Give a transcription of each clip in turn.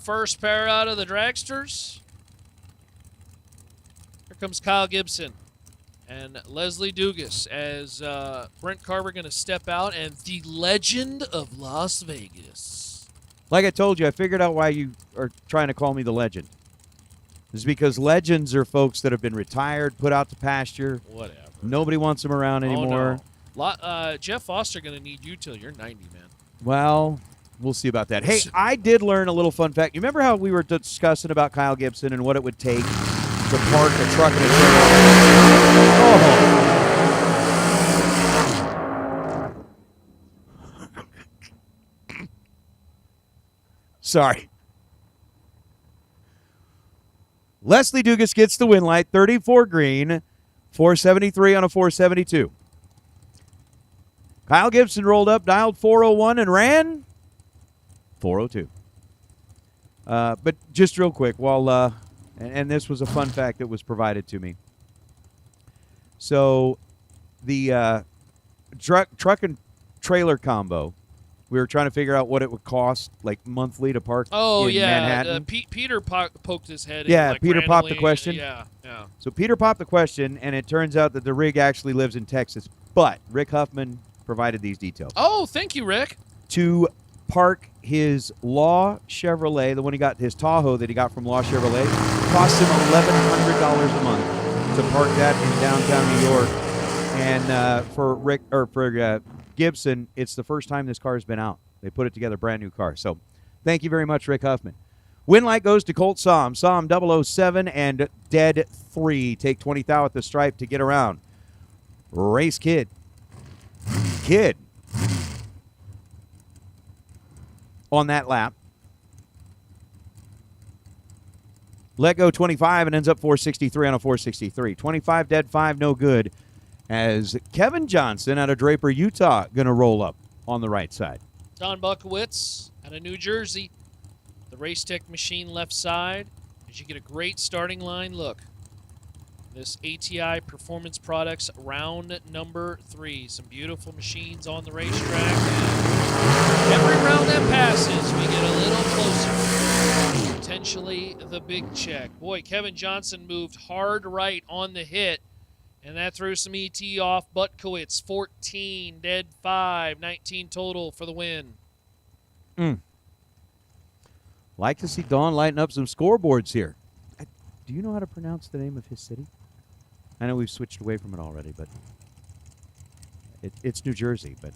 first pair out of the dragsters. Here comes Kyle Gibson and Leslie Dugas as Brent Carver going to step out, and the legend of Las Vegas. Like I told you, I figured out why you are trying to call me the legend. It's because legends are folks that have been retired, put out to pasture. Whatever. Nobody wants them around anymore. Oh, no. Jeff Foster going to need you till you're 90, man. Well, we'll see about that. Hey, I did learn a little fun fact. You remember how we were discussing about Kyle Gibson and what it would take to park a truck and a trailer? Oh. Sorry. Leslie Dugas gets the win light, 34 green, 473 on a 472. Kyle Gibson rolled up, dialed 401, and ran 402. But just real quick, while and this was a fun fact that was provided to me. So the truck and trailer combo, we were trying to figure out what it would cost, like monthly, to park in Manhattan. Peter poked his head in. Yeah, like, Peter popped the randomly. question. Yeah. So Peter popped the question, and it turns out that the rig actually lives in Texas. But Rick Huffman provided these details. Oh, thank you, Rick. To park his Law Chevrolet, the one he got, his Tahoe that he got from Law Chevrolet, cost him $1,100 a month to park that in downtown New York. And for Gibson, it's the first time this car has been out. They put it together, brand new car. So thank you very much, Rick Huffman. Win light goes to Colt Somm. Somm 007 and Dead 3. Take 20 thou at the stripe to get around. Race Kid. On that lap. Let go 25 and ends up 463 on a 463. 25 dead 5, no good. As Kevin Johnson out of Draper, Utah, going to roll up on the right side. Don Bukowitz out of New Jersey. The Race Tech machine left side. As you get a great starting line look. This ATI Performance Products round number 3. Some beautiful machines on the racetrack. And every round that passes, we get a little closer. Potentially the big check. Boy, Kevin Johnson moved hard right on the hit. And that threw some ET off. Butkowitz, 14, dead 5, 19 total for the win. Like to see Don lighten up some scoreboards here. Do you know how to pronounce the name of his city? I know we've switched away from it already, but it's New Jersey. But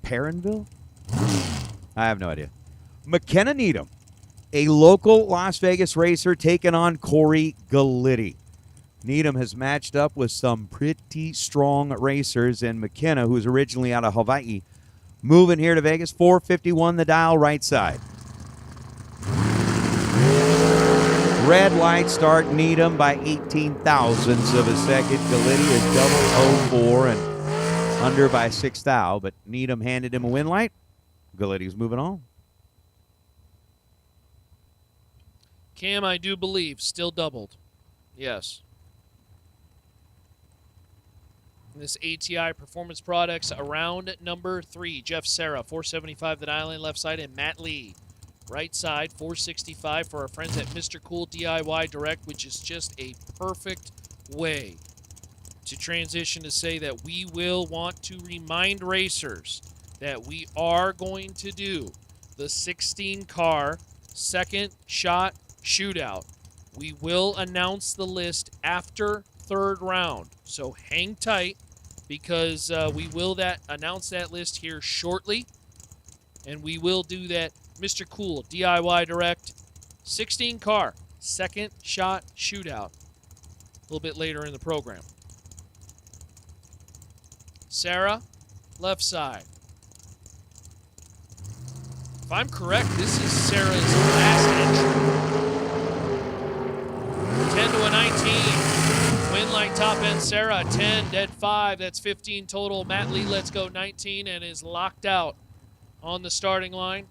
Perrineville? I have no idea. McKenna Needham, a local Las Vegas racer, taking on Corey Galitti. Needham has matched up with some pretty strong racers, and McKenna, who's originally out of Hawaii, moving here to Vegas. 451 the dial, right side. Red light start Needham by 18 thousandths of a second. Galitti is 004 and under by 6 thou, but Needham handed him a win light. Galitti's moving on. Cam, I do believe, still doubled. Yes. This ATI Performance Products around number 3. Jeff Serra, 475 the dial in left side, and Matt Lee. Right side, 465 for our friends at Mr. Cool DIY Direct, which is just a perfect way to transition to say that we will want to remind racers that we are going to do the 16-car second shot shootout. We will announce the list after third round, so hang tight because we will announce that list here shortly, and we will do that Mr. Cool DIY Direct 16-car second shot shootout a little bit later in the program. Sarah, left side. If I'm correct, this is Sarah's last entry. 10 to a 19. Win like top end Sarah, 10, dead 5. That's 15 total. Matt Lee lets go 19 and is locked out on the starting line.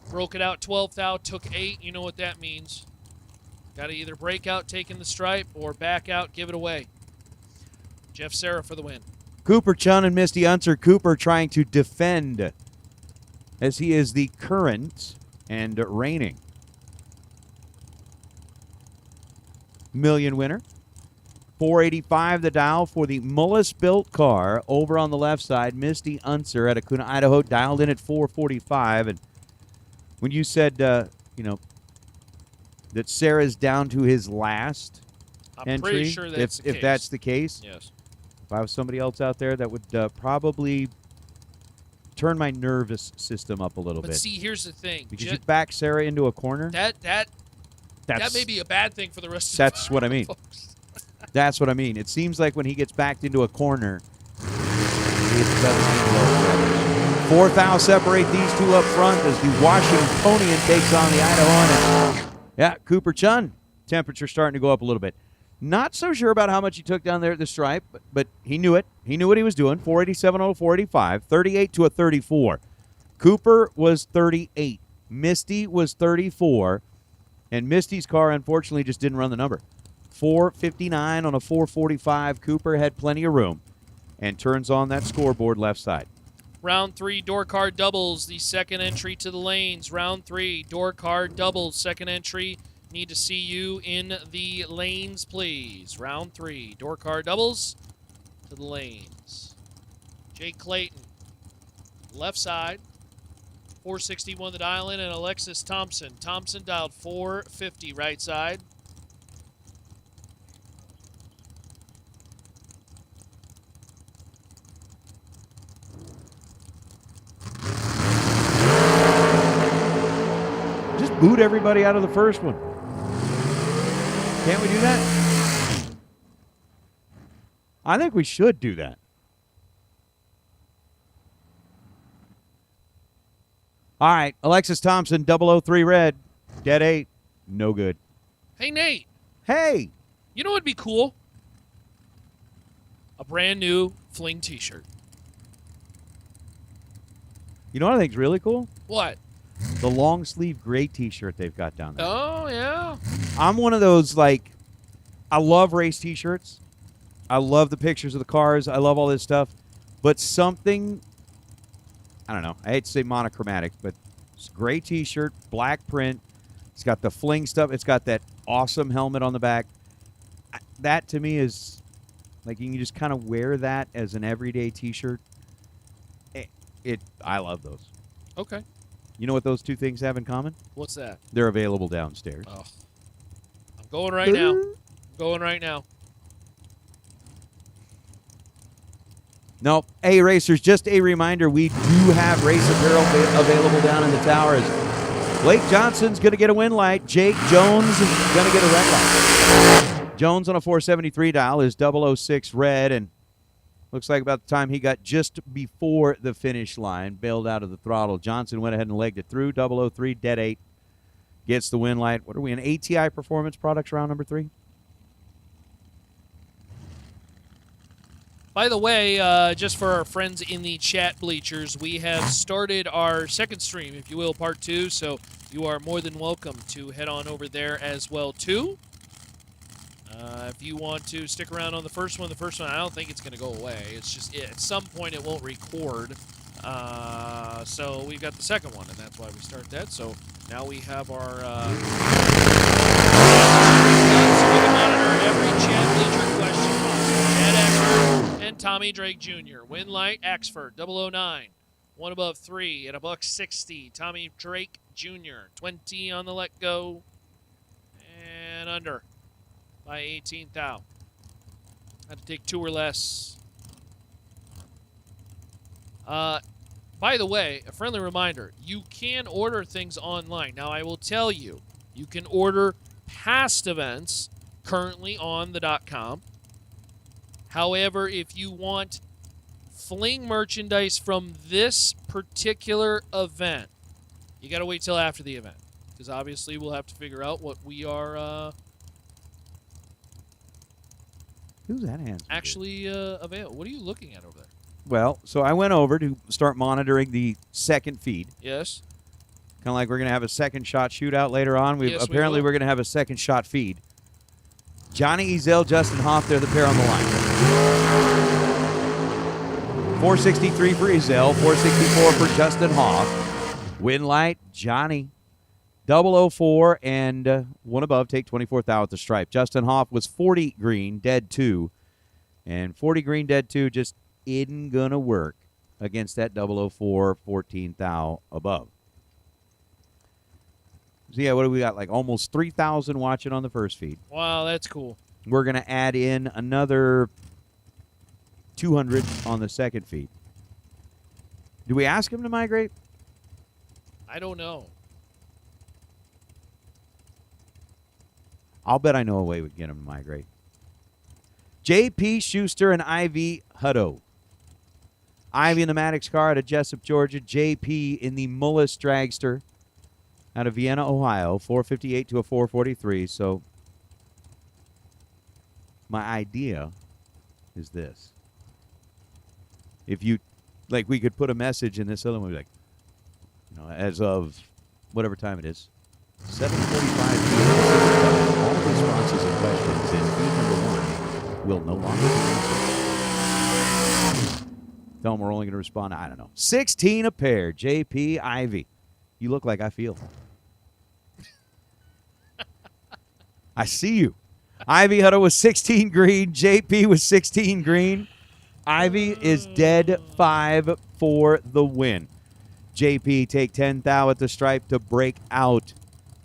Broke it out 12 thou, took 8. You know what that means. Got to either break out taking the stripe or back out, give it away. Jeff Serra for the win. Cooper Chun and Misty Unser. Cooper trying to defend as he is the current and reigning million winner. 485 the dial for the Mullis-built car over on the left side. Misty Unser out of Kuna, Idaho, dialed in at 445. And when you said, that Sarah's down to his last I'm entry, pretty sure that's the case. if that's the case, Yes. if I was somebody else out there, that would probably turn my nervous system up a little But bit. see, here's the thing. Because you back Sarah into a corner. That may be a bad thing for the rest of That's what I mean. folks. That's what I mean. It seems like when he gets backed into a corner, it doesn't seem well. Fourth thou separate these two up front as the Washingtonian takes on the Idahoan. Yeah, Cooper Chun. Temperature starting to go up a little bit. Not so sure about how much he took down there at the stripe, but he knew it. He knew what he was doing. 487 over 485, 38 to a 34. Cooper was 38. Misty was 34. And Misty's car, unfortunately, just didn't run the number. 459 on a 445. Cooper had plenty of room and turns on that scoreboard left side. Round 3, door car doubles, the second entry to the lanes. Round 3, door car doubles, second entry. Need to see you in the lanes, please. Round 3, door car doubles to the lanes. Jake Clayton, left side. 461 the dial in, and Alexis Thompson. Thompson dialed 450 right side. Just boot everybody out of the first one. Can't we do that? I think we should do that. All right, Alexis Thompson, 003 red, dead 8, no good. Hey, Nate. Hey, You know what would be cool? A brand new Fling t-shirt. you know what I think's really cool? What? The long sleeve gray T-shirt they've got down there. Oh, yeah. I'm one of those, like, I love race T-shirts. I love the pictures of the cars. I love all this stuff. But something, I don't know, I hate to say monochromatic, but it's a gray T-shirt, black print. It's got the Fling stuff. It's got that awesome helmet on the back. That, to me, is, like, you can just kind of wear that as an everyday T-shirt. I love those. Okay. You know what those two things have in common? What's that? They're available downstairs. Oh. I'm going right now. I'm going right now. No. Hey, racers, just a reminder, we do have race apparel available down in the tower. As Blake Johnson's going to get a win light. Jake Jones is going to get a red light. Jones on a 473 dial is 006 red, and looks like about the time he got just before the finish line, bailed out of the throttle. Johnson went ahead and legged it through. 003, dead 8, gets the win light. What are we in? ATI Performance Products round number 3? By the way, just for our friends in the chat bleachers, we have started our second stream, if you will, part 2. So you are more than welcome to head on over there as well, too. If you want to stick around on the first one, I don't think it's going to go away. It's just at some point it won't record. So we've got the second one, and that's why we start that. So now we have our... so we can monitor every chat bleacher question. Chad Axford and Tommy Drake Jr. Win light, Axford, 009. One above 3 at $1.60. Tommy Drake Jr. 20 on the let go. And under by 18 thou. Had to take 2 or less. By the way, a friendly reminder, you can order things online. Now, I will tell you, you can order past events currently on the .com. However, if you want Fling merchandise from this particular event, you got to wait till after the event. Because obviously we'll have to figure out what we are... Who's that handsome? actually available. What are you looking at over there? Well, so I went over to start monitoring the second feed. Yes. Kind of like we're going to have a second shot shootout later on. Yes, apparently, we're going to have a second shot feed. Johnny Ezel, Justin Hoff, they're the pair on the line. 463 for Ezel, 464 for Justin Hoff. Win light, Johnny. 004 and one above, take 24th thou at the stripe. Justin Hoff was 40 green, dead 2. And 40 green, dead 2 just isn't going to work against that 004, 14 thou above. So, yeah, what do we got? Like almost 3,000 watching on the first feed. Wow, that's cool. We're going to add in another 200 on the second feed. Do we ask him to migrate? I don't know. I'll bet I know a way we can get him to migrate. J.P. Schuster and Ivy Hutto. Ivy in the Maddox car out of Jessup, Georgia. J.P. in the Mullis Dragster out of Vienna, Ohio. 458 to a 443. So my idea is this. If you, like, we could put a message in this other one, like, you know, as of whatever time it is, 7:45 p.m. All responses and questions in feed number 1 will no longer be answered. Tell them we're only going to respond to, I don't know, 16 a pair. JP, Ivy. You look like I feel. I see you. Ivy Hutto was 16 green. JP was 16 green. Ivy is dead 5 for the win. JP take 10 thou at the stripe to break out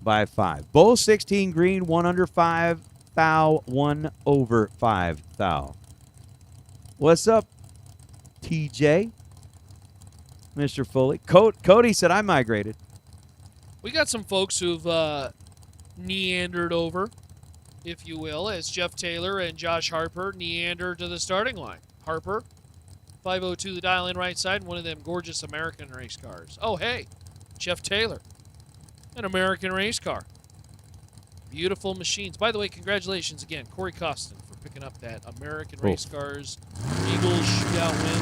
by 5. Both 16 green, 1 under 5 thou, 1 over 5 thou. What's up, TJ? Mr. Foley. Cody said I migrated. We got some folks who've meandered over, if you will, as Jeff Taylor and Josh Harper meander to the starting line. Harper, 502 the dial in right side, one of them gorgeous American race cars. Oh, hey, Jeff Taylor, an American race car. Beautiful machines. By the way, congratulations again, Corey Costin, for picking up that American race cars Eagles shootout win.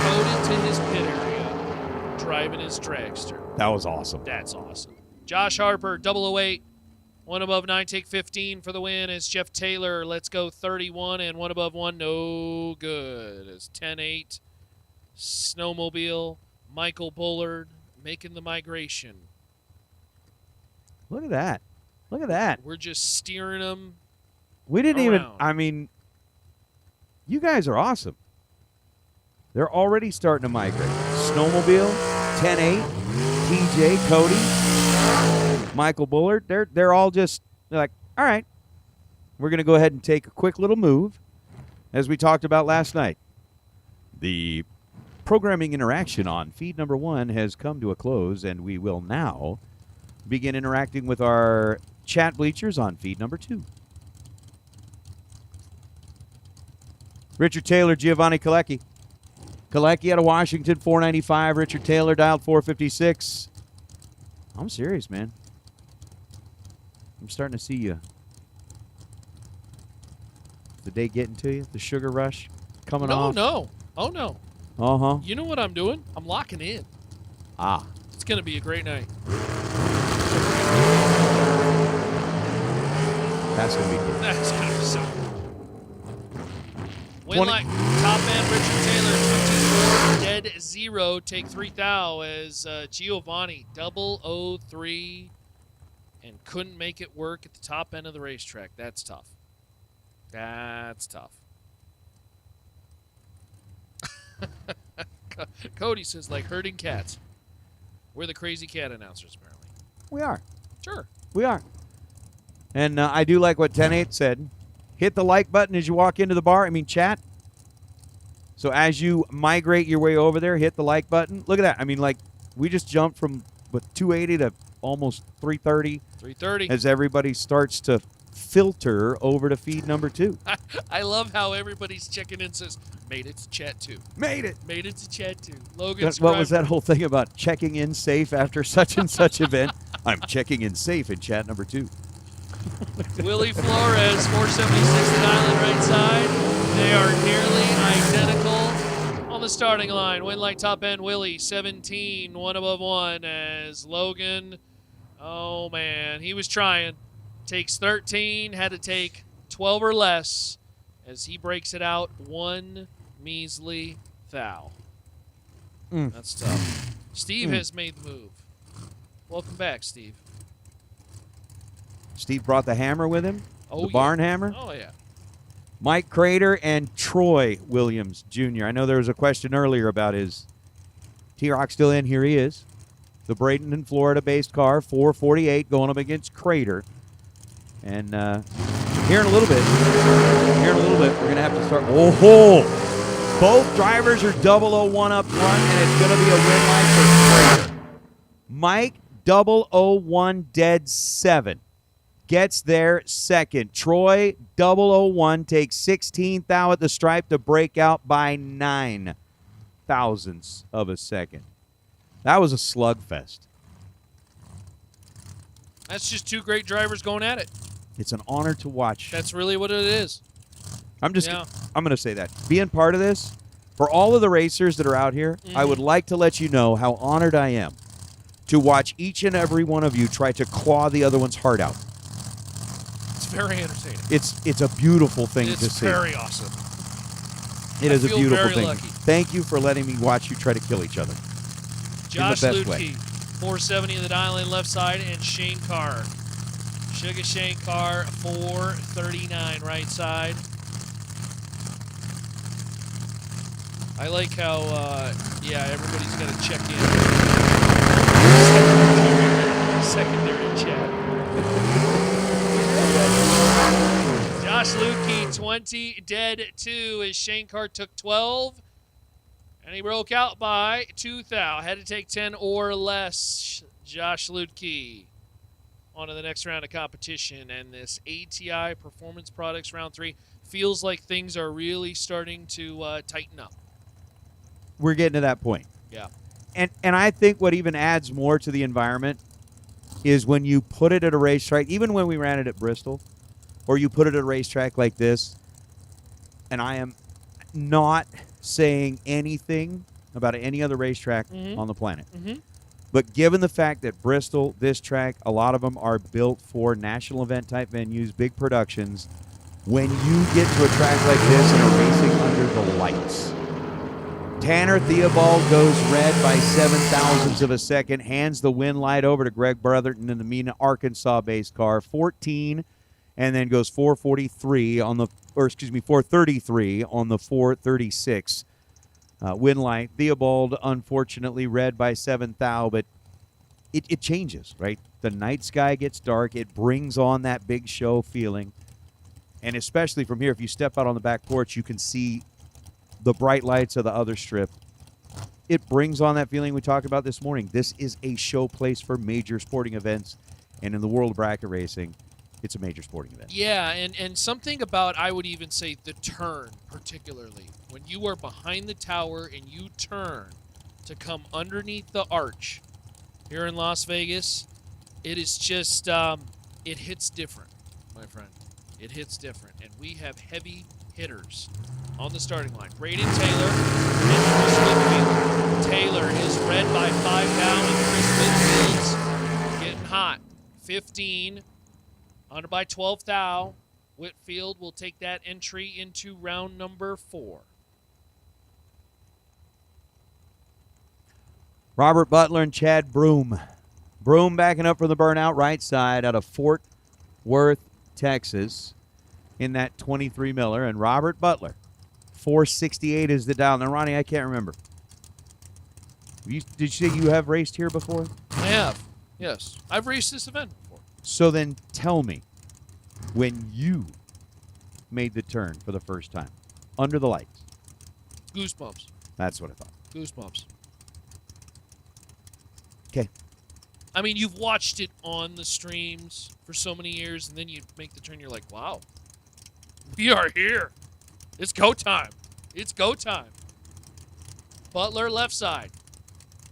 Towed it to his pit area, driving his dragster. That was awesome. That's awesome. Josh Harper, 008. 1 above 9, take 15 for the win. As Jeff Taylor, let's go 31, and 1 above 1, no good. It's 10-8. Snowmobile, Michael Bullard making the migration. Look at that. Look at that. We're just steering them. We didn't around. even, I mean, you guys are awesome. They're already starting to migrate. Snowmobile, 10-8, TJ, Cody, Michael Bullard, they're all just like, all right, we're going to go ahead and take a quick little move, as we talked about last night. The programming interaction on feed number 1 has come to a close, and we will now begin interacting with our chat bleachers on feed number 2. Richard Taylor, Giovanni Kalecki. Kalecki out of Washington, 495. Richard Taylor dialed 456. I'm serious, man. I'm starting to see you. The day getting to you? The sugar rush coming off? No. Oh, no. Uh-huh. You know what I'm doing? I'm locking in. Ah. It's going to be a great night. That's going to be cool. That's going to be so cool. Win like top end, Richard Taylor, 24, dead 0, take 3 thou as Giovanni, 003, and couldn't make it work at the top end of the racetrack. That's tough. That's tough. Cody says, like herding cats. We're the crazy cat announcers, apparently. We are. Sure. We are. And I do like what 10-8 said. Hit the like button as you walk into the bar. I mean, chat. So as you migrate your way over there, hit the like button. Look at that. I mean, like, we just jumped from 280 to almost 330. 330. As everybody starts to filter over to feed number 2. I love how everybody's checking in and says, made it to chat 2. Made it. Made it to chat 2. Logan, What was that whole thing about checking in safe after such and such event? I'm checking in safe in chat number 2. Willie Flores, 476 at Island right side. They are nearly identical on the starting line. Win like top end, Willie, 17, 1 above 1 as Logan. Oh, man, he was trying. Takes 13, had to take 12 or less as he breaks it out 1 measly thou. That's tough. Steve has made the move. Welcome back, Steve. Steve brought the hammer with him, Oh, the yeah. barn hammer. Oh, yeah. Mike Crater and Troy Williams Jr. I know there was a question earlier about his T-Rock still in. Here he is. The Bradenton, Florida-based car, 448, going up against Crater. And here in a little bit, we're going to have to start. Oh, both drivers are 001 up front, and it's going to be a win line for Crater. Mike 001 dead 7 gets there second. Troy 001 takes 16th thou at the stripe to break out by 9 thousandths of a second. That was a slugfest. That's just two great drivers going at it. It's an honor to watch. That's really what it is. I'm going to say that. Being part of this, for all of the racers that are out here, I would like to let you know how honored I am to watch each and every one of you try to claw the other one's heart out. It's very entertaining. It's a beautiful thing to see. It's very awesome. It is a beautiful very thing. lucky. Thank you for letting me watch you try to kill each other. Josh in the best way. Lutke, 470 in the dial lane left side, and Shane Carr. Sugar Shane Carr, 439 right side. I like how, everybody's got to check in. Secondary chat. Josh Lutke, 20, dead 2, as Shane Carr took 12. And he broke out by 2 thou. Had to take 10 or less. Josh Lutke on to the next round of competition. And this ATI Performance Products Round 3 feels like things are really starting to tighten up. We're getting to that point. Yeah. And I think what even adds more to the environment is when you put it at a racetrack, even when we ran it at Bristol, or you put it at a racetrack like this, and I am not saying anything about any other racetrack on the planet. But given the fact that Bristol, this track, a lot of them are built for national event type venues, big productions, when you get to a track like this and are racing under the lights, Tanner Theobald goes red by 7 thousandths of a second, hands the win light over to Greg Brotherton in the Mena, Arkansas-based car, 14, and then goes 443 on the, 433 on the 436 win light. Theobald, unfortunately, red by 7 thou, but it changes, right? The night sky gets dark. It brings on that big show feeling. And especially from here, if you step out on the back porch, you can see the bright lights of the other strip. It brings on that feeling we talked about this morning. This is a show place for major sporting events. And in the world of bracket racing, it's a major sporting event. Yeah, and something about, I would even say, the turn particularly. When you are behind the tower and you turn to come underneath the arch here in Las Vegas, it is just, it hits different, my friend. It hits different. And we have heavy hitters on the starting line. Braden Taylor and Chris Whitfield. Taylor is red by 5 thou, and Chris Whitfield's getting hot. 15, under by 12 thou. Whitfield will take that entry into round number 4. Robert Butler and Chad Broom. Broom backing up from the burnout right side out of Fort Worth, Texas, in that 23 Miller. And Robert Butler, 468 is the dial. Now, Ronnie, I can't remember. Did you say you have raced here before? I have, yes. I've raced this event before. So then tell me, when you made the turn for the first time, under the lights. Goosebumps. That's what I thought. Goosebumps. Okay. I mean, you've watched it on the streams for so many years, and then you make the turn, you're like, wow, we are here. It's go time. It's go time. Butler, left side.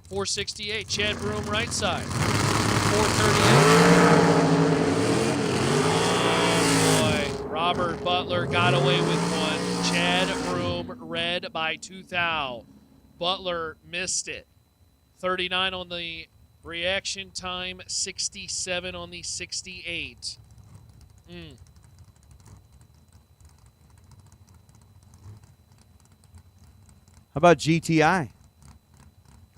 468. Chad Broom, right side. 438. Oh, boy. Robert Butler got away with one. Chad Broom, red by 2 thou. Butler missed it. 39 on the reaction time, 67 on the 68. How about GTI?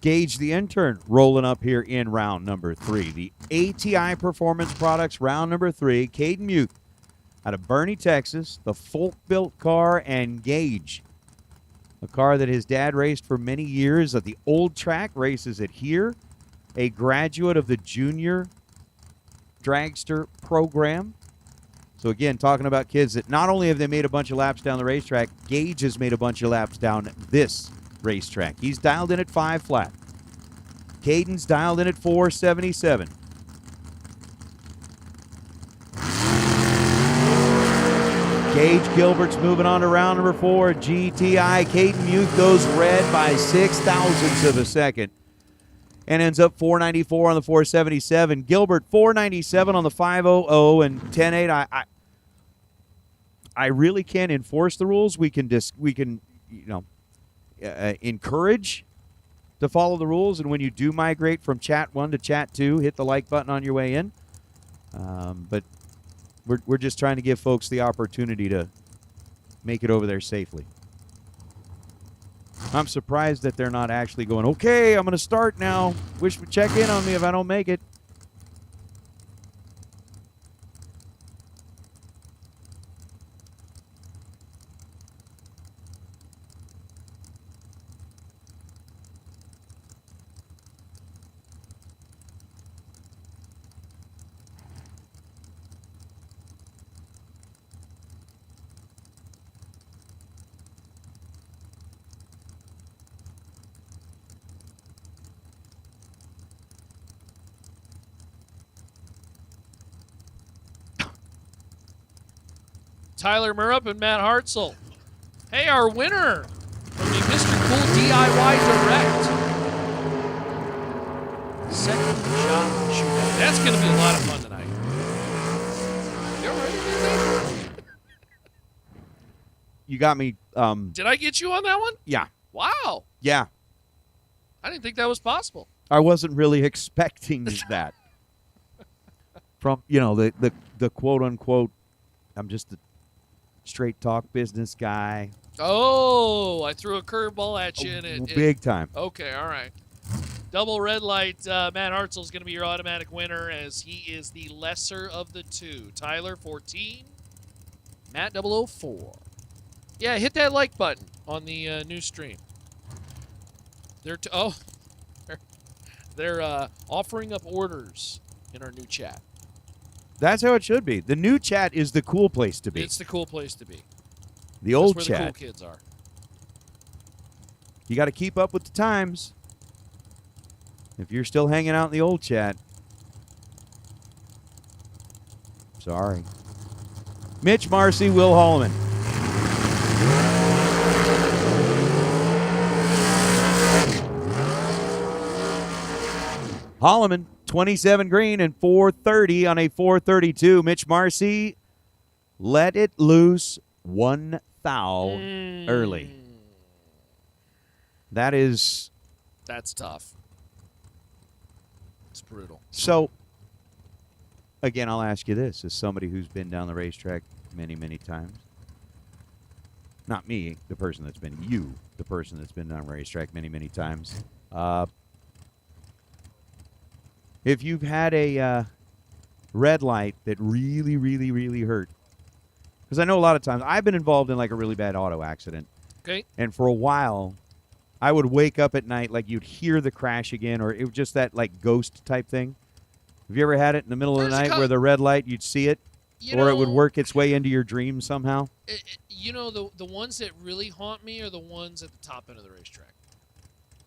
Gage the intern rolling up here in round number 3. The ATI Performance Products round number 3. Caden Muth out of Bernie, Texas. The Folk-built car, and Gage, a car that his dad raced for many years at the old track, races it here. A graduate of the junior dragster program. So again, talking about kids that not only have they made a bunch of laps down the racetrack, Gage has made a bunch of laps down this racetrack. He's dialed in at 5 flat. Caden's dialed in at 477. Gage Gilbert's moving on to round number 4. GTI. Caden Muth goes red by 6,000ths of a second and ends up 494 on the 477. Gilbert 497 on the 500 and 10.8. I really can't enforce the rules. We can encourage to follow the rules, and when you do migrate from chat 1 to chat 2, hit the like button on your way in. But we're just trying to give folks the opportunity to make it over there safely. I'm surprised that they're not actually going, okay, I'm going to start now. Check in on me if I don't make it. Tyler Murrup and Matt Hartzell. Hey, our winner from the Mr. Cool DIY Direct. Second shot shootout. That's going to be a lot of fun tonight. You ready to do that? You got me. Did I get you on that one? Yeah. Wow. Yeah. I didn't think that was possible. I wasn't really expecting that. From, the quote unquote, I'm just a straight talk business guy. Oh, I threw a curveball at you. Big time. Okay, all right. Double red light. Matt Hartzell is going to be your automatic winner as he is the lesser of the two. Tyler, 14. Matt, 004. Yeah, hit that like button on the new stream. They're offering up orders in our new chat. That's how it should be. The new chat is the cool place to be. It's the cool place to be. The old That's where chat. the cool kids are. You got to keep up with the times. If you're still hanging out in the old chat, sorry. Mitch Marcy, Will Holloman. Holloman, 27 green and 430 on a 432. Mitch Marcy, let it loose, 1 thou early. That's tough. It's brutal. So, again, I'll ask you this. As somebody who's been down the racetrack many, many times. Not me, the person that's been. You, the person that's been down the racetrack many, many times. If you've had a red light that really, really, really hurt. Because I know a lot of times I've been involved in like a really bad auto accident. Okay. And for a while, I would wake up at night like you'd hear the crash again, or it was just that like ghost type thing. Have you ever had it in the middle of the night where the red light, you'd see it? Or it would work its way into your dream somehow? The ones that really haunt me are the ones at the top end of the racetrack.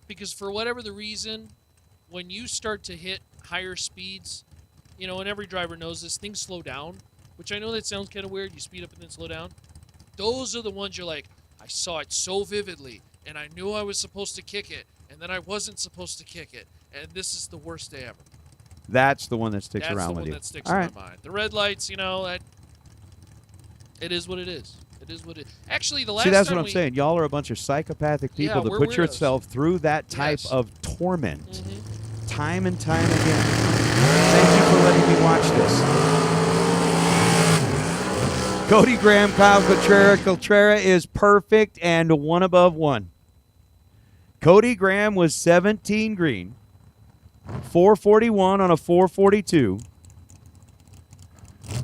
Because for whatever the reason, when you start to hit higher speeds, and every driver knows this, things slow down, which I know that sounds kind of weird. You speed up and then slow down. Those are the ones you're like, I saw it so vividly, and I knew I was supposed to kick it, and then I wasn't supposed to kick it, and this is the worst day ever. That's the one that sticks around with you. That's the one that sticks in my mind. The red lights, it is what it is. It is what it is. Actually, the last time that's what I'm saying. Y'all are a bunch of psychopathic people that put weirdos. yourself through that type of torment time and time again. Thank you for letting me watch this. Cody Graham, Kyle Cotrera. Cotrera is perfect and 1 above 1. Cody Graham was 17 green. 441 on a 442.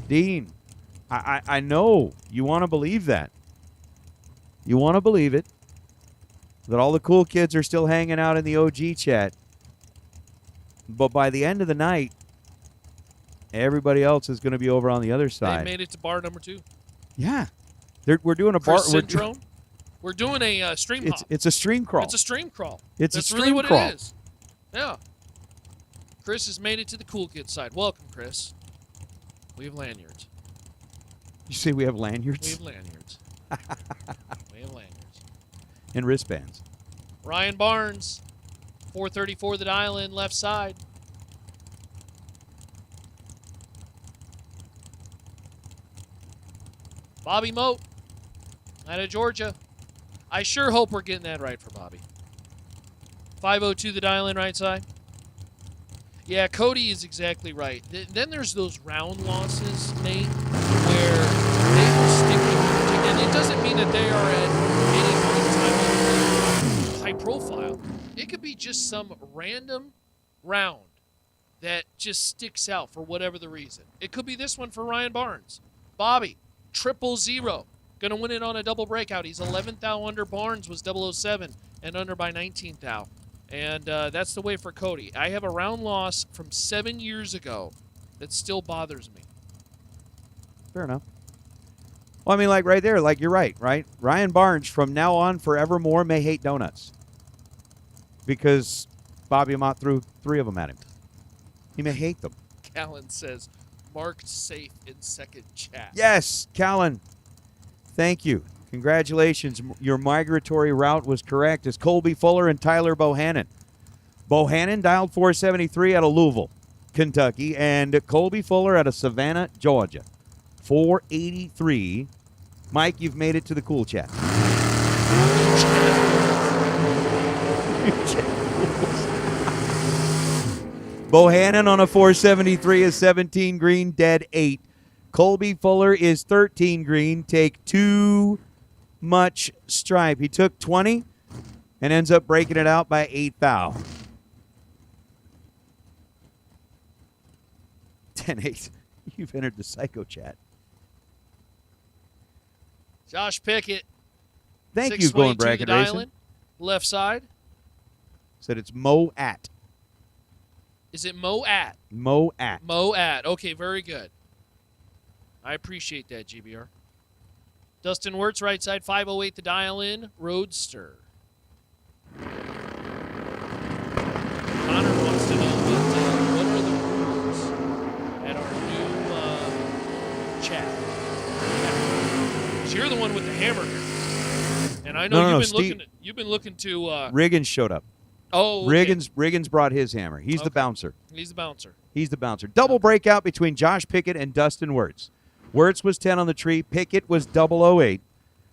Dean, I know you want to believe that. You want to believe it. That all the cool kids are still hanging out in the OG chat. But by the end of the night, everybody else is going to be over on the other side. They made it to bar number 2. Yeah. We're doing a Chris bar. Syndrome. We're doing a stream hop. It's a stream crawl. It's a stream crawl. It's That's a stream really what crawl. it is. Yeah. Chris has made it to the cool kid side. Welcome, Chris. We have lanyards. You say we have lanyards? We have lanyards. We have lanyards. And wristbands. Ryan Barnes, 434 the dial in, left side. Bobby Moat, out of Georgia. I sure hope we're getting that right for Bobby. 502 the dial in, right side. Yeah, Cody is exactly right. Then there's those round losses, Nate, where they will stick with you. And it doesn't mean that they are at any point in time high profile. It could be just some random round that just sticks out for whatever the reason. It could be this one for Ryan Barnes. Bobby, 000. Going to win it on a double breakout. He's 11th thou under. Barnes was 007 and under by 19th thou. And that's the way for Cody. I have a round loss from 7 years ago that still bothers me. Fair enough. Well, I mean, like right there, like you're right? Ryan Barnes, from now on, forevermore, may hate donuts. Because Bobby Mott threw 3 of them at him. He may hate them. Callan says, marked safe in second chat. Yes, Callan. Thank you. Congratulations. Your migratory route was correct. It's Colby Fuller and Tyler Bohannon. Bohannon dialed 473 out of Louisville, Kentucky, and Colby Fuller out of Savannah, Georgia. 483. Mike, you've made it to the cool chat. Bohannon on a 473 is 17 green, dead 8. Colby Fuller is 13 green, take 2 much stripe. He took 20 and ends up breaking it out by 8 thou. 10-8. You've entered the psycho chat. Josh Pickett. Thank you, Going Bracket Racing. Island, left side. Said it's Mo at. Is it Mo at? Mo at. Mo at. Okay, very good. I appreciate that, GBR. Dustin Wirtz, right side, 508 the dial in, Roadster. Connor wants to know what are the rules at our new chat. So you're the one with the hammer here. And I know you've been looking to Riggins showed up. Oh, okay. Riggins brought his hammer. He's the bouncer. He's the bouncer. He's the bouncer. Double breakout between Josh Pickett and Dustin Wirtz. Wirtz was 10 on the tree. Pickett was 008.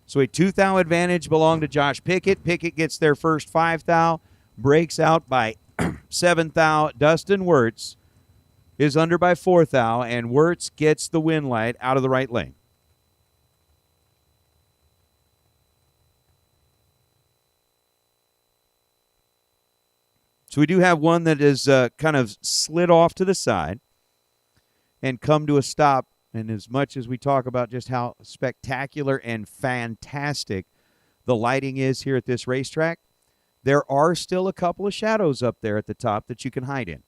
So a 2 thou advantage belonged to Josh Pickett. Pickett gets their first 5 thou, breaks out by 7 thou. Dustin Wirtz is under by 4 thou, and Wirtz gets the win light out of the right lane. So we do have one that is kind of slid off to the side and come to a stop. And as much as we talk about just how spectacular and fantastic the lighting is here at this racetrack, there are still a couple of shadows up there at the top that you can hide in.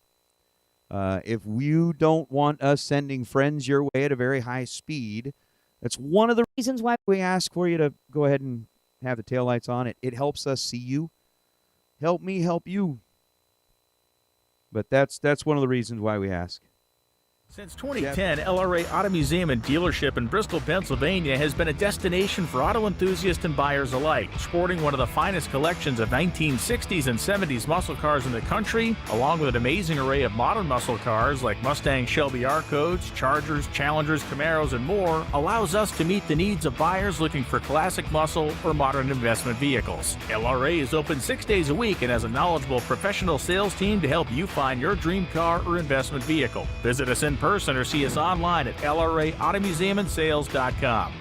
If you don't want us sending friends your way at a very high speed, that's one of the reasons why we ask for you to go ahead and have the taillights on. It helps us see you. Help me help you. But that's one of the reasons why we ask. Since 2010, LRA Auto Museum and Dealership in Bristol, Pennsylvania has been a destination for auto enthusiasts and buyers alike, sporting one of the finest collections of 1960s and 70s muscle cars in the country, along with an amazing array of modern muscle cars like Mustang Shelby R-Codes, Chargers, Challengers, Camaros, and more, allows us to meet the needs of buyers looking for classic muscle or modern investment vehicles. LRA is open 6 days a week and has a knowledgeable professional sales team to help you find your dream car or investment vehicle. Visit us in person or see us online at LRAAutomuseumandSales.com.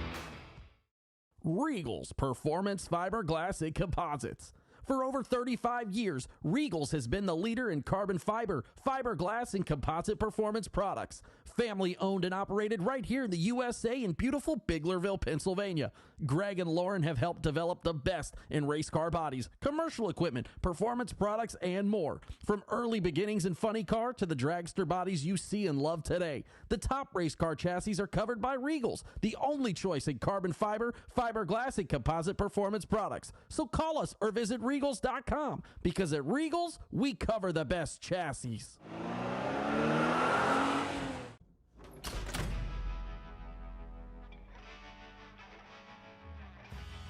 Regal's Performance Fiberglass and Composites. For over 35 years, Regals has been the leader in carbon fiber, fiberglass, and composite performance products. Family owned and operated right here in the USA in beautiful Biglerville, Pennsylvania. Greg and Lauren have helped develop the best in race car bodies, commercial equipment, performance products, and more. From early beginnings in funny car to the dragster bodies you see and love today, the top race car chassis are covered by Regals, the only choice in carbon fiber, fiberglass, and composite performance products. So call us or visit Regals.com, because at Regals, we cover the best chassis.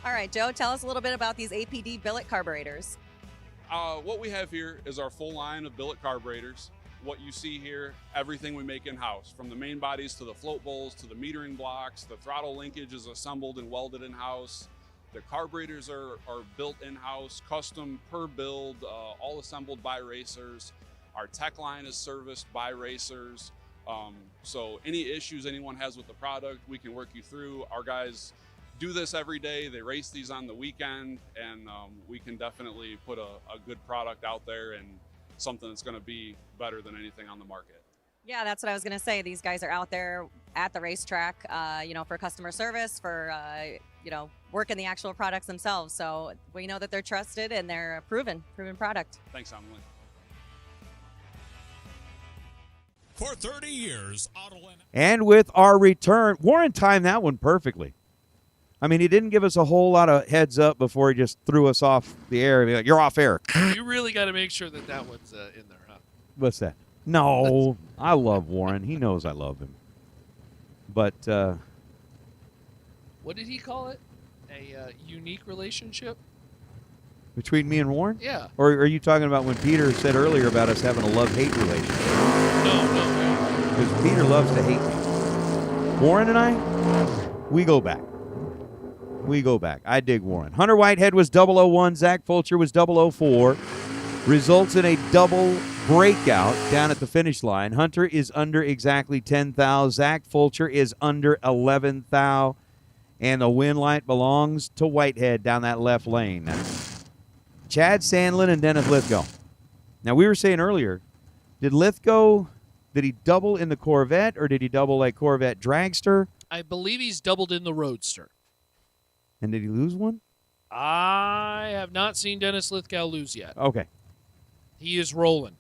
All right, Joe, tell us a little bit about these APD billet carburetors. What we have here is our full line of billet carburetors. What you see here, everything we make in-house, from the main bodies to the float bowls to the metering blocks. The throttle linkage is assembled and welded in-house. The carburetors are built in-house, custom per build, all assembled by racers. Our tech line is serviced by racers. So any issues anyone has with the product, we can work you through. Our guys do this every day. They race these on the weekend, and we can definitely put a good product out there and something that's going to be better than anything on the market. Yeah, that's what I was going to say. These guys are out there at the racetrack, for customer service, for, working the actual products themselves. So we know that they're trusted and they're a proven product. Thanks, Emily. For 30 years, And with our return, Warren timed that one perfectly. I mean, he didn't give us a whole lot of heads up before he just threw us off the air and be like, "You're off air." You really got to make sure that one's in there, huh? What's that? No, I love Warren. He knows I love him. But What did he call it? A unique relationship? between me and Warren? Yeah. Or are you talking about when Peter said earlier about us having a love-hate relationship? No. Because Peter loves to hate me. Warren and I, we go back. I dig Warren. Hunter Whitehead was 001. Zach Fulcher was 004. Results in a double breakout down at the finish line. Hunter is under exactly 10 thou. Zach Fulcher is under 11 thou. And the win light belongs to Whitehead down that left lane. Chad Sandlin and Dennis Lithgow. Now, we were saying earlier, did he double in the Corvette, or did he double like Corvette Dragster? I believe he's doubled in the Roadster. And did he lose one? I have not seen Dennis Lithgow lose yet. Okay. He is rolling.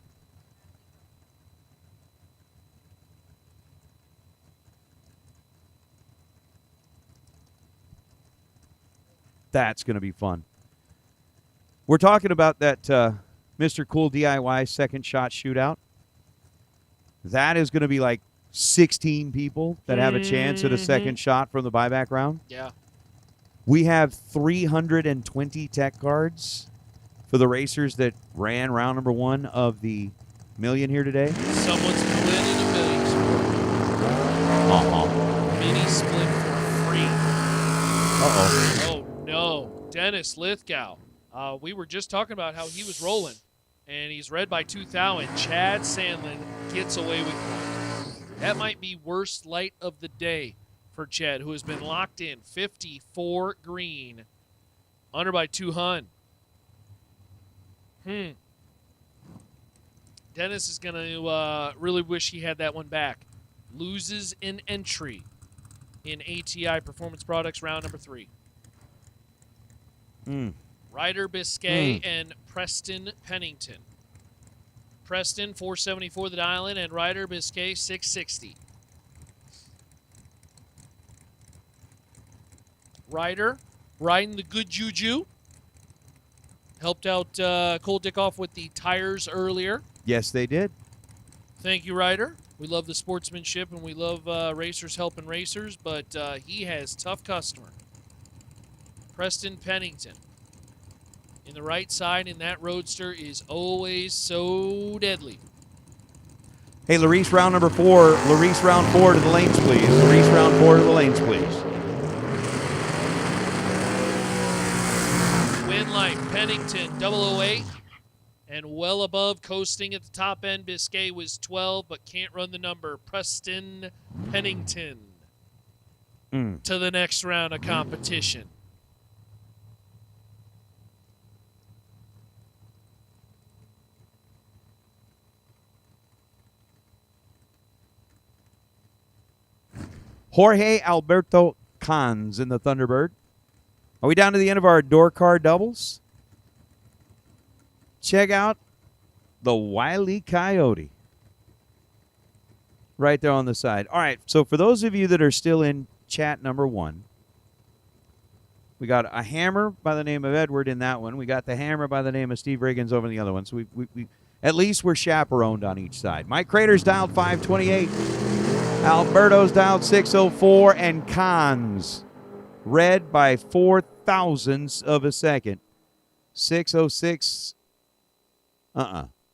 That's going to be fun. We're talking about that Mr. Cool DIY second shot shootout. That is going to be like 16 people that have a chance at a second shot from the buyback round. Yeah. We have 320 tech cards for the racers that ran round number 1 of the million here today. Someone's winning a million split. Mini split for free. Oh, no. Dennis Lithgow. We were just talking about how he was rolling, and he's red by 2 thou, and Chad Sandlin gets away with one. That might be worst light of the day for Chad, who has been locked in 54 green, under by 2 hun. Dennis is going to really wish he had that one back. Loses an entry in ATI Performance Products round number 3. Ryder Biscay and Preston Pennington. Preston, 474 the dial-in, and Ryder Biscay, 660. Ryder riding the good juju. Helped out Cole Dickoff with the tires earlier. Yes, they did. Thank you, Ryder. We love the sportsmanship, and we love racers helping racers, but he has tough customer. Preston Pennington. In the right side in that Roadster is always so deadly. Hey, Larice, round number 4. Larice, round 4 to the lanes, please. Larice, round 4 to the lanes, please. Win light, Pennington, 008. And well above, coasting at the top end, Biscay was 12, but can't run the number. Preston Pennington to the next round of competition. Jorge Alberto Cons in the Thunderbird. Are we down to the end of our door car doubles? Check out the Wile E. Coyote. Right there on the side. All right, so for those of you that are still in chat number 1, we got a hammer by the name of Edward in that one. We got the hammer by the name of Steve Riggins over in the other one. So we at least we're chaperoned on each side. Mike Crater's dialed 528. Alberto's dialed 604. And Cons red by 4 thousandths of a second. 606.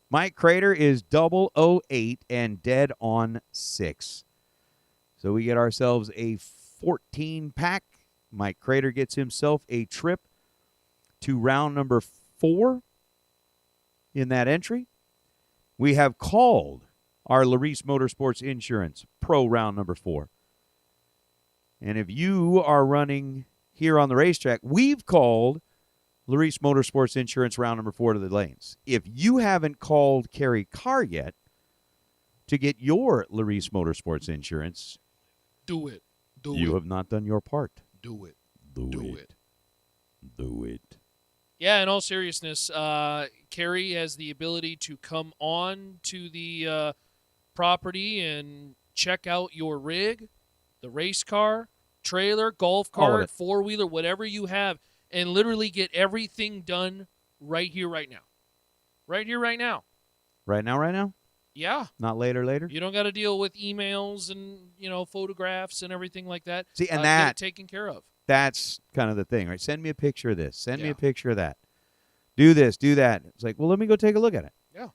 Mike Crater is 008 and dead on 6. So we get ourselves a 14-pack. Mike Crater gets himself a trip to round number 4 in that entry. We have called our Larice Motorsports Insurance Pro round number 4. And if you are running here on the racetrack, we've called Larice Motorsports Insurance round number 4 to the lanes. If you haven't called Kerry Carr yet to get your Larice Motorsports Insurance, Do it. you have not done your part. Do it. Do it. Do it. Yeah, in all seriousness, Kerry has the ability to come on to the property and check out your rig, the race car, trailer, golf All of cart, it. four-wheeler, whatever you have, and literally get everything done right here, right now. Right here, right now. Right now? Yeah. Not later? You don't got to deal with emails and, photographs and everything like that. See, and Get it taken care of. That's kind of the thing, right? Send me a picture of this. Send me Yeah. a picture of that. Do this, do that. It's like, well, let me go take a look at it. Yeah.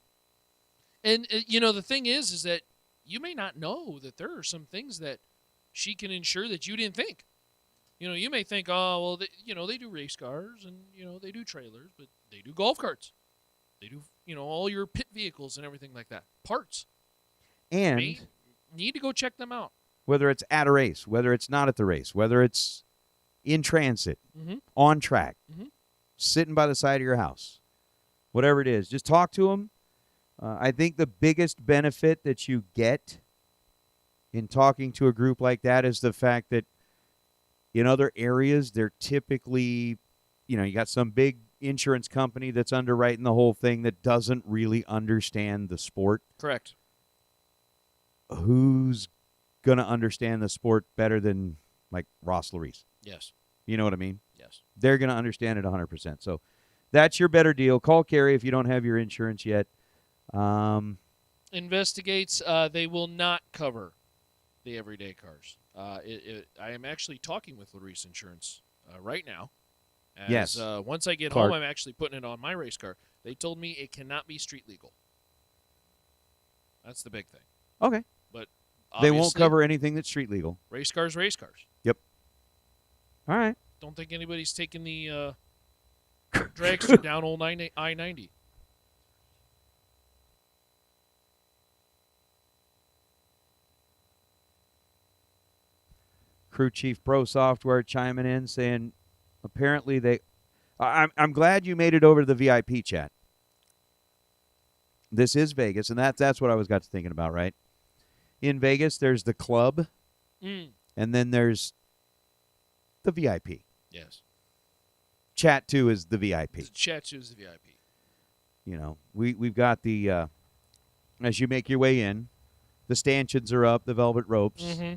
And, the thing is that you may not know that there are some things that she can insure that you didn't think. You may think, oh, well, they do race cars and, they do trailers, but they do golf carts. They do, all your pit vehicles and everything like that. Parts. And You need to go check them out. whether it's at a race, whether it's not at the race, whether it's in transit, Mhm. on track, Mhm. sitting by the side of your house, whatever it is, just talk to them. I think the biggest benefit that you get in talking to a group like that is the fact that in other areas, they're typically, you got some big insurance company that's underwriting the whole thing that doesn't really understand the sport. Correct. Who's going to understand the sport better than, like, Ross Larice? Yes. You know what I mean? Yes. They're going to understand it 100%. So that's your better deal. Call Kerry if you don't have your insurance yet. Investigates, they will not cover the everyday cars. I am actually talking with Larice Insurance right now. As, Yes. Once I get Clark. home, I'm actually putting it on my race car. They told me it cannot be street legal. That's the big thing. Okay. But They won't obviously, cover anything that's street legal. race cars, race cars. All right. Don't think anybody's taking the dragster down old I-90. Crew Chief Pro Software chiming in saying apparently they I'm glad you made it over to the VIP chat. This is Vegas, and that's what I got to thinking about, right? In Vegas, there's the club, Mm. and then there's the VIP. Yes. Chat 2 is the VIP. The chat shows the VIP. We've got the as you make your way in, the stanchions are up, the velvet ropes, Mm-hmm.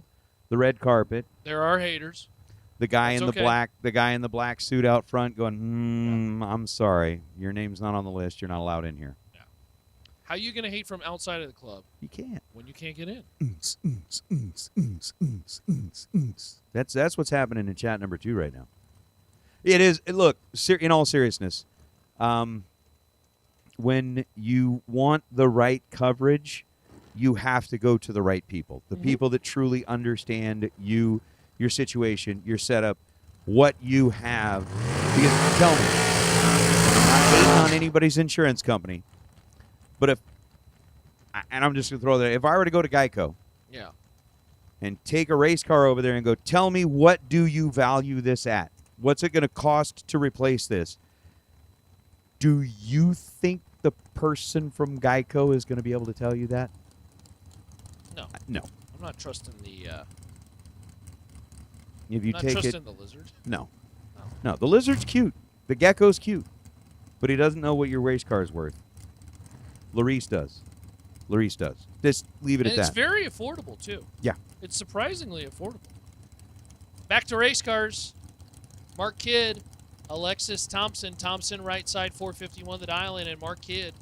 the red carpet, There are haters. the guy That's in okay. the guy in the black suit out front going, I'm sorry, your name's not on the list, you're not allowed in here. How are you going to hate from outside of the club You can't. when you can't get in? That's what's happening in chat number 2 right now. It is. Look, in all seriousness, when you want the right coverage, you have to go to the right people. The people that truly understand you, your situation, your setup, what you have. Because tell me, I'm not hating on anybody's insurance company, but and I'm just going to throw that, if I were to go to Geico Yeah. and take a race car over there and go, tell me, what do you value this at? What's it going to cost to replace this? Do you think the person from Geico is going to be able to tell you that? No. No. I'm not trusting the If you Not take trusting it, the lizard. no. No, the lizard's cute. The gecko's cute. But he doesn't know what your race car is worth. Larice does. Larice does. Just leave it And at it's that. very affordable, too. Yeah. It's surprisingly affordable. Back to race cars. Mark Kidd, Alexis Thompson. Thompson, right side, 451 the dial in, and Mark Kidd,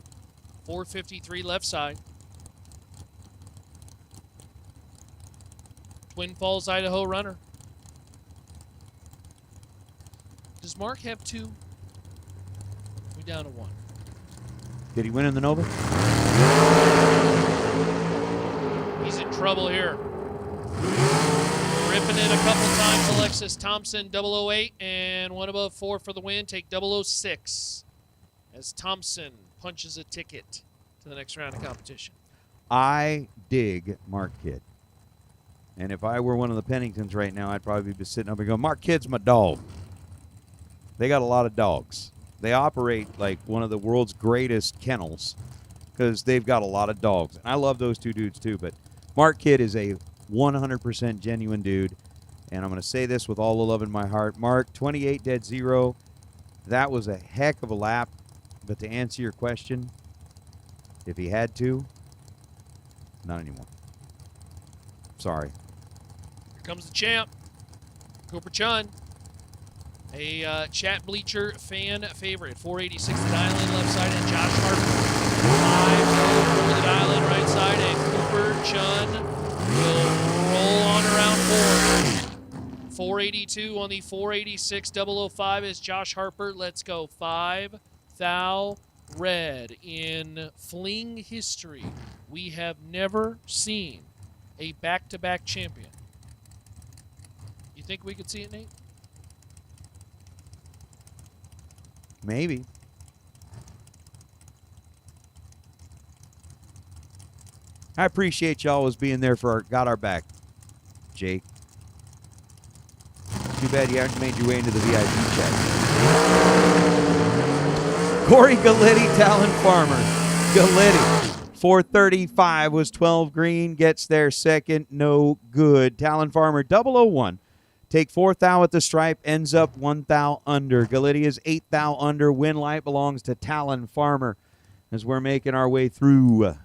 453 left side. Twin Falls, Idaho runner. Does Mark have 2? We down to 1. Did he win in the Nova? He's in trouble here. Ripping it a couple times, Alexis Thompson, 008, and 1 above 4 for the win. Take 006 as Thompson punches a ticket to the next round of competition. I dig Mark Kidd. And if I were one of the Penningtons right now, I'd probably be sitting up and going, Mark Kidd's my dog. They got a lot of dogs. They operate like one of the world's greatest kennels because they've got a lot of dogs. And I love those two dudes too, but Mark Kidd is a 100% genuine dude. And I'm going to say this with all the love in my heart. Mark, 28-0. That was a heck of a lap. But to answer your question, if he had to, not anymore. Sorry. Here comes the champ, Cooper Chun. A chat bleacher fan favorite, 486 the dial in left side, and Josh Harper, 504 the dial in right side, and Cooper Chun will roll on around 4. 482 on the 486 005 is Josh Harper. Let's go. 5,000 red. In Fling history, we have never seen a back-to-back champion. You think we could see it, Nate? Maybe. I appreciate y'all always being there for got our back, Jake. Too bad you haven't made your way into the VIP chat. Corey Galletti, Talon Farmer. Galletti, 435 was 12 green, gets there second, no good. Talon Farmer, 001. Take 4,000 at the stripe, ends up 1,000 under. Galletti is 8,000 under. Win light belongs to Talon Farmer as we're making our way through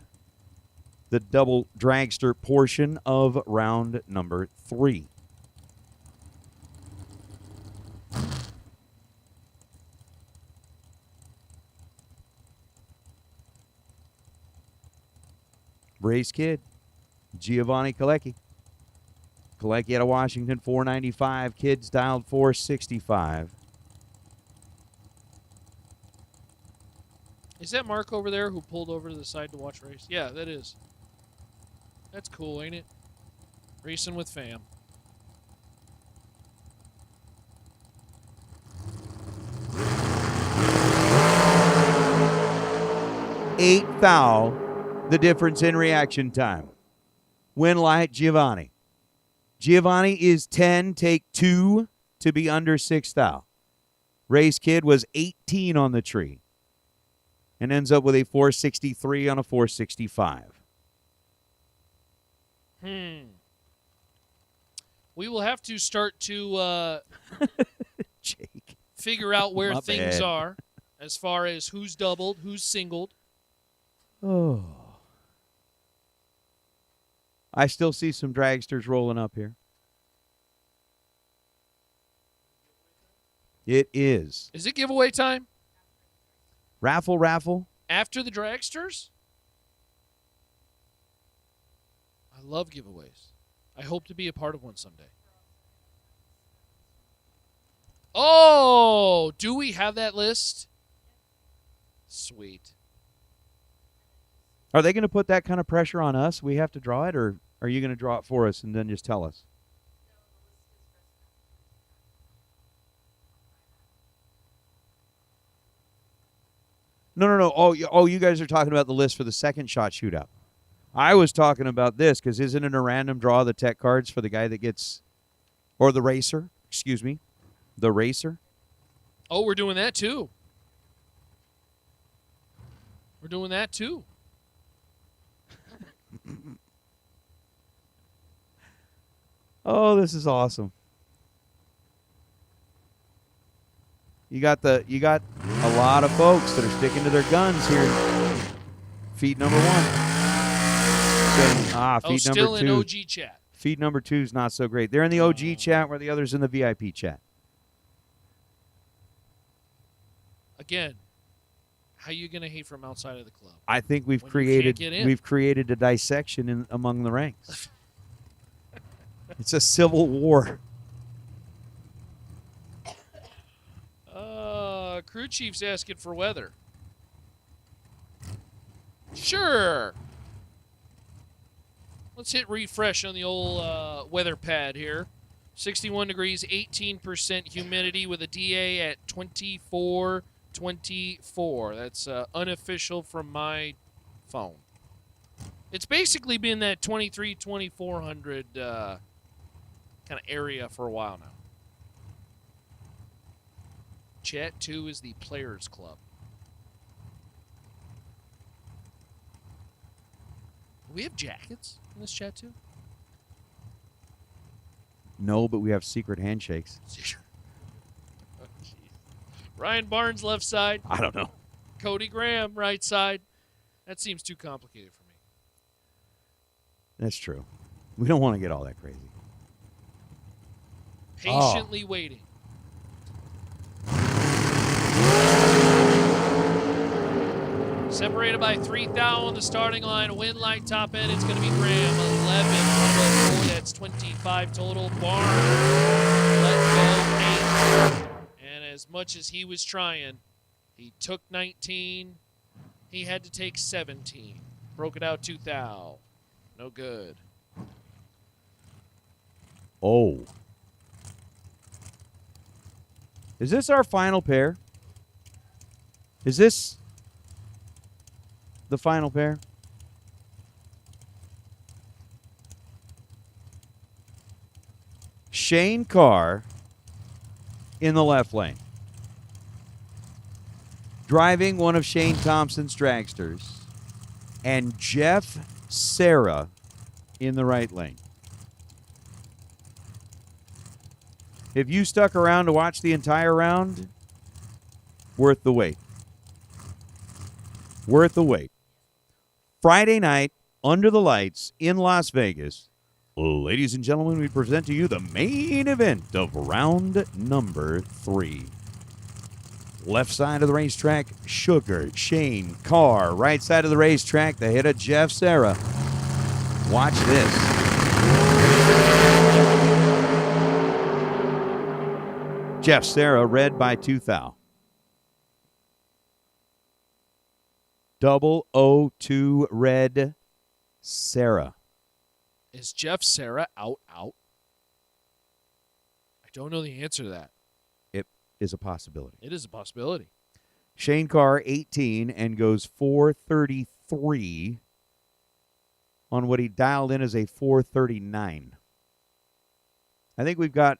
the double dragster portion of round number 3. Race Kid, Giovanni Kalecki. Kalecki out of Washington, 495. Kids dialed 465. Is that Mark over there who pulled over to the side to watch race? Yeah, that is. That's cool, ain't it? Racing with fam. Eight thou, the difference in reaction time. Win light, Giovanni. Giovanni is 10, take 2 to be under 6 thou. Race Kid was 18 on the tree and ends up with a 463 on a 465. We will have to start to Jake. figure out where My things bad. are as far as who's doubled, who's singled. Oh. I still see some dragsters rolling up here. It is. Is it giveaway time? Raffle. After the dragsters? I love giveaways. I hope to be a part of one someday. Oh, do we have that list? Sweet. Are they going to put that kind of pressure on us? We have to draw it, or are you going to draw it for us and then just tell us? No. Oh, you guys are talking about the list for the second shot shootout. I was talking about this because isn't it a random draw of the tech cards for the guy that gets, or the racer, excuse me, the racer? Oh, we're doing that too. We're doing that too. Oh, this is awesome. You got a lot of folks that are sticking to their guns here. Feed number 1. Feed still number in 2. OG chat. Feed number 2 is not so great. They're in the OG chat where the others in the VIP chat. Again, how you going to hate from outside of the club? I think we've When you can't get in. created a dissection among the ranks. It's a civil war. Crew chief's asking for weather. Sure. Let's hit refresh on the old weather pad here. 61 degrees, 18% humidity with a DA at 2424. That's unofficial from my phone. It's basically been that 2400 kind of area for a while now. Chat 2 is the Players Club. Do we have jackets in this chat too? No, but we have secret handshakes. Oh, Ryan Barnes, left side. I don't know. Cody Graham, right side. That seems too complicated for me. That's true. We don't want to get all that crazy. Patiently waiting. Separated by 3 thou on the starting line. Win light top end. It's going to be Graham. 11. That's 25 total. Barnes let go 8. And as much as he was trying, he took 19. He had to take 17. Broke it out 2 thou. No good. Oh. Is this our final pair? Is this the final pair? Shane Carr in the left lane. Driving one of Shane Thompson's dragsters. And Jeff Serra in the right lane. If you stuck around to watch the entire round, worth the wait. Worth the wait. Friday night, under the lights in Las Vegas, ladies and gentlemen, we present to you the main event of round number 3. Left side of the racetrack, Sugar Shane Carr. Right side of the racetrack, the hit of Jeff Serra. Watch this. Jeff Serra, red by 2 thou. 002 red Serra. Is Jeff Serra out? I don't know the answer to that. It is a possibility. It is a possibility. Shane Carr, 18, and goes 433 on what he dialed in as a 439. I think we've got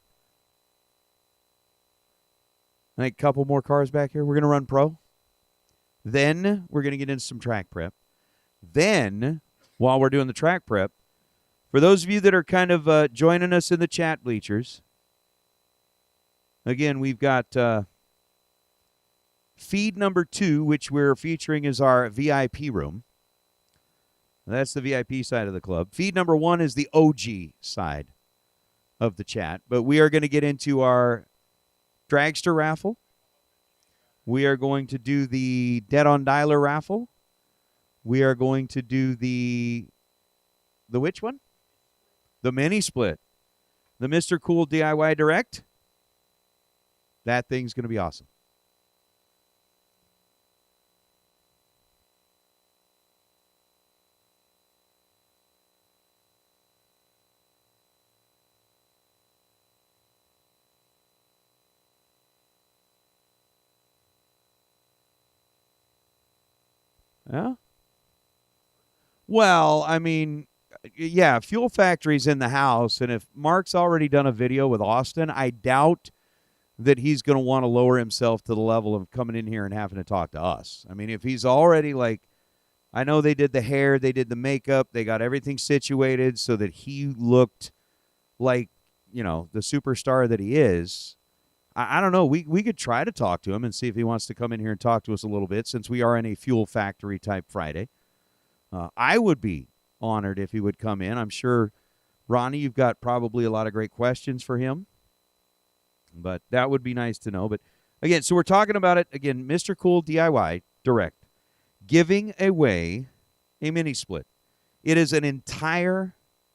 a couple more cars back here. We're going to run pro. Then we're going to get into some track prep. Then, while we're doing the track prep, for those of you that are kind of joining us in the chat bleachers, again, we've got feed number 2, which we're featuring as our VIP room. That's the VIP side of the club. Feed number 1 is the OG side of the chat. But we are going to get into our dragster raffle. We are going to do the Dead on Dialer raffle. We are going to do the which one? The mini split. The Mr. Cool DIY Direct. That thing's going to be awesome. Yeah. Well, I mean, yeah, Fuel Factory's in the house, and if Mark's already done a video with Austin, I doubt that he's going to want to lower himself to the level of coming in here and having to talk to us. I mean, if he's already like, I know they did the hair, they did the makeup, they got everything situated so that he looked like, you know, the superstar that he is. I don't know. We could try to talk to him and see if he wants to come in here and talk to us a little bit, since we are in a Fuel Factory type Friday. I would be honored if he would come in. I'm sure, Ronnie, you've got probably a lot of great questions for him, but that would be nice to know. But again, so we're talking about it again, Mr. Cool DIY Direct, giving away a mini split. It is an entire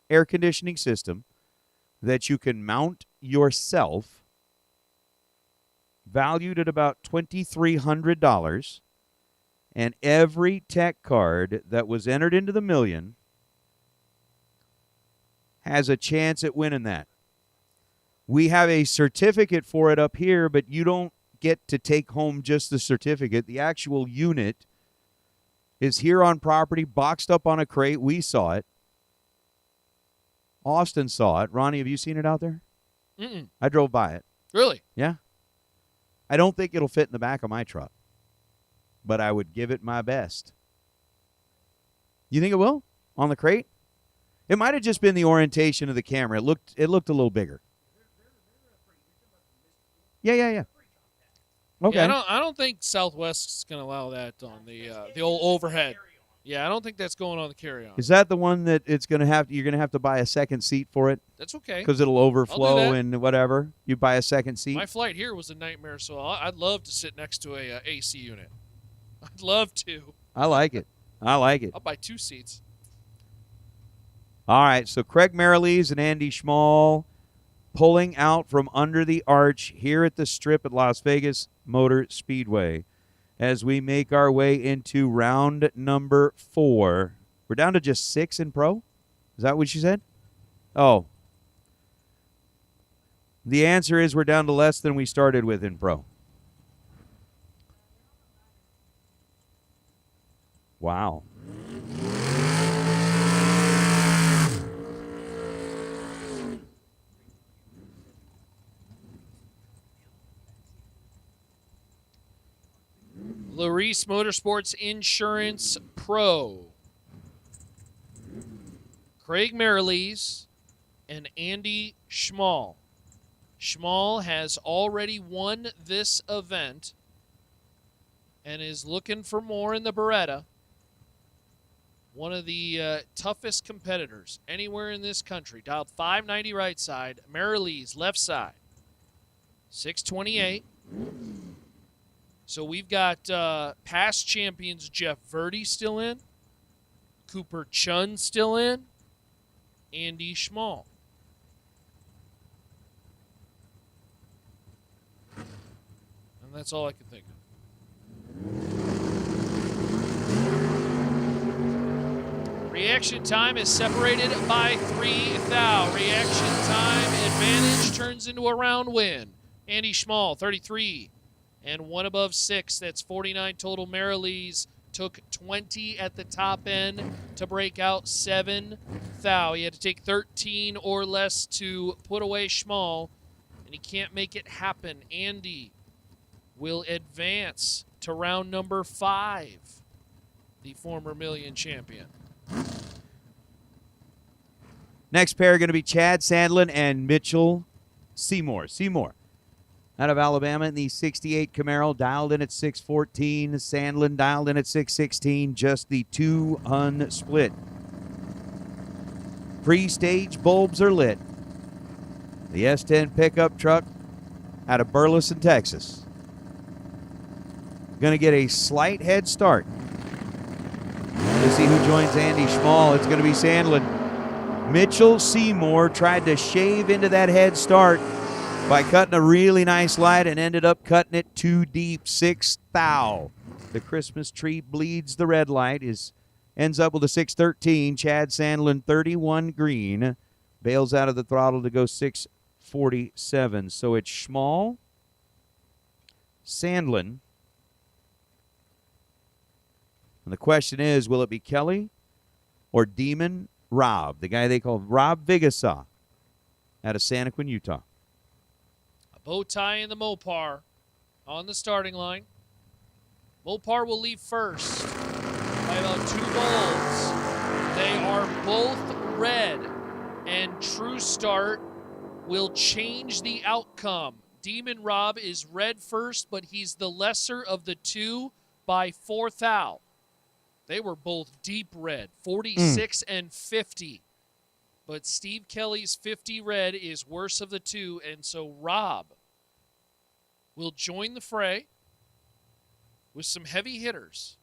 air conditioning system that you can mount yourself, valued at about $2,300. And every tech card that was entered into the million has a chance at winning that. We have a certificate for it up here, but you don't get to take home just the certificate. The actual unit is here on property, boxed up on a crate. We saw it. Austin saw it. Ronnie, have you seen it out there? Mm-mm. I drove by it. Really? Yeah. I don't think it'll fit in the back of my truck, but I would give it my best. You think it will? On the crate? It might have just been the orientation of the camera. It looked a little bigger. Yeah. Okay. Yeah, I don't think Southwest's going to allow that on the old overhead. Yeah, I don't think that's going on the carry-on. Is that the one that you're going to have to buy a second seat for it? That's okay. Because it'll overflow that. and whatever. You buy a second seat. My flight here was a nightmare, so I'd love to sit next to a AC unit. I'd love to. I like it. I'll buy 2 seats. All right, so Craig Marilees and Andy Schmall pulling out from under the arch here at the Strip at Las Vegas Motor Speedway as we make our way into round number 4. We're down to just 6 in pro? Is that what you said? Oh. The answer is we're down to less than we started with in pro. Wow. Larice Motorsports Insurance Pro. Craig Marilees and Andy Schmall. Schmall has already won this event and is looking for more in the Beretta. One of the toughest competitors anywhere in this country. Dialed 590 right side. Marilees left side. 628. So we've got past champions Jeff Verdi still in, Cooper Chun still in, Andy Schmall. And that's all I can think of. Reaction time is separated by 3 thou. Reaction time advantage turns into a round win. Andy Schmall, 33. And 1 above 6. That's 49 total. Marilees took 20 at the top end to break out 7 thou. He had to take 13 or less to put away Schmall, and he can't make it happen. Andy will advance to round number 5, the former million champion. Next pair are going to be Chad Sandlin and Mitchell Seymour. Out of Alabama in the 68 Camaro, dialed in at 614. Sandlin dialed in at 616. Just the 2 unsplit. Pre-stage bulbs are lit. The S10 pickup truck out of Burleson, Texas. Going to get a slight head start. To see who joins Andy Schmall, it's going to be Sandlin. Mitchell Seymour tried to shave into that head start by cutting a really nice light and ended up cutting it too deep. 6 thou. The Christmas tree bleeds the red light. Ends up with a 613. Chad Sandlin, 31 green. Bails out of the throttle to go 647. So it's Schmall, Sandlin. And the question is, will it be Kelly or Demon Rob, the guy they call Rob Vigasa out of Santaquin, Utah? Bow tie in the Mopar on the starting line. Mopar will leave first by about 2 bulbs. They are both red, and True Start will change the outcome. Demon Rob is red first, but he's the lesser of the two by 4 thou. They were both deep red, 46 and 50. But Steve Kelly's 50 red is worse of the two, and so Rob will join the fray with some heavy hitters.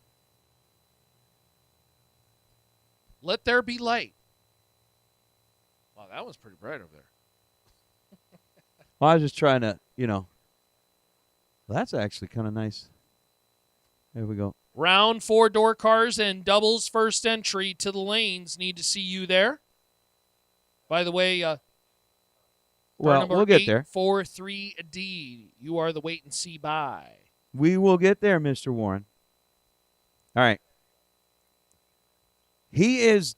Let there be light. Wow, that one's pretty bright over there. Well, I was just trying to, that's actually kind of nice. There we go. Round 4 door cars and doubles first entry to the lanes. Need to see you there. By the way, Well, we'll get there. 843D. You are the wait and see by. We will get there, Mr. Warren. All right. He is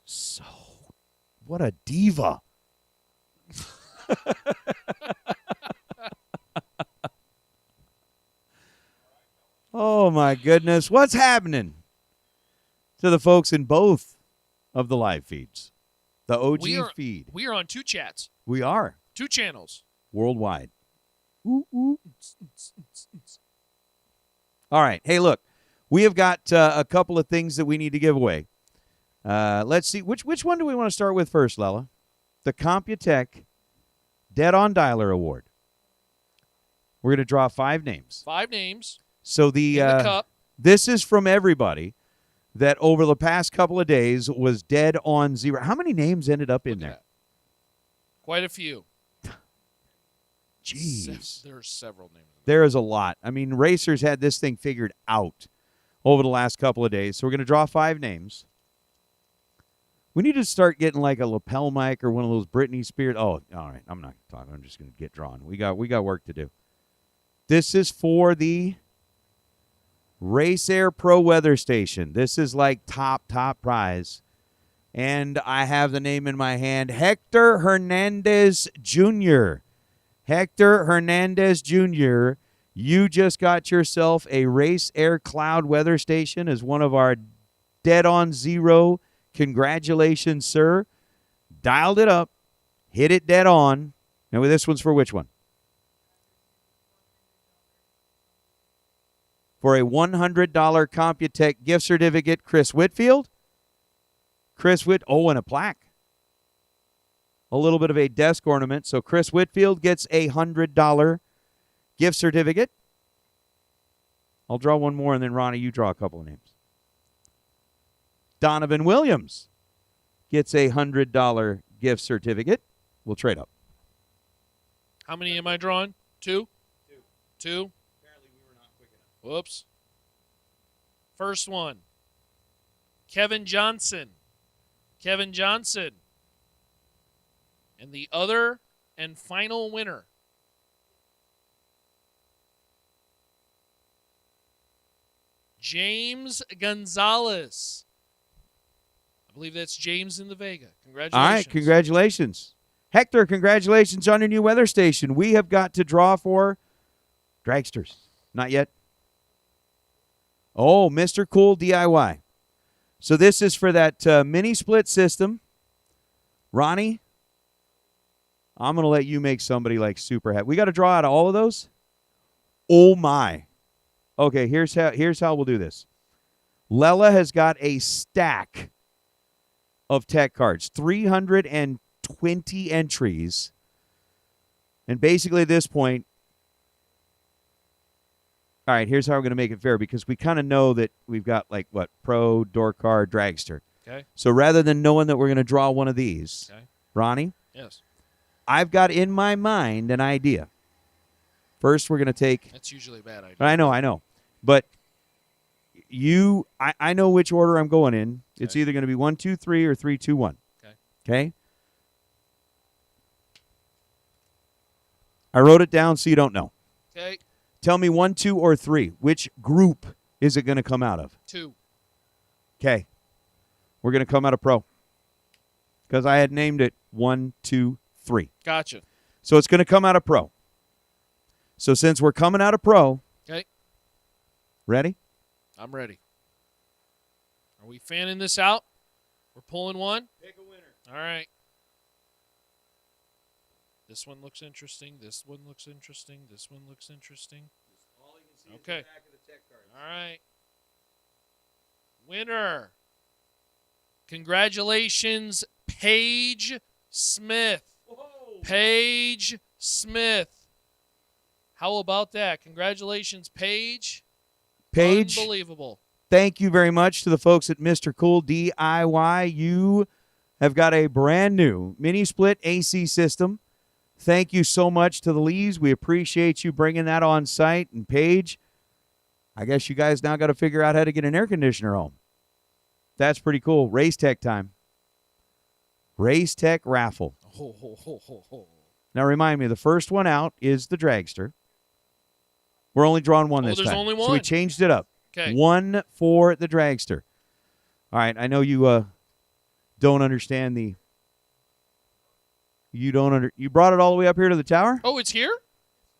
so, what a diva. Oh, my goodness. What's happening to the folks in both of the live feeds? The OG feed. We are on 2 chats. We are. 2 channels. Worldwide. Ooh, ooh. All right. Hey, look. We have got a couple of things that we need to give away. Let's see. Which one do we want to start with first, Lella? The Computech Dead On Dialer Award. We're going to draw 5 names. 5 names. So in the cup. This is from everybody that over the past couple of days was dead on zero. How many names ended up in there? Quite a few. Jeez. There's several names. There is a lot. I mean, Racers had this thing figured out over the last couple of days. So we're going to draw 5 names. We need to start getting like a lapel mic or one of those Britney Spears. Oh, all right. I'm not talking. I'm just going to get drawn. We got work to do. This is for the Race Air Pro Weather Station. This is like top prize. And I have the name in my hand, Hector Hernandez Jr. Hector Hernandez Jr., you just got yourself a Race Air Cloud Weather Station as one of our Dead on Zero. Congratulations, sir. Dialed it up. Hit it dead on. Now, this one's for which one? For a $100 Computech gift certificate, Chris Whitfield. And a plaque. A little bit of a desk ornament. So Chris Whitfield gets a $100 gift certificate. I'll draw one more, and then, Ronnie, you draw a couple of names. Donovan Williams gets a $100 gift certificate. We'll trade up. How many am I drawing? 2? 2? Apparently we were not quick enough. Whoops. First one. Kevin Johnson. And the other and final winner. James Gonzalez. I believe that's James in the Vega. Congratulations. All right, congratulations. Hector, congratulations on your new weather station. We have got to draw for dragsters. Not yet. Oh, Mr. Cool DIY. So this is for that mini split system. Ronnie, I'm going to let you make somebody like super happy. We got to draw out of all of those? Oh, my. Okay, here's how we'll do this. Lela has got a stack of tech cards, 320 entries. And basically at this point, all right, here's how we're going to make it fair, because we kind of know that we've got like what, pro, door car, dragster. Okay. So rather than knowing that we're going to draw one of these, okay. Ronnie? Yes. I've got in my mind an idea. First, we're going to take... That's usually a bad idea. I know. But I know which order I'm going in. Okay. It's either going to be 1, 2, 3 or 3, 2, 1. Okay? I wrote it down so you don't know. Okay. Tell me 1, 2, or 3. Which group is it going to come out of? 2. Okay. We're going to come out of pro. Because I had named it 1, 2, 3. Gotcha. So it's going to come out of pro. So since we're coming out of pro. Okay. Ready? I'm ready. Are we fanning this out? We're pulling one? Pick a winner. All right. This one looks interesting. This one looks interesting. This one looks interesting. Okay. All right. Winner. Congratulations, Paige Smith. Paige Smith. How about that? Congratulations, Paige. Paige, Unbelievable. thank you very much to the folks at Mr. Cool DIY. You have got a brand new mini split AC system. Thank you so much to the Lees. We appreciate you bringing that on site. And Paige, I guess you guys now got to figure out how to get an air conditioner home. That's pretty cool. Race Tech time. Race Tech raffle. Now remind me, the first one out is the Dragster. We're only drawing one this there's time. only one? So we changed it up. Okay. One for the Dragster. All right, I know you don't understand the... You brought it all the way up here to the tower? Oh, it's here?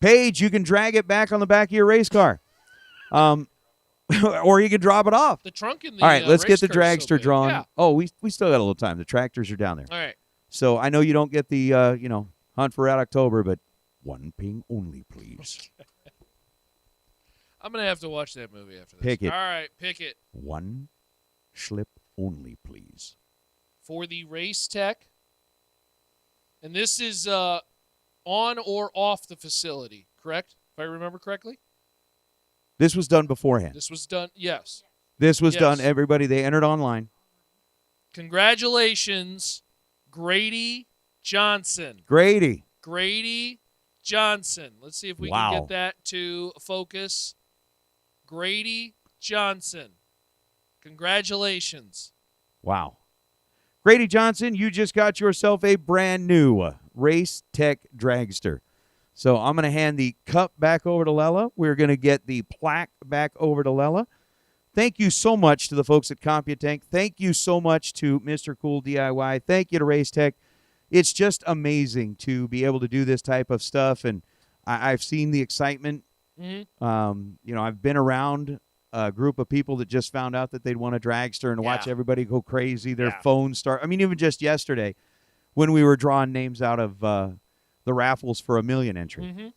Paige, you can drag it back on the back of your race car. Or you can drop it off. The trunk in the all right, let's get the race car's so Dragster big. drawn. Yeah. Oh, we still got a little time. The tractors are down there. All right. So I know you don't get the, Hunt for Red October, but one ping only, please. I'm going to have to watch that movie after this. Pick it. All right, pick it. One slip only, please. For the Race Tech. And this is on or off the facility, correct? If I remember correctly? This was done beforehand. This was done, yes. This was Yes. done, everybody. They entered online. Congratulations, Grady Johnson. Grady. Grady Johnson. Let's see if we Wow. can get that to focus. Grady Johnson. Congratulations. Wow. Grady Johnson, you just got yourself a brand new Race Tech Dragster. So I'm going to hand the cup back over to Lela. We're going to get the plaque back over to Lela. Thank you so much to the folks at CompuTank. Thank you so much to Mr. Cool DIY. Thank you to Race Tech. It's just amazing to be able to do this type of stuff, and I've seen the excitement. Mm-hmm. I've been around a group of people that just found out that they'd won a dragster and watch everybody go crazy. Their phones start. I mean, even just yesterday when we were drawing names out of the raffles for $1 million entry.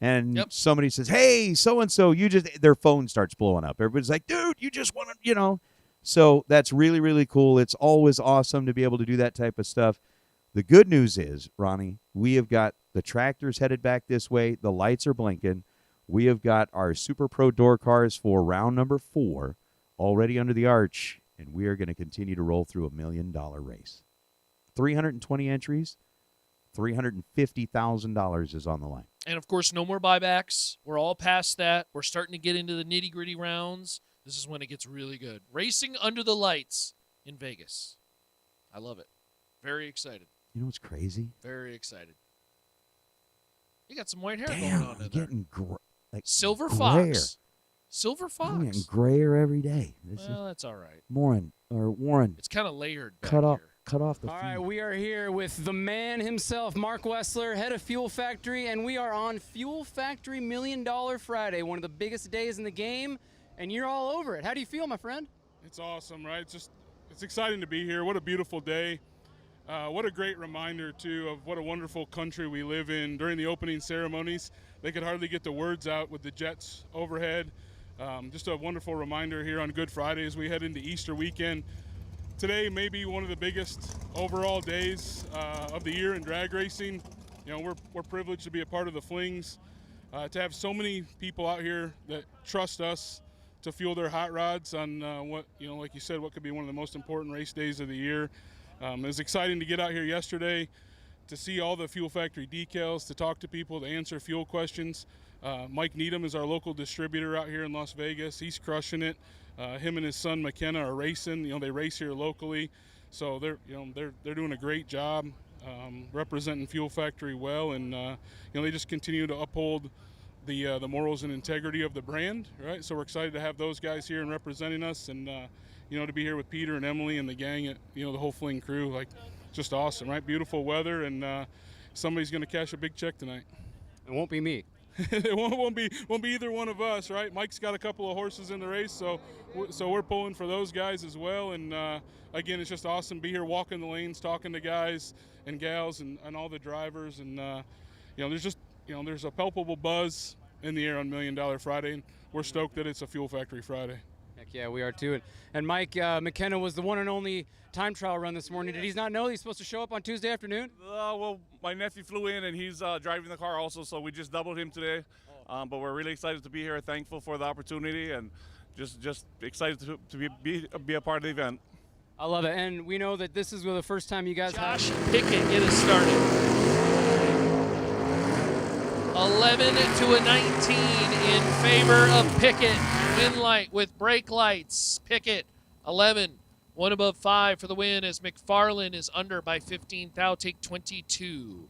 And somebody says, hey, so-and-so, their phone starts blowing up. Everybody's like, dude, you just want to, So that's really, really cool. It's always awesome to be able to do that type of stuff. The good news is, Ronnie, we have got the tractors headed back this way. The lights are blinking. We have got our Super Pro door cars for round number 4 already under the arch, and we are going to continue to roll through $1 million race. 320 entries. $350,000 is on the line. And, of course, no more buybacks. We're all past that. We're starting to get into the nitty-gritty rounds. This is when it gets really good. Racing under the lights in Vegas. I love it. Very excited. You know what's crazy? Very excited. You got some white hair Damn, going on in I'm there. getting Silver grayer. Fox. Silver Fox. I'm getting grayer every day. Well, that's all right. Warren. It's kind of layered back Cut here. off the All feed. right, we are here with the man himself, Mark Wessler, head of Fuel Factory, and we are on Fuel Factory $1 Million Friday, one of the biggest days in the game, and you're all over it. How do you feel, my friend? It's awesome, right? It's exciting to be here. What a beautiful day. What a great reminder, too, of what a wonderful country we live in. During the opening ceremonies, they could hardly get the words out with the jets overhead. Just a wonderful reminder here on Good Friday as we head into Easter weekend. Today may be one of the biggest overall days of the year in drag racing. We're privileged to be a part of the Flings, to have so many people out here that trust us to fuel their hot rods on like you said, what could be one of the most important race days of the year. It was exciting to get out here yesterday, to see all the Fuel Factory decals, to talk to people, to answer fuel questions. Mike Needham is our local distributor out here in Las Vegas. He's crushing it. Him and his son McKenna are racing. They race here locally, so they're doing a great job representing Fuel Factory well, and they just continue to uphold the morals and integrity of the brand, right? So we're excited to have those guys here and representing us, and to be here with Peter and Emily and the gang at the whole Fling crew, just awesome, right? Beautiful weather, and somebody's going to cash a big check tonight. It won't be me. it won't be either one of us, right? Mike's got a couple of horses in the race, so we're pulling for those guys as well. And again, it's just awesome to be here, walking the lanes, talking to guys and gals and all the drivers. And there's a palpable buzz in the air on $1 Million Friday, and we're stoked that it's a Fuel Factory Friday. Heck yeah, we are too. And Mike McKenna was the one and only time trial run this morning. Did he not know he's supposed to show up on Tuesday afternoon? Well, my nephew flew in, and he's driving the car also, so we just doubled him today. But we're really excited to be here, thankful for the opportunity, and just excited to be a part of the event. I love it. And we know that this is the first time you guys Josh Pickett get us started. 11 to a 19 in favor of Pickett. Win light with brake lights. Pickett 11. One above 5 for the win as McFarland is under by 15. Thou take 22.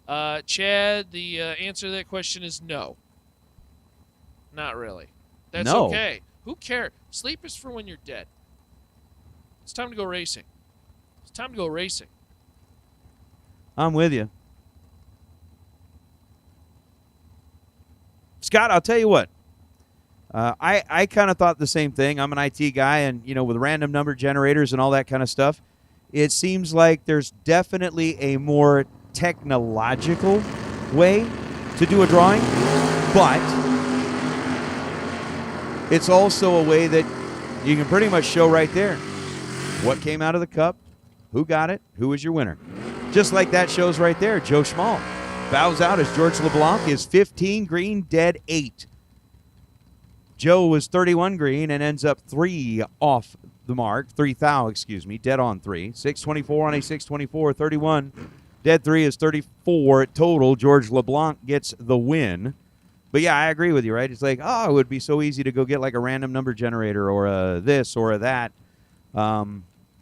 Chad, the answer to that question is no. Not really. That's No. okay. Who cares? Sleep is for when you're dead. It's time to go racing. It's time to go racing. I'm with you. Scott, I'll tell you what. I kind of thought the same thing. I'm an IT guy, and, with random number generators and all that kind of stuff, it seems like there's definitely a more technological way to do a drawing, but it's also a way that you can pretty much show right there what came out of the cup, who got it, who was your winner. Just like that shows right there. Joe Schmal bows out as George LeBlanc is 15 green, dead 8. Joe was 31 green and ends up 3 off the mark. 3 thou, dead on 3. 624 on a 624, 31. Dead 3 is 34 total. George LeBlanc gets the win. But yeah, I agree with you, right? It's like, it would be so easy to go get like a random number generator or a this or a that.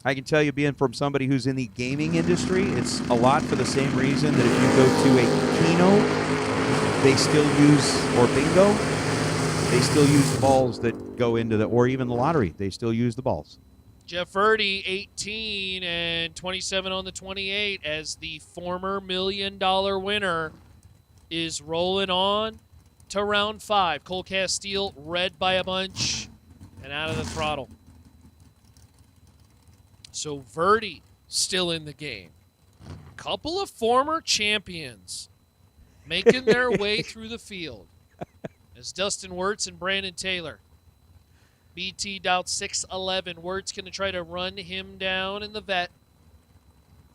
I can tell you, being from somebody who's in the gaming industry, it's a lot for the same reason that if you go to a Keno, they still use, or bingo, they still use the balls that go into the, or even the lottery, they still use the balls. Jeff Verdi, 18 and 27 on the 28 as the former $1 Million winner is rolling on to round 5. Cole Castile, red by a bunch and out of the throttle. So Verdi still in the game. Couple of former champions making their way through the field. As Dustin Wirtz and Brandon Taylor. BT dialed 611. Wirtz going to try to run him down in the vet.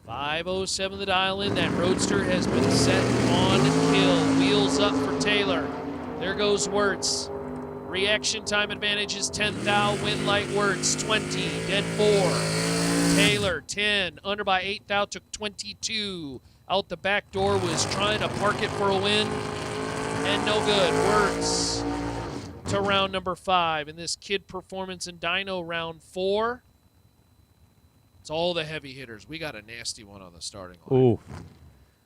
507 the dial in. That roadster has been set on kill. Wheels up for Taylor. There goes Wirtz. Reaction time advantage is 10 thou. Win light Wirtz 20. Dead 4. Taylor 10. Under by 8 thou. Took 22. Out the back door was trying to park it for a win. And no good. Wirtz to round number 5 in this Kid Performance and Dyno round 4. It's all the heavy hitters. We got a nasty one on the starting line. Ooh.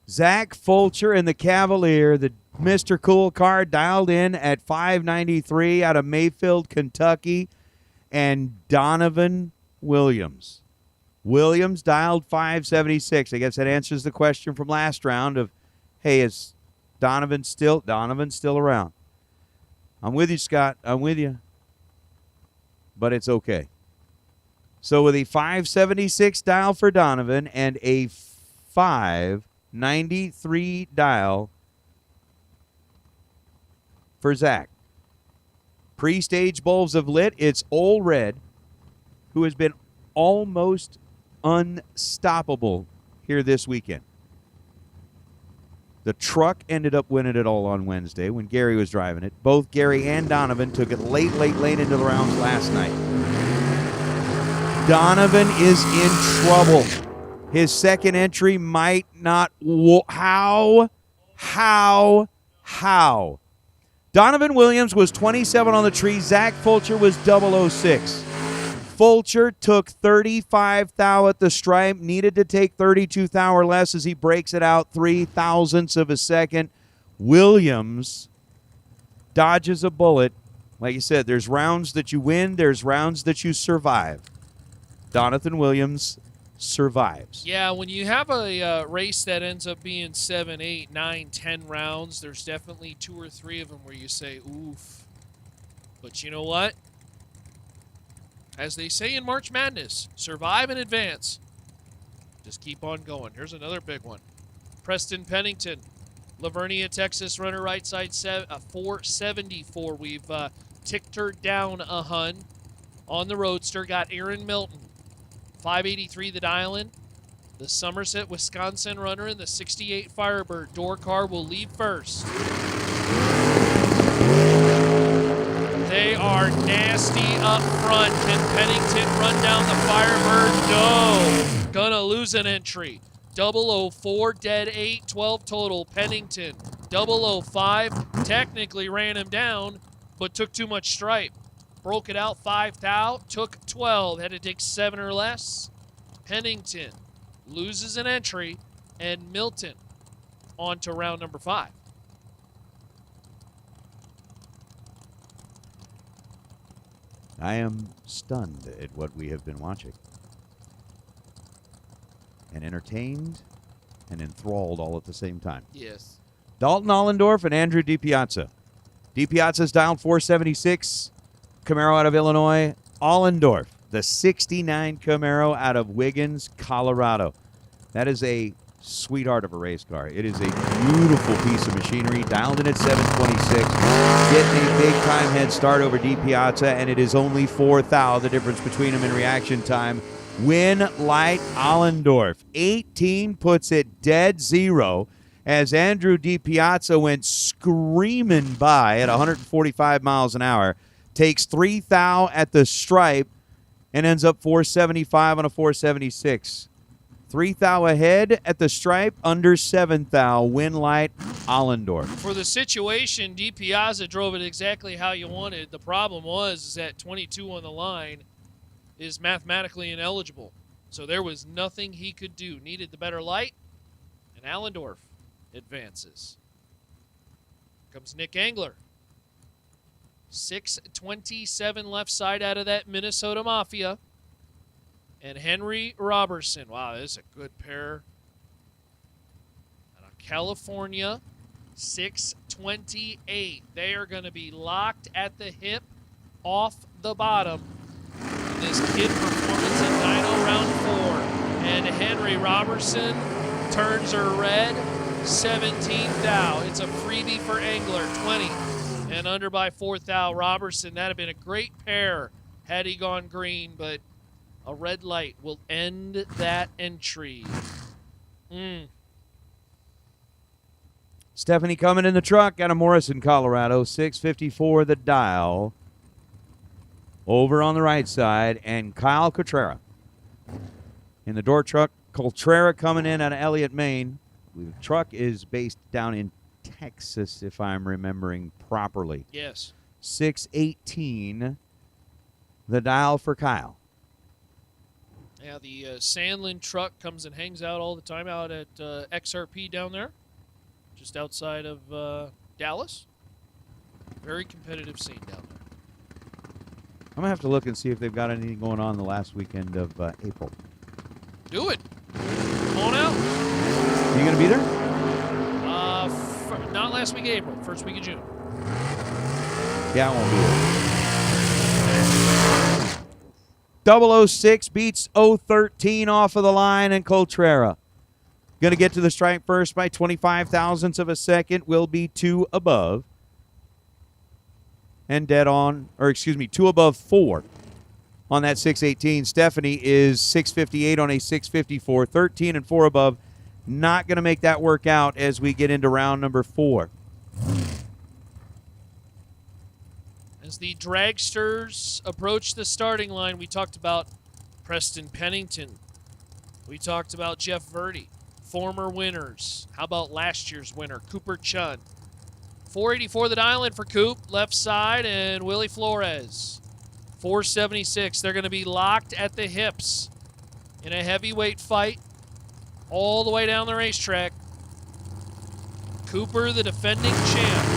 Zach Fulcher in the Cavalier, the Mr. Cool car, dialed in at 593 out of Mayfield, Kentucky, and Donovan Williams. Williams dialed 576. I guess that answers the question from last round of, hey, is Donovan's still around? I'm with you, Scott. I'm with you. But it's okay. So with a 576 dial for Donovan and a 593 dial for Zach. Pre-stage bulbs have lit. It's Ole Red, who has been almost unstoppable here this weekend. The truck ended up winning it all on Wednesday when Gary was driving it. Both Gary and Donovan took it late into the rounds last night. Donovan is in trouble. His second entry might not... How? Donovan Williams was 27 on the tree. Zach Fulcher was 006. Fulcher took 35 thou at the stripe, needed to take 32 thou or less as he breaks it out 3 thousandths of a second. Williams dodges a bullet. Like you said, there's rounds that you win, there's rounds that you survive. Donathan Williams survives. Yeah, when you have a race that ends up being 7, 8, 9, 10 rounds, there's definitely 2 or 3 of them where you say, oof. But you know what? As they say in March Madness, survive and advance. Just keep on going. Here's another big one. Preston Pennington, Lavernia, Texas, runner right side, 474. We've ticked her down a hun on the Roadster. Got Aaron Milton, 583 the dial-in. The Somerset, Wisconsin runner in the 68 Firebird. Door car will leave first. They are nasty up front. Can Pennington run down the Firebird? No. Gonna lose an entry. 004, dead 8, 12 total. Pennington, 005, technically ran him down, but took too much stripe. Broke it out, 5 thou, took 12, had to take 7 or less. Pennington loses an entry, and Milton on to round number 5. I am stunned at what we have been watching. And entertained and enthralled all at the same time. Yes. Dalton Allendorf and Andrew DiPiazza. DiPiazza's dialed 476. Camaro out of Illinois. Allendorf, the 69 Camaro out of Wiggins, Colorado. That is a sweetheart of a race car. It is a beautiful piece of machinery, dialed in at 726, getting a big-time head start over DiPiazza, and it is only 4 thou, the difference between them in reaction time. Win light Allendorf. 18 puts it dead 0 as Andrew DiPiazza went screaming by at 145 miles an hour, takes 3 thou at the stripe, and ends up 475 on a 476. 3 thou ahead at the stripe, under 7 thou. Win light Allendorf. For the situation, DiPiazza drove it exactly how you wanted. The problem was that 22 on the line is mathematically ineligible. So there was nothing he could do. Needed the better light, and Allendorf advances. Comes Nick Engler. 627 left side out of that Minnesota Mafia. And Henry Robertson. Wow, this is a good pair. Out of California, 628. They are going to be locked at the hip off the bottom. This kid performance in Dyno round 4. And Henry Robertson turns her red, 17 thou. It's a freebie for Engler, 20. And under by 4 thou. Robertson, that would have been a great pair had he gone green, but a red light will end that entry. Stephanie coming in the truck out of Morrison, Colorado. 654 the dial. Over on the right side, and Kyle Cotrera. In the door truck, Cotrera coming in out of Elliott, Maine. The truck is based down in Texas, if I'm remembering properly. Yes. 618 the dial for Kyle. Yeah, the Sandlin truck comes and hangs out all the time out at XRP down there, just outside of Dallas. Very competitive scene down there. I'm going to have to look and see if they've got anything going on the last weekend of April. Do it. Come on out. You going to be there? Not last week of April, first week of June. Yeah, I won't be there. 006 beats 013 off of the line, and Cotrera going to get to the stripe first by 25 thousandths of a second. Will be 2 above. And dead on, or excuse me, 2 above 4 on that 618. Stephanie is 658 on a 654. 13 and 4 above. Not going to make that work out as we get into round number 4. As the dragsters approach the starting line, we talked about Preston Pennington. We talked about Jeff Verdi, former winners. How about last year's winner, Cooper Chun? 484 the dial-in for Coop, left side, and Willie Flores. 476. They're going to be locked at the hips in a heavyweight fight all the way down the racetrack. Cooper, the defending champ.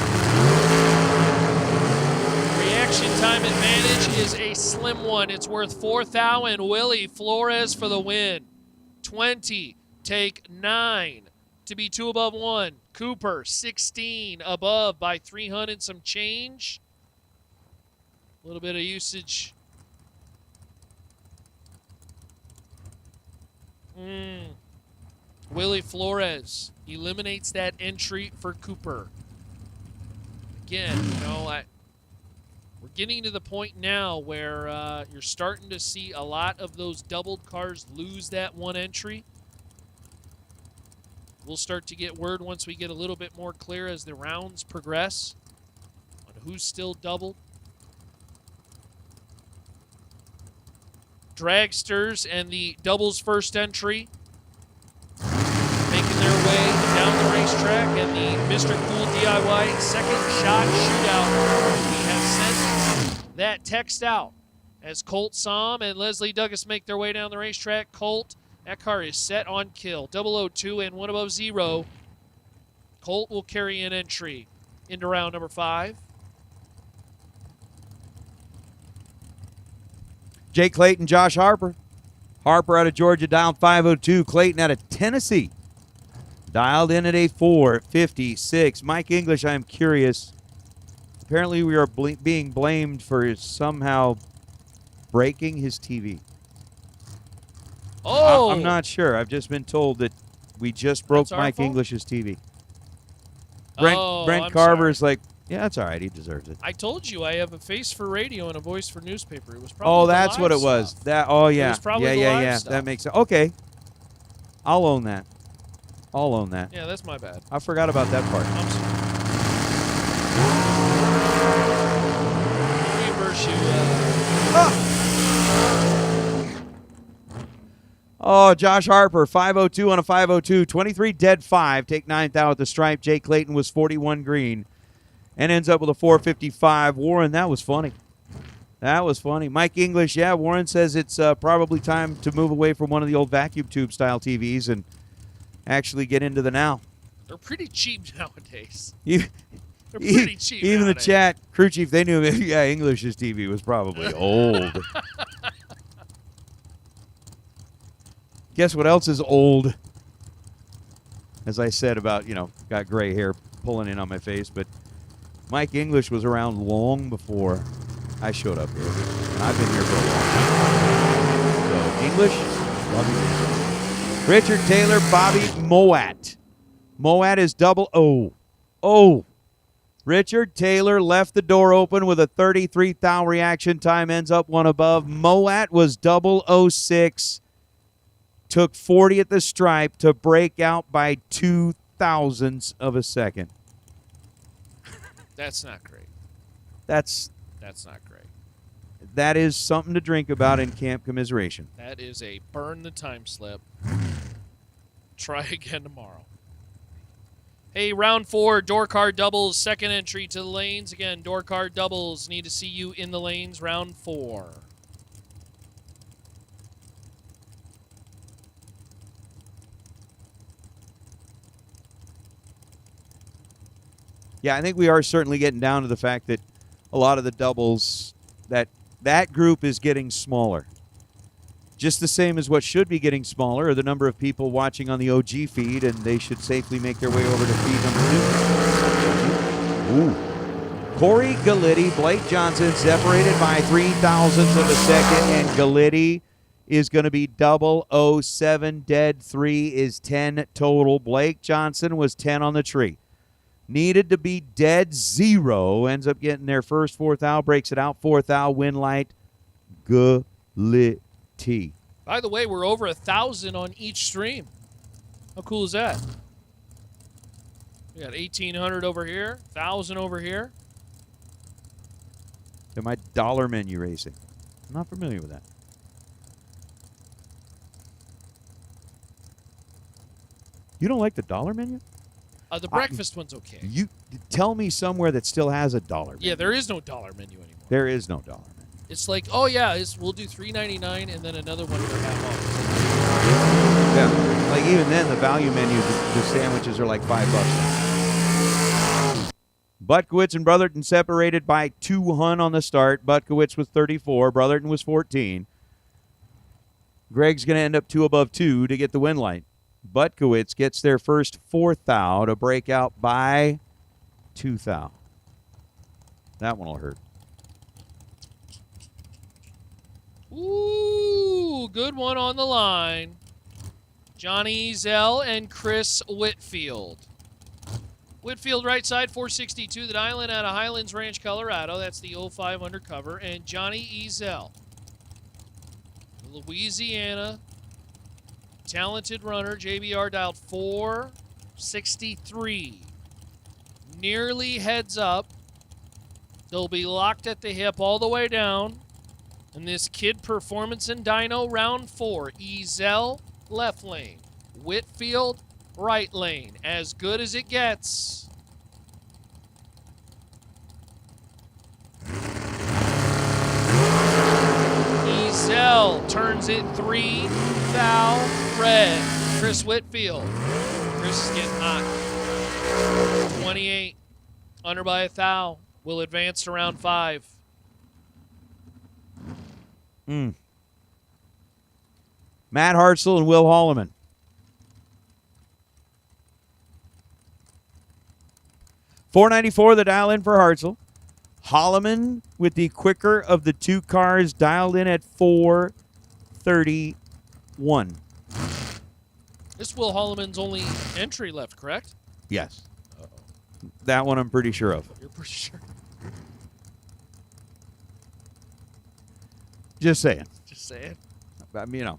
Reaction time advantage is a slim one. It's worth 4 thou, and Willie Flores for the win. 20. Take 9 to be 2 above 1. Cooper, 16 above by 300 and some change. A little bit of usage. Willie Flores eliminates that entry for Cooper. Again, we're getting to the point now where you're starting to see a lot of those doubled cars lose that one entry. We'll start to get word once we get a little bit more clear as the rounds progress on who's still doubled. Dragsters and the doubles first entry making their way down the racetrack, and the Mr. Cool DIY second shot shootout. We have sent that text out as Colt Somm and Leslie Douglas make their way down the racetrack. Colt, that car is set on kill. 002 and 1 above 0. Colt will carry an entry into round number 5. Jake Clayton, Josh Harper. Harper out of Georgia, dialed 502. Clayton out of Tennessee, dialed in at a 456. Mike English, I'm curious. Apparently we are being blamed for somehow breaking his TV. Oh! I'm not sure. I've just been told that we just broke Mike fault? English's TV. I'm Brent Carver's sorry. like, yeah, that's all right. He deserves it. I told you I have a face for radio and a voice for newspaper. It was probably That's the what live it was. stuff. Yeah. It was probably yeah, the yeah, live yeah. stuff. That makes sense. Okay. I'll own that. I'll own that. Yeah, that's my bad. I forgot about that part. I'm sorry. Reimburse you. Oh, Josh Harper, 502 on a 502. 23 dead 5. Take 9th out at the stripe. Jake Clayton was 41 green and ends up with a 455. Warren, that was funny. That was funny. Mike English, yeah, Warren says it's probably time to move away from one of the old vacuum tube style TVs and actually get into the now. They're pretty cheap nowadays. They're pretty cheap Even nowadays. the chat, crew chief, they knew, yeah, English's TV was probably old. Guess what else is old? As I said about, got gray hair pulling in on my face, but Mike English was around long before I showed up here. And I've been here for a long time. So, English, love you. Richard Taylor, Bobby Mowat. Mowat is 000. Richard Taylor left the door open with a 33 thou reaction time, ends up 1 above. Mowat was 006. Took 40 at the stripe to break out by 0.02 of a second. That's not great. That's not great. That is something to drink about in Camp Commiseration. That is a burn the time slip. Try again tomorrow. Hey, round 4, door car doubles, second entry to the lanes. Again, door car doubles. Need to see you in the lanes, round 4. Yeah, I think we are certainly getting down to the fact that a lot of the doubles, that group is getting smaller. Just the same as what should be getting smaller are the number of people watching on the OG feed, and they should safely make their way over to feed number 2. Ooh. Corey Gallitti, Blake Johnson separated by 0.03 of a second, and Gallitti is going to be 007. Dead 3 is 10 total. Blake Johnson was 10 on the tree. Needed to be dead 0. Ends up getting their first 4th out. Breaks it out. 4th out. Win light. Gallitti. By the way, we're over 1,000 on each stream. How cool is that? We got 1,800 over here, 1,000 over here. Am I dollar menu racing? I'm not familiar with that. You don't like the dollar menu? The breakfast one's okay. You tell me somewhere that still has a dollar menu. Yeah, there is no dollar menu anymore. There is no dollar menu. It's like, oh yeah, we'll do $3.99 and then another one for half off. Yeah, like even then, the value menu, the sandwiches are like $5. Butkowitz and Brotherton separated by 200 on the start. Butkowitz was 34. Brotherton was 14. Greg's going to end up 2 above 2 to get the win light. Butkowitz gets their first 4th thou to break out by 2 thou. That one will hurt. Ooh, good one on the line. Johnny Ezel and Chris Whitfield. Whitfield right side, 462. The Island out of Highlands Ranch, Colorado. That's the 05 undercover. And Johnny Ezel, Louisiana, talented runner. JBR dialed 463. Nearly heads up. They'll be locked at the hip all the way down. And this kid performance in dyno round 4. Ezel, left lane. Whitfield, right lane. As good as it gets. Ezel turns it 3 thou red. Chris Whitfield. Chris is getting hot. 28. Under by a thou. Will advance to round 5. Matt Hartzell and Will Holloman. $4.94 the dial in for Hartzell. Holloman with the quicker of the 2 cars dialed in at $4.31. This Will Holloman's only entry left, correct? Yes. That one I'm pretty sure of. You're pretty sure. Just saying. Just saying. I mean,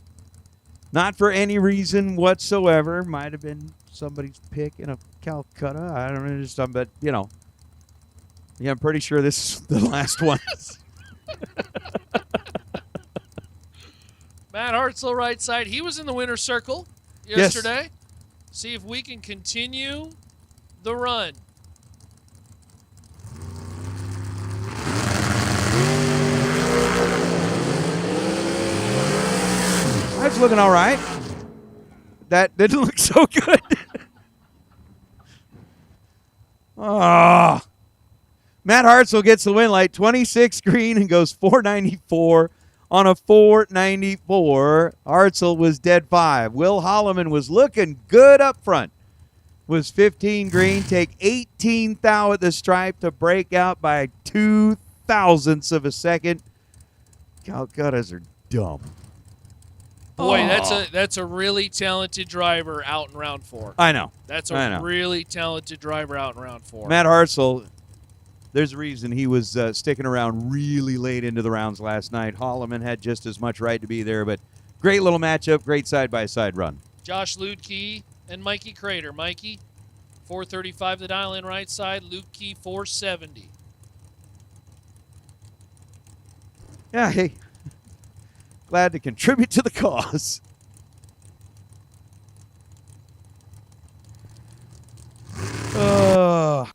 not for any reason whatsoever. Might have been somebody's pick in a Calcutta. I don't know. But, yeah, I'm pretty sure this is the last one. Matt Hartzell, right side. He was in the winner's circle yesterday. Yes. See if we can continue the run. That's looking all right. That didn't look so good. Matt Hartzell gets the win light, 26 green, and goes 494 on a 494. Hartzell was dead 5. Will Holloman was looking good up front. Was 15 green, take 18 thou at the stripe to break out by 2 thousandths of a second. Calcuttas are dumb. Boy, that's a really talented driver out in round 4. I know. That's a really talented driver out in round 4. Matt Hartzell, there's a reason he was sticking around really late into the rounds last night. Holloman had just as much right to be there, but great little matchup, great side-by-side run. Josh Ludke and Mikey Crater. Mikey, 435 the dial in right side. Ludke, 470. Yeah, hey. Glad to contribute to the cause. Uh.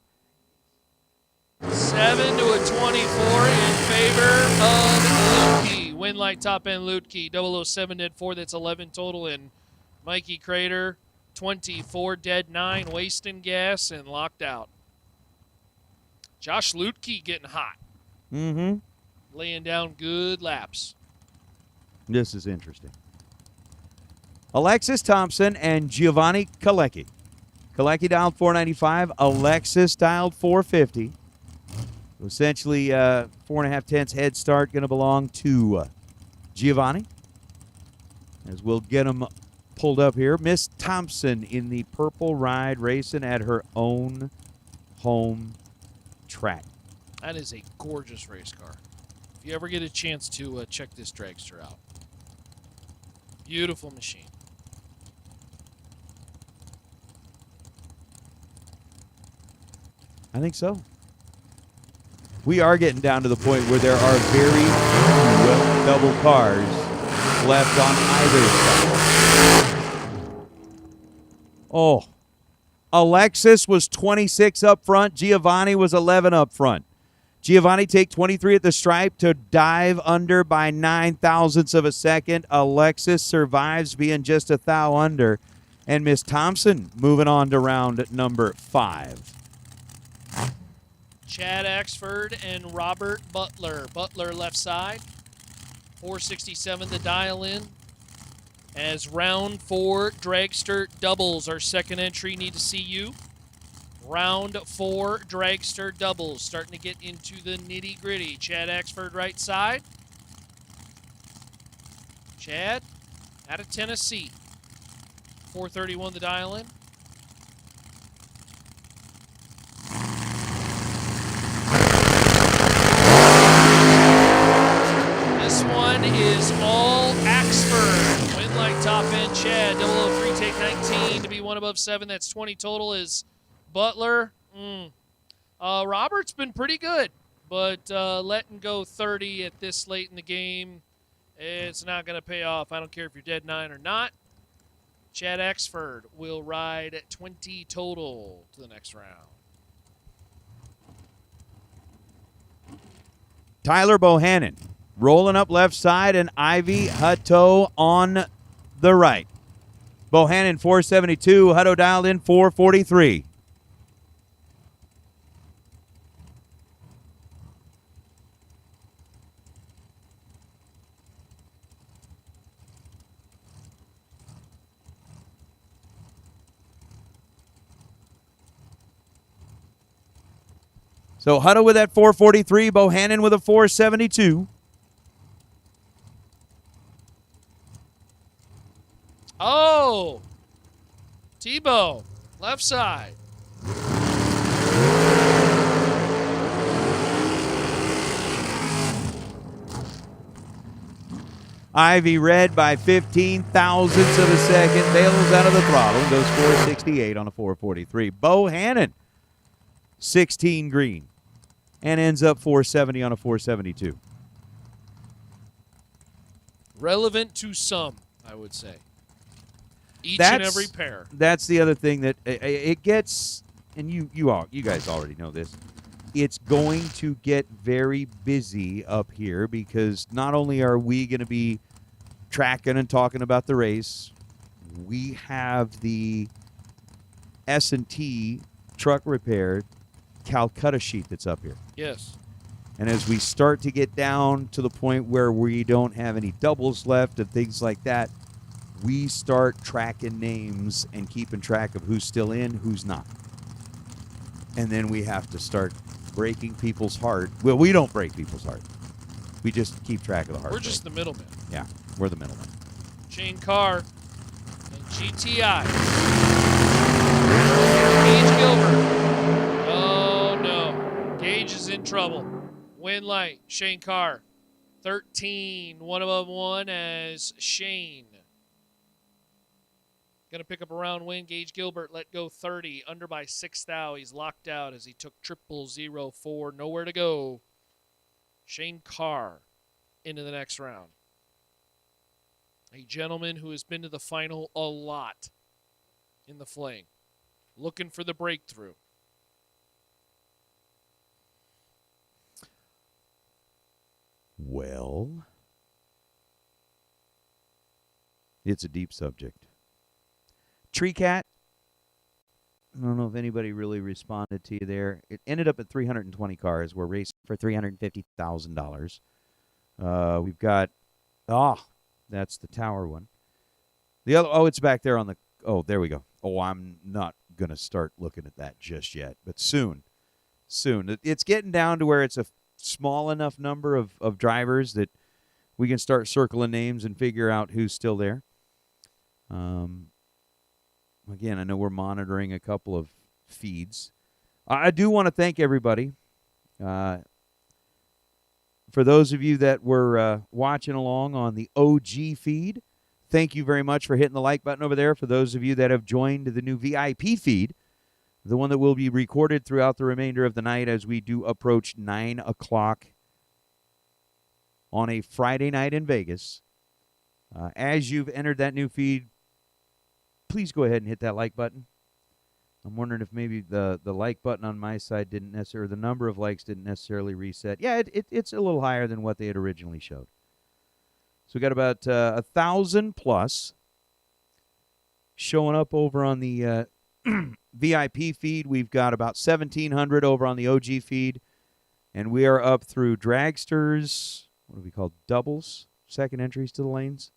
7 to a 24 in favor of Ludke. Win light top end Ludke. 007 dead 4. That's 11 total. And Mikey Crater, 24 dead 9. Wasting gas and locked out. Josh Ludke getting hot. Mm-hmm. Laying down good laps. This is interesting. Alexis Thompson and Giovanni Kalecki. Kalecki dialed 495. Alexis dialed 450. Essentially, 4.5 tenths head start going to belong to Giovanni. As we'll get him pulled up here. Miss Thompson in the purple ride racing at her own home track. That is a gorgeous race car. If you ever get a chance to check this dragster out. Beautiful machine. I think so. We are getting down to the point where there are very few double cars left on either side. Oh. Alexis was 26 up front. Giovanni was 11 up front. Giovanni take 23 at the stripe to dive under by 9 thousandths of a second. Alexis survives being just a thou under. And Miss Thompson moving on to round number 5. Chad Axford and Robert Butler. Butler left side. 467 the dial in. As round 4 dragster doubles, our second entry, need to see you. Round 4 dragster doubles, starting to get into the nitty gritty. Chad Axford right side. Chad out of Tennessee. 431 the dial in. This one is all Axford. Win like top end Chad. 003 take 19 to be one above 7. That's 20 total is Butler. Robert's been pretty good, but letting go 30 at this late in the game, it's not going to pay off. I don't care if you're dead 9 or not. Chad Axford will ride at 20 total to the next round. Tyler Bohannon rolling up left side, and Ivy Hutto on the right. Bohannon 472, Hutto dialed in 443. So Hutto with that 443, Bohannon with a 472. Oh! Tebow, left side. Ivy red by 15 thousandths of a second. Bails out of the throttle. Goes 468 on a 443. Bohannon, 16 green. And ends up 470 on a 472. Relevant to some, I would say. Each and every pair. That's the other thing that it gets, and you guys already know this. It's going to get very busy up here because not only are we going to be tracking and talking about the race, we have the S&T truck repair Calcutta sheet that's up here. Yes. And as we start to get down to the point where we don't have any doubles left and things like that, we start tracking names and keeping track of who's still in, who's not. And then we have to start breaking people's heart. Well, we don't break people's heart. We just keep track of the heart. We're just the middleman. Yeah, we're the middleman. Shane Carr and GTI. Gage Gilbert. Oh, no. Gage is in trouble. Win light. Shane Carr. 13. One above one as Shane. Going to pick up a round win. Gage Gilbert let go 30. Under by 6 thou. He's locked out as he took 0004. Nowhere to go. Shane Carr into the next round. A gentleman who has been to the final a lot in the Fling. Looking for the breakthrough. Well, it's a deep subject. Tree Cat, I don't know if anybody really responded to you there. It ended up at 320 cars. We're racing for $350,000. We've got, that's the tower one. The other, it's back there on the, there we go. I'm not going to start looking at that just yet, but soon. It's getting down to where it's a small enough number of drivers that we can start circling names and figure out who's still there. Again, I know we're monitoring a couple of feeds. I do want to thank everybody. For those of you that were watching along on the OG feed, thank you very much for hitting the like button over there. For those of you that have joined the new VIP feed, the one that will be recorded throughout the remainder of the night as we do approach 9 o'clock on a Friday night in Vegas. As you've entered that new feed, please go ahead and hit that like button. I'm wondering if maybe the like button on my side didn't necessarily, the number of likes didn't necessarily reset. Yeah, it's a little higher than what they had originally showed. So we got about 1,000 plus showing up over on the VIP feed. We've got about 1,700 over on the OG feed. And we are up through dragsters, what do we call doubles, second entries to the lanes.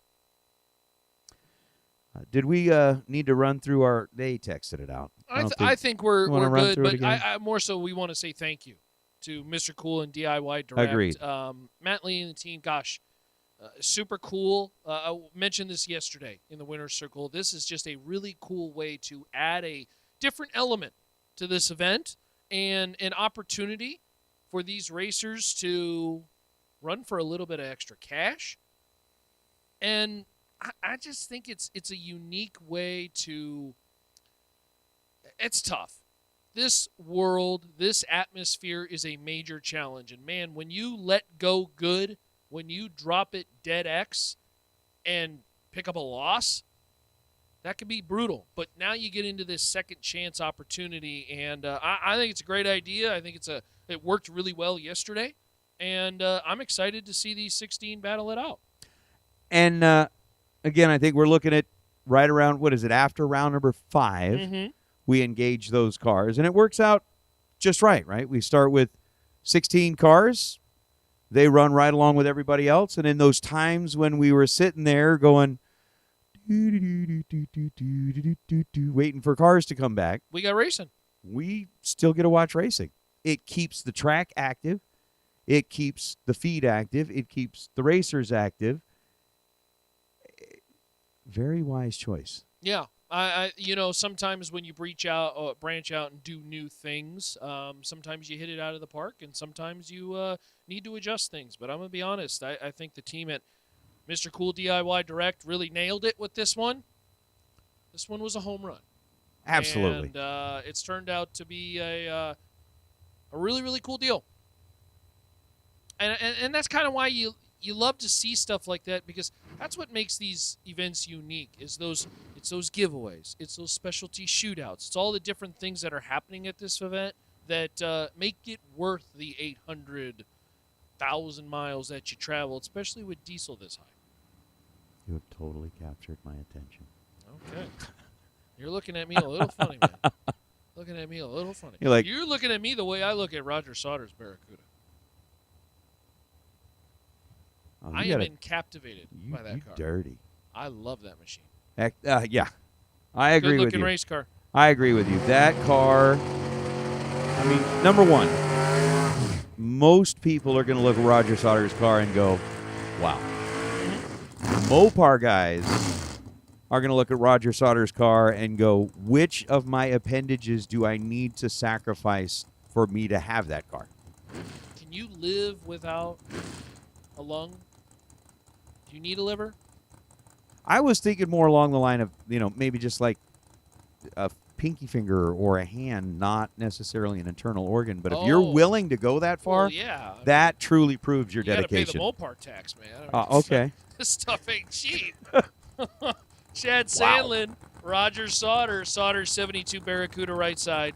Did we need to run through our? They texted it out. I think we're run good, through it but again? I more so we want to say thank you to Mr. Cool and DIY Direct. Agreed. Matt Lee and the team, gosh, super cool. I mentioned this yesterday in the Winner's Circle. This is just a really cool way to add a different element to this event and an opportunity for these racers to run for a little bit of extra cash. And I just think it's a unique way to – it's tough. This world, this atmosphere is a major challenge. And, man, when you let go good, when you drop it dead X and pick up a loss, that can be brutal. But now you get into this second chance opportunity, and I think it's a great idea. I think it worked really well yesterday, and I'm excited to see these 16 battle it out. And, again, I think we're looking at right around, after round number 5. Mm-hmm. We engage those cars, and it works out just right? We start with 16 cars. They run right along with everybody else, and in those times when we were sitting there going, waiting for cars to come back, we got racing. We still get to watch racing. It keeps the track active. It keeps the feed active. It keeps the racers active. Very wise choice. Yeah. Sometimes when you branch out and do new things, sometimes you hit it out of the park, and sometimes you need to adjust things. But I'm going to be honest. I think the team at Mr. Cool DIY Direct really nailed it with this one. This one was a home run. Absolutely. And it's turned out to be a really, really cool deal. And that's kind of why you love to see stuff like that, because that's what makes these events unique. It's those giveaways, it's those specialty shootouts, it's all the different things that are happening at this event that make it worth the 800,000 miles that you travel, especially with diesel this high. You have totally captured my attention. Okay. You're looking at me a little funny, man. Looking at me a little funny. You're looking at me the way I look at Roger Sauter's Barracuda. I am captivated by that car. Dirty. I love that machine. Yeah. I agree with you. Good-looking race car. I agree with you. That car, number one, most people are going to look at Roger Sauter's car and go, wow. Mopar guys are going to look at Roger Sauter's car and go, which of my appendages do I need to sacrifice for me to have that car? Can you live without a lung? Do you need a liver? I was thinking more along the line of, maybe just like a pinky finger or a hand, not necessarily an internal organ. But if you're willing to go that far, that truly proves your dedication. You got to pay the Mopar tax, man. Okay. This stuff ain't cheap. Chad Sandlin, Roger Sauter, 72 Barracuda right side.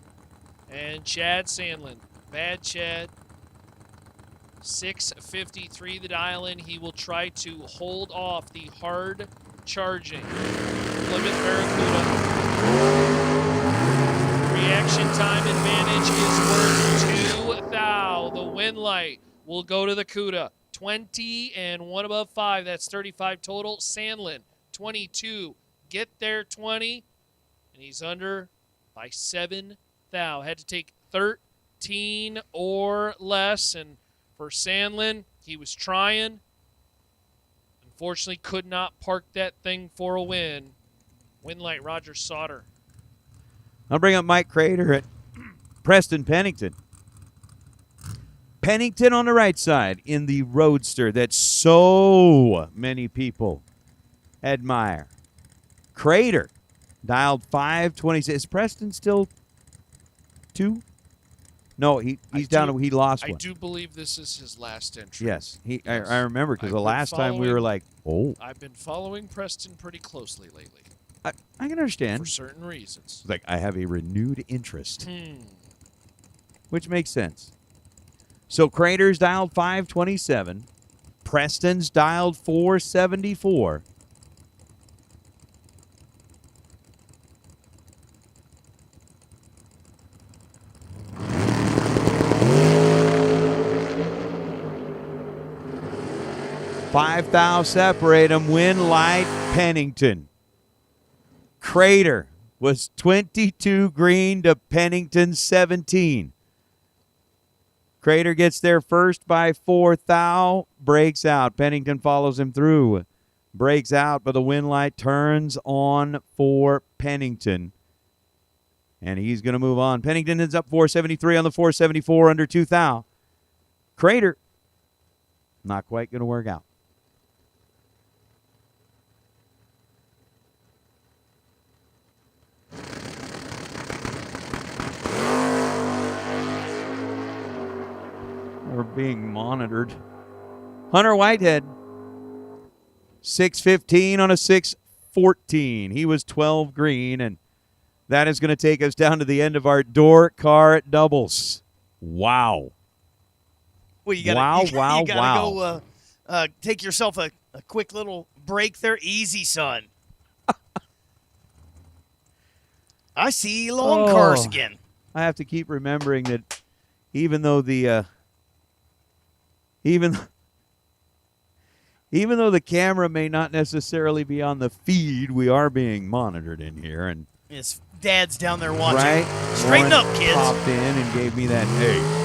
And Chad Sandlin, bad Chad. 6:53 the dial in. He will try to hold off the hard charging Plymouth Barracuda. Reaction time advantage is worth 2 thou. The win light will go to the Cuda. 20 and 1 above 5. That's 35 total. Sandlin, 22. Get there, 20. And he's under by 7 thou. Had to take 13 or less. And for Sandlin, he was trying. Unfortunately, could not park that thing for a win. Win light, Roger Sauter. I'll bring up Mike Crater at Preston Pennington. Pennington on the right side in the Roadster that so many people admire. Crater dialed 526. Is Preston still 2? No, he's down. He lost one. I do believe this is his last entry. Yes, I remember because the last time we were like, oh. I've been following Preston pretty closely lately. I can understand. For certain reasons. Like, I have a renewed interest. Which makes sense. So Crater's dialed 527. Preston's dialed 474. $5,000 separate them. Win light Pennington. Crater was 22 green to Pennington 17. Crater gets there first by 4. Thou breaks out. Pennington follows him through. Breaks out, but the wind light turns on for Pennington. And he's going to move on. Pennington ends up 473 on the 474 under 2 Thou. Crater, not quite going to work out. We're being monitored. Hunter Whitehead, 615 on a 614. He was 12 green, and that is going to take us down to the end of our door car doubles. Wow. Well, you gotta go take yourself a quick little break there. Easy, son. I see long cars again. I have to keep remembering that even though the camera may not necessarily be on the feed, we are being monitored in here. And his dad's down there watching. Right? Straighten up, kids. Popped in and gave me that hey.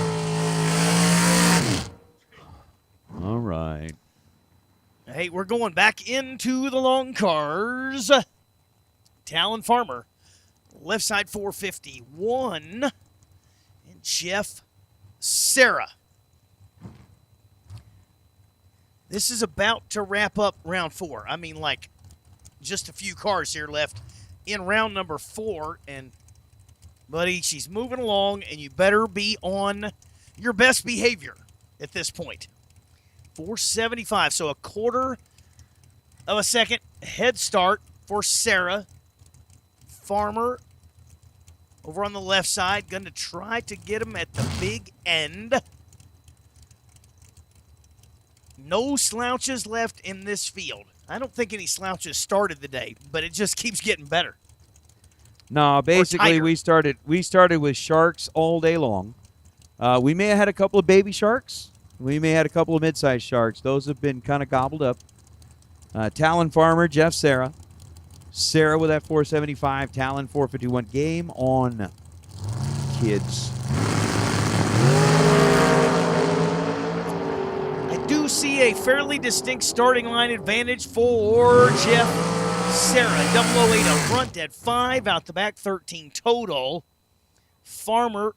All right. Hey, we're going back into the long cars. Talon Farmer, left side 451, and Jeff Sarah. This is about to wrap up round 4. I mean, like, just a few cars here left in round number 4. And, buddy, she's moving along, and you better be on your best behavior at this point. 475, so a quarter of a second head start for Sarah. Farmer over on the left side, going to try to get him at the big end. No slouches left in this field. I don't think any slouches started the day, but it just keeps getting better. No, basically we started with sharks all day long. We may have had a couple of baby sharks. We may have had a couple of mid-sized sharks. Those have been kind of gobbled up. Talon Farmer, Jeff Sarah. Sarah with that 475, Talon 451. Game on, kids. I do see a fairly distinct starting line advantage for Jeff Sarah. 008 up front at 5, out the back 13 total. Farmer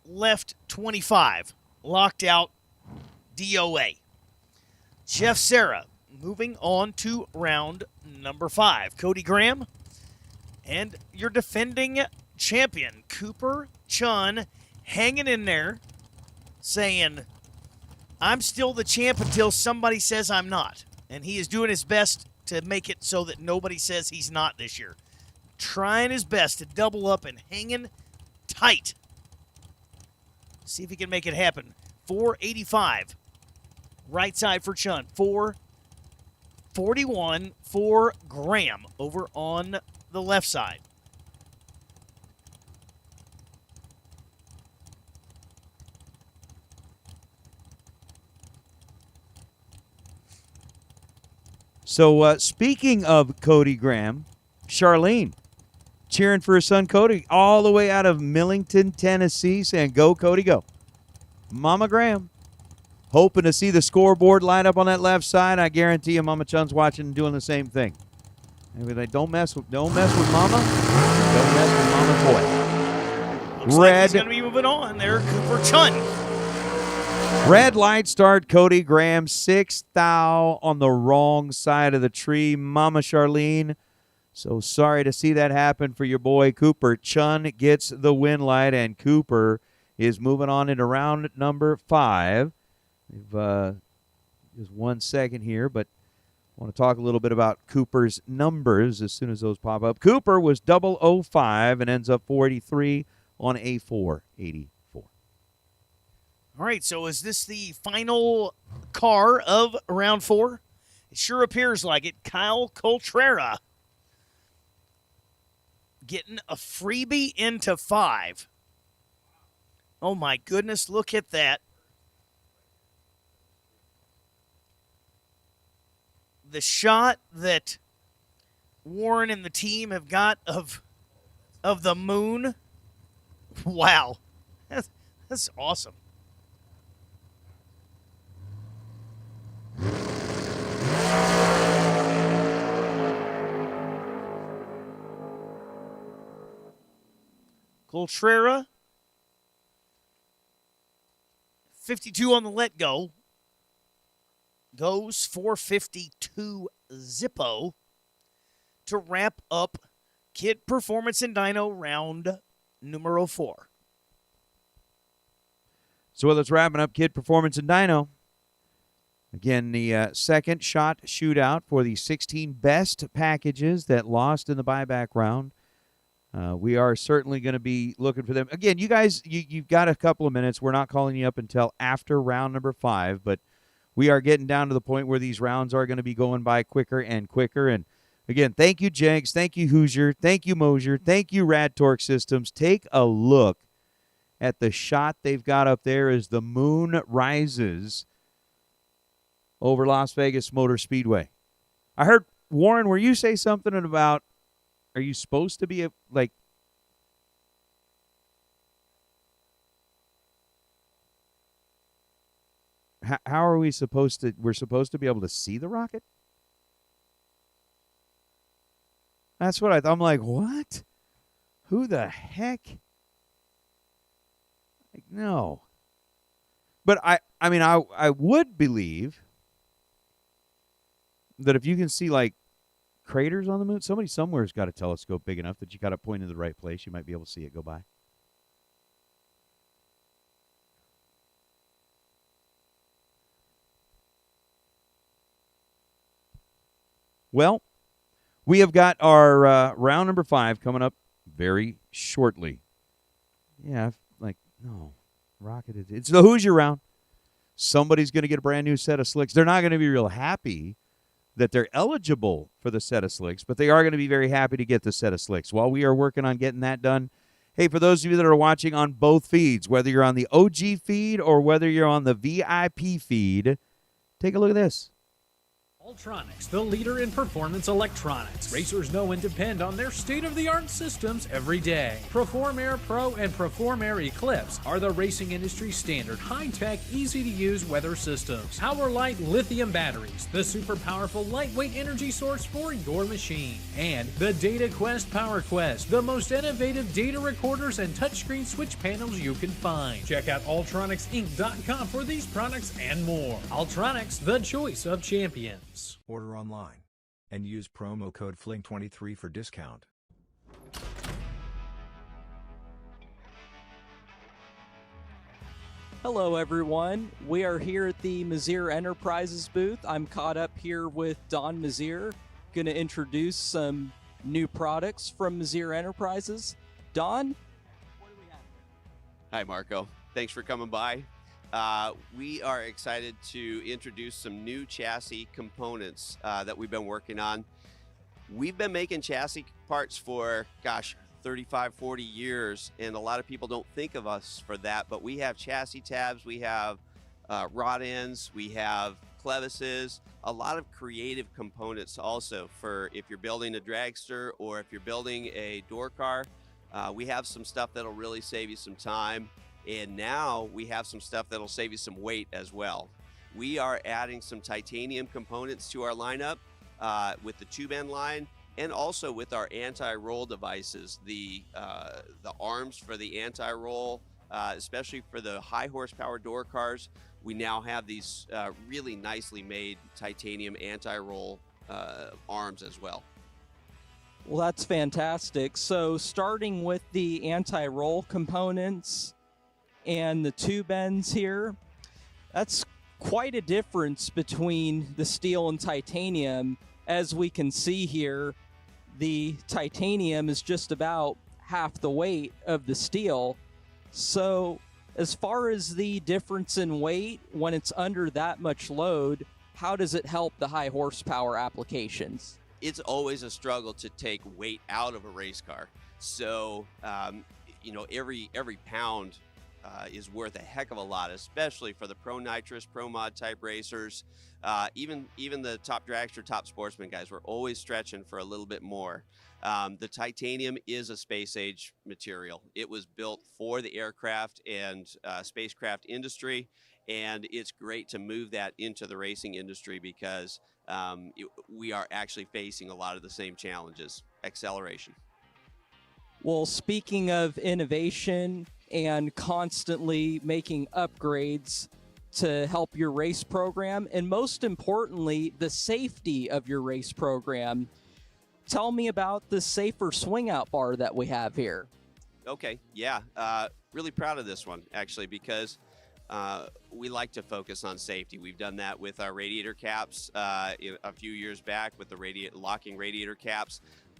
left 25, locked out DOA. Jeff Sarah moving on to round number 5. Cody Graham and your defending champion, Cooper Chun, hanging in there saying, I'm still the champ until somebody says I'm not. And he is doing his best to make it so that nobody says he's not this year. Trying his best to double up and hanging tight. See if he can make it happen. 485. Right side for Chun. 441 for Graham over on the left side. So speaking of Cody Graham, Charlene cheering for her son Cody all the way out of Millington, Tennessee, saying, go, Cody, go. Mama Graham hoping to see the scoreboard light up on that left side. I guarantee you Mama Chun's watching and doing the same thing. And we're like, don't mess with Mama. Don't mess with Mama's boy. Looks like he's going to be moving on there, Cooper Chun. Red light start, Cody Graham, 6 Thou on the wrong side of the tree. Mama Charlene, so sorry to see that happen for your boy Cooper. Chun gets the win light, and Cooper is moving on into round number 5. We've just 1 second here, but I want to talk a little bit about Cooper's numbers as soon as those pop up. Cooper was 005 and ends up 483 on a 484. All right, so is this the final car of round 4? It sure appears like it. Kyle Coltrera getting a freebie into 5. Oh, my goodness, look at that. The shot that Warren and the team have got of the moon. Wow. That's awesome. Coltrera, 52 on the let go. Goes 452 Zippo to wrap up Kit Performance and Dyno round numero 4. So let's wrapping up Kid Performance and Dyno. Again, the second shot shootout for the 16 best packages that lost in the buyback round. We are certainly going to be looking for them. Again, you guys, you've got a couple of minutes. We're not calling you up until after round number 5, but we are getting down to the point where these rounds are going to be going by quicker and quicker. And again, thank you, Jegs. Thank you, Hoosier. Thank you, Mosier. Thank you, Rad Torque Systems. Take a look at the shot they've got up there as the moon rises over Las Vegas Motor Speedway. I heard, Warren, were you say something about, are you supposed to be like, how are we supposed to, we're supposed to be able to see the rocket? That's what I thought. I'm like, what? Who the heck? Like, no. But I mean, I would believe that if you can see like craters on the moon, somebody somewhere's got a telescope big enough that you got to point in the right place. You might be able to see it go by. Well, we have got our round number 5 coming up very shortly. Yeah, like, no, rocket. It's the Hoosier round. Somebody's going to get a brand new set of slicks. They're not going to be real happy that they're eligible for the set of slicks, but they are going to be very happy to get the set of slicks. While we are working on getting that done, hey, for those of you that are watching on both feeds, whether you're on the OG feed or whether you're on the VIP feed, take a look at this. Ultronics, the leader in performance electronics. Racers know and depend on their state-of-the-art systems every day. Perform Air Pro and Perform Air Eclipse are the racing industry's standard high-tech, easy-to-use weather systems. Power-Light lithium batteries, the super powerful lightweight energy source for your machine. And the Data Quest Power Quest, the most innovative data recorders and touchscreen switch panels you can find. Check out ultronicsinc.com for these products and more. Ultronics, the choice of champions. Order online and use promo code FLING23 for discount. Hello everyone, we are here at the Mazier Enterprises booth. I'm caught up here with Don Mazier, going to introduce some new products from Mazier Enterprises. Don? What do we have here? Hi Marco, thanks for coming by. We are excited to introduce some new chassis components that we've been working on. We've been making chassis parts for, 35, 40 years, and a lot of people don't think of us for that, but we have chassis tabs, we have rod ends, we have clevises, a lot of creative components also for if you're building a dragster or if you're building a door car. We have some stuff that'll really save you some time. And now we have some stuff that'll save you some weight as well. We are adding some titanium components to our lineup with the tube end line and also with our anti-roll devices, the arms for the anti-roll, especially for the high horsepower door cars. We now have these really nicely made titanium anti-roll arms as well. Well, that's fantastic. So starting with the anti-roll components and the tube ends here, that's quite a difference between the steel and titanium. As we can see here, the titanium is just about half the weight of the steel. So as far as the difference in weight, when it's under that much load, how does it help the high horsepower applications? It's always a struggle to take weight out of a race car. So, every pound is worth a heck of a lot, especially for the pro nitrous, pro mod type racers. Even the top dragster, top sportsman guys, we're always stretching for a little bit more. The titanium is a space age material. It was built for the aircraft and spacecraft industry, and it's great to move that into the racing industry because we are actually facing a lot of the same challenges. Acceleration. Well, speaking of innovation and constantly making upgrades to help your race program, and most importantly, the safety of your race program, tell me about the safer swing out bar that we have here. Okay, yeah, really proud of this one actually because we like to focus on safety. We've done that with our radiator caps a few years back with the locking radiator caps.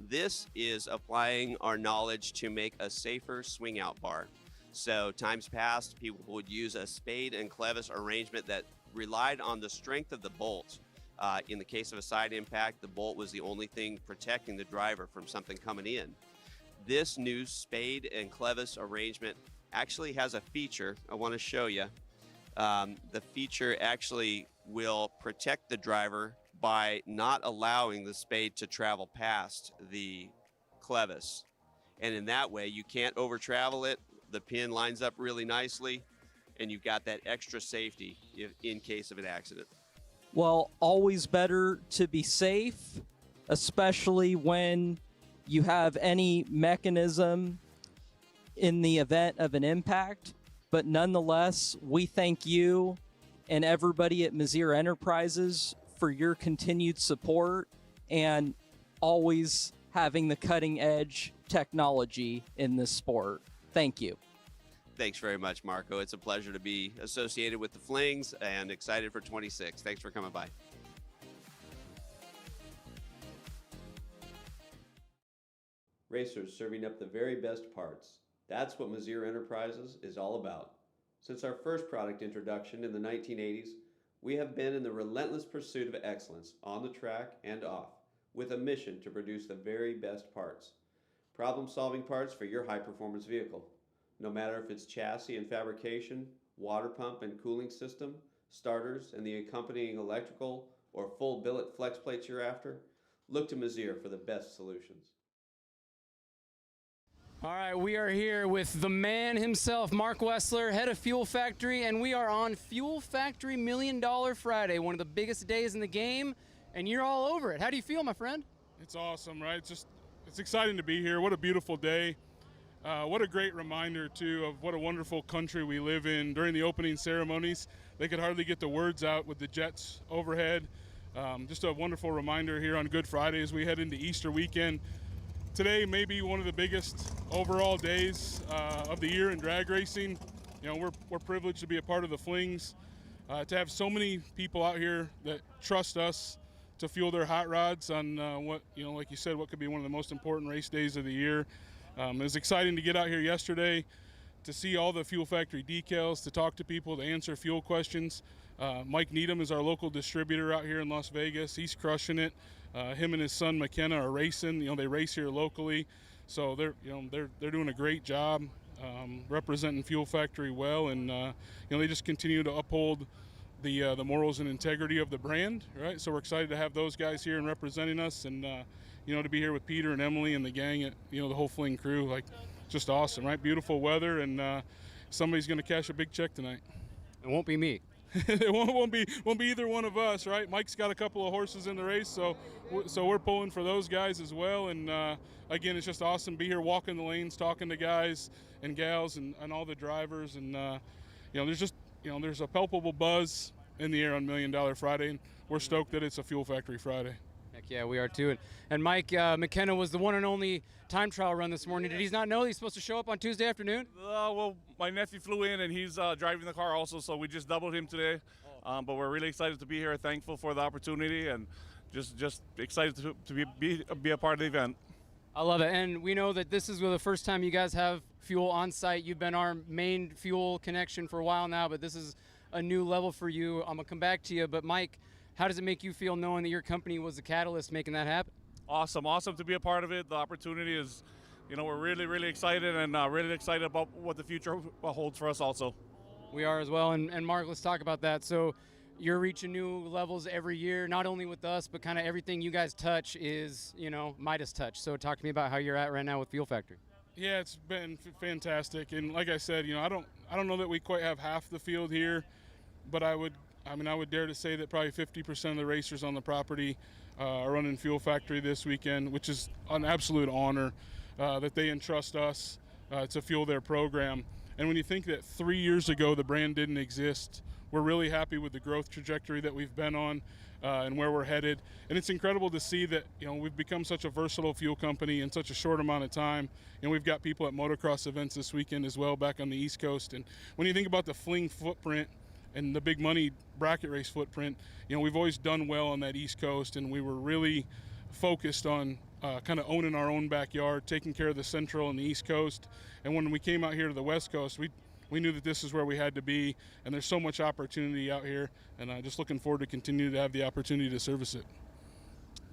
This is applying our knowledge to make a safer swing out bar. So times past, people would use a spade and clevis arrangement that relied on the strength of the bolt. In the case of a side impact, the bolt was the only thing protecting the driver from something coming in. This new spade and clevis arrangement actually has a feature I want to show you. The feature actually will protect the driver by not allowing the spade to travel past the clevis. And in that way, you can't over travel it. The pin lines up really nicely, and you've got that extra safety in case of an accident. Well, always better to be safe, especially when you have any mechanism in the event of an impact. But nonetheless, we thank you and everybody at Mazir Enterprises for your continued support and always having the cutting edge technology in this sport. Thank you. Thanks very much, Marco. It's a pleasure to be associated with the Flings and excited for 26. Thanks for coming by. Racers serving up the very best parts. That's what Mazir Enterprises is all about. Since our first product introduction in the 1980s, we have been in the relentless pursuit of excellence on the track and off, with a mission to produce the very best parts. Problem-solving parts for your high-performance vehicle. No matter if it's chassis and fabrication, water pump and cooling system, starters and the accompanying electrical, or full billet flex plates you're after, look to Mazir for the best solutions. All right, we are here with the man himself, Mark Wessler, head of Fuel Factory, and we are on Fuel Factory $1 Million Friday, one of the biggest days in the game, and you're all over it. How do you feel, my friend? It's awesome, right? It's exciting to be here. What a beautiful day. What a great reminder, too, of what a wonderful country we live in. During the opening ceremonies, they could hardly get the words out with the jets overhead. Just a wonderful reminder here on Good Friday as we head into Easter weekend. Today may be one of the biggest overall days of the year in drag racing. You know, we're privileged to be a part of the Flings, to have so many people out here that trust us to fuel their hot rods on what, you know, like you said, what could be one of the most important race days of the year. It was exciting to get out here yesterday to see all the Fuel Factory decals, to talk to people, to answer fuel questions. Mike Needham is our local distributor out here in Las Vegas. He's crushing it. Him and his son McKenna are racing. You know, they race here locally, so they're doing a great job representing Fuel Factory well, and they just continue to uphold the morals and integrity of the brand, right? So we're excited to have those guys here and representing us, and to be here with Peter and Emily and the gang at the whole Fling crew, like, just awesome, right? Beautiful weather, and somebody's going to cash a big check tonight. It won't be me. It won't be either one of us, right? Mike's got a couple of horses in the race, so we're pulling for those guys as well. And again, it's just awesome to be here, walking the lanes, talking to guys and gals and all the drivers. And there's a palpable buzz in the air on $1 Million Friday, and we're stoked that it's a Fuel Factory Friday. Heck yeah, we are too. And Mike McKenna was the one and only time trial run this morning. Did he not know he's supposed to show up on Tuesday afternoon? Well, my nephew flew in, and he's driving the car also, so we just doubled him today. But we're really excited to be here, thankful for the opportunity, and just excited to be a part of the event. I love it. And we know that this is the first time you guys have fuel on site. You've been our main fuel connection for a while now, but this is a new level for you. I'm going to come back to you. But, Mike, how does it make you feel knowing that your company was the catalyst making that happen? Awesome to be a part of it. The opportunity is you know, we're really, really excited and really excited about what the future holds for us also. We are as well. And Mark, let's talk about that. So you're reaching new levels every year, not only with us, but kind of everything you guys touch is, you know, Midas touch. So talk to me about how you're at right now with Fuel Factory. Yeah, it's been fantastic, and like I said, you know, I don't know that we quite have half the field here, but I would dare to say that probably 50% of the racers on the property are running Fuel Factory this weekend, which is an absolute honor that they entrust us to fuel their program. And when you think that 3 years ago the brand didn't exist, we're really happy with the growth trajectory that we've been on and where we're headed. And it's incredible to see that, you know, we've become such a versatile fuel company in such a short amount of time. And we've got people at motocross events this weekend as well back on the East Coast. And when you think about the Fling footprint and the big money bracket race footprint, you know, we've always done well on that East Coast, and we were really focused on kind of owning our own backyard, taking care of the Central and the East Coast. And when we came out here to the West Coast, we knew that this is where we had to be, and there's so much opportunity out here, and just looking forward to continue to have the opportunity to service it.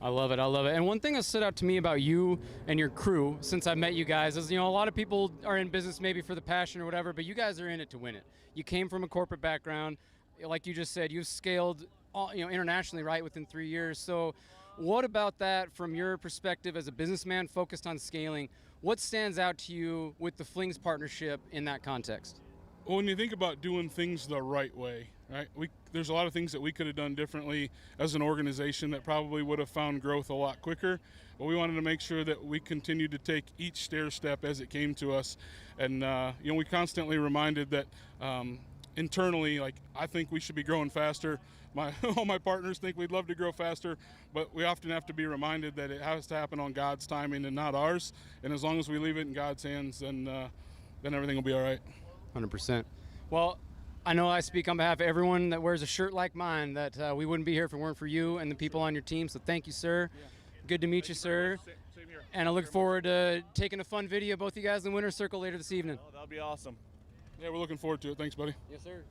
I love it. I love it. And one thing that stood out to me about you and your crew since I met you guys is, you know, a lot of people are in business maybe for the passion or whatever, but you guys are in it to win it. You came from a corporate background. Like you just said, you've scaled, you know, internationally, right, within 3 years. So what about that from your perspective as a businessman focused on scaling? What stands out to you with the Flings partnership in that context? Well, when you think about doing things the right way, right? There's a lot of things that we could have done differently as an organization that probably would have found growth a lot quicker. But we wanted to make sure that we continued to take each stair step as it came to us. And, you know, we constantly reminded that internally, like, I think we should be growing faster. All my partners think we'd love to grow faster, but we often have to be reminded that it has to happen on God's timing and not ours. And as long as we leave it in God's hands, then everything will be all right. 100%. Well, I know I speak on behalf of everyone that wears a shirt like mine that we wouldn't be here if it weren't for you and the people on your team. So thank you, sir. Yeah. Good to meet you, sir. Same here. And I look forward to taking a fun video of both you guys in the winner's circle later this evening. Oh, that'll be awesome. Yeah, we're looking forward to it. Thanks, buddy. Yes, sir.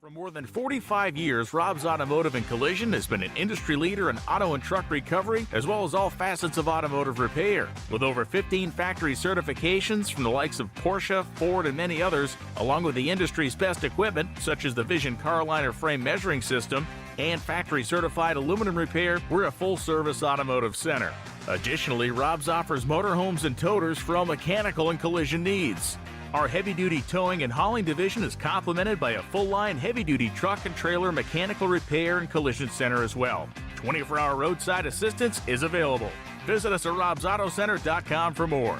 For more than 45 years, Rob's Automotive and Collision has been an industry leader in auto and truck recovery, as well as all facets of automotive repair. With over 15 factory certifications from the likes of Porsche, Ford, and many others, along with the industry's best equipment, such as the Vision Carliner frame measuring system and factory certified aluminum repair, we're a full-service automotive center. Additionally, Rob's offers motorhomes and toters for all mechanical and collision needs. Our heavy-duty towing and hauling division is complemented by a full-line heavy-duty truck and trailer mechanical repair and collision center as well. 24-hour roadside assistance is available. Visit us at robsautocenter.com for more.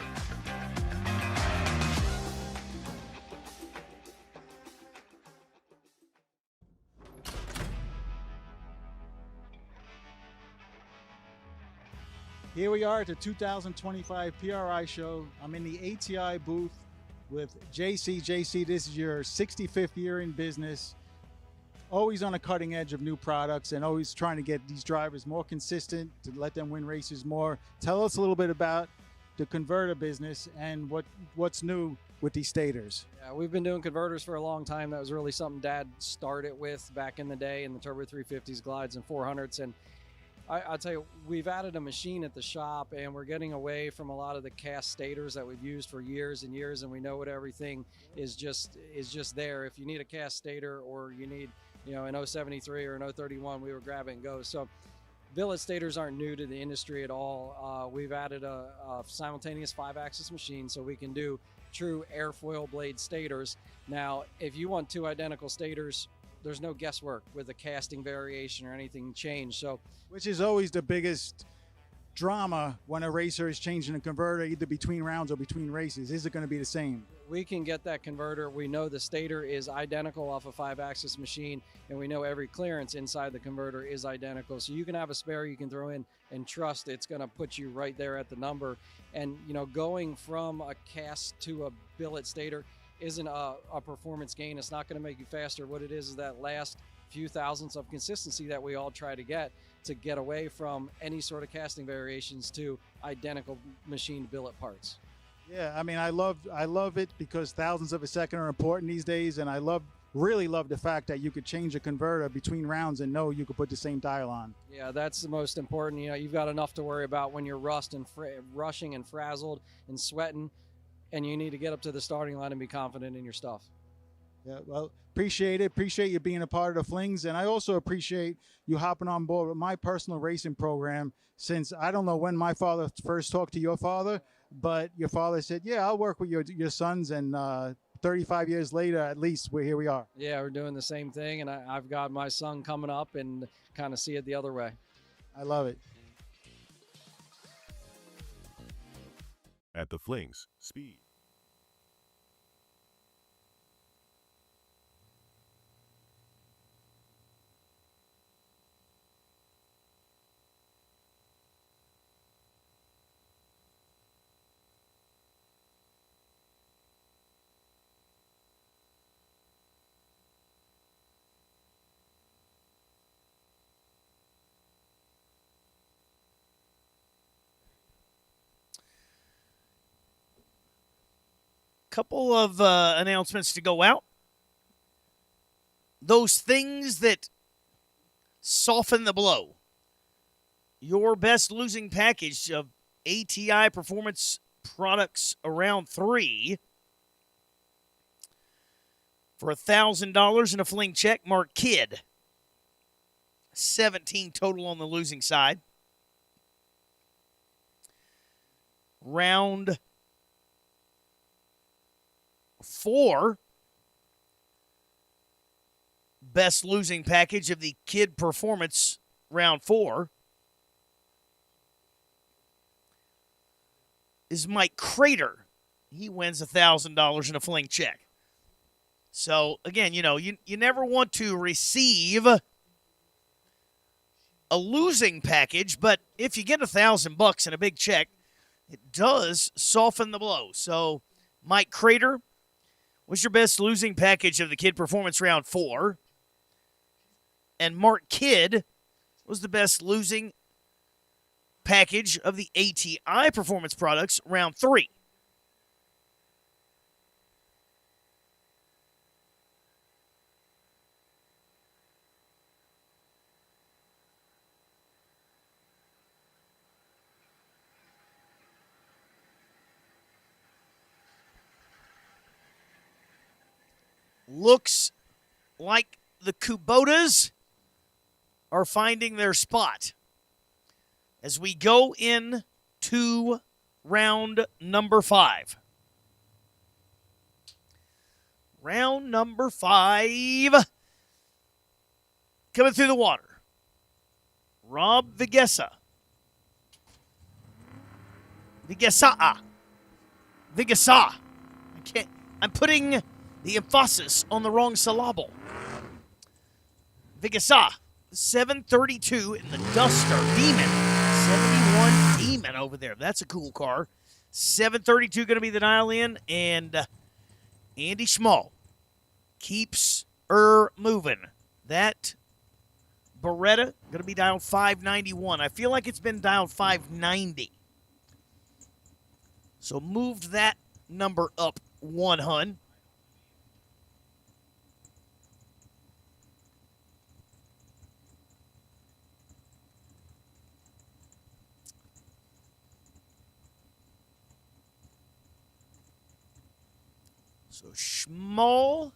Here we are at the 2025 PRI show. I'm in the ATI booth with JC. JC, this is your 65th year in business, always on the cutting edge of new products and always trying to get these drivers more consistent to let them win races more. Tell us a little bit about the converter business and what's new with these stators. Yeah, we've been doing converters for a long time. That was really something Dad started with back in the day in the Turbo 350s, Glides, and 400s. And I'll tell you, we've added a machine at the shop, and we're getting away from a lot of the cast stators that we've used for years and years, and we know what everything is just there. If you need a cast stator or you need, you know, an 073 or an 031, we were grab it and go. So billet stators aren't new to the industry at all. We've added a simultaneous 5-axis machine so we can do true airfoil blade stators. Now, if you want two identical stators, there's no guesswork with the casting variation or anything change. So, which is always the biggest drama when a racer is changing a converter, either between rounds or between races. Is it going to be the same? We can get that converter. We know the stator is identical off a 5-axis machine, and we know every clearance inside the converter is identical. So you can have a spare you can throw in and trust it's going to put you right there at the number. And, you know, going from a cast to a billet stator isn't a performance gain. It's not going to make you faster. What it is that last few thousandths of consistency that we all try to get away from any sort of casting variations to identical machined billet parts. Yeah, I mean, I love it because thousandths of a second are important these days, and I love really love the fact that you could change a converter between rounds and know you could put the same dial on. Yeah, that's the most important. You know, you've got enough to worry about when you're rushing and frazzled and sweating, and you need to get up to the starting line and be confident in your stuff. Yeah, well, appreciate it. Appreciate you being a part of the Flings. And I also appreciate you hopping on board with my personal racing program, since I don't know when my father first talked to your father, but your father said, yeah, I'll work with your sons. And 35 years later, at least, here we are. Yeah, we're doing the same thing, and I've got my son coming up and kind of see it the other way. I love it. At the Flings, speed. Couple of announcements to go out. Those things that soften the blow. Your best losing package of ATI performance products around 3 for $1,000 and a Fling check. Mark Kidd. 17 total on the losing side. Round 4, best losing package of the Kid Performance round 4 is Mike Crater. He wins $1,000 in a Fling check. So, again, you know, you never want to receive a losing package, but if you get $1,000 in a big check, it does soften the blow. So, Mike Crater was your best losing package of the Kid Performance round 4. And Mark Kidd was the best losing package of the ATI Performance products round 3. Looks like the Kubotas are finding their spot as we go in to round number 5. Round number 5. Coming through the water. Rob Vigesa. Vigesa. I'm putting the emphasis on the wrong syllable. Vigasa, 732 in the Duster Demon. 71 Demon over there. That's a cool car. 732 going to be the dial-in, and Andy Schmall keeps moving. That Beretta going to be dialed 591. I feel like it's been dialed 590. So moved that number up 1 hun. So Schmall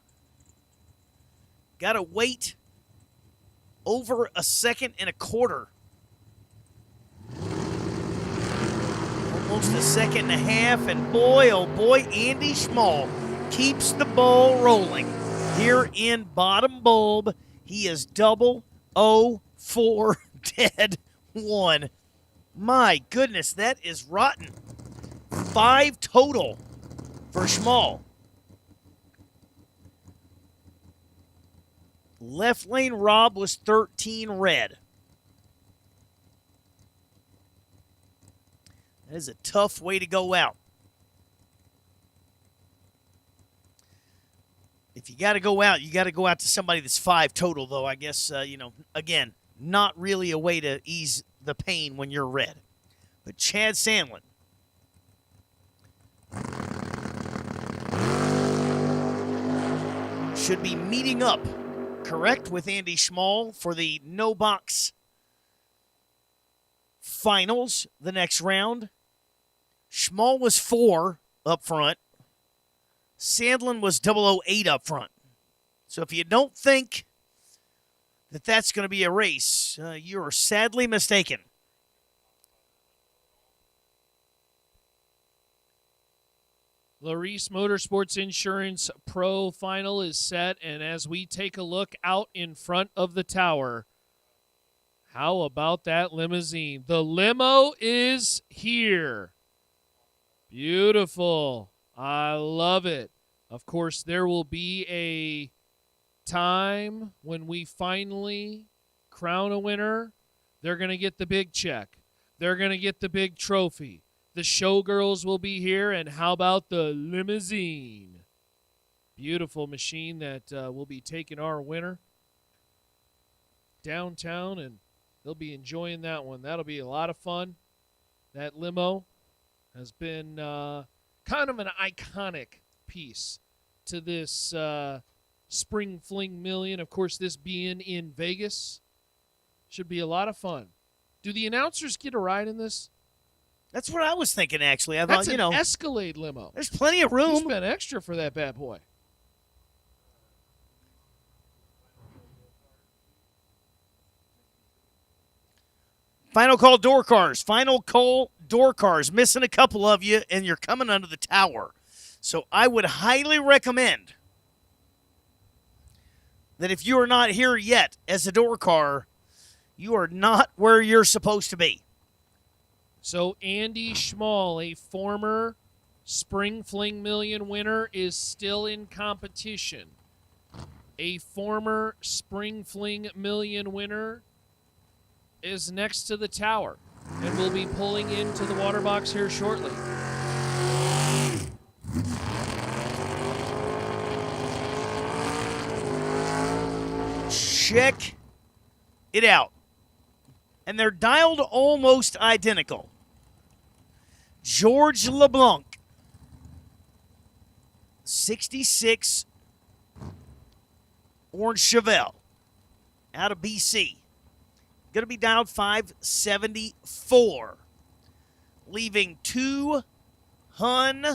got to wait over a second and a quarter. Almost a second and a half, and boy, oh boy, Andy Schmall keeps the ball rolling. Here in bottom bulb, he is 004 dead 1. My goodness, that is rotten. 5 total for Schmall. Left lane Rob was 13 red. That is a tough way to go out. If you got to go out, you got to go out to somebody that's 5 total, though. I guess, again, not really a way to ease the pain when you're red. But Chad Sandlin. should be meeting up, correct, with Andy Schmall for the no box finals the next round. Schmall was 4 up front. Sandlin was 008 up front. So if you don't think that that's going to be a race, you're sadly mistaken. Larice Motorsports Insurance Pro Final is set, and as we take a look out in front of the tower, how about that limousine? The limo is here. Beautiful. I love it. Of course, there will be a time when we finally crown a winner. They're going to get the big check. They're going to get the big trophy. The showgirls will be here, and how about the limousine? Beautiful machine that will be taking our winner downtown, and they'll be enjoying that one. That'll be a lot of fun. That limo has been kind of an iconic piece to this Spring Fling Million. Of course, this being in Vegas should be a lot of fun. Do the announcers get a ride in this? That's what I was thinking, actually. I That's thought, an Escalade limo. there's plenty of room. You spent extra for that bad boy. Final call door cars. Final call door cars. Missing a couple of you, and you're coming under the tower. So I would highly recommend that if you are not here yet as a door car, you are not where you're supposed to be. So Andy Schmall, a former Spring Fling Million winner, is still in competition. A former Spring Fling Million winner is next to the tower and will be pulling into the water box here shortly. Check it out. And they're dialed almost identical. George LeBlanc, 66 Orange Chevelle out of BC. Going to be dialed 574. Leaving 2 Hun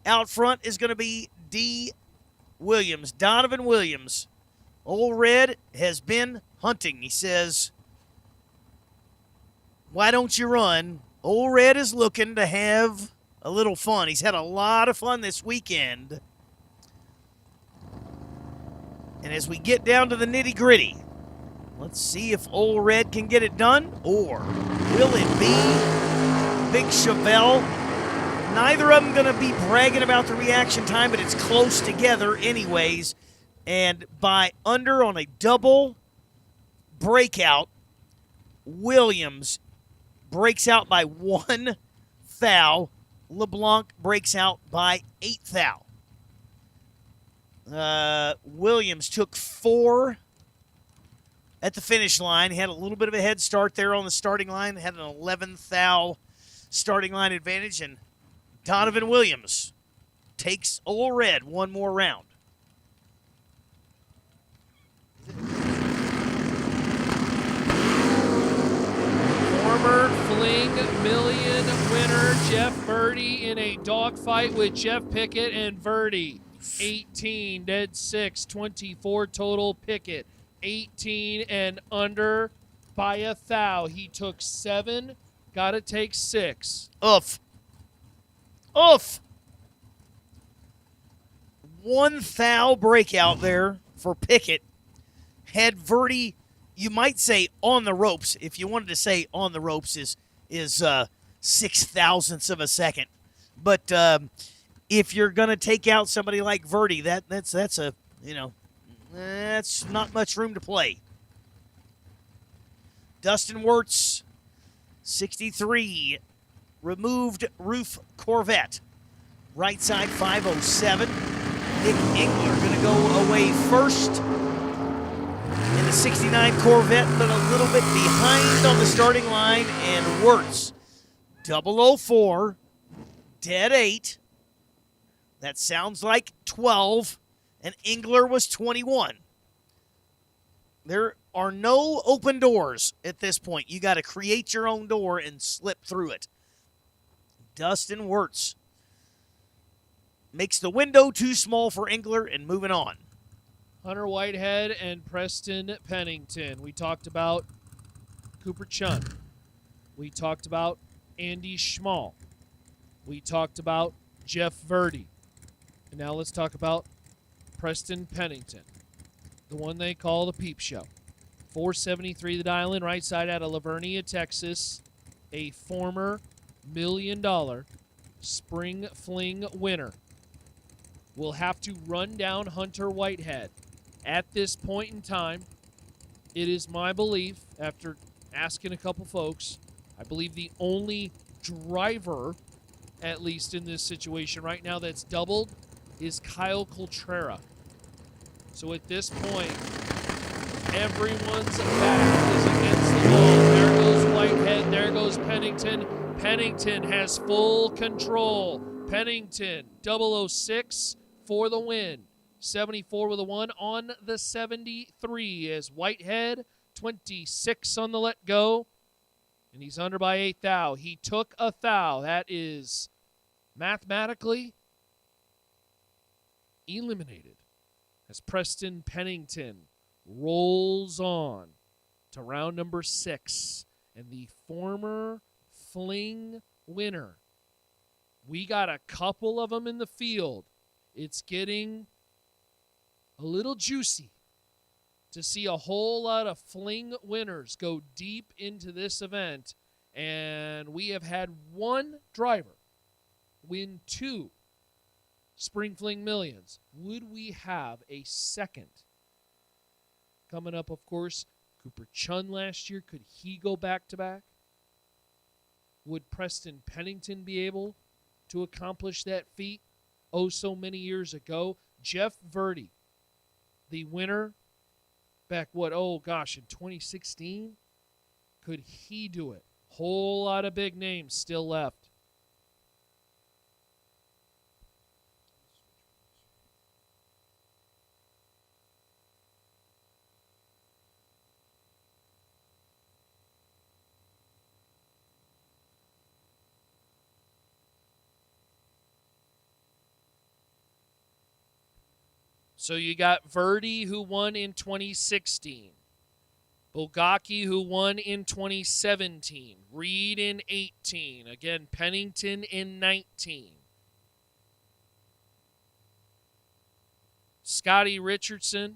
out front is going to be D. Williams, Donovan Williams. Old Red has been hunting. He says, why don't you run? Old Red is looking to have a little fun. He's had a lot of fun this weekend. And as we get down to the nitty-gritty, let's see if Old Red can get it done, or will it be Big Chevelle? Neither of them going to be bragging about the reaction time, but it's close together anyways. And by under on a double breakout, Williams breaks out by 1 thou. LeBlanc breaks out by 8 thou. Williams took 4 at the finish line. He had a little bit of a head start there on the starting line. Had an 11 thou starting line advantage. And Donovan Williams takes Old Red one more round. Former Fling Million winner Jeff Verdi in a dogfight with Jeff Pickett and Verdi. 18, dead 6, 24 total. Pickett, 18 and under by 1 thou. He took 7, got to take 6. Oof. 1 thou breakout there for Pickett. Had Verdi, you might say, on the ropes. If you wanted to say on the ropes is 6 thousandths of a second. But if you're going to take out somebody like Verdi, that's not much room to play. Dustin Wirtz, 63, removed roof Corvette. Right side 507. Nick Engler going to go away first in the 69 Corvette, but a little bit behind on the starting line. And Wirtz, 004, dead 8. That sounds like 12 and Engler was 21. There are no open doors at this point. You got to create your own door and slip through it. Dustin Wirtz makes the window too small for Engler and moving on. Hunter Whitehead and Preston Pennington. We talked about Cooper Chun. We talked about Andy Schmall. We talked about Jeff Verdi. And now let's talk about Preston Pennington, the one they call the Peep Show. 473 the dial in, right side out of Lavernia, Texas. A former $1 million Spring Fling winner will have to run down Hunter Whitehead. At this point in time, it is my belief, after asking a couple folks, I believe the only driver, at least in this situation right now, that's doubled is Kyle Coltrera. So at this point, everyone's back is against the wall. There goes Whitehead. There goes Pennington. Pennington has full control. Pennington, 006 for the win. 74 with a 1 on the 73 as Whitehead, 26 on the let go. And he's under by 8 thou. He took a thou. That is mathematically eliminated as Preston Pennington rolls on to round number 6. And the former Fling winner. We got a couple of them in the field. It's getting a little juicy to see a whole lot of Fling winners go deep into this event. And we have had one driver win 2 Spring Fling Millions. Would we have a second? Coming up, of course, Cooper Chun last year. Could he go back-to-back? Would Preston Pennington be able to accomplish that feat oh so many years ago? Jeff Verdi, the winner back, in 2016? Could he do it? Whole lot of big names still left. So you got Verdi, who won in 2016. Bogacki, who won in 2017. Reed in 18. Again, Pennington in 19. Scotty Richardson,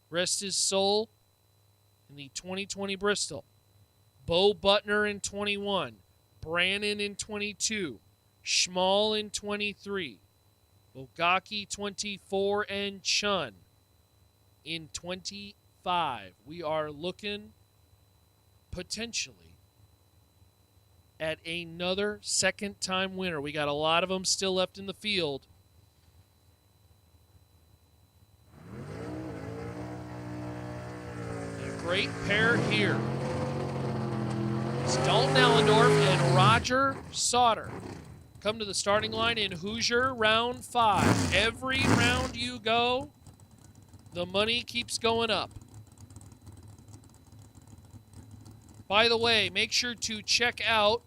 rest his soul, in the 2020 Bristol. Bo Butner in 21. Brannon in 22. Schmall in 23. Bogacki 24 and Chun in 25. We are looking potentially at another second-time winner. We got a lot of them still left in the field. A great pair here. It's Dalton Allendorf and Roger Sauter. Come to the starting line in Hoosier round 5. Every round you go, the money keeps going up. By the way, make sure to check out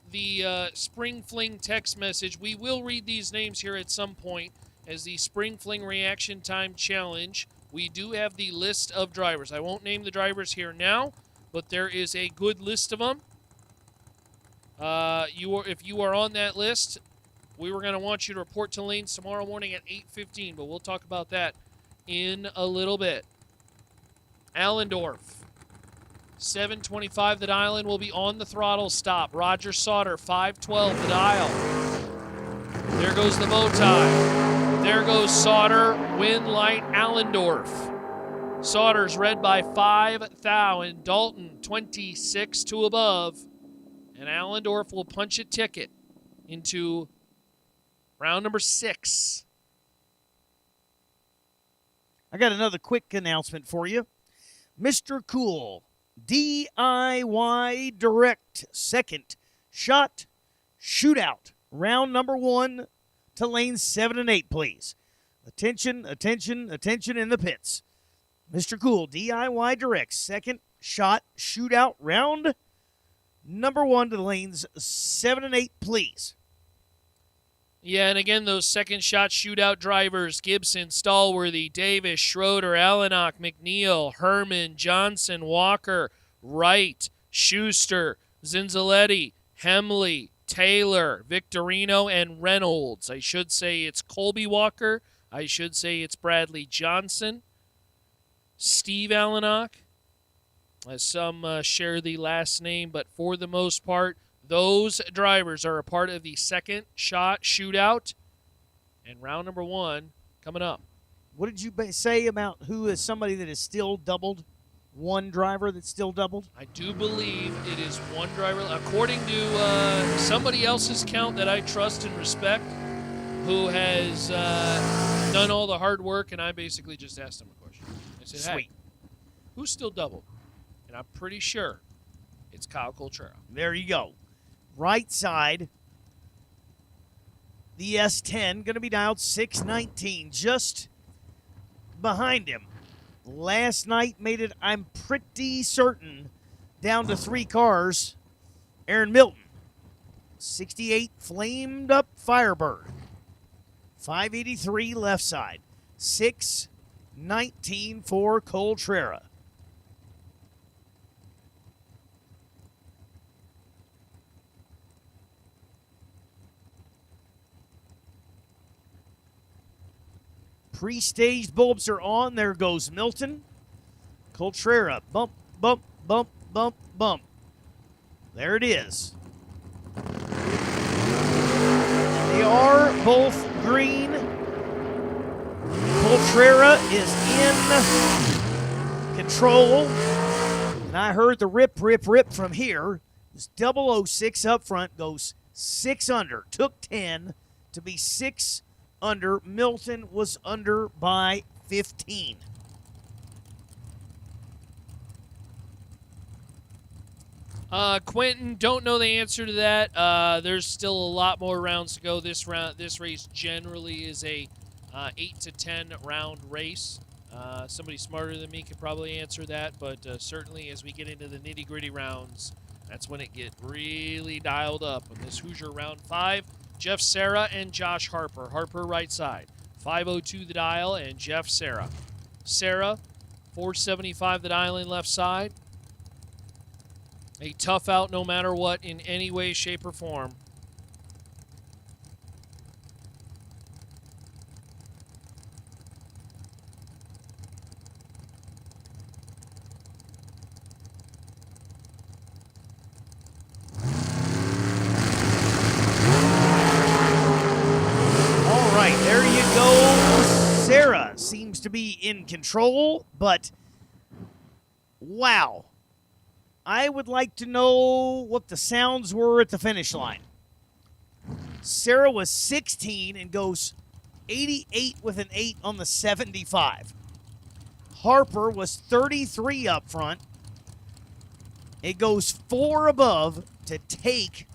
the Spring Fling text message. We will read these names here at some point as the Spring Fling Reaction Time Challenge. We do have the list of drivers. I won't name the drivers here now, but there is a good list of them. If you are on that list, we were going to want you to report to lanes tomorrow morning at 8:15, but we'll talk about that in a little bit. Allendorf, 725 the dial in, will be on the throttle stop. Roger Sauter, 512 the dial. There goes the bow tie. There goes Sauter, win light Allendorf. Sauter's red by 5 thou, and Dalton 26 to above. And Allendorf will punch a ticket into round number 6. I got another quick announcement for you. Mr. Cool, DIY Direct, second shot shootout. Round number 1 to lanes 7 and 8, please. Attention, attention, attention in the pits. Mr. Cool, DIY Direct, second shot shootout round number 1 to the lanes 7 and 8, please. Yeah, and again, those second shot shootout drivers, Gibson, Stallworthy, Davis, Schroeder, Allenach, McNeil, Herman, Johnson, Walker, Wright, Schuster, Zinzaletti, Hemley, Taylor, Victorino, and Reynolds. I should say it's Colby Walker. I should say it's Bradley Johnson. Steve Allenach, as some share the last name, but for the most part, those drivers are a part of the second shot shootout. And round number 1 coming up. What did you say about who is somebody that is still doubled? One driver that's still doubled? I do believe it is one driver, according to somebody else's count that I trust and respect, who has done all the hard work, and I basically just asked him a question. I said, Sweet. hey, who's still doubled? And I'm pretty sure it's Kyle Coltrera. There you go. Right side, the S10, going to be dialed 619, just behind him. Last night made it, I'm pretty certain, down to 3 cars. Aaron Milton, 68 flamed up Firebird. 583 left side. 619 for Coltrera. Pre-staged bulbs are on. There goes Milton. Coltrera. Bump, bump, bump, bump, bump. There it is. They are both green. Coltrera is in control. And I heard the rip, rip, rip from here. This 006 up front goes 6 under. Took 10 to be 6 under. Milton was under by 15. Quentin, don't know the answer to that. There's still a lot more rounds to go. This race generally is a 8 to 10 round race. Somebody smarter than me could probably answer that, but certainly as we get into the nitty-gritty rounds, that's when it gets really dialed up. In this Hoosier round 5, Jeff Serra and Josh Harper. Harper right side. 502 the dial and Jeff Serra. Serra, 475 the dial in left side. A tough out no matter what in any way, shape, or form. There you go. Serra seems to be in control, but wow. I would like to know what the sounds were at the finish line. Serra was 16 and goes 88 with an 8 on the 75. Harper was 33 up front. It goes 4 above to take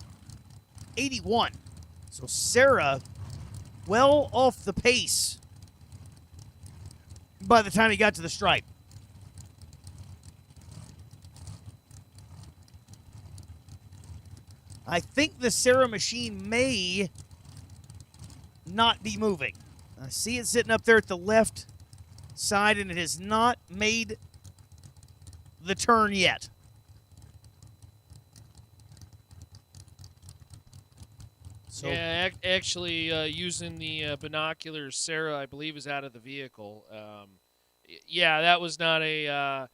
81. So Serra well off the pace by the time he got to the stripe. I think the Serra machine may not be moving. I see it sitting up there at the left side, and it has not made the turn yet. So, yeah, actually, using the binoculars, Serra, I believe, is out of the vehicle. Yeah, that was not a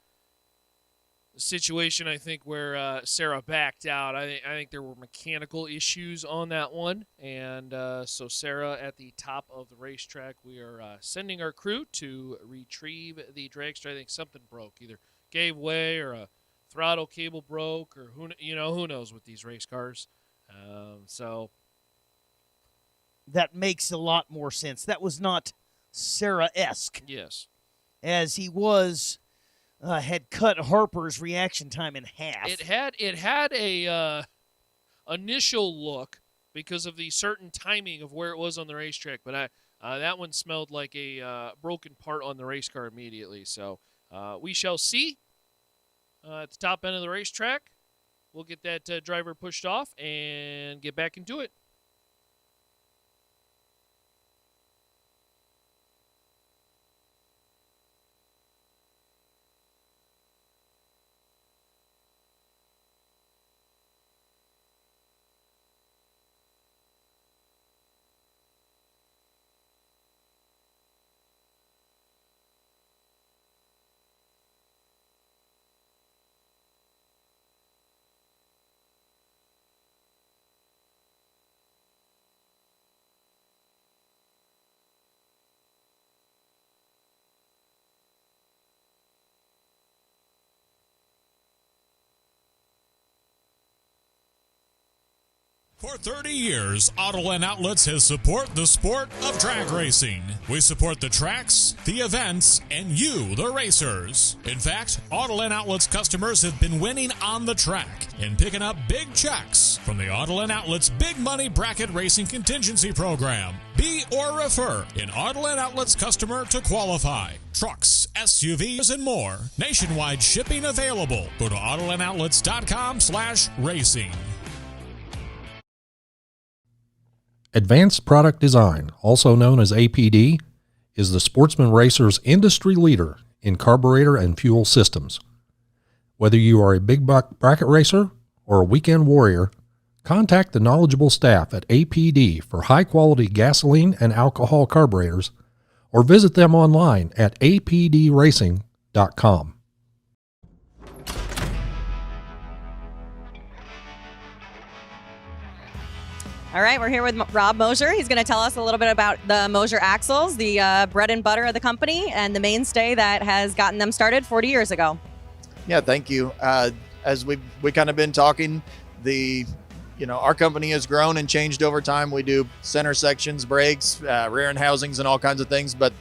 situation, I think, where Serra backed out. I think there were mechanical issues on that one. And so Serra at the top of the racetrack, we are sending our crew to retrieve the dragster. I think something broke, either gave way or a throttle cable broke, or who knows with these race cars. So that makes a lot more sense. That was not Serra-esque. Yes. As he was had cut Harper's reaction time in half. It had a initial look because of the certain timing of where it was on the racetrack, but That one smelled like a broken part on the race car immediately. So we shall see at the top end of the racetrack. We'll get that driver pushed off and get back into it. For 30 years, Autoland Outlets has supported the sport of drag racing. We support the tracks, the events, and you, the racers. In fact, Autoland Outlets customers have been winning on the track and picking up big checks from the Autoland Outlets Big Money Bracket Racing Contingency Program. Be or refer an Autoland Outlets customer to qualify. Trucks, SUVs, and more. Nationwide shipping available. Go to AutolandOutlets.com/racing. Advanced Product Design, also known as APD, is the Sportsman Racer's industry leader in carburetor and fuel systems. Whether you are a big bracket racer or a weekend warrior, contact the knowledgeable staff at APD for high-quality gasoline and alcohol carburetors, or visit them online at apdracing.com. All right, we're here with Rob Mosier. He's going to tell us a little bit about the Mosier axles, the bread and butter of the company, and the mainstay that has gotten them started 40 years ago. Yeah, thank you. As we kind of been talking, our company has grown and changed over time. We do center sections, brakes, rear end housings, and all kinds of things. But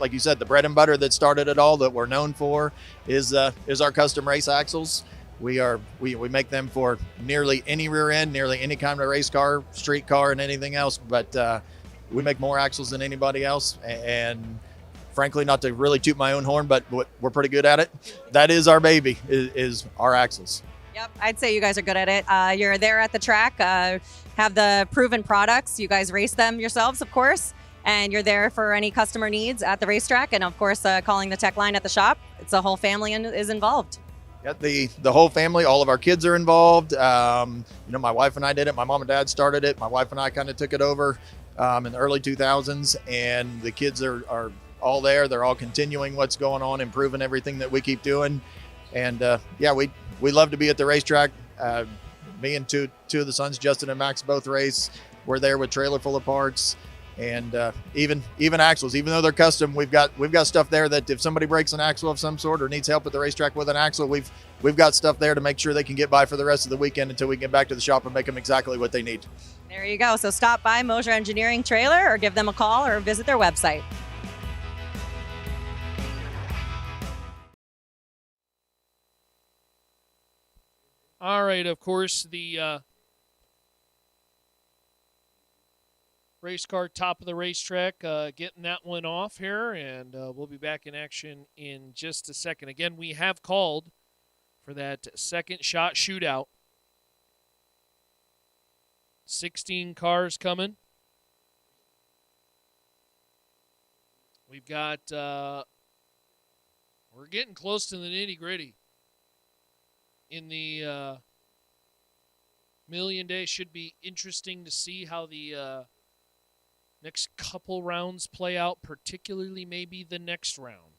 like you said, the bread and butter that started it all, that we're known for, is our custom race axles. We make them for nearly any rear end, nearly any kind of race car, street car, and anything else. But we make more axles than anybody else. And frankly, not to really toot my own horn, but we're pretty good at it. That is our baby, is our axles. Yep, I'd say you guys are good at it. You're there at the track, have the proven products. You guys race them yourselves, of course. And you're there for any customer needs at the racetrack. And of course, calling the tech line at the shop. It's a whole family is involved. Yeah, the whole family, all of our kids are involved. My wife and I did it. My mom and dad started it. My wife and I kind of took it over in the early 2000s, and the kids are all there. They're all continuing what's going on, improving everything that we keep doing. And we love to be at the racetrack. Me and two of the sons, Justin and Max, both race. We're there with trailer full of parts. And even axles, even though they're custom, we've got stuff there that if somebody breaks an axle of some sort or needs help at the racetrack with an axle, we've got stuff there to make sure they can get by for the rest of the weekend until we get back to the shop and make them exactly what they need. There you go. So stop by Mosier Engineering Trailer or give them a call or visit their website. All right, of course, the race car top of the racetrack, getting that one off here, and we'll be back in action in just a second. Again, we have called for that second shot shootout. 16 cars coming. We've got, we're getting close to the nitty-gritty. In the Million Day, should be interesting to see how the next couple rounds play out, particularly maybe the next round.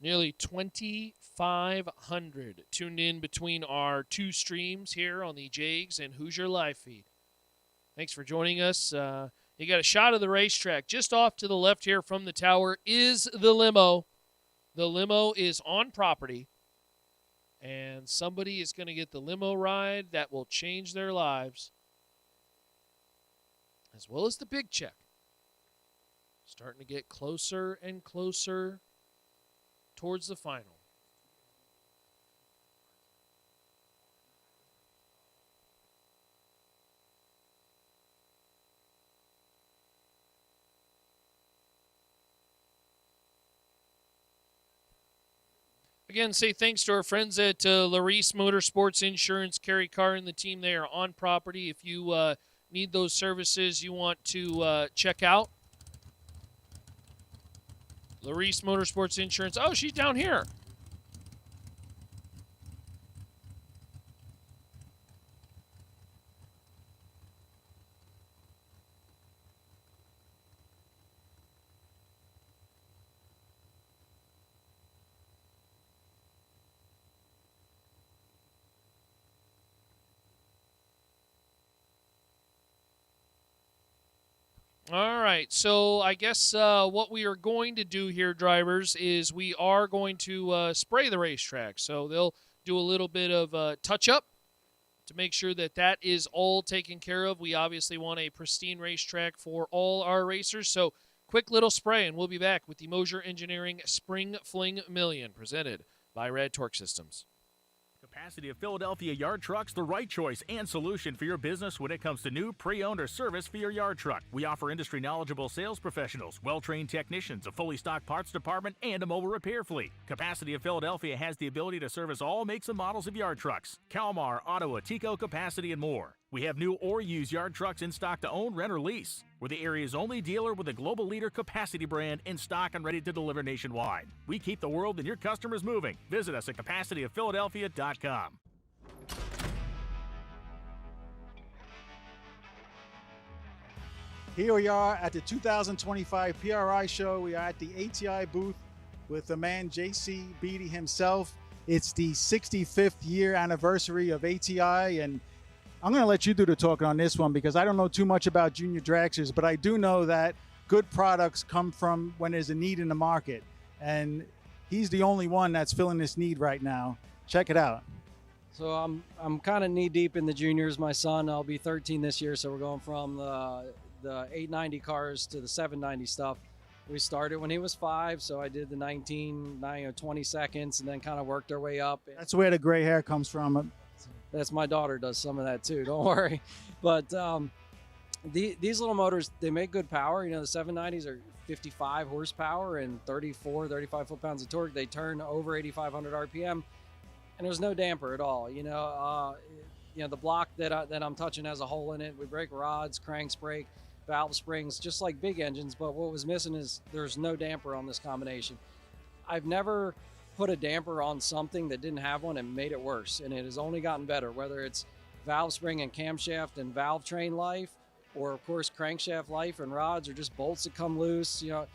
Nearly 2,500 tuned in between our two streams here on the Jags and Hoosier live feed. Thanks for joining us. You got a shot of the racetrack. Just off to the left here from the tower is the limo. The limo is on property. And somebody is going to get the limo ride that will change their lives. As well as the big check. Starting to get closer and closer towards the final. again say thanks to our friends at Larice Motorsports Insurance, Kerry Carr and the team. They are on property. If you need those services you want to check out, Larice Motorsports Insurance. Oh, she's down here. All right, so I guess what we are going to do here, drivers, is we are going to spray the racetrack. So they'll do a little bit of touch-up to make sure that that is all taken care of. We obviously want a pristine racetrack for all our racers. So quick little spray, and we'll be back with the Mosier Engineering Spring Fling Million, presented by Rad Torque Systems. Capacity of Philadelphia Yard Trucks, the right choice and solution for your business when it comes to new, pre-owned, or service for your yard truck. We offer industry knowledgeable sales professionals, well-trained technicians, a fully stocked parts department, and a mobile repair fleet. Capacity of Philadelphia has the ability to service all makes and models of yard trucks: Kalmar, Ottawa, Tico, Capacity, and more. We have new or used yard trucks in stock to own, rent, or lease. We're the area's only dealer with a global leader Capacity brand in stock and ready to deliver nationwide. We keep the world and your customers moving. Visit us at CapacityofPhiladelphia.com. Here we are at the 2025 PRI show. We are at the ATI booth with the man JC Beatty himself. It's the 65th year anniversary of ATI, and I'm going to let you do the talking on this one because I don't know too much about junior dragsters, but I do know that good products come from when there's a need in the market, and he's the only one that's filling this need right now. Check it out. So I'm kind of knee deep in the juniors. My son, I'll be 13 this year, so we're going from the 890 cars to the 790 stuff. We started when he was 5, so I did the 20 seconds, and then kind of worked our way up. That's where the gray hair comes from. That's my daughter does some of that too. Don't worry. But these little motors, they make good power. You know, the 790s are 55 horsepower and 35 foot-pounds of torque. They turn over 8,500 RPM, and there's no damper at all. You know, the block that I'm touching has a hole in it. We break rods, cranks break, valve springs, just like big engines. But what was missing is there's no damper on this combination. I've never put a damper on something that didn't have one and made it worse, and it has only gotten better, whether it's valve spring and camshaft and valve train life, or of course crankshaft life and rods, or just bolts that come loose. You know,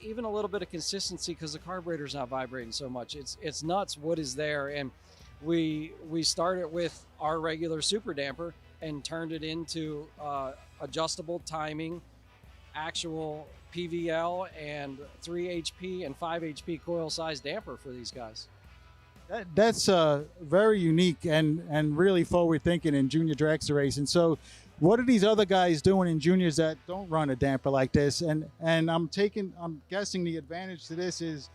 even a little bit of consistency because the carburetor's not vibrating so much. It's nuts what is there. And we started with our regular super damper and turned it into adjustable timing, actual PVL, and 3 HP and 5 HP coil size damper for these guys. That's very unique and really forward thinking in junior dragster racing. So what are these other guys doing in juniors that don't run a damper like this? And I'm guessing the advantage to this is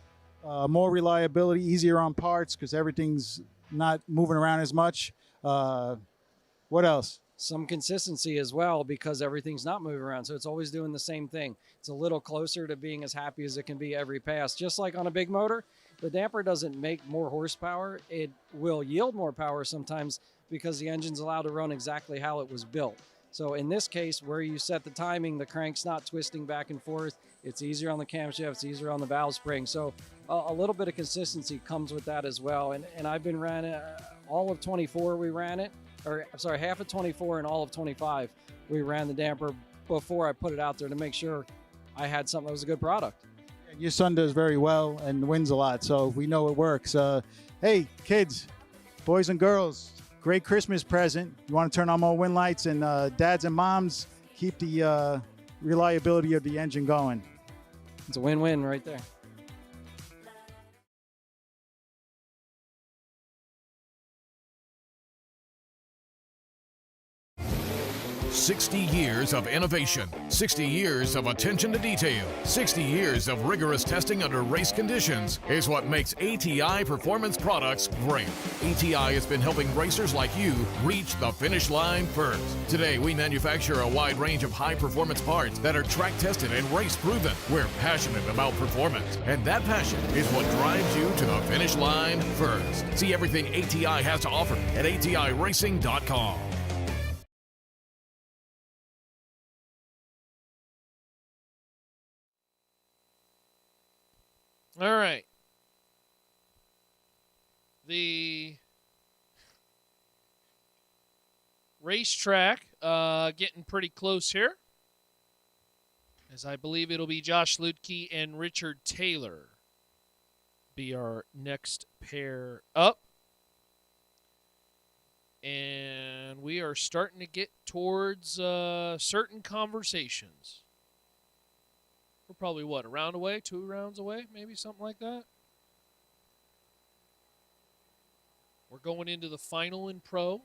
more reliability, easier on parts because everything's not moving around as much. What else? Some consistency as well because everything's not moving around, so it's always doing the same thing. It's a little closer to being as happy as it can be every pass. Just like on a big motor, the damper doesn't make more horsepower. It will yield more power sometimes because the engine's allowed to run exactly how it was built. So in this case, where you set the timing, the crank's not twisting back and forth. It's easier on the camshaft, it's easier on the valve spring. So a little bit of consistency comes with that as well. And I've been running all of 24 we ran it. Or I'm sorry, half of 24 and all of 25, we ran the damper before I put it out there to make sure I had something that was a good product. Your son does very well and wins a lot, so we know it works. Hey, kids, boys and girls, great Christmas present. You want to turn on more wind lights, and dads and moms, keep the reliability of the engine going. It's a win-win right there. 60 years of innovation, 60 years of attention to detail, 60 years of rigorous testing under race conditions is what makes ATI Performance Products great. ATI has been helping racers like you reach the finish line first. Today, we manufacture a wide range of high-performance parts that are track-tested and race-proven. We're passionate about performance, and that passion is what drives you to the finish line first. See everything ATI has to offer at ATIRacing.com. All right. The racetrack getting pretty close here, as I believe it'll be Josh Lutke and Richard Taylor be our next pair up. And we are starting to get towards certain conversations. We're probably, what, a round away, 2 rounds away, maybe something like that? We're going into the final in pro.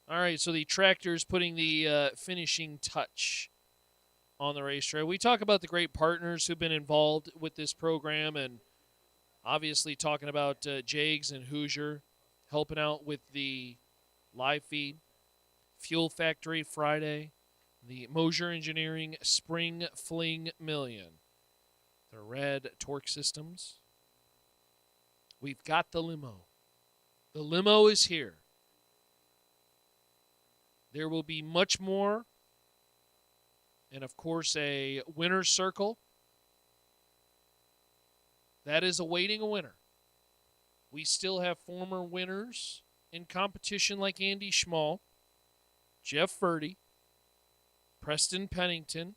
All right, so the tractor's putting the finishing touch on the racetrack. We talk about the great partners who've been involved with this program, and obviously talking about Jags and Hoosier helping out with the live feed, Fuel Factory Friday, the Mosier Engineering Spring Fling Million, the Red Torque Systems. We've got the limo. The limo is here. There will be much more. And, of course, a winner's circle. That is awaiting a winner. We still have former winners in competition like Andy Schmall, Jeff Furdy, Preston Pennington,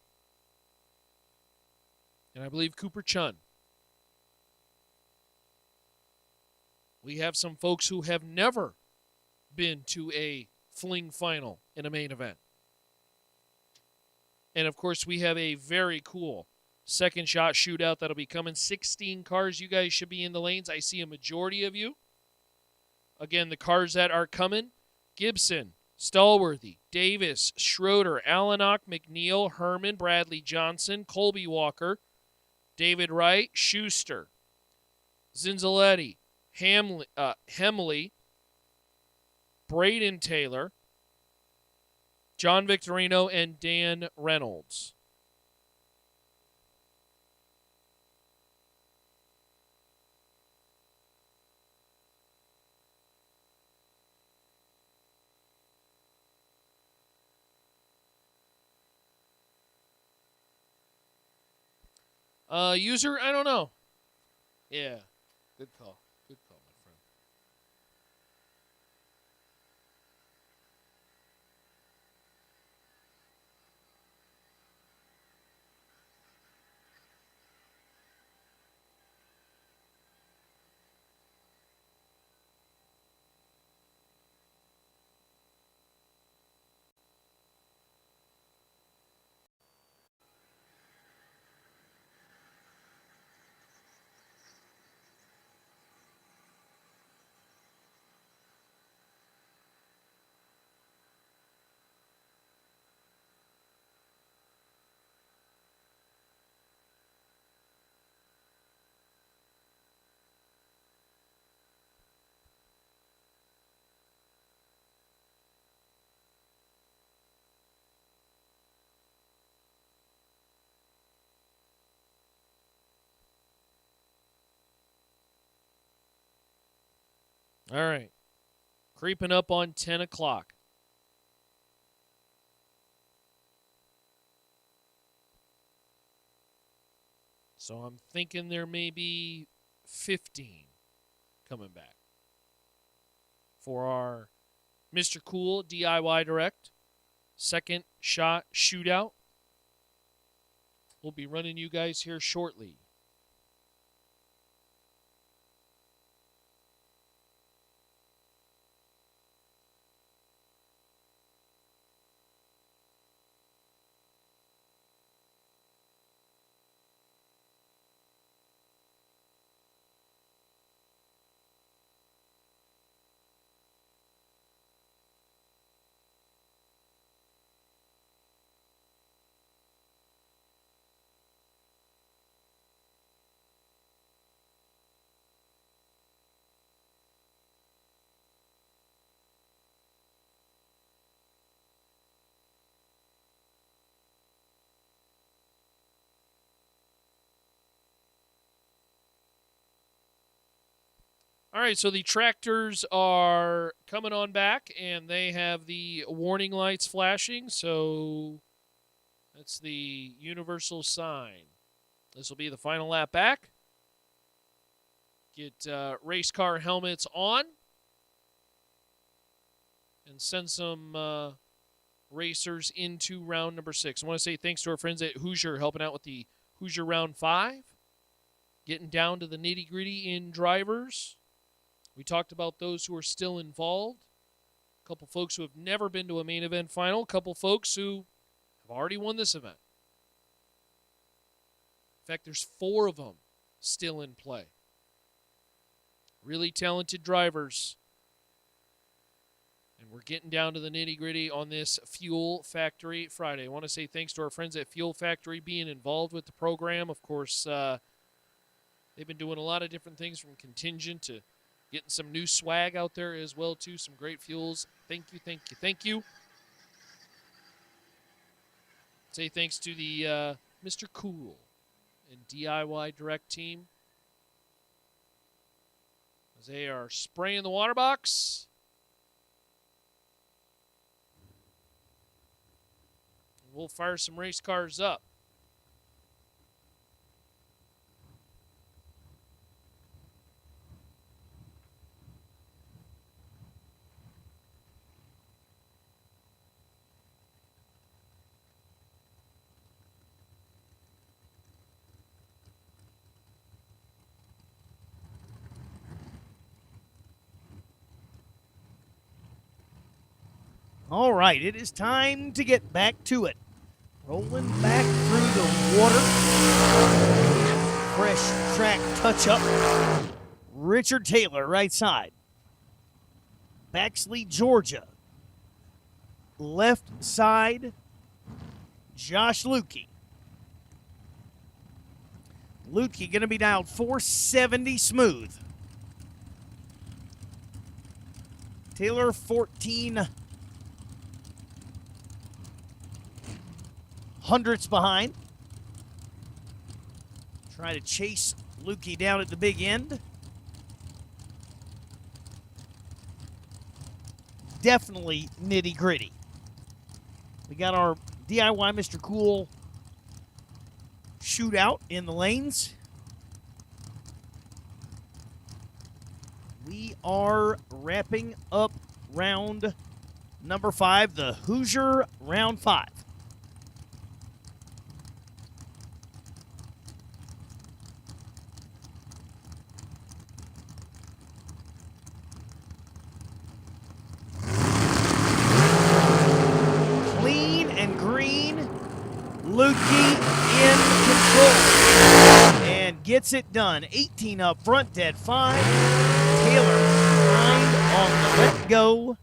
and I believe Cooper Chun. We have some folks who have never been to a Fling final in a main event. And, of course, we have a very cool second shot shootout that'll be coming. 16 cars. You guys should be in the lanes. I see a majority of you. Again, the cars that are coming: Gibson, Stallworthy, Davis, Schroeder, Allenock, McNeil, Herman, Bradley Johnson, Colby Walker, David Wright, Schuster, Zinzaletti, Hemley, Braden Taylor, John Victorino, and Dan Reynolds. User, I don't know. Yeah, good call. Good call, my friend. All right. Creeping up on 10 o'clock. So I'm thinking there may be 15 coming back for our Mr. Cool DIY Direct second shot shootout. We'll be running you guys here shortly. All right, so the tractors are coming on back, and they have the warning lights flashing, so that's the universal sign. This will be the final lap back. Get race car helmets on and send some racers into round number 6. I want to say thanks to our friends at Hoosier helping out with the Hoosier Round 5, getting down to the nitty-gritty in drivers. We talked about those who are still involved. A couple folks who have never been to a main event final. A couple folks who have already won this event. In fact, there's 4 of them still in play. Really talented drivers. And we're getting down to the nitty-gritty on this Fuel Factory Friday. I want to say thanks to our friends at Fuel Factory being involved with the program. Of course, they've been doing a lot of different things from contingent to getting some new swag out there as well, too. Some great fuels. Thank you, thank you, thank you. Say thanks to the Mr. Cool and DIY Direct team, as they are spraying the water box. We'll fire some race cars up. All right, it is time to get back to it. Rolling back through the water. Fresh track touch-up. Richard Taylor, right side. Baxley, Georgia. Left side, Josh Lukey. Lukey going to be dialed 470 smooth. Taylor, 14 hundredths behind. Try to chase Lukey down at the big end. Definitely nitty-gritty. We got our DIY Mr. Cool shootout in the lanes. We are wrapping up round number 5, the Hoosier Round 5. Lukey in control and gets it done. 18 up front, dead 5. Taylor behind on the let go.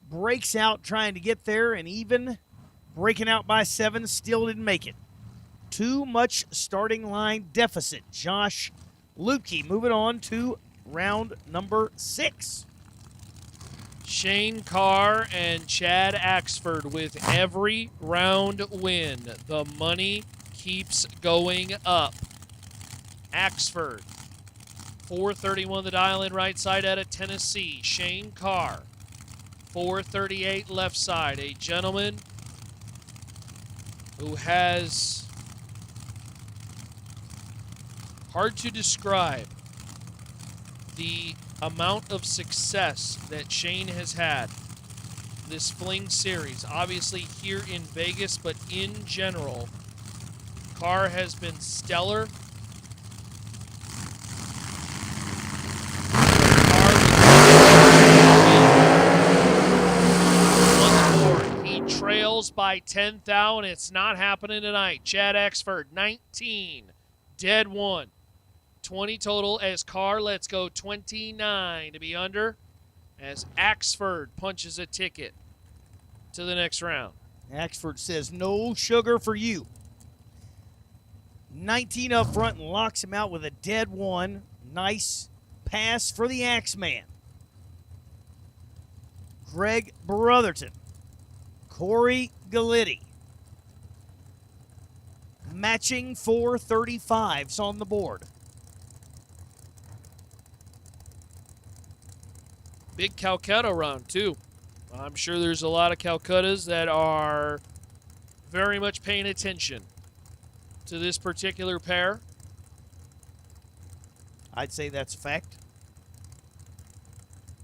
Breaks out trying to get there and even breaking out by 7, still didn't make it. Too much starting line deficit. Josh Lukey moving on to round number 6. Shane Carr and Chad Axford with every round win. The money keeps going up. Axford, 431 the dial in right side out of Tennessee. Shane Carr, 438 left side. A gentleman who has hard to describe the amount of success that Shane has had this Fling series. Obviously here in Vegas, but in general, car has been stellar. He trails by 10 thou, and it's not happening tonight. Chad Exford, 19, dead 1. 20 total as Carr lets go 29 to be under as Axford punches a ticket to the next round. Axford says, no sugar for you. 19 up front and locks him out with a dead 1. Nice pass for the Axeman. Greg Brotherton. Corey Gallitti. Matching 435s on the board. Big Calcutta round, too. I'm sure there's a lot of Calcuttas that are very much paying attention to this particular pair. I'd say that's a fact.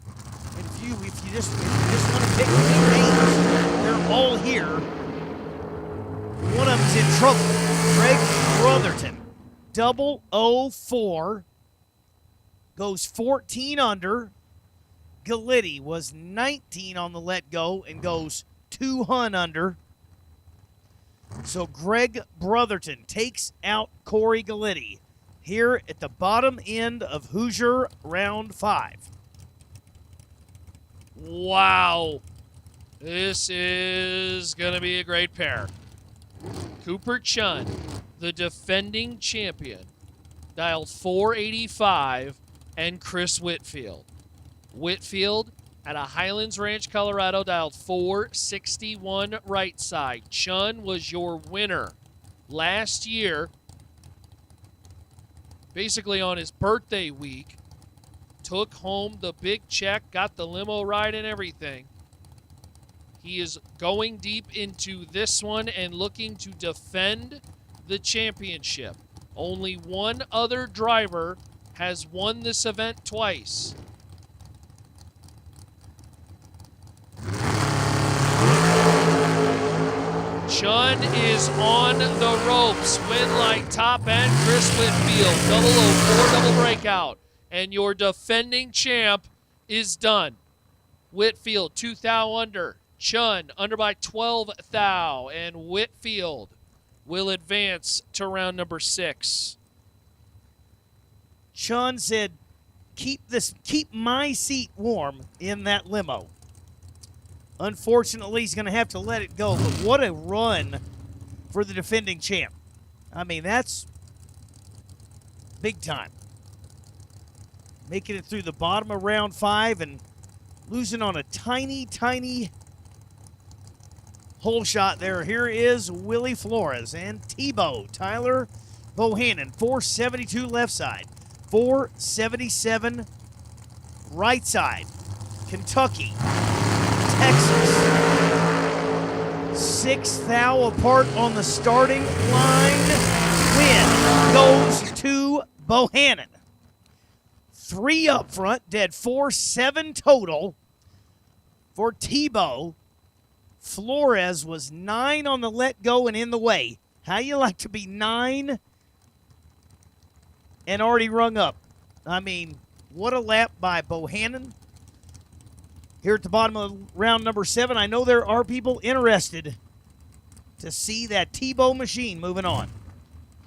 And if you just want to pick two names, they're all here. One of them's in trouble. Greg Brotherton, 004, goes 14 under. Gallitti was 19 on the let go and goes 200 under. So Greg Brotherton takes out Corey Gallitti here at the bottom end of Hoosier round 5. Wow. This is going to be a great pair. Cooper Chun, the defending champion, dialed 485, and Chris Whitfield. Whitfield at a Highlands Ranch, Colorado, dialed 461 right side. Chun was your winner last year, basically on his birthday week. Took home the big check, got the limo ride and everything. He is going deep into this one and looking to defend the championship. Only one other driver has won this event twice. Chun is on the ropes. Win like top end. Chris Whitfield. 004 double breakout. And your defending champ is done. Whitfield 2 thou under. Chun under by 12 thou. And Whitfield will advance to round number 6. Chun said, keep my seat warm in that limo. Unfortunately, he's going to have to let it go. But what a run for the defending champ. I mean, that's big time. Making it through the bottom of round 5 and losing on a tiny, tiny hole shot there. Here is Willie Flores and Tebow. Tyler Bohannon, 472 left side, 477 right side. Kentucky, Texas. 6 thou apart on the starting line. Win goes to Bohannon. 3 up front, dead 4-7 total for Tebow. Flores was 9 on the let go and in the way. How you like to be 9 and already rung up? I mean, what a lap by Bohannon. Here at the bottom of round number 7, I know there are people interested to see that Tebow machine moving on.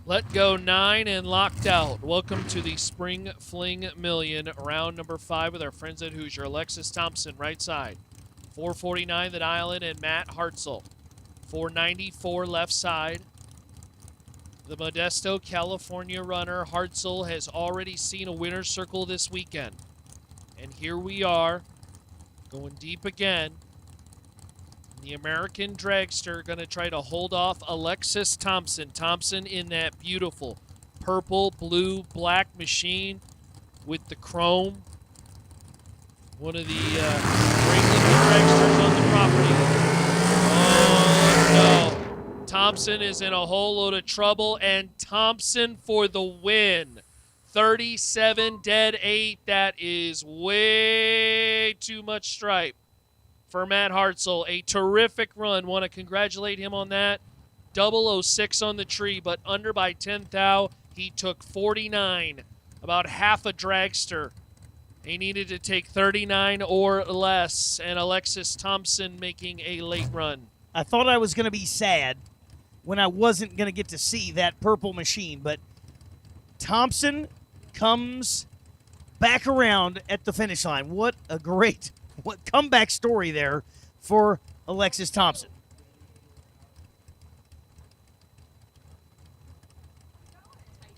Let go 9 and locked out. Welcome to the Spring Fling Million, round number 5 with our friends at Hoosier. Alexis Thompson, right side. 449 the dial-in and Matt Hartzell. 494 left side. The Modesto, California runner, Hartzell, has already seen a winner's circle this weekend. And here we are, going deep again. The American dragster going to try to hold off Alexis Thompson. Thompson in that beautiful purple, blue, black machine with the chrome. One of the great looking dragsters on the property. Oh, no. Thompson is in a whole load of trouble, and Thompson for the win. 37 dead 8. That is way too much stripe for Matt Hartzell. A terrific run. Want to congratulate him on that. 006 on the tree, but under by 10 thou. He took 49, about half a dragster. He needed to take 39 or less, and Alexis Thompson making a late run. I thought I was going to be sad when I wasn't going to get to see that purple machine, but Thompson comes back around at the finish line. What comeback story there for Alexis Thompson.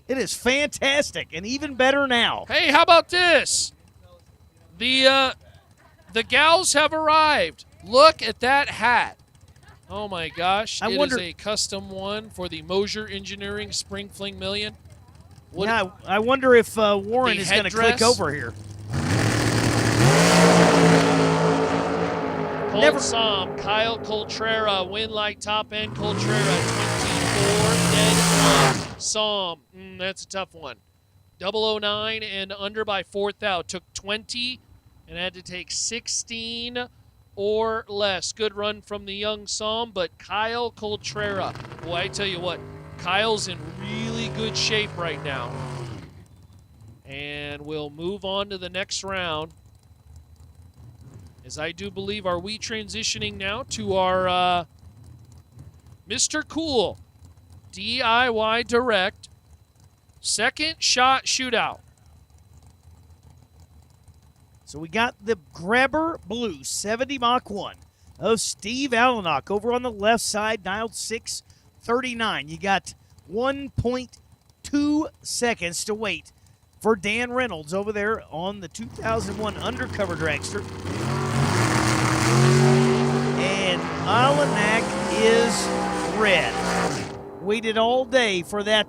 It is fantastic, and even better now. Hey, how about this? The gals have arrived. Look at that hat. Oh, my gosh. It is a custom one for the Mosier Engineering Spring Fling Million. I wonder if Warren is going to click over here. Colt Som, Kyle Coltrera, win like top end. Coltrera, 24, dead 1. Som, that's a tough one. 009 and under by 4 thou. Took 20 and had to take 16 or less. Good run from the young Som, but Kyle Coltrera. Boy, I tell you what, Kyle's in really good shape right now. And we'll move on to the next round. As I do believe, are we transitioning now to our Mr. Cool DIY Direct second shot shootout. So we got the Grabber Blue 70 Mach 1 of Steve Allenach over on the left side, dialed 639. You got 1.2 seconds to wait for Dan Reynolds over there on the 2001 Undercover Dragster. And Allenach is red. Waited all day for that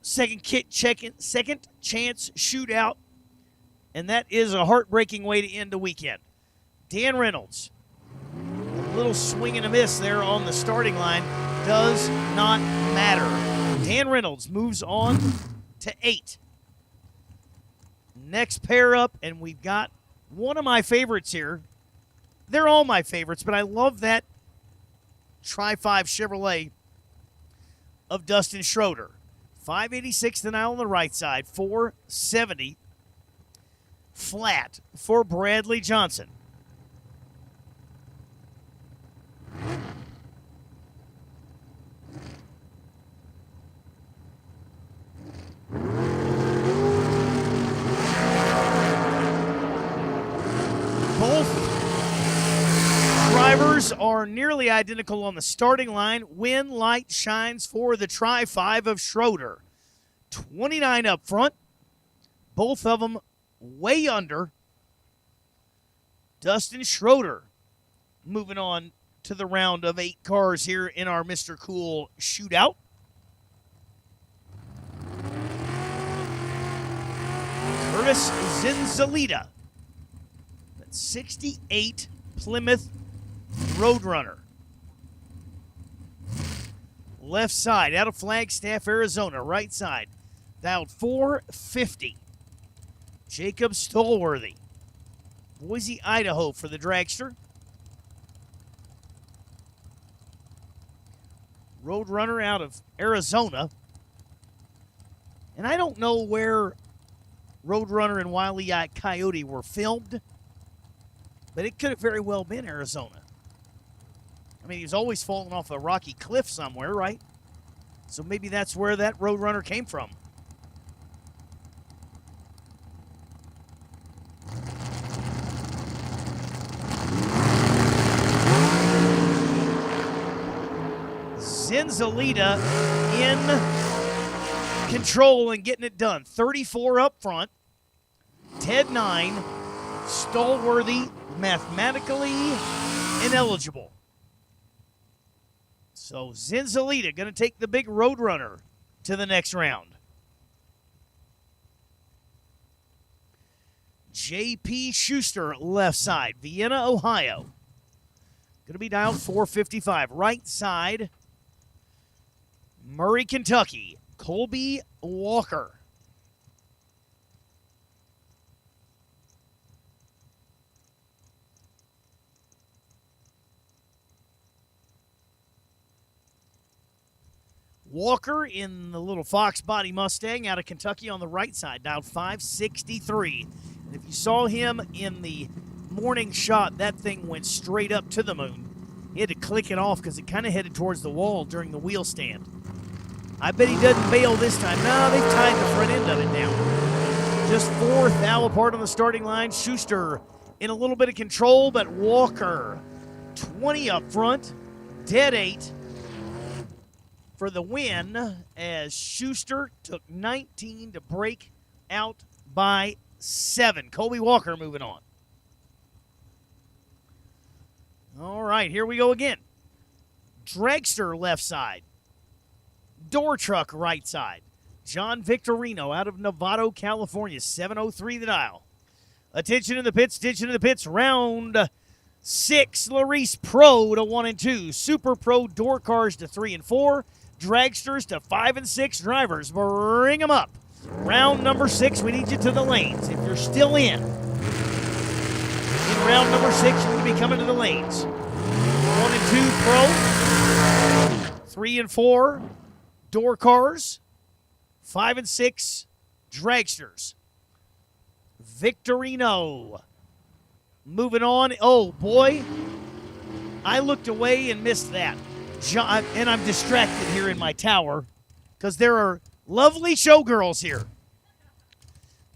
second chance shootout, and that is a heartbreaking way to end the weekend. Dan Reynolds, a little swing and a miss there on the starting line, does not matter. Dan Reynolds moves on to 8. Next pair up, and we've got one of my favorites here. They're all my favorites, but I love that Tri-5 Chevrolet of Dustin Schroeder. 586 the nile on the right side, 470 flat for Bradley Johnson. Both drivers are nearly identical on the starting line. When light shines for the Tri-5 of Schroeder. 29 up front. Both of them way under. Dustin Schroeder moving on to the round of 8 cars here in our Mr. Cool shootout. Curtis Zinzalita. That's 68 Plymouth Roadrunner. Left side, out of Flagstaff, Arizona. Right side, dialed 450. Jacob Stolworthy. Boise, Idaho for the dragster. Roadrunner out of Arizona. And I don't know where Roadrunner and Wile E. Coyote were filmed, but it could have very well been Arizona. I mean, he was always falling off a rocky cliff somewhere, right? So maybe that's where that Roadrunner came from. Zinzalita in control and getting it done. 34 up front. Ted 9. Stolworthy mathematically ineligible. So Zinzalita going to take the big Roadrunner to the next round. J.P. Schuster, left side, Vienna, Ohio. Going to be dialed 455. Right side, Murray, Kentucky. Colby Walker. Walker in the little Fox body Mustang out of Kentucky on the right side, dialed 563. And if you saw him in the morning shot, that thing went straight up to the moon. He had to click it off because it kind of headed towards the wall during the wheel stand. I bet he doesn't bail this time. No, they've tied the front end of it now. Just fourth, thou apart on the starting line. Schuster in a little bit of control, but Walker 20 up front, dead 8 for the win as Schuster took 19 to break out by 7. Colby Walker moving on. All right, here we go again. Dragster left side. Door truck right side. John Victorino out of Novato, California, 703 the dial. Attention in the pits, round 6. Larice Pro to 1 and 2. Super Pro door cars to 3 and 4. Dragsters to 5 and 6 drivers. Bring them up. Round number 6, we need you to the lanes. If you're still in round number 6, you're going to be coming to the lanes. 1 and 2 Pro. 3 and 4 door cars. 5 and 6 dragsters. Victorino. Moving on. Oh, boy. I looked away and missed that. And I'm distracted here in my tower because there are lovely showgirls here.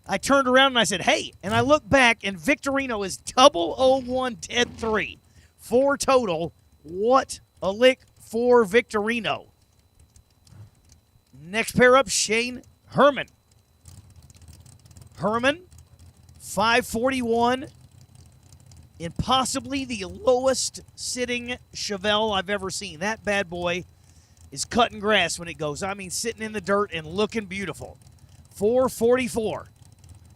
I turned around and I said, hey, and I looked back and Victorino is 001 dead 3. 4 total. What a lick for Victorino. Next pair up, Shane Herman. Herman, 541. In possibly the lowest sitting Chevelle I've ever seen. That bad boy is cutting grass when it goes. I mean, sitting in the dirt and looking beautiful. 444.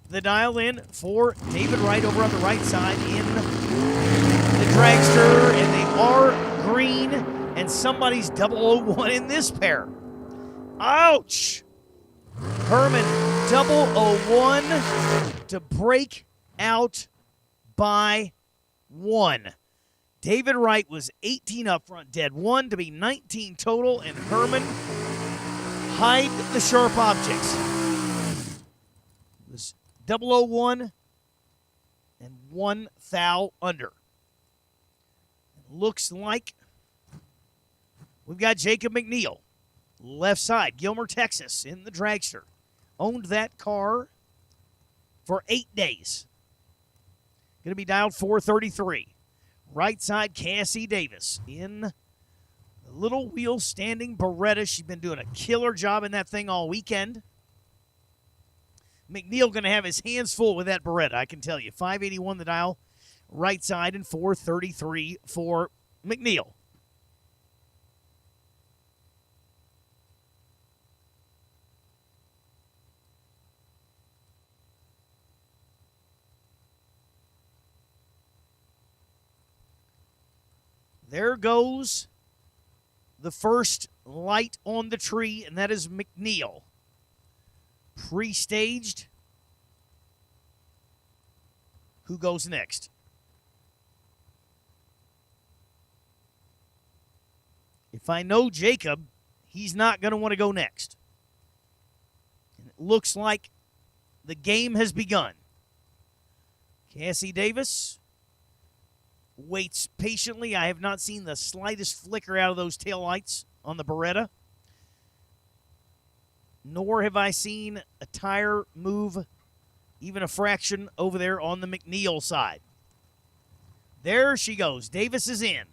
The dial in for David Wright over on the right side in the dragster. And they are green. And somebody's 001 in this pair. Ouch! Herman 001 to break out by 1. David Wright was 18 up front, dead 1 to be 19 total, and Herman hide the sharp objects. It was 001 and 1 thou under. It looks like we've got Jacob McNeil, left side, Gilmer, Texas, in the dragster. Owned that car for 8 days. Going to be dialed 433. Right side, Cassie Davis in the little wheel standing Beretta. She's been doing a killer job in that thing all weekend. McNeil going to have his hands full with that Beretta, I can tell you. 581 the dial, right side, and 433 for McNeil. There goes the first light on the tree, and that is McNeil. Pre-staged. Who goes next? If I know Jacob, he's not going to want to go next. And it looks like the game has begun. Cassie Davis waits patiently. I have not seen the slightest flicker out of those taillights on the Beretta. Nor have I seen a tire move even a fraction over there on the McNeil side. There she goes. Davis is in.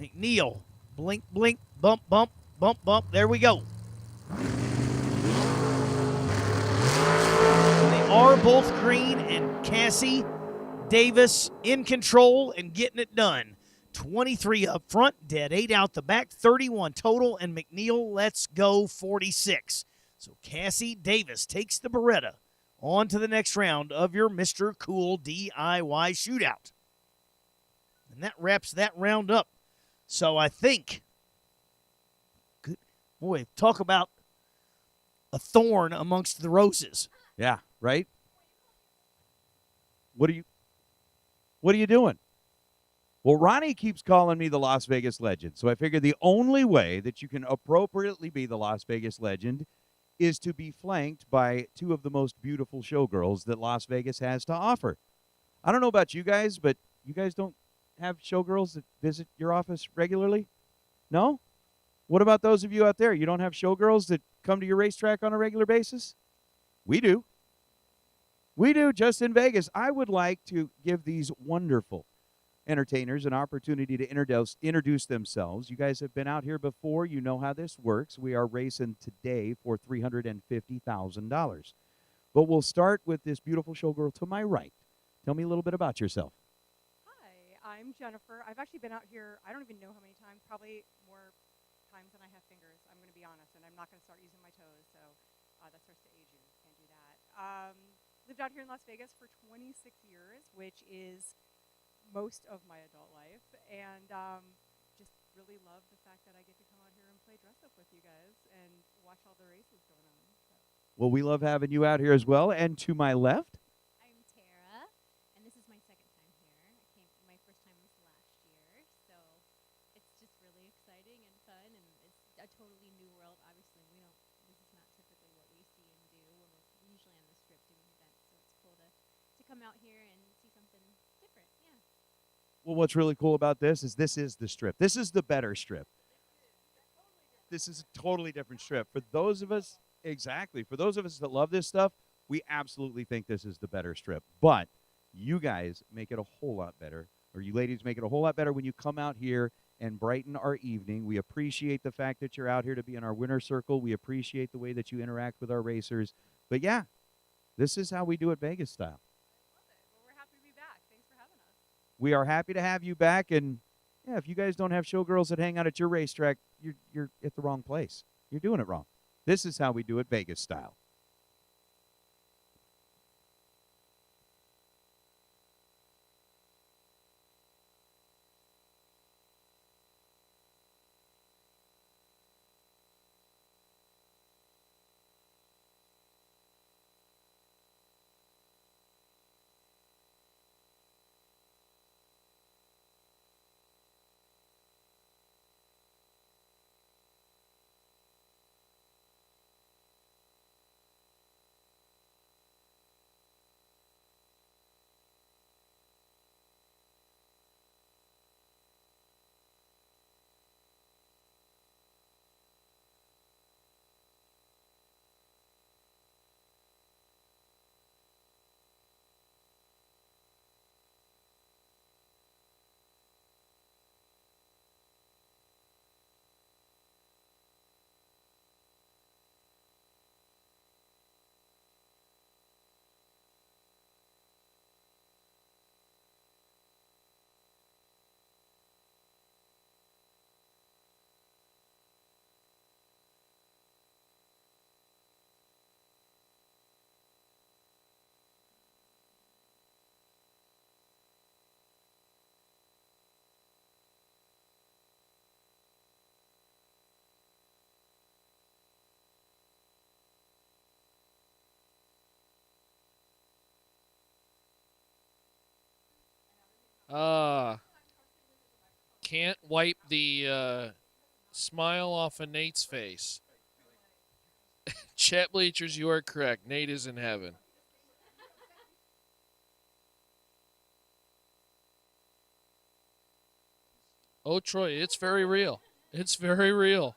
McNeil. Blink, blink, bump, bump, bump, bump. There we go. They are both green, and Cassie Davis in control and getting it done. 23 up front, dead 8 out the back, 31 total, and McNeil lets go 46. So Cassie Davis takes the Beretta on to the next round of your Mr. Cool DIY shootout. And that wraps that round up. So I think Boy, talk about a thorn amongst the roses. Yeah, right? What are you doing? Well, Ronnie keeps calling me the Las Vegas legend. So I figured the only way that you can appropriately be the Las Vegas legend is to be flanked by two of the most beautiful showgirls that Las Vegas has to offer. I don't know about you guys, but you guys don't have showgirls that visit your office regularly? No? What about those of you out there? You don't have showgirls that come to your racetrack on a regular basis? We do. We do, just in Vegas. I would like to give these wonderful entertainers an opportunity to introduce themselves. You guys have been out here before. You know how this works. We are racing today for $350,000. But we'll start with this beautiful showgirl to my right. Tell me a little bit about yourself. Hi, I'm Jennifer. I've actually been out here, I don't even know how many times, probably more times than I have fingers. I'm going to be honest, and I'm not going to start using my toes, so that starts to age you. Can't do that. Lived out here in Las Vegas for 26 years, which is most of my adult life, and just really love the fact that I get to come out here and play dress up with you guys and watch all the races going on. So. Well, we love having you out here as well. And to my left, I'm Tara, and this is my second time here. My first time was last year, so it's just really exciting and fun, and it's a totally new world. Obviously, this is not typically what we see and do when we're usually on the strip doing events, so it's cool to come out here and see something different. Yeah. well, what's really cool about this is the strip. This is the better strip. This is a totally different strip. For those of us, exactly, for those of us that love this stuff, we absolutely think this is the better strip. But you guys make it a whole lot better, or you ladies make it a whole lot better when you come out here and brighten our evening. We appreciate the fact that you're out here to be in our winner circle. We appreciate the way that you interact with our racers. But yeah, this is how we do it Vegas style. We are happy to have you back, and yeah, if you guys don't have showgirls that hang out at your racetrack, you're at the wrong place. You're doing it wrong. This is how we do it Vegas style. Can't wipe the smile off of Nate's face. Chat Bleachers, you are correct. Nate is in heaven. Oh, Troy, it's very real. It's very real.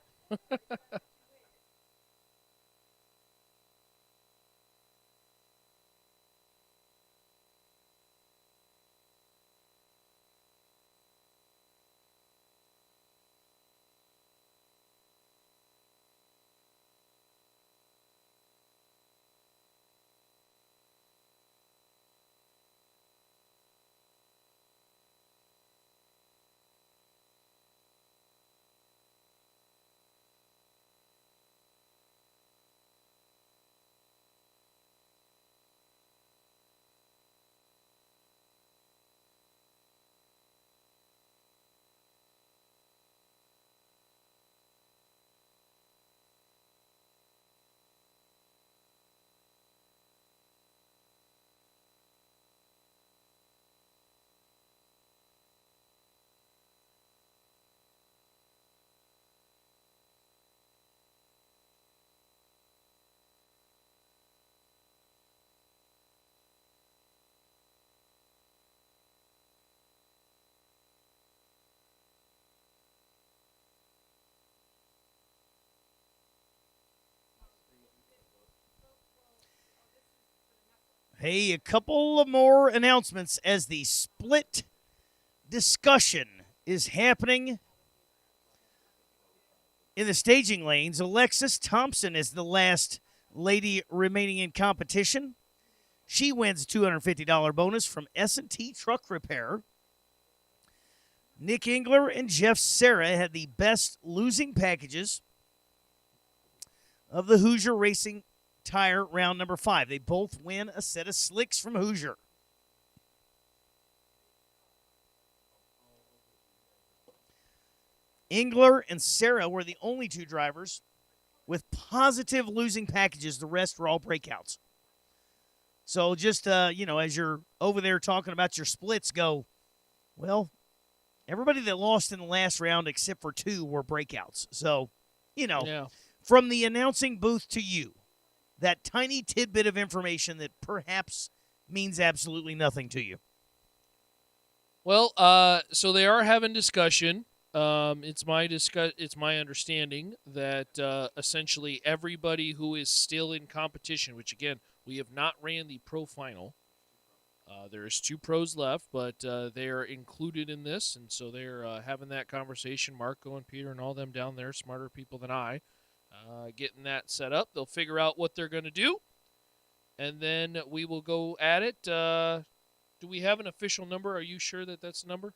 Hey, a couple of more announcements as the split discussion is happening in the staging lanes. Alexis Thompson is the last lady remaining in competition. She wins a $250 bonus from S&T Truck Repair. Nick Engler and Jeff Serra had the best losing packages of the Hoosier Racing Tire round number 5. They both win a set of slicks from Hoosier. Engler and Serra were the only two drivers with positive losing packages. The rest were all breakouts. So just, as you're over there talking about your splits, go, well, everybody that lost in the last round except for 2 were breakouts. So, from the announcing booth to you, that tiny tidbit of information that perhaps means absolutely nothing to you. Well, so they are having discussion. It's my understanding that essentially everybody who is still in competition, which again we have not ran the pro final. There's 2 pros left, but they are included in this, and so they're having that conversation. Marco and Peter and all them down there, smarter people than I, getting that set up. They'll figure out what they're going to do, and then we will go at it. Do we have an official number? Are you sure that that's the number?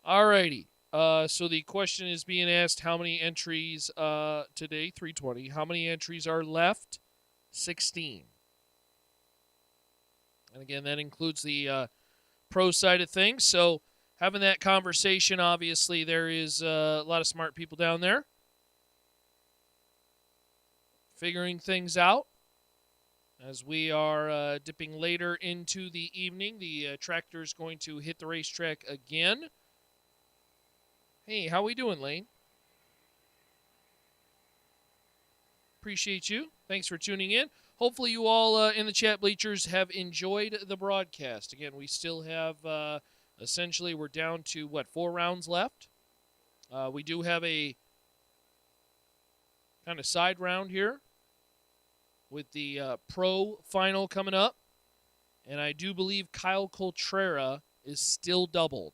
Alrighty. So the question is being asked, how many entries today? 320. How many entries are left? 16. And again, that includes the pro side of things. So having that conversation, obviously, there is a lot of smart people down there figuring things out. As we are dipping later into the evening, the tractor is going to hit the racetrack again. Hey, how we doing, Lane? Appreciate you. Thanks for tuning in. Hopefully you all in the chat bleachers have enjoyed the broadcast. Again, we still have, essentially, we're down to, 4 rounds left? We do have a kind of side round here with the pro final coming up. And I do believe Kyle Coltrera is still doubled.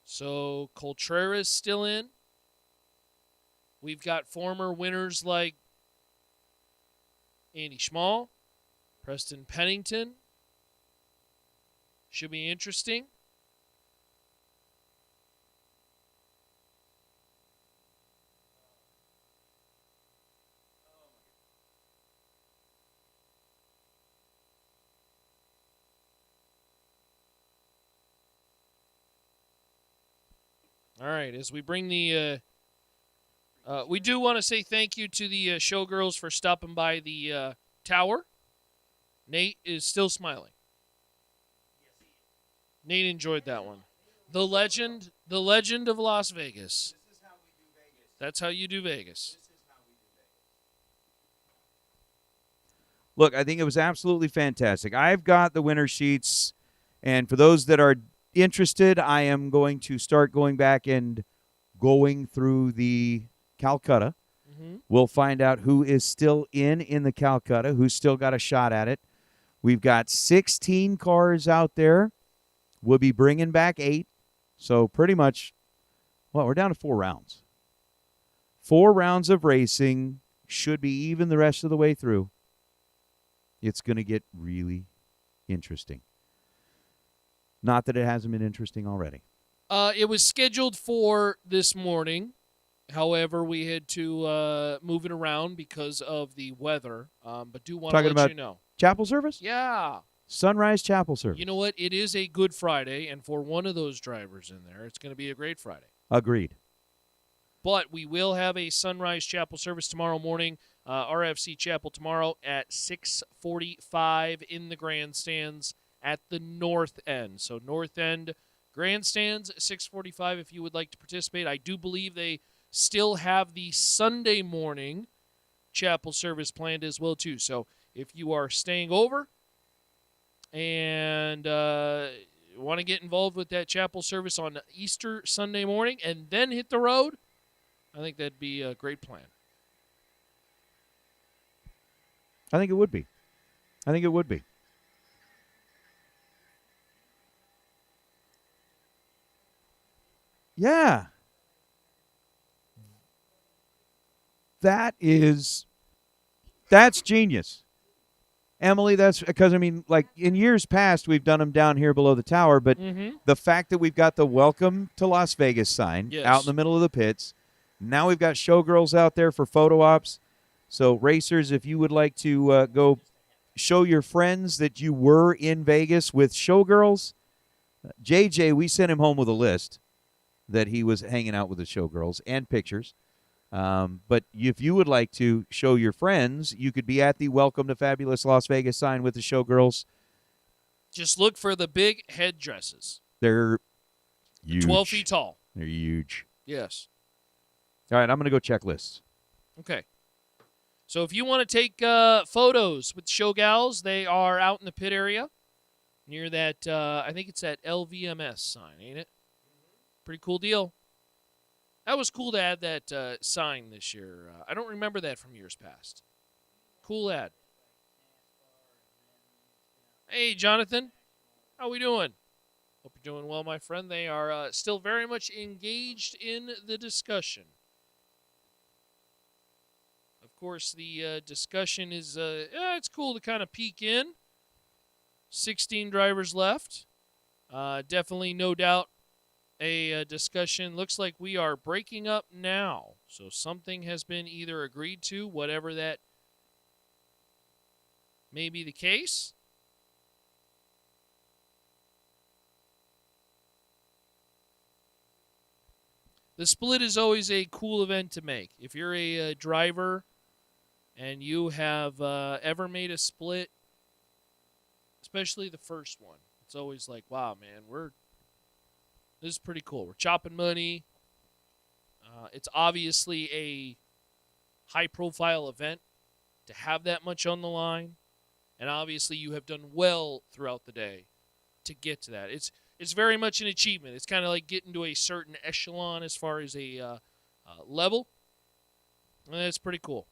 So Coltrera's still in. We've got former winners like Andy Schmall, Preston Pennington. Should be interesting. All right, as we bring the we do want to say thank you to the showgirls for stopping by the tower. Nate is still smiling. Nate enjoyed that one. The legend of Las Vegas. That's how you do Vegas. Look, I think it was absolutely fantastic. I've got the winner sheets, and for those that are interested, I am going to start going back and going through the Calcutta. We'll find out who is still in the Calcutta, who's still got a shot at it. We've got 16 cars out there. We'll be bringing back 8. So pretty much, we're down to 4 rounds. 4 rounds of racing. Should be even the rest of the way through. It's going to get really interesting. Not that it hasn't been interesting already. It was scheduled for this morning. However, we had to move it around because of the weather. But do want to Talking let about you know. chapel service? Yeah. Sunrise chapel service. You know what? It is a good Friday, and for one of those drivers in there, it's going to be a great Friday. Agreed. But we will have a sunrise chapel service tomorrow morning. RFC Chapel tomorrow at 6:45 in the grandstands at the north end. So north end grandstands at 6:45 if you would like to participate. I do believe they still have the Sunday morning chapel service planned as well too. So if you are staying over and want to get involved with that chapel service on Easter Sunday morning and then hit the road, I think that'd be a great plan. I think it would be. I think it would be. Yeah. That's genius. Emily, that's because, I mean, like in years past, we've done them down here below the tower, but the fact that we've got the Welcome to Las Vegas sign out in the middle of the pits, now we've got showgirls out there for photo ops. So, racers, if you would like to go show your friends that you were in Vegas with showgirls, JJ, we sent him home with a list that he was hanging out with the showgirls and pictures. But if you would like to show your friends, you could be at the Welcome to Fabulous Las Vegas sign with the showgirls. Just look for the big headdresses. They're huge. 12 feet tall. They're huge. Yes. All right, I'm going to go check lists. Okay. So if you want to take photos with show gals, they are out in the pit area near that, I think it's that LVMS sign, ain't it? Pretty cool deal. That was cool to add that sign this year. I don't remember that from years past. Cool ad. Hey, Jonathan. How we doing? Hope you're doing well, my friend. They are still very much engaged in the discussion. Of course, the discussion is, it's cool to kind of peek in. 16 drivers left. Definitely, no doubt, a discussion. Looks like we are breaking up now. So something has been either agreed to, whatever that may be the case. The split is always a cool event to make. If you're a driver and you have ever made a split, especially the first one, it's always like, wow, man, this is pretty cool. We're chopping money. It's obviously a high-profile event to have that much on the line, and obviously you have done well throughout the day to get to that. It's very much an achievement. It's kind of like getting to a certain echelon as far as a level, and that's pretty cool.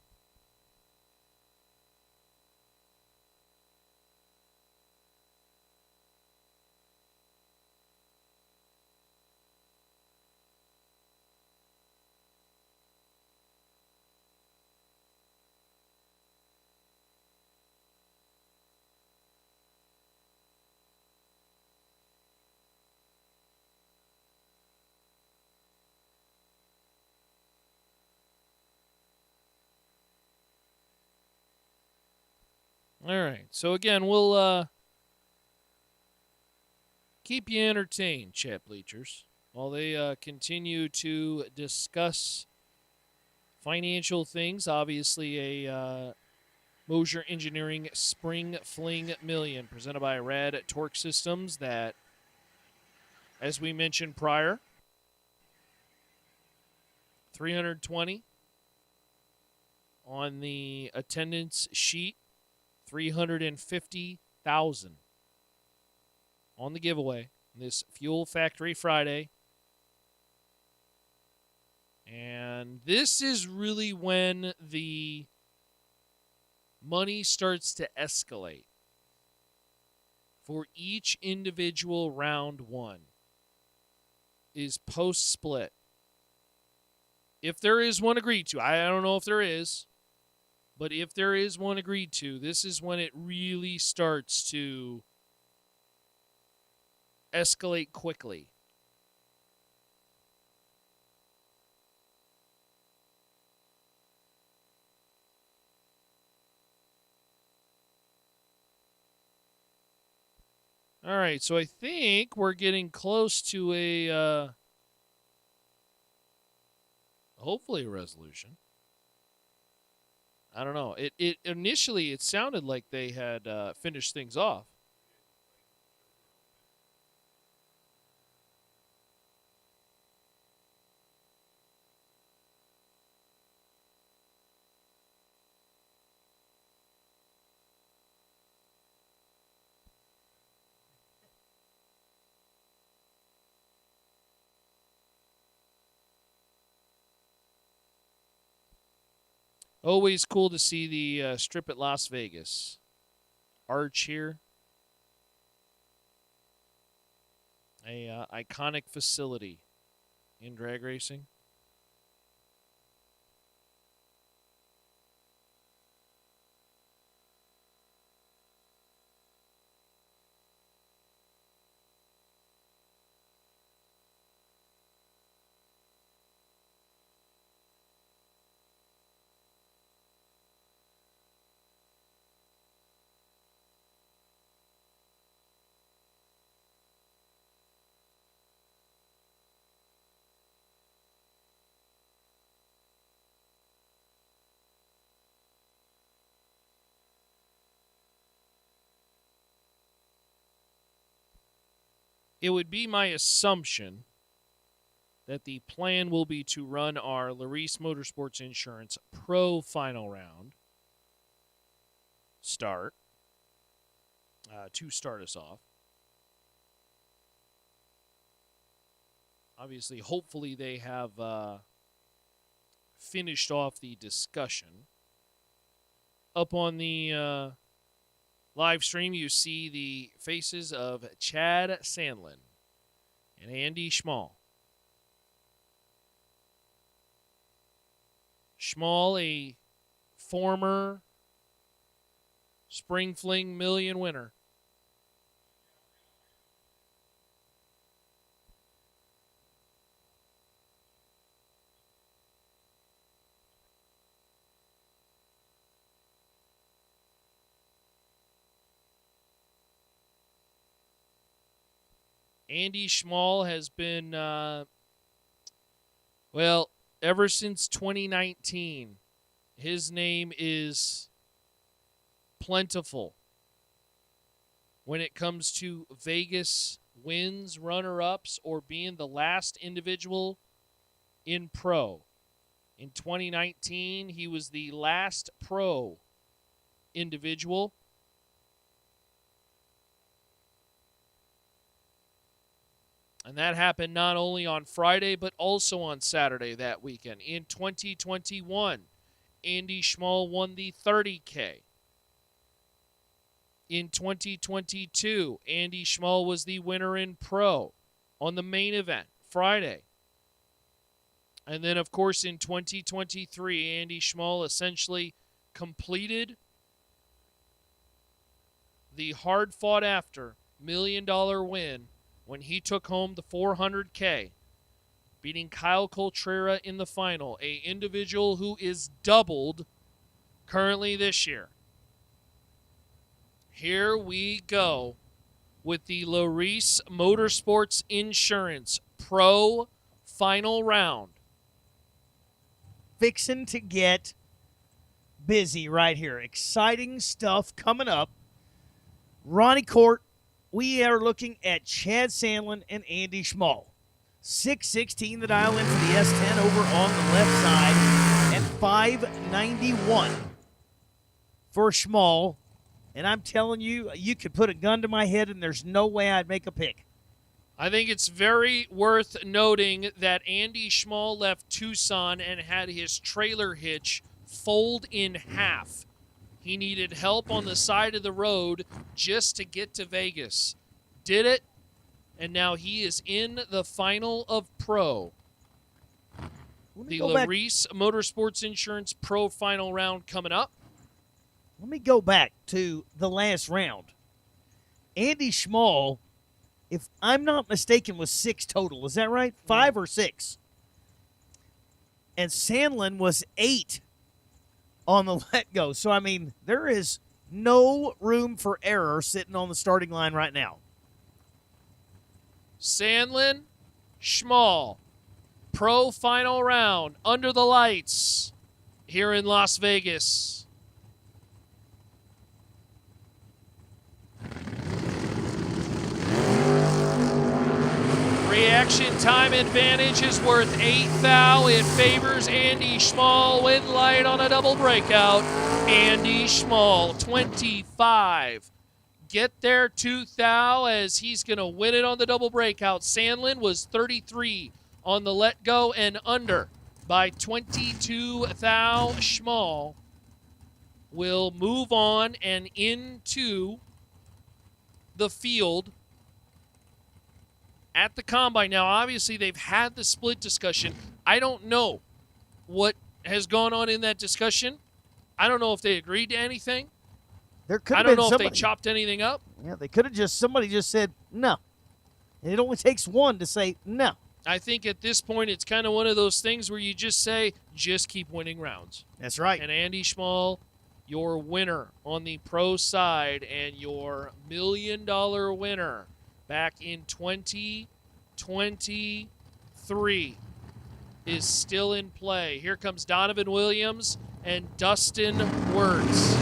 All right. So, again, we'll keep you entertained, chat bleachers, while they continue to discuss financial things. Obviously, a Mosier Engineering Spring Fling Million presented by Rad Torque Systems that, as we mentioned prior, 320 on the attendance sheet. 350,000 on the giveaway this Fuel Factory Friday. And this is really when the money starts to escalate for each individual round one is post-split. If there is one agreed to, I don't know if there is. But if there is one agreed to, this is when it really starts to escalate quickly. All right, so I think we're getting close to a hopefully a resolution. I don't know. It initially it sounded like they had finished things off. Always cool to see the strip at Las Vegas. Arch here. A iconic facility in drag racing. It would be my assumption that the plan will be to run our Larice Motorsports Insurance Pro Final Round to start us off. Obviously, hopefully they have finished off the discussion. Up on the live stream, you see the faces of Chad Sandlin and Andy Schmall. Schmall, a former Spring Fling Million winner. Andy Schmall has been, well, ever since 2019, his name is plentiful when it comes to Vegas wins, runner-ups, or being the last individual in pro. In 2019, he was the last pro individual. And that happened not only on Friday, but also on Saturday that weekend. In 2021, Andy Schmall won the 30K. In 2022, Andy Schmall was the winner in pro on the main event, Friday. And then, of course, in 2023, Andy Schmall essentially completed the hard-fought-after $1 million win when he took home the 400K, beating Kyle Coltrera in the final, a individual who is doubled currently this year. Here we go with the Larice Motorsports Insurance Pro Final Round. Fixing to get busy right here. Exciting stuff coming up. Ronnie Court, we are looking at Chad Sandlin and Andy Schmall. 616 the dial in for the S10 over on the left side and 591 for Schmall. And I'm telling you, you could put a gun to my head and there's no way I'd make a pick. I think it's very worth noting that Andy Schmall left Tucson and had his trailer hitch fold in half. He needed help on the side of the road just to get to Vegas. Did it, and now he is in the final of Pro. The Larice Motorsports Insurance Pro Final Round coming up. let me go back to the last round. Andy Schmall, if I'm not mistaken, was 6 total. Is that right? 5 or 6? And Sandlin was 8 on the let go. So, I mean, there is no room for error sitting on the starting line right now. Sandlin, Schmall, pro final round, under the lights here in Las Vegas. Reaction time advantage is worth 8 thou. It favors Andy Schmall. Win light on a double breakout. Andy Schmall, 25. Get there 2 thou as he's going to win it on the double breakout. Sandlin was 33 on the let go and under by 22 thou. Schmall will move on and into the field at the combine. Now, obviously, they've had the split discussion. I don't know what has gone on in that discussion. I don't know if they agreed to anything. There could I have don't been know somebody, if they chopped anything up. Yeah, they could have somebody just said no. And it only takes one to say no. I think at this point, it's kind of one of those things where you just say, just keep winning rounds. That's right. And Andy Schmall, your winner on the pro side and your $1 million winner back in 2023 is still in play. Here comes Donovan Williams and Dustin Wirtz.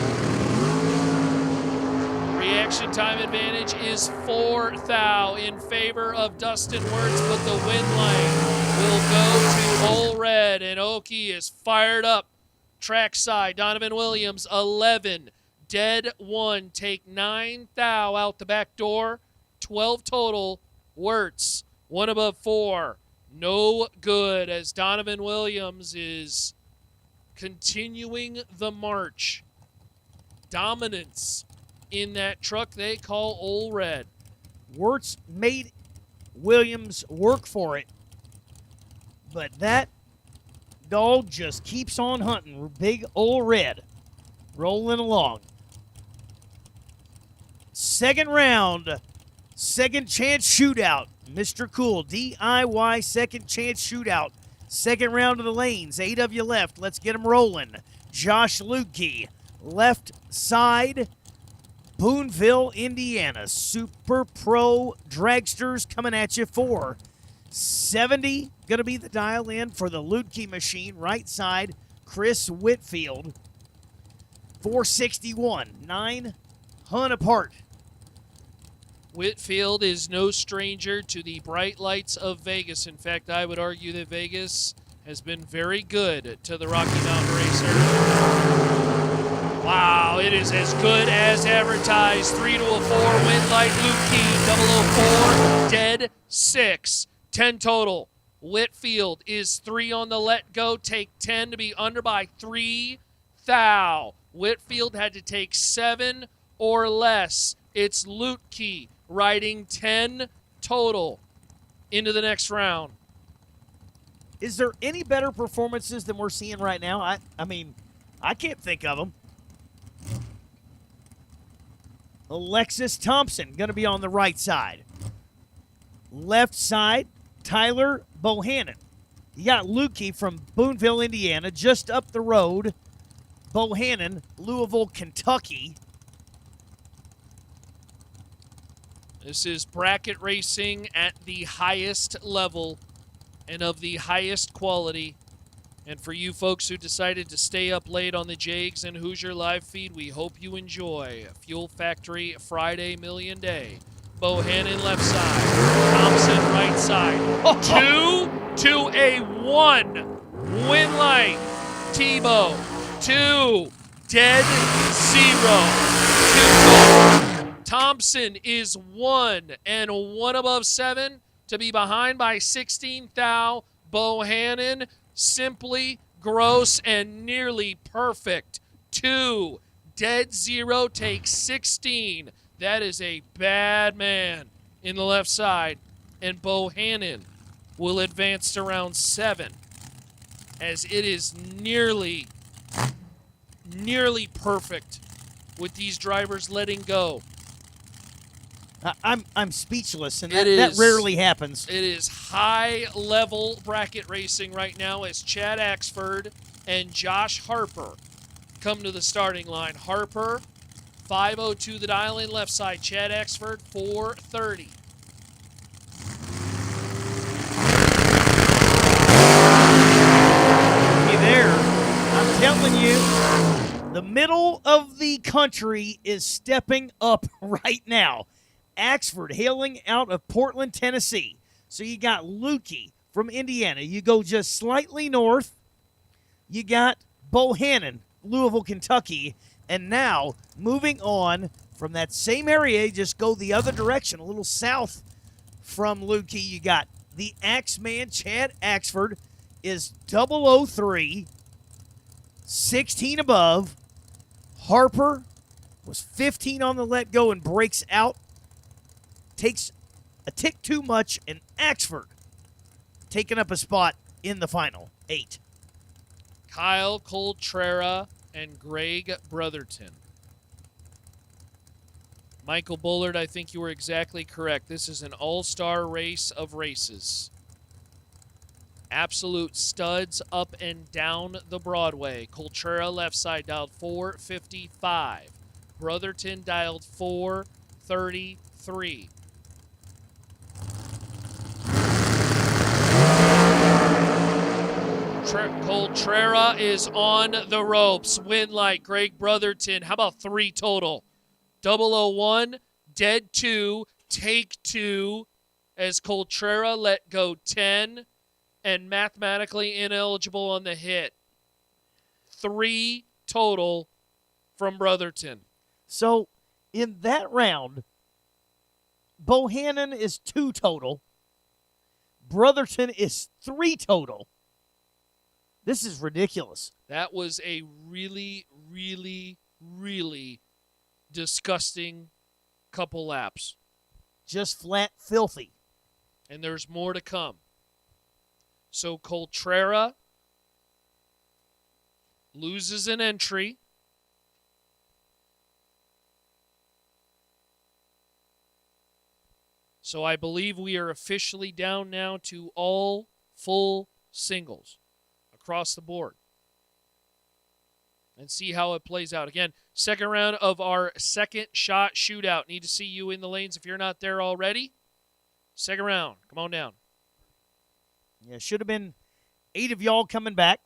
Reaction time advantage is 4 thou in favor of Dustin Wirtz, but the win light will go to Ole Red, and Oki is fired up. Trackside, Donovan Williams, 11. Dead 1, take 9 thou out the back door. 12 total. Wirtz, 1 above 4. No good as Donovan Williams is continuing the march. Dominance in that truck they call Ole Red. Wirtz made Williams work for it, but that dog just keeps on hunting. Big Ole Red rolling along. Second round, second chance shootout. Mr. Cool, DIY second chance shootout. Second round of the lanes, 8 of you left. Let's get them rolling. Josh Lukey, left side, Boonville, Indiana. Super Pro Dragsters coming at you for 70. Going to be the dial in for the Lukey machine. Right side, Chris Whitfield. 461, 9 hunt apart. Whitfield is no stranger to the bright lights of Vegas. In fact, I would argue that Vegas has been very good to the Rocky Mountain Racer. Wow, it is as good as advertised. 3 to a 4, win light, Lukey, 004, dead 6, 10 total. Whitfield is 3 on the let go, take 10 to be under by 3 thou. Whitfield had to take 7 or less. It's Lukey riding 10 total into the next round. Is there any better performances than we're seeing right now? I mean, I can't think of them. Alexis Thompson going to be on the right side. Left side, Tyler Bohannon. You got Lukey from Boonville, Indiana, just up the road. Bohannon, Louisville, Kentucky. This is bracket racing at the highest level and of the highest quality. And for you folks who decided to stay up late on the Jags and Hoosier live feed, we hope you enjoy Fuel Factory Friday Million Day. Bohannon left side, Thompson right side. 2 to a 1. Win light, Tebow. 2, dead 0. 2 total. Thompson is 1 and 1 above 7 to be behind by 16 thou. Bohannon, simply gross and nearly perfect. 2, dead 0, takes 16. That is a bad man in the left side. And Bohannon will advance to round 7 as it is nearly perfect with these drivers letting go. I'm speechless, and It that is- rarely happens. It is high-level bracket racing right now as Chad Axford and Josh Harper come to the starting line. Harper, 5:02 the dial in left side. Chad Axford, 4:30. Hey there, I'm telling you, the middle of the country is stepping up right now. Axford hailing out of Portland, Tennessee. So you got Lukey from Indiana. You go just slightly north. You got Bohannon, Louisville, Kentucky. And now, moving on from that same area, just go the other direction, a little south from Lukey. You got the Axeman, Chad Axford, is 003, 16 above. Harper was 15 on the let go and breaks out. Takes a tick too much, and Axford taking up a spot in the final 8. Kyle Coltrera and Greg Brotherton. Michael Bullard, I think you were exactly correct. This is an all-star race of races. Absolute studs up and down the Broadway. Coltrera left side dialed 455. Brotherton dialed 433. Coltrera is on the ropes. Win light, Greg Brotherton. How about 3 total? 001, dead 2, take 2, as Coltrera let go 10, and mathematically ineligible on the hit. 3 total from Brotherton. So in that round, Bohannon is 2 total. Brotherton is 3 total. This is ridiculous. That was a really, really, really disgusting couple laps. Just flat filthy. And there's more to come. So Coltrera loses an entry. So I believe we are officially down now to all full singles across the board. And see how it plays out. Again, second round of our second shot shootout. Need to see you in the lanes if you're not there already. Second round. Come on down. Yeah, should have been 8 of y'all coming back.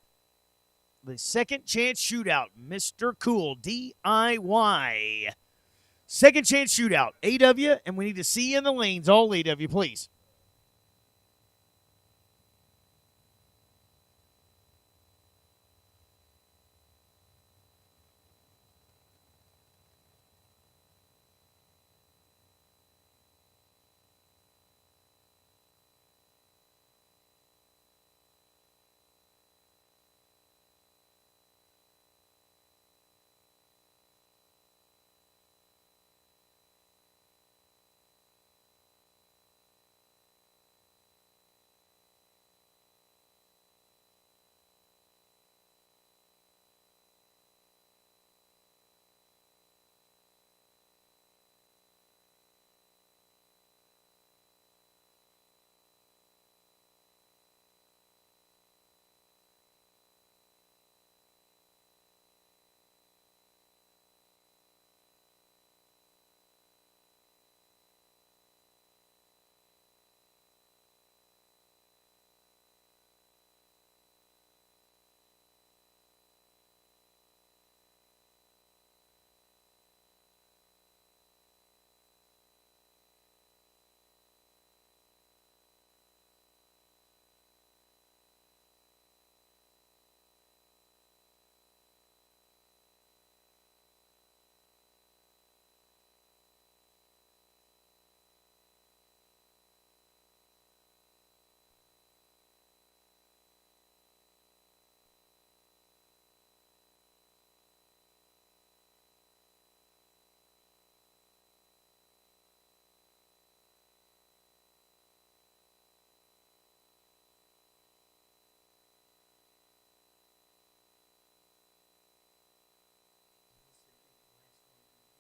The second chance shootout, Mr. Cool, DIY. Second chance shootout, 8 of you, and we need to see you in the lanes, all 8 of you, please.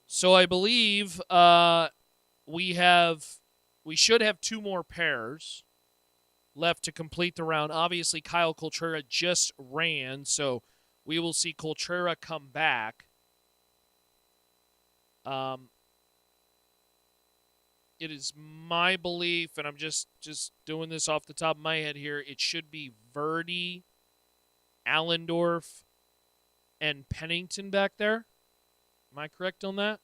So I believe we should have 2 more pairs left to complete the round. Obviously, Kyle Coltrera just ran, so we will see Coltrera come back. It is my belief, and I'm just doing this off the top of my head here, it should be Verdi, Allendorf, and Pennington back there. Am I correct on that?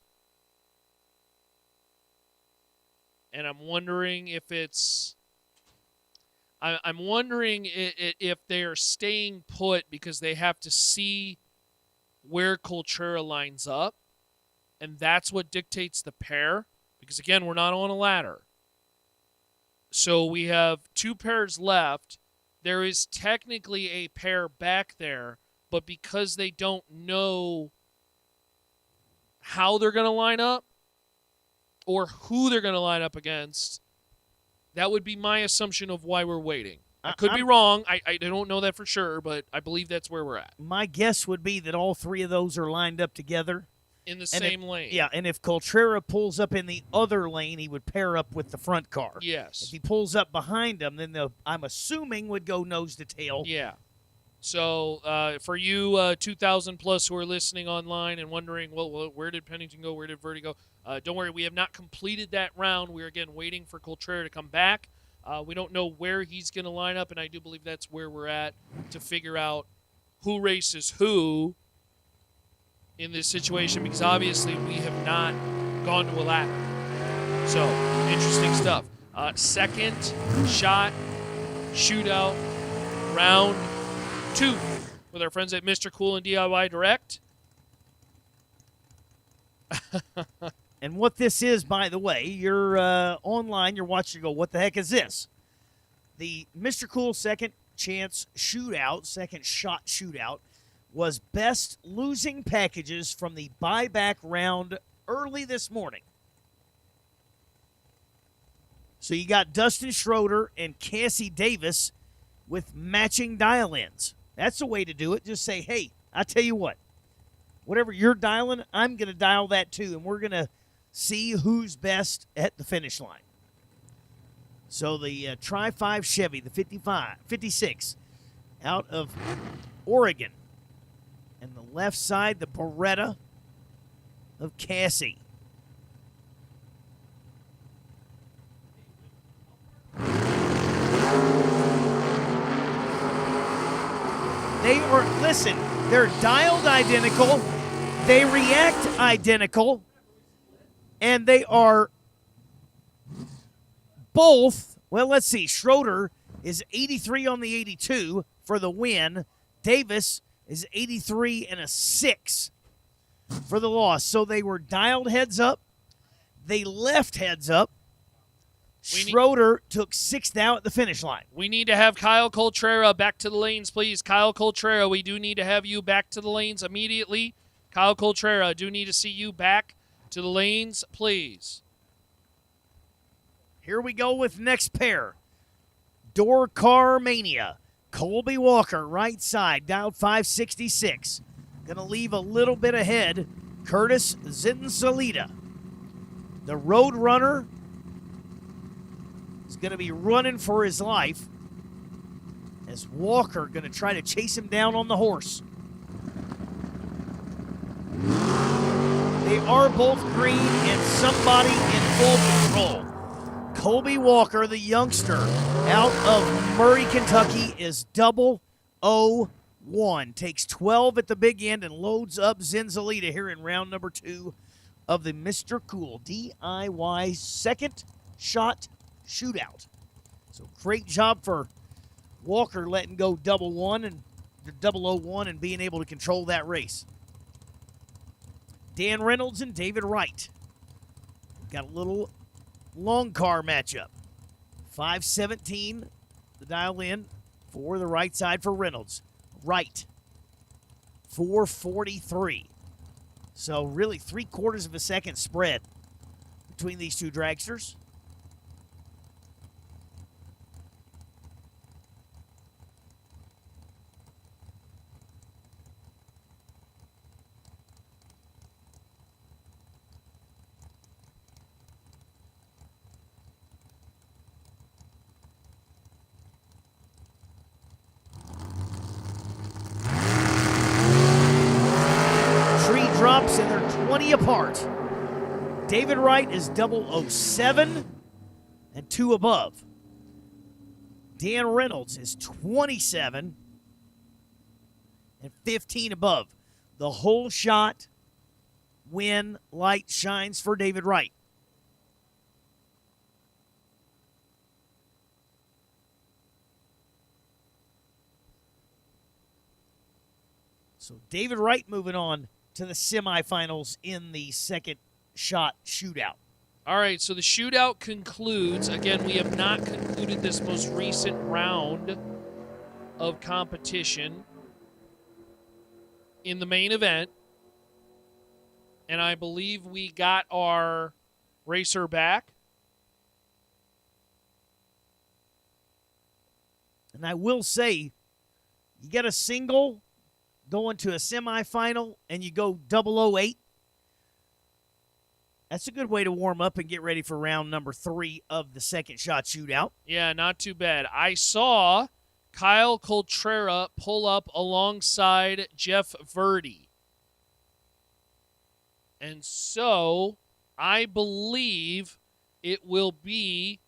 And I'm wondering if it's... I'm wondering if they are staying put because they have to see where Coltrera lines up, and that's what dictates the pair. Because, again, we're not on a ladder. So we have 2 pairs left. There is technically a pair back there, but because they don't know how they're going to line up or who they're going to line up against, that would be my assumption of why we're waiting. I could be wrong. I don't know that for sure, but I believe that's where we're at. My guess would be that all 3 of those are lined up together. In the same lane. Yeah, and if Coltrera pulls up in the other lane, he would pair up with the front car. Yes. If he pulls up behind him, then I'm assuming would go nose to tail. Yeah. So for you 2,000 plus who are listening online and wondering, well, where did Pennington go? Where did Verdi go? Don't worry, we have not completed that round. We're, again, waiting for Coltrera to come back. We don't know where he's going to line up, and I do believe that's where we're at to figure out who races who in this situation, because obviously we have not gone to a ladder. So, interesting stuff. Second shot, shootout, round 2 with our friends at Mr. Cool and DIY Direct. And what this is, by the way, you're online, you're watching, you go, what the heck is this? The Mr. Cool second chance shootout, second shot shootout, was best losing packages from the buyback round early this morning. So you got Dustin Schroeder and Cassie Davis with matching dial-ins. That's the way to do it. Just say, hey, I tell you what, whatever you're dialing, I'm going to dial that too, and we're going to see who's best at the finish line. So the Tri-5 Chevy, the 56, out of Oregon. And the left side, the Beretta of Cassie. They're dialed identical, they react identical, and they are both, well, let's see, Schroeder is 83 on the 82 for the win. Davis is 83 and a 6 for the loss. So they were dialed heads up. They left heads up. Schroeder took 6th out at the finish line. We need to have Kyle Coltrera back to the lanes, please. Kyle Coltrera, we do need to have you back to the lanes immediately. Kyle Coltrera, I do need to see you back to the lanes, please. Here we go with next pair. Door Car Mania. Colby Walker, right side, dialed 566. Going to leave a little bit ahead. Curtis Zinsalita. The Road Runner is going to be running for his life as Walker going to try to chase him down on the horse. They are both green and somebody in full control. Colby Walker, the youngster, out of Murray, Kentucky, is 001. Takes 12 at the big end and loads up Zinzalita here in round number 2 of the Mr. Cool DIY second shot shootout. So great job for Walker letting go 001 and being able to control that race. Dan Reynolds and David Wright. Got a little long car matchup. 517, the dial in for the right side for Reynolds. Wright, 443. So really 3/4 of a second spread between these two dragsters. apart. David Wright is 007 and 2 above. Dan Reynolds is 27 and 15 above. The whole shot win light shines for David Wright. So David Wright moving on to the semifinals in the second shot shootout. All right, so the shootout concludes. Again, we have not concluded this most recent round of competition in the main event. And I believe we got our racer back. And I will say, you get a single going to a semifinal and you go 008. That's a good way to warm up and get ready for round number 3 of the second shot shootout. Yeah, not too bad. I saw Kyle Coltrera pull up alongside Jeff Verdi. And so I believe it will be,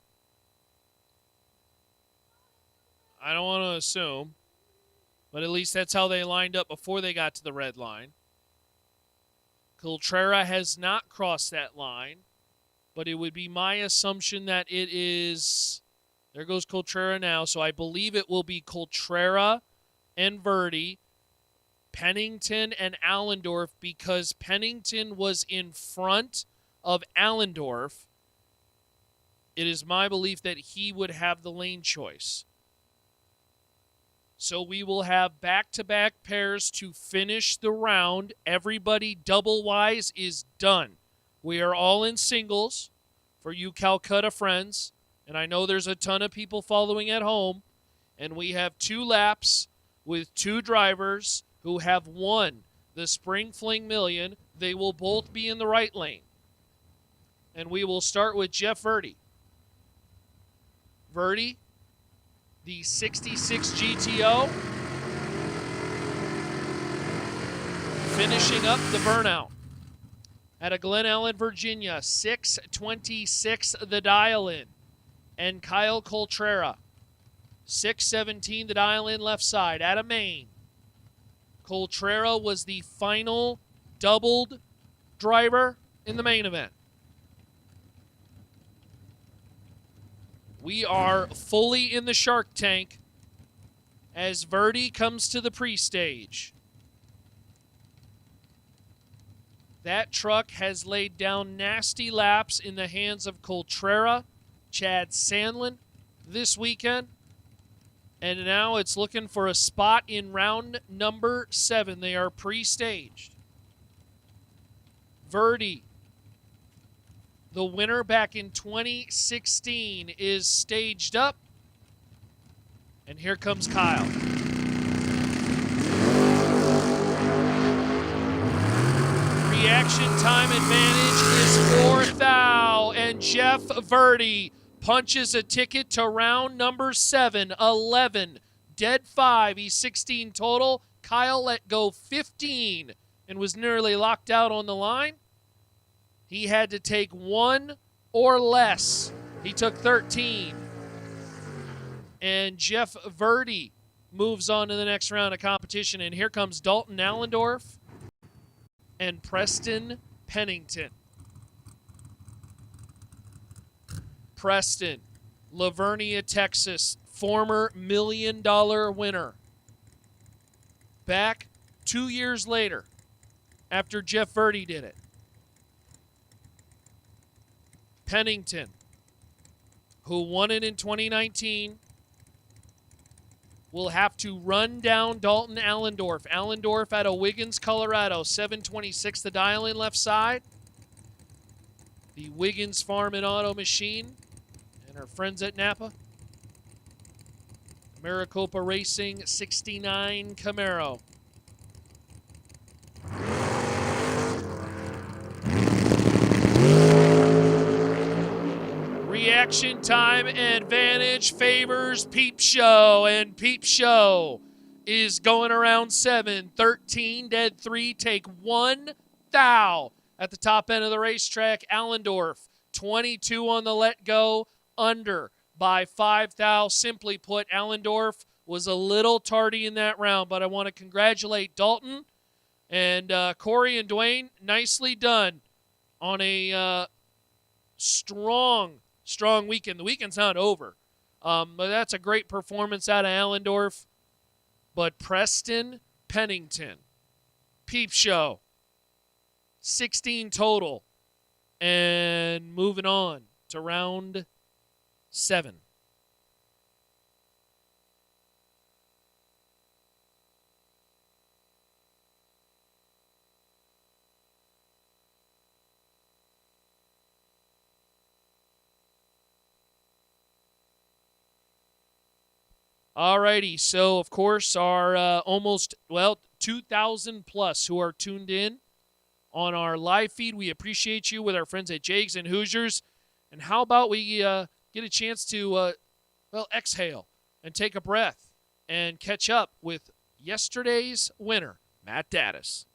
I don't want to assume, but at least that's how they lined up before they got to the red line. Coltrera has not crossed that line, but it would be my assumption that it is, there goes Coltrera now, so I believe it will be Coltrera and Verdi, Pennington and Allendorf, because Pennington was in front of Allendorf. It is my belief that he would have the lane choice. So we will have back-to-back pairs to finish the round. Everybody double-wise is done. We are all in singles for you Calcutta friends, and I know there's a ton of people following at home, and we have 2 laps with 2 drivers who have won the Spring Fling Million. They will both be in the right lane. And we will start with Jeff Verdi. Verdi, the 66 GTO, finishing up the burnout at a Glen Ellen, Virginia, 6:26 the dial-in. And Kyle Coltrera, 6:17 the dial-in left side at a Maine. Coltrera was the final doubled driver in the main event. We are fully in the Shark Tank as Verdi comes to the pre-stage. That truck has laid down nasty laps in the hands of Coltrera, Chad Sandlin this weekend. And now it's looking for a spot in round number 7. They are pre-staged. Verdi, the winner back in 2016, is staged up. And here comes Kyle. Reaction time advantage is for Thou. And Jeff Verdi punches a ticket to round number 7, 11, dead 5. He's 16 total. Kyle let go 15 and was nearly locked out on the line. He had to take 1 or less. He took 13. And Jeff Verdi moves on to the next round of competition. And here comes Dalton Allendorf and Preston Pennington. Preston, Lavernia, Texas, former $1 million winner. Back 2 years later after Jeff Verdi did it. Pennington, who won it in 2019, will have to run down Dalton Allendorf. Allendorf out of Wiggins, Colorado, 7:26 the dial-in left side. The Wiggins Farm and Auto Machine and our friends at Napa. Maricopa Racing 69 Camaro. Reaction time advantage favors Peep Show, and Peep Show is going around 7, 13, dead 3, take 1, Thou. at the top end of the racetrack. Allendorf, 22 on the let go, under by 5 thou. Simply put, Allendorf was a little tardy in that round, but I want to congratulate Dalton and Corey and Dwayne. Nicely done on a strong weekend. The weekend's not over, but that's a great performance out of Allendorf. But Preston Pennington, Peep Show, 16 total. And moving on to round 7. Alrighty, so of course our almost 2,000 plus who are tuned in on our live feed. We appreciate you with our friends at Jags and Hoosiers. And how about we get a chance to exhale and take a breath and catch up with yesterday's winner, Matt Daddis.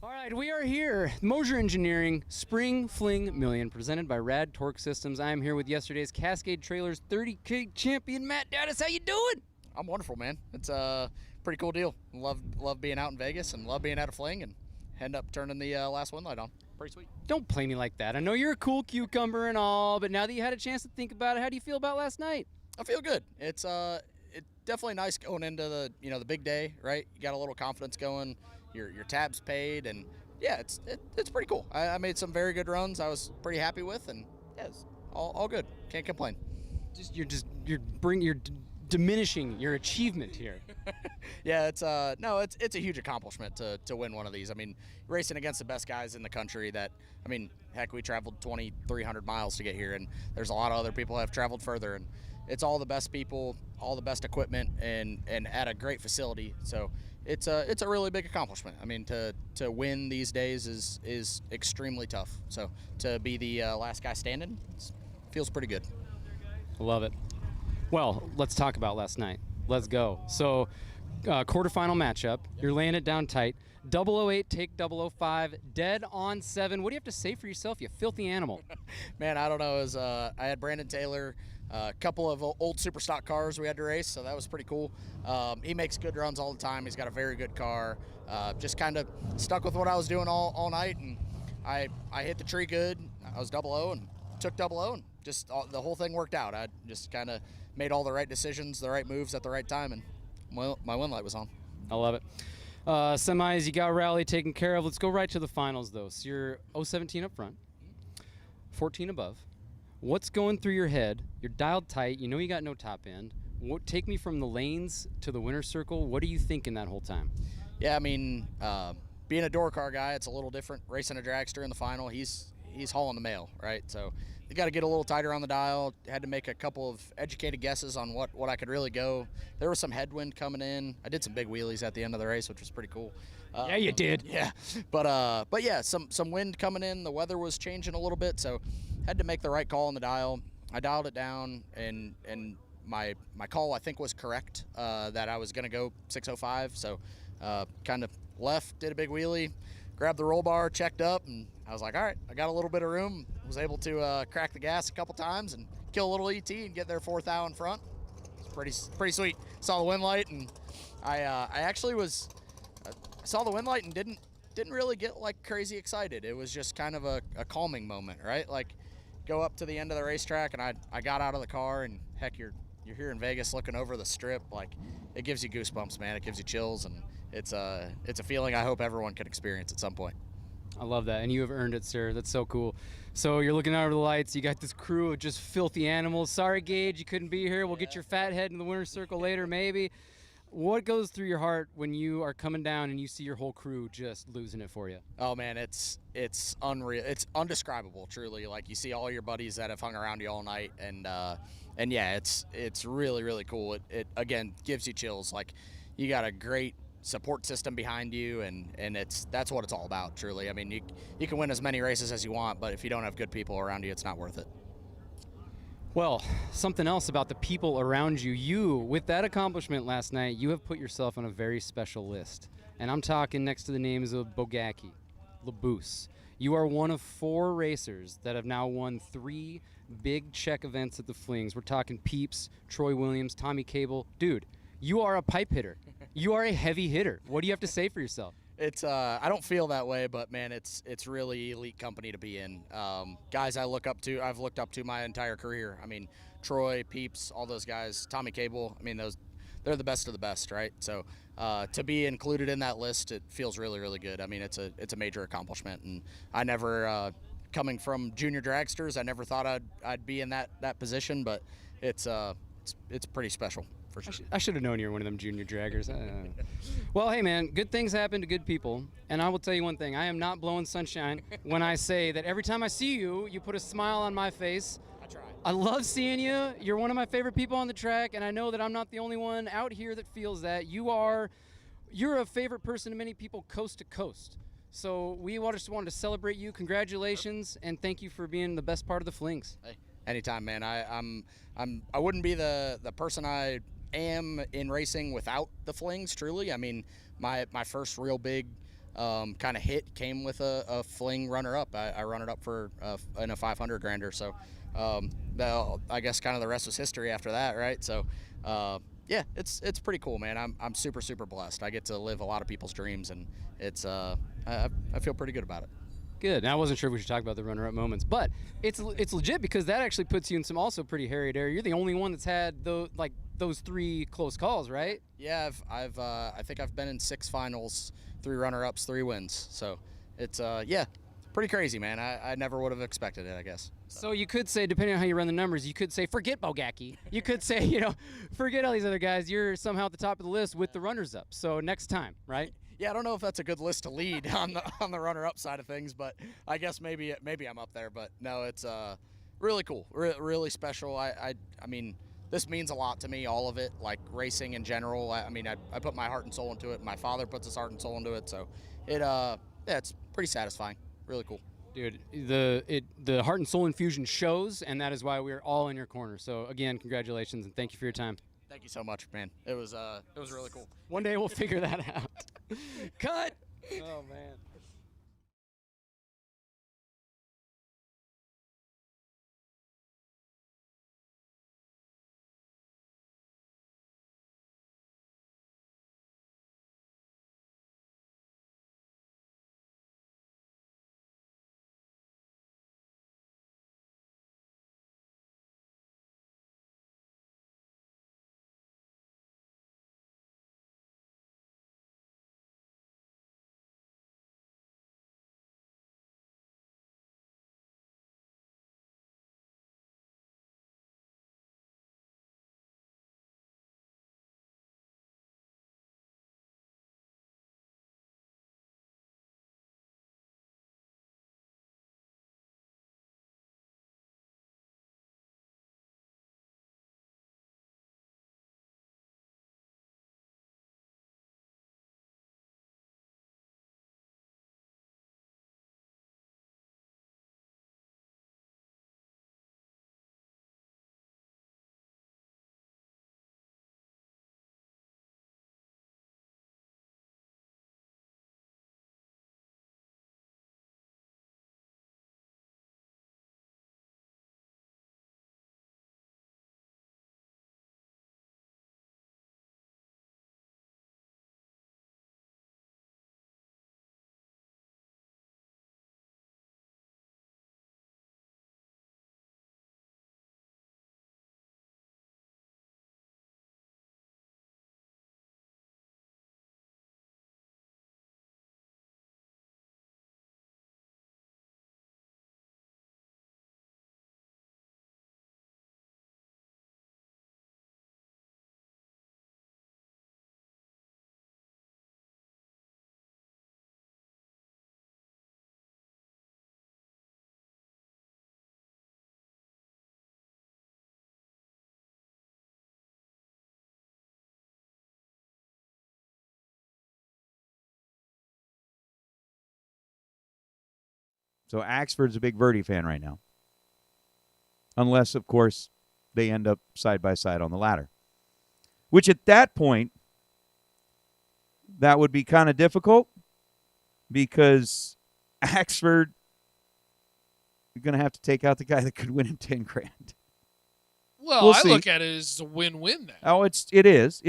All right, we are here. Mosier Engineering Spring Fling Million, presented by Rad Torque Systems. I am here with yesterday's Cascade Trailers 30K champion, Matt Daddis. How you doing? I'm wonderful, man. It's a pretty cool deal. Love being out in Vegas and love being at a Fling and end up turning the last one light on. Pretty sweet. Don't play me like that. I know you're a cool cucumber and all, but now that you had a chance to think about it, how do you feel about last night? I feel good. It's definitely nice going into the big day, right? You got a little confidence going. Your tab's paid, and yeah, it's pretty cool. I made some very good runs. I was pretty happy with, and yeah, it's all good. Can't complain. You're diminishing your achievement here. Yeah, it's a huge accomplishment to win one of these. I mean, racing against the best guys in the country. Heck, we traveled 2,300 miles to get here, and there's a lot of other people that have traveled further, and it's all the best people, all the best equipment, and at a great facility. So it's a really big accomplishment. I mean, to win these days is extremely tough. So to be the last guy standing, feels pretty good. Love it. Well, let's talk about last night. Let's go. So, quarterfinal matchup. You're laying it down tight. 008, take 005, dead on 7. What do you have to say for yourself, you filthy animal? Man, I don't know. I had Brandon Taylor, a couple of old super stock cars we had to race, so that was pretty cool. He makes good runs all the time. He's got a very good car. Just kind of stuck with what I was doing all night, and I hit the tree good. I was 00 and took 00, and just the whole thing worked out. I just kind of made all the right decisions, the right moves at the right time, and my win light was on. I love it. Semis, you got rally taken care of. Let's go right to the finals, though. So you're 017 up front, 14 above. What's going through your head? You're dialed tight. You know you got no top end. Take me from the lanes to the winner's circle. What are you thinking that whole time? Yeah, I mean, being a door car guy, it's a little different. Racing a dragster in the final, he's hauling the mail, right? So you got to get a little tighter on the dial. Had to make a couple of educated guesses on what I could really go. There was some headwind coming in. I did some big wheelies at the end of the race, which was pretty cool. Yeah, you did. Yeah, but yeah, some wind coming in. The weather was changing a little bit, so had to make the right call on the dial. I dialed it down, and my call I think was correct. That I was gonna go 605. So kind of left, did a big wheelie, grabbed the roll bar, checked up, and I was like, all right, I got a little bit of room. Was able to crack the gas a couple times and kill a little ET and get their 4th thou in front. It's pretty sweet. Saw the wind light, and I actually saw the wind light and didn't really get like crazy excited. It was just kind of a calming moment, right? Like go up to the end of the racetrack, and I got out of the car, and heck, you're here in Vegas looking over the strip. Like it gives you goosebumps, man. It gives you chills, and it's a feeling I hope everyone can experience at some point. I love that, and you have earned it, sir. That's so cool. So you're looking out over the lights. You got this crew of just filthy animals. Sorry, Gage, you couldn't be here. We'll get your fat head in the winner's circle later, maybe. What goes through your heart when you are coming down and you see your whole crew just losing it for you? Oh man, it's unreal. It's undescribable, truly. Like you see all your buddies that have hung around you all night, and yeah, it's really, really cool. It again gives you chills. Like you got a great support system behind you, and that's what it's all about, truly. I mean, you can win as many races as you want, but if you don't have good people around you, it's not worth it. Well, something else about the people around you. You, with that accomplishment last night, you have put yourself on a very special list. And I'm talking next to the names of Bogacki, Labuse. You are one of 4 racers that have now won 3 big check events at the Flings. We're talking Peeps, Troy Williams, Tommy Cable. Dude, you are a pipe hitter. You are a heavy hitter. What do you have to say for yourself? It's I don't feel that way, but man, it's really elite company to be in. Guys I've looked up to my entire career. I mean, Troy, Peeps, all those guys, Tommy Cable. I mean, they're the best of the best, right? So to be included in that list, it feels really, really good. I mean, it's a major accomplishment, and I never, coming from junior dragsters, I never thought I'd be in that position, but it's pretty special. For sure. I should have known you were one of them junior draggers. Well, hey, man, good things happen to good people. And I will tell you one thing. I am not blowing sunshine when I say that every time I see you, you put a smile on my face. I try. I love seeing you. You're one of my favorite people on the track, and I know that I'm not the only one out here that feels that. You're a favorite person to many people coast to coast. So we just wanted to celebrate you. Congratulations, and thank you for being the best part of the Flings. Hey, anytime, man. I wouldn't be the person I am in racing without the Flings, truly. I mean, my first real big kind of hit came with a Fling runner-up. I run it up in a 500 grander, so I guess kind of the rest was history after that, right? So yeah, it's pretty cool, man. I'm super, super blessed. I get to live a lot of people's dreams, and it's I feel pretty good about it. Good. Now, I wasn't sure if we should talk about the runner-up moments, but it's legit because that actually puts you in some also pretty harried area. You're the only one that's had those 3 close calls, right? Yeah, I think I've been in 6 finals, 3 runner-ups, 3 wins. So it's pretty crazy, man. I never would have expected it, I guess. So you could say, depending on how you run the numbers, you could say, forget Bogacki. You could say, forget all these other guys. You're somehow at the top of the list with the runners-up. So next time, right? Yeah, I don't know if that's a good list to lead on the runner-up side of things, but I guess maybe I'm up there. But no, it's really cool, really special. I mean, this means a lot to me, all of it, like racing in general. I mean, I put my heart and soul into it. My father puts his heart and soul into it, so it's pretty satisfying. Really cool. Dude, the heart and soul infusion shows, and that is why we're all in your corner. So again, congratulations and thank you for your time. Thank you so much, man. It was really cool. One day we'll figure that out. Cut. Oh man. So Axford's a big Verdi fan right now. Unless, of course, they end up side by side on the ladder. Which at that point, that would be kind of difficult because Axford, you're going to have to take out the guy that could win him 10 grand. Well, We'll I see. look at it as a win-win then. Oh, it is.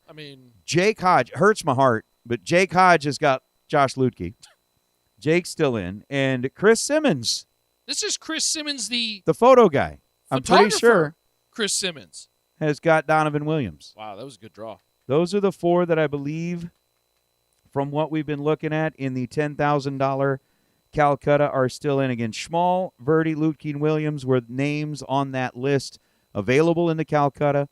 I mean, Jake Hodge hurts my heart, but Jake Hodge has got Josh Lutke. Jake's still in, and Chris Simmons, this is Chris Simmons, the photo guy. I'm pretty photographer. sure Chris Simmons. has got Donovan Williams. Wow, that was a good draw. Those are the 4 that I believe, from what we've been looking at in the $10,000 Calcutta, are still in. Again, Schmall, Verdi, Lutke, and Williams were names on that list available in the Calcutta.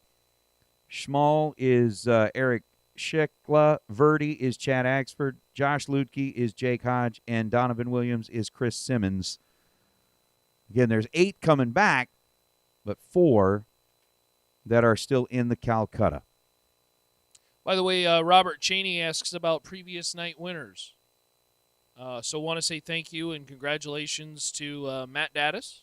Schmall is Eric Schicla. Verdi is Chad Axford. Josh Lutke is Jake Hodge. And Donovan Williams is Chris Simmons. Again, there's 8 coming back, but 4 that are still in the Calcutta. By the way, Robert Cheney asks about previous night winners. So want to say thank you and congratulations to Matt Daddis.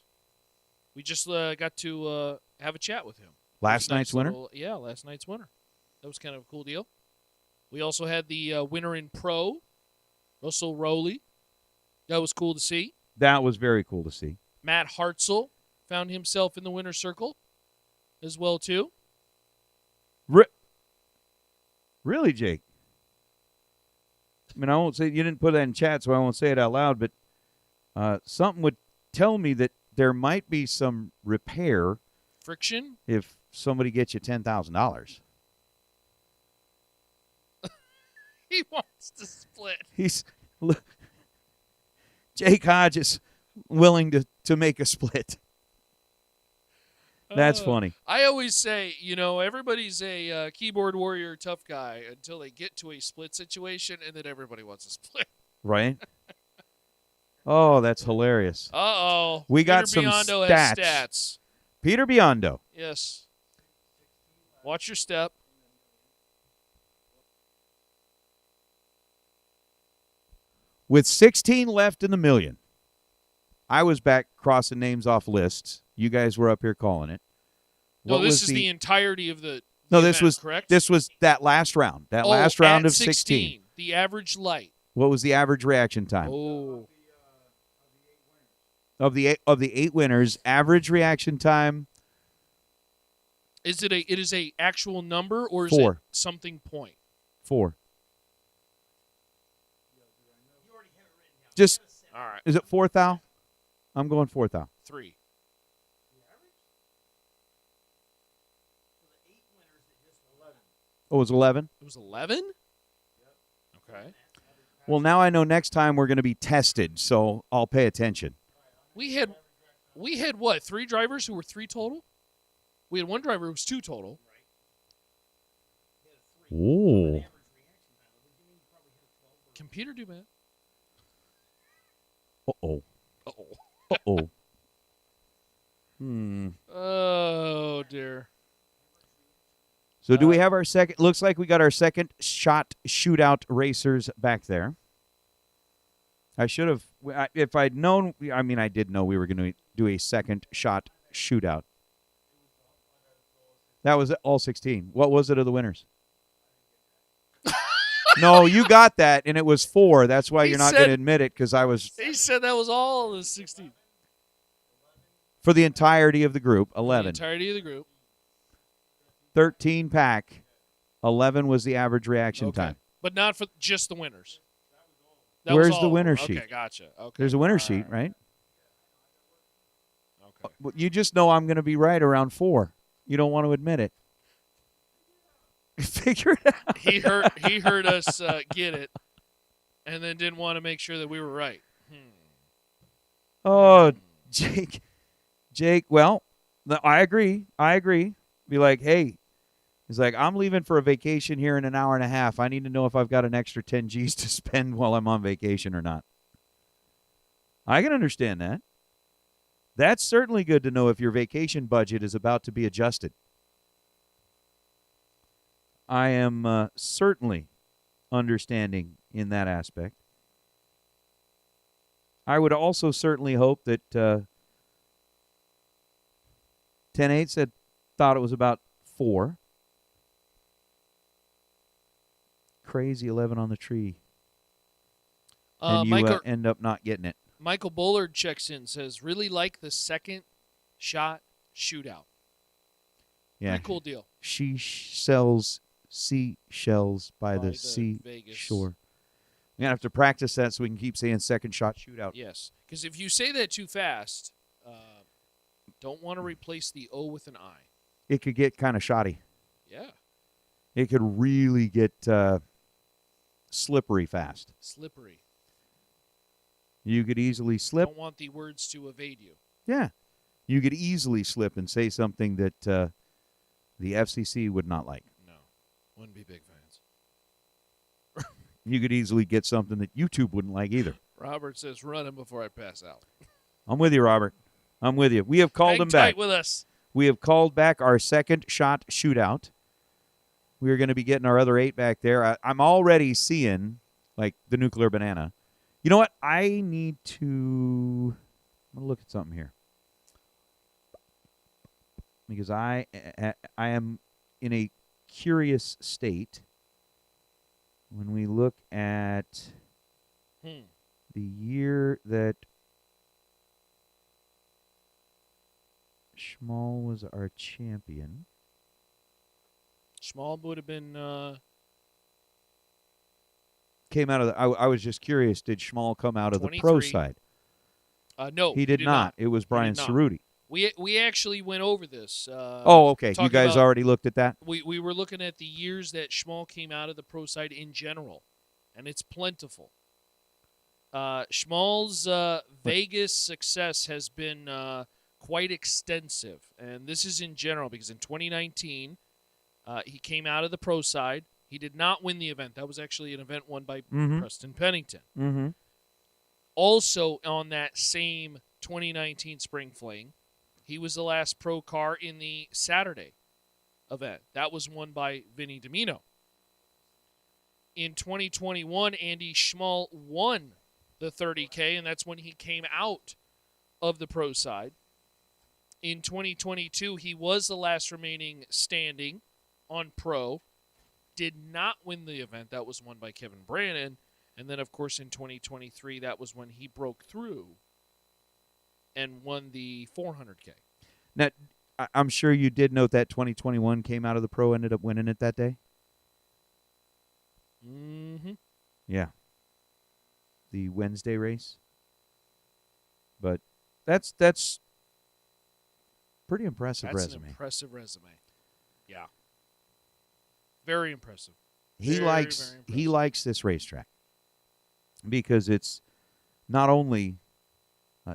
We just got to have a chat with him. Last It was a night's winner? Yeah, last night's winner. That was kind of a cool deal. We also had the winner in pro, Russell Rowley. That was cool to see. That was very cool to see. Matt Hartzell found himself in the winner's circle as well, too. Really, Jake? I mean, I won't say, you didn't put that in chat, so I won't say it out loud, but something would tell me that there might be some repair Friction? if somebody gets you $10,000. He wants to split. Jake Hodge is willing to make a split. That's funny. I always say, everybody's a keyboard warrior tough guy until they get to a split situation, and then everybody wants a split. Right? Oh, that's hilarious. Uh-oh. We got Peter some Biondo stats. has stats. Peter Biondo. Yes. Watch your step. With 16 left in the million, I was back crossing names off lists. You guys were up here calling it. No, What this was is the entirety of the No, the this event, was correct? This was that last round. That last round at of 16. The average light. What was the average reaction time? Oh. Of the 8 winners, average reaction time It is a actual number or is 4. it something point? 4. Just All right. Is it 4 thou? I'm going 4 thou. 3. Oh, it was 11? It was 11? Okay. Well, now I know next time we're going to be tested, so I'll pay attention. We had what? 3 drivers who were 3 total? We had 1 driver who was 2 total. Ooh. Can Peter do that? Uh-oh. Uh-oh. Uh-oh. Oh, dear. So do we have our second? Looks like we got our second shot shootout racers back there. I should have, if I'd known, I mean, I did know we were going to do a second shot shootout. That was all 16. What was it of the winners? No, you got that, and it was 4. That's why you're not going to admit it, because I was, He said that was all the 16. for the entirety of the group, The 11. entirety of the group. 13 pack, 11 was the average reaction time. But not for just the winners. That Where's was all the of winner them. sheet? Okay, gotcha. Okay. There's a winner sheet, right? Okay. You just know I'm going to be right around 4. You don't want to admit it. Figure it out. He heard us get it, and then didn't want to make sure that we were right. Oh, Jake. Well, I agree. Be like, hey, he's like, I'm leaving for a vacation here in an hour and a half. I need to know if I've got an extra 10 G's to spend while I'm on vacation or not. I can understand that. That's certainly good to know if your vacation budget is about to be adjusted. I am certainly understanding in that aspect. I would also certainly hope that 10-8 thought it was about 4. Crazy 11 on the tree. and you Michael, end up not getting it. Michael Bullard checks in, says, really like the second shot shootout. Yeah. Pretty cool deal. She sells seashells by the Vegas. seashore. We're going to have to practice that so we can keep saying second shot shootout. Yes, because if you say that too fast, don't want to replace the O with an I. It could get kind of shoddy. Yeah. It could really get slippery fast. Slippery. You could easily slip. Don't want the words to evade you. Yeah. You could easily slip and say something that the FCC would not like. No. Wouldn't be big fans. You could easily get something that YouTube wouldn't like either. Robert says, run him before I pass out. I'm with you, Robert. I'm with you. We have called Hang him tight back. with us. We have called back our second shot shootout. We are going to be getting our other 8 back there. I'm already seeing, like, the nuclear banana. You know what? I need to... I'm going to look at something here. Because I am in a curious state when we look at the year that Schmall was our champion. Schmall would have been... Came out of the... I was just curious, did Schmall come out of the pro side? No. He did not. It was Brian Cerruti. We actually went over this. Okay. You guys already looked at that? We were looking at the years that Schmall came out of the pro side in general, and it's plentiful. Schmall's Vegas success has been quite extensive, and this is in general because in 2019 he came out of the pro side. He did not win the event. That was actually an event won by Preston Pennington. Mm-hmm. Also on that same 2019 Spring Fling, he was the last pro car in the Saturday event. That was won by Vinny Domino. In 2021, Andy Schmall won the 30K, and that's when he came out of the pro side. In 2022, he was the last remaining standing on pro. Did not win the event. That was won by Kevin Brannon. And then, of course, in 2023, that was when he broke through and won the 400K. Now, I'm sure you did note that 2021 came out of the pro, ended up winning it that day? Mm-hmm. Yeah. The Wednesday race. But that's pretty impressive resume. That's an impressive resume. Yeah. Very impressive. He likes this racetrack because it's not only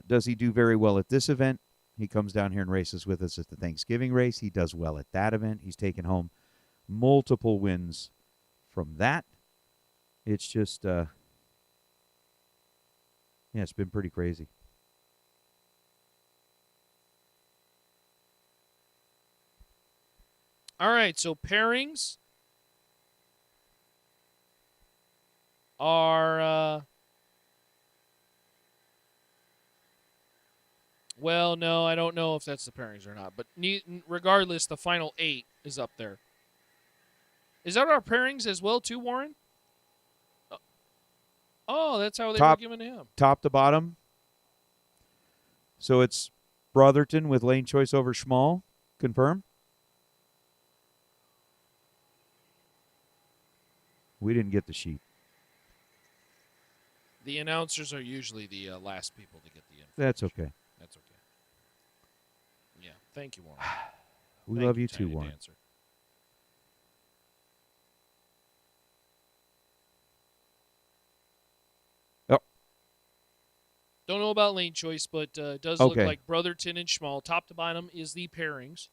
does he do very well at this event, he comes down here and races with us at the Thanksgiving race. He does well at that event. He's taken home multiple wins from that. It's just, it's been pretty crazy. All right, so pairings are, well, no, I don't know if that's the pairings or not. But regardless, the final 8 is up there. Is that our pairings as well, too, Warren? Oh, that's how they were given to him. Top to bottom. So it's Brotherton with lane choice over Schmall. Confirm. We didn't get the sheet. The announcers are usually the last people to get the info. That's okay. That's okay. Yeah, thank you, Warren. We love you too, Warren. Dancer. Oh. Don't know about lane choice, but it does look like Brotherton and Schmall. Top to bottom is the pairings.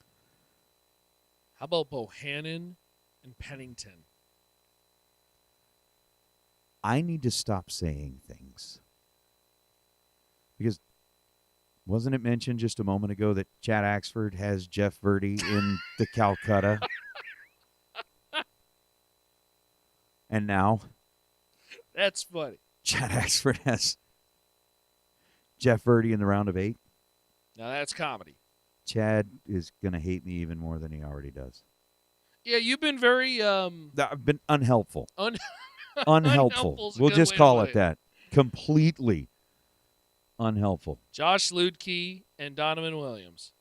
How about Bohannon and Pennington? I need to stop saying things. Because wasn't it mentioned just a moment ago that Chad Axford has Jeff Verdi in the Calcutta? And now? That's funny. Chad Axford has Jeff Verdi in the round of 8. Now that's comedy. Chad is going to hate me even more than he already does. Yeah, you've been very... I've been unhelpful. Unhelpful. Unhelpful. We'll just call it that. completely unhelpful. Josh Ludke and Donovan Williams.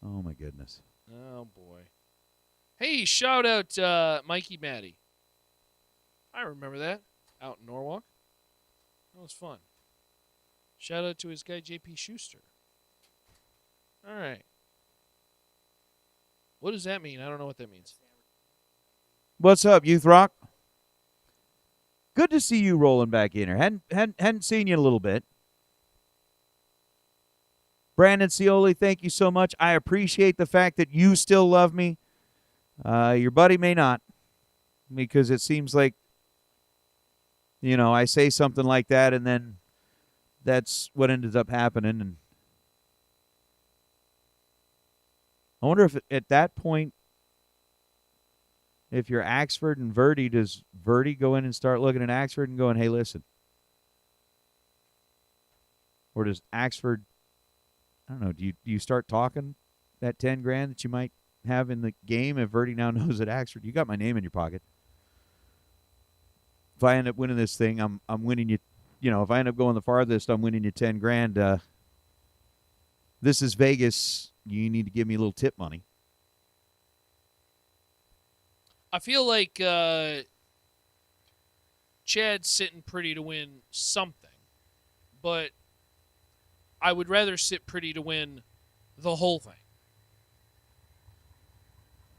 Oh, my goodness. Oh, boy. Hey, shout out Mikey Matty. I remember that. Out in Norwalk. That was fun. Shout out to his guy, JP Schuster. All right. What does that mean? I don't know what that means. What's up, Youth Rock? Good to see you rolling back in here. Hadn't seen you in a little bit. Brandon Cioli, thank you so much. I appreciate the fact that you still love me. Your buddy may not, because it seems like, you know, I say something like that, and then that's what ended up happening. And I wonder if at that point, if you're Axford and Verdi, does Verdi go in and start looking at Axford and going, hey, listen? Or does Axford, I don't know, do you start talking that $10,000 that you might have in the game if Verdi now knows that Axford, you got my name in your pocket. If I end up winning this thing, I'm winning you. You know, if I end up going the farthest, I'm winning you $10,000. This is Vegas. You need to give me a little tip money. I feel like Chad's sitting pretty to win something, but I would rather sit pretty to win the whole thing.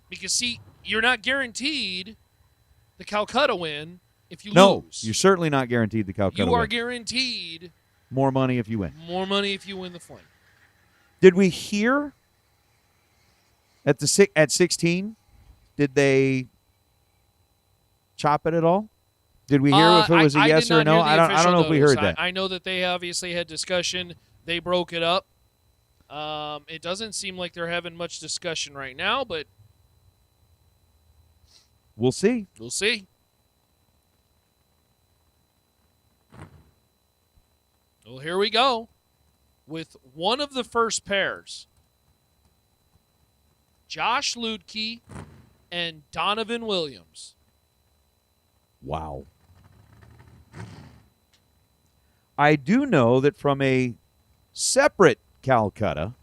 Because, see, you're not guaranteed the Calcutta win if you No, lose. you're certainly not guaranteed the Calcutta You are win. guaranteed More money if you win. more money if you win the Fling. Did we hear at 16? Did they chop it at all? Did we hear if it was a yes or a no? I don't know if we heard that. I know that they obviously had discussion. They broke it up. It doesn't seem like they're having much discussion right now, but we'll see. We'll see. Well, here we go with one of the first pairs. Josh Ludke and Donovan Williams. Wow. I do know that from a separate Calcutta,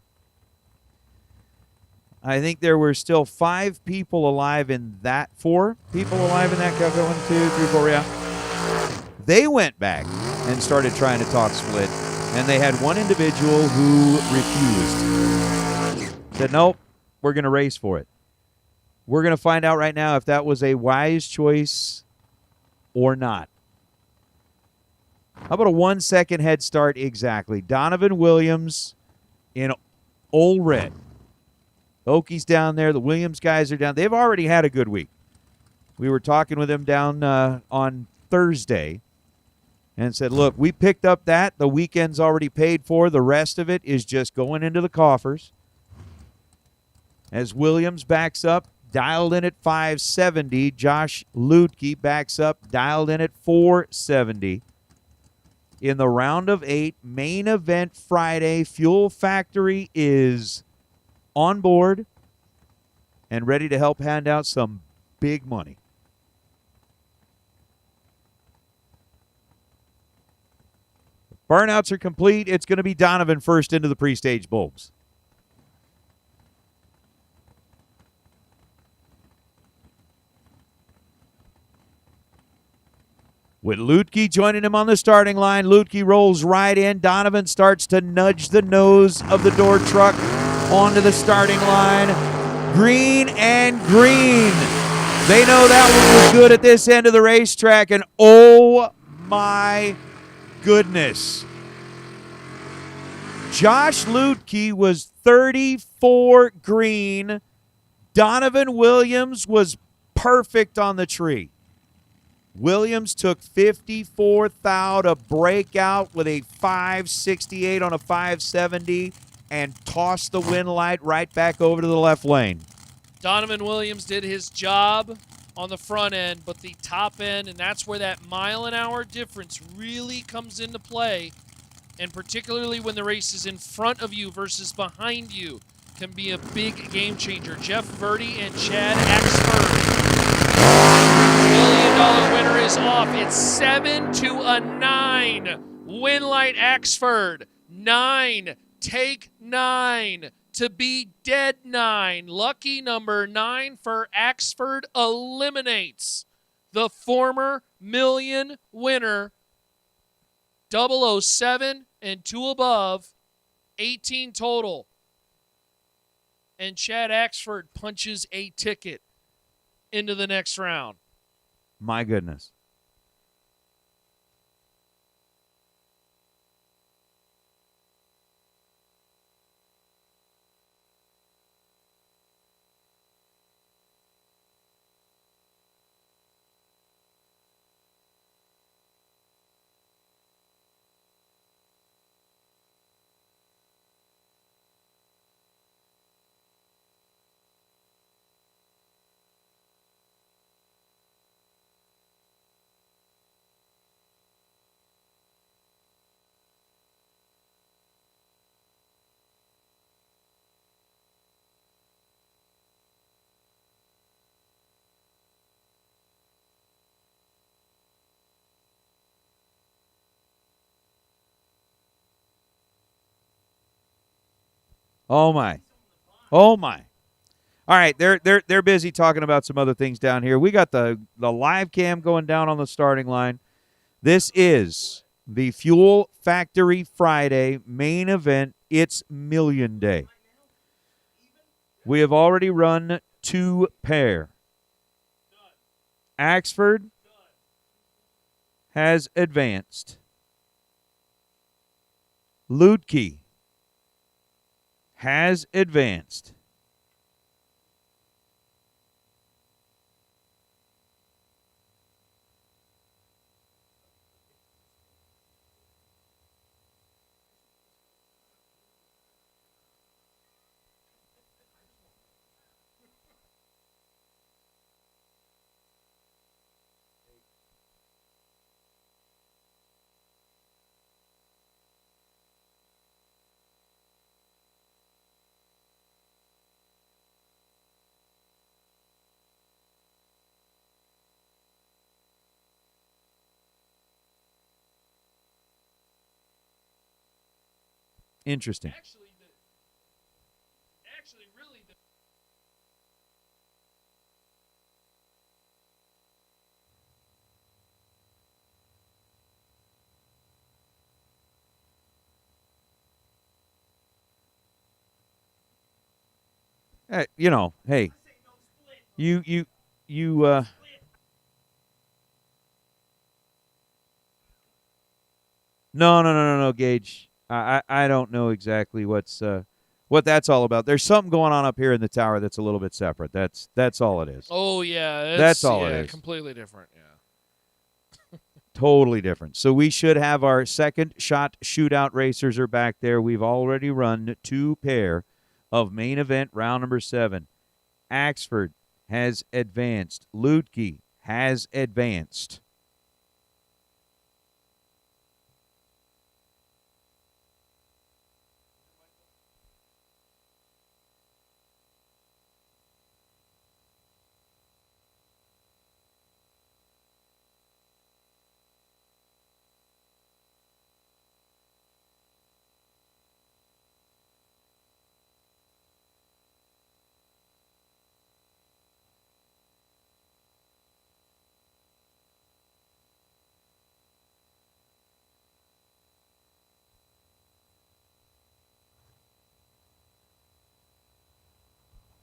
I think there were still 5 people alive in that. 4 people alive in that Calcutta. 1, 2, 3, 4, yeah. They went back and started trying to talk split, and they had one individual who refused. Said, nope, we're going to race for it. We're going to find out right now if that was a wise choice or not. How about a 1-second head start exactly? Donovan Williams in Old Red. Okies down there. The Williams guys are down. They've already had a good week. We were talking with them down on Thursday and said, look, we picked up that. The weekend's already paid for. The rest of it is just going into the coffers. As Williams backs up, dialed in at 570. Josh Ludke backs up, dialed in at 470. In the round of 8, main event Friday, Fuel Factory is on board and ready to help hand out some big money. Burnouts are complete. It's going to be Donovan first into the pre-stage bulbs. With Ludke joining him on the starting line, Ludke rolls right in. Donovan starts to nudge the nose of the door truck onto the starting line. Green and green. They know that one was good at this end of the racetrack, and oh my goodness. Josh Ludke was 34 green. Donovan Williams was perfect on the tree. Williams took 54 thou to break out with a 568 on a 570 and tossed the wind light right back over to the left lane. Donovan Williams did his job on the front end, but the top end, and that's where that mile-an-hour difference really comes into play, and particularly when the race is in front of you versus behind you, can be a big game changer. Jeff Verdi and Chad Axford. $100 winner is off. It's 7 to a 9. Winlight Axford. 9. Take 9. To be dead 9. Lucky number 9 for Axford eliminates the former million winner. 007 and 2 above. 18 total. And Chad Axford punches a ticket into the next round. My goodness. Oh my. Oh my. All right, they're busy talking about some other things down here. We got the live cam going down on the starting line. This is the Fuel Factory Friday main event. It's Million Day. We have already run 2 pair. Axford has advanced. Ludke has advanced. Interesting. You know, hey, you No, Gage. I don't know exactly what that's all about. There's something going on up here in the tower that's a little bit separate. That's all it is. Oh, yeah. That's all it is. Completely different, yeah. Totally different. So we should have our second shot shootout racers are back there. We've already run 2 pair of main event round number 7. Axford has advanced. Ludke has advanced.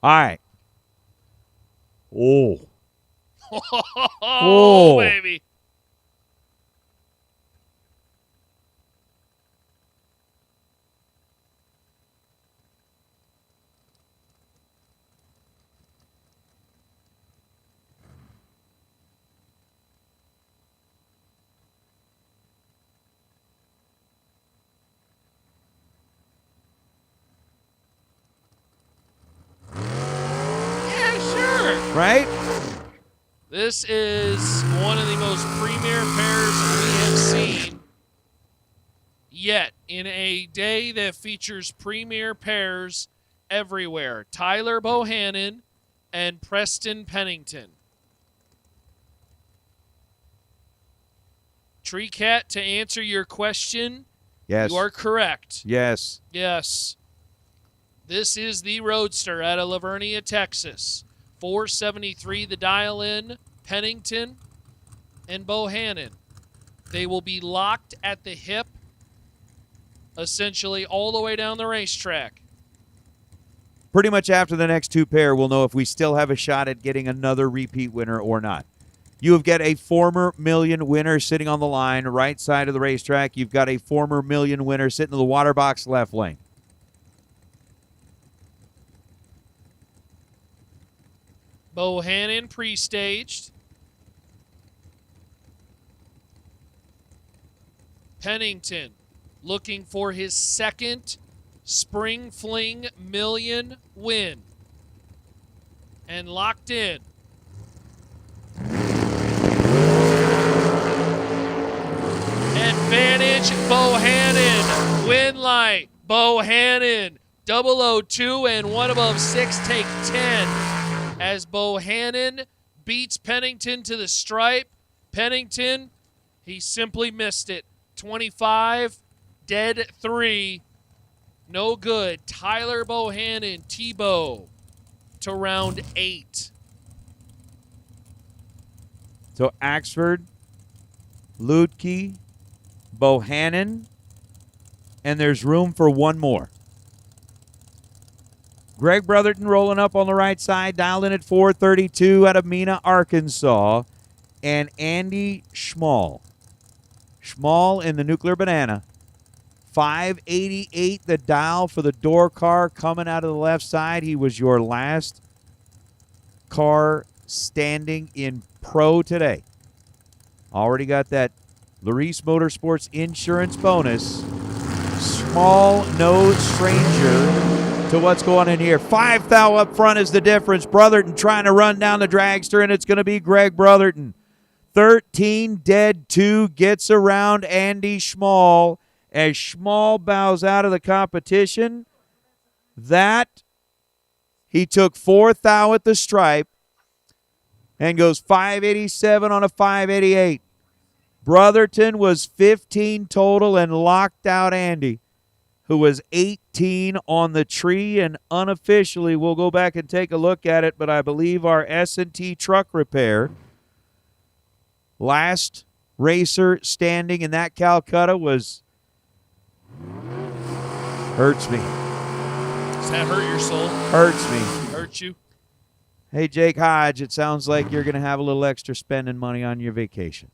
All right. Oh. Oh, baby. Yeah, sure. Right? This is one of the most premier pairs we have seen yet in a day that features premier pairs everywhere. Tyler Bohannon and Preston Pennington. Tree Cat, to answer your question, Yes. you are correct. Yes. Yes. This is the Roadster out of Lavernia, Texas. 473 the dial-in, Pennington and Bohannon. They will be locked at the hip, essentially all the way down the racetrack. Pretty much after the next two pair, we'll know if we still have a shot at getting another repeat winner or not. You have got a former million winner sitting on the line, right side of the racetrack. You've got a former million winner sitting in the water box, left lane. Bohannon pre-staged. Pennington looking for his second Spring Fling million win. And locked in. Advantage Bohannon. Win light. Bohannon. 002 and one above 6 take 10. As Bohannon beats Pennington to the stripe. Pennington, he simply missed it. 25, dead 3. No good. Tyler Bohannon, Tebow to round 8. So Axford, Lutke, Bohannon, and there's room for one more. Greg Brotherton rolling up on the right side, dialed in at 432 out of Mena, Arkansas, and Andy Schmall. Schmall in the Nuclear Banana. 588 the dial for the door car coming out of the left side. He was your last car standing in pro today. Already got that Larice Motorsports insurance bonus. Small, no stranger to what's going on here. 5 thou up front is the difference. Brotherton trying to run down the dragster, and it's going to be Greg Brotherton. 13 dead 2 gets around Andy Schmall as Schmall bows out of the competition. That he took 4 thou at the stripe and goes 587 on a 588. Brotherton was 15 total and locked out Andy, who was 18 on the tree, and unofficially we'll go back and take a look at it, but I believe our S&T truck repair, last racer standing in that Calcutta, was hurts me. Does that hurt your soul? Hurts me. Hurt you? Hey, Jake Hodge, it sounds like you're going to have a little extra spending money on your vacation.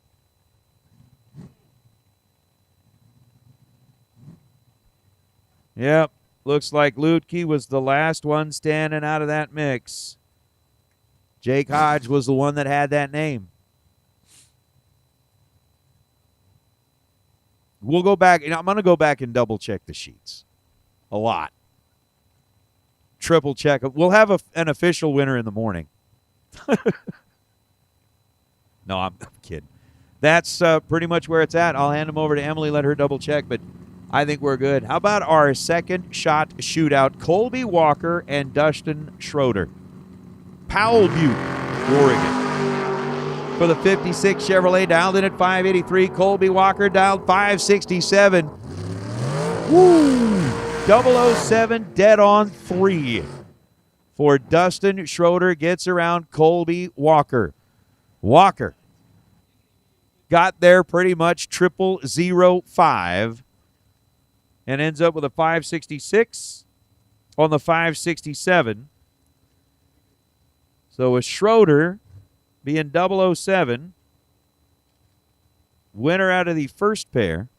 Yep, looks like Lutke was the last one standing out of that mix. Jake Hodge was the one that had that name. We'll go back. I'm going to go back and double check the sheets. A lot. Triple check. We'll have an official winner in the morning. No, I'm kidding. That's pretty much where it's at. I'll hand them over to Emily, let her double check, but I think we're good. How about our second shot shootout, Colby Walker and Dustin Schroeder? Powell Butte, Oregon. For the 56 Chevrolet, dialed in at 583. Colby Walker dialed 567. Woo! 007 dead on 3 for Dustin Schroeder. Gets around Colby Walker. Walker got there pretty much 0005 and ends up with a 566 on the 567. So with Schroeder being 007, winner out of the first pair.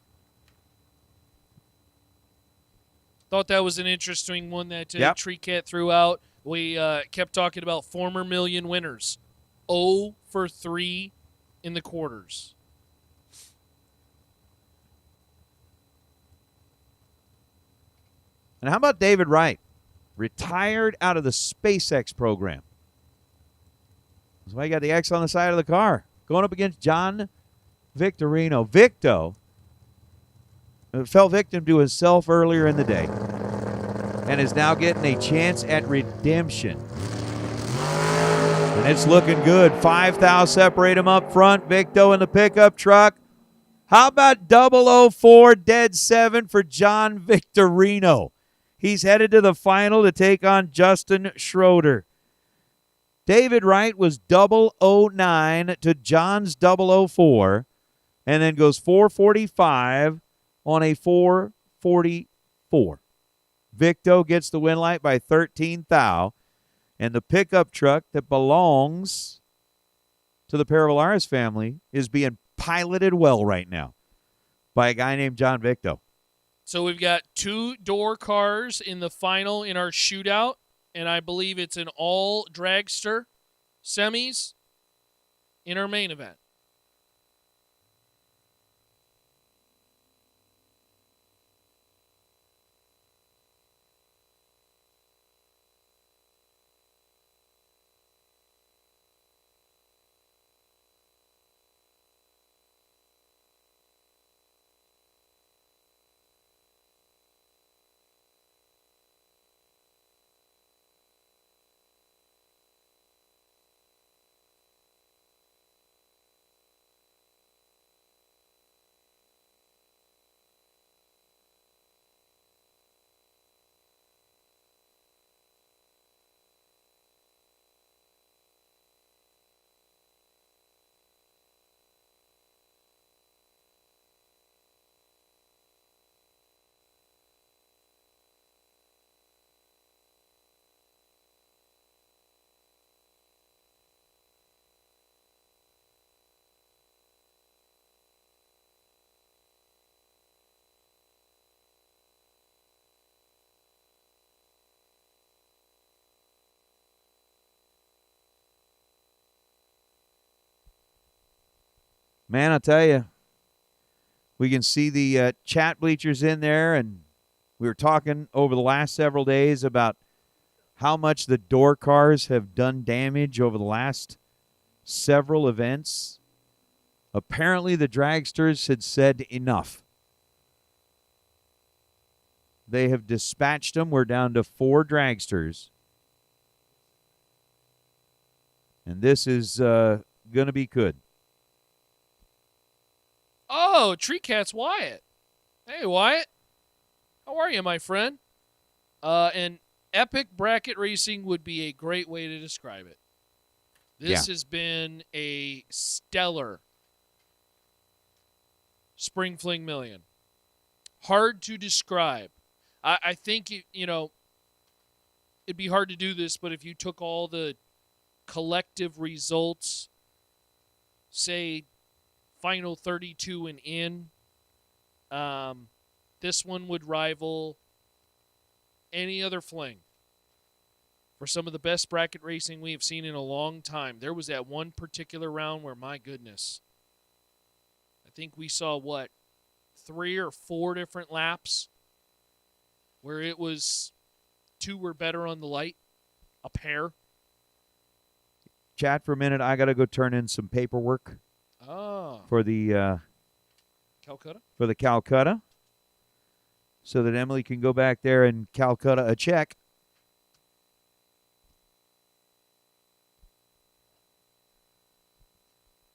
Thought that was an interesting one that Yep. Tree Cat threw out. We kept talking about former million winners. 0 for 3 in the quarters. And how about David Wright? Retired out of the SpaceX program. That's why you got the X on the side of the car. Going up against John Victorino. Victo fell victim to himself earlier in the day and is now getting a chance at redemption. And it's looking good. 5 thou separate him up front. Victo in the pickup truck. How about 004 dead 7 for John Victorino? He's headed to the final to take on Justin Schroeder. David Wright was 009 to John's 004, and then goes 445 on a 444. Victo gets the win light by 13 thou, and the pickup truck that belongs to the Paravalaris family is being piloted well right now by a guy named John Victo. So we've got 2 door cars in the final in our shootout, and I believe it's an all dragster semis in our main event. Man, I'll tell you, we can see the chat bleachers in there, and we were talking over the last several days about how much the door cars have done damage over the last several events. Apparently, the dragsters had said enough. They have dispatched them. We're down to 4 dragsters. And this is going to be good. Oh, Tree Cat's Wyatt. Hey, Wyatt. How are you, my friend? And epic bracket racing would be a great way to describe it. This has been a stellar Spring Fling Million. Hard to describe. I think, it'd be hard to do this, but if you took all the collective results, say, final 32 and in, this one would rival any other Fling for some of the best bracket racing we have seen in a long time. There was that one particular round where, my goodness, I think we saw, 3 or 4 different laps where it was 2 were better on the light, a pair. Chat for a minute. I got to go turn in some paperwork. For the Calcutta? For the Calcutta. So that Emily can go back there and Calcutta a check.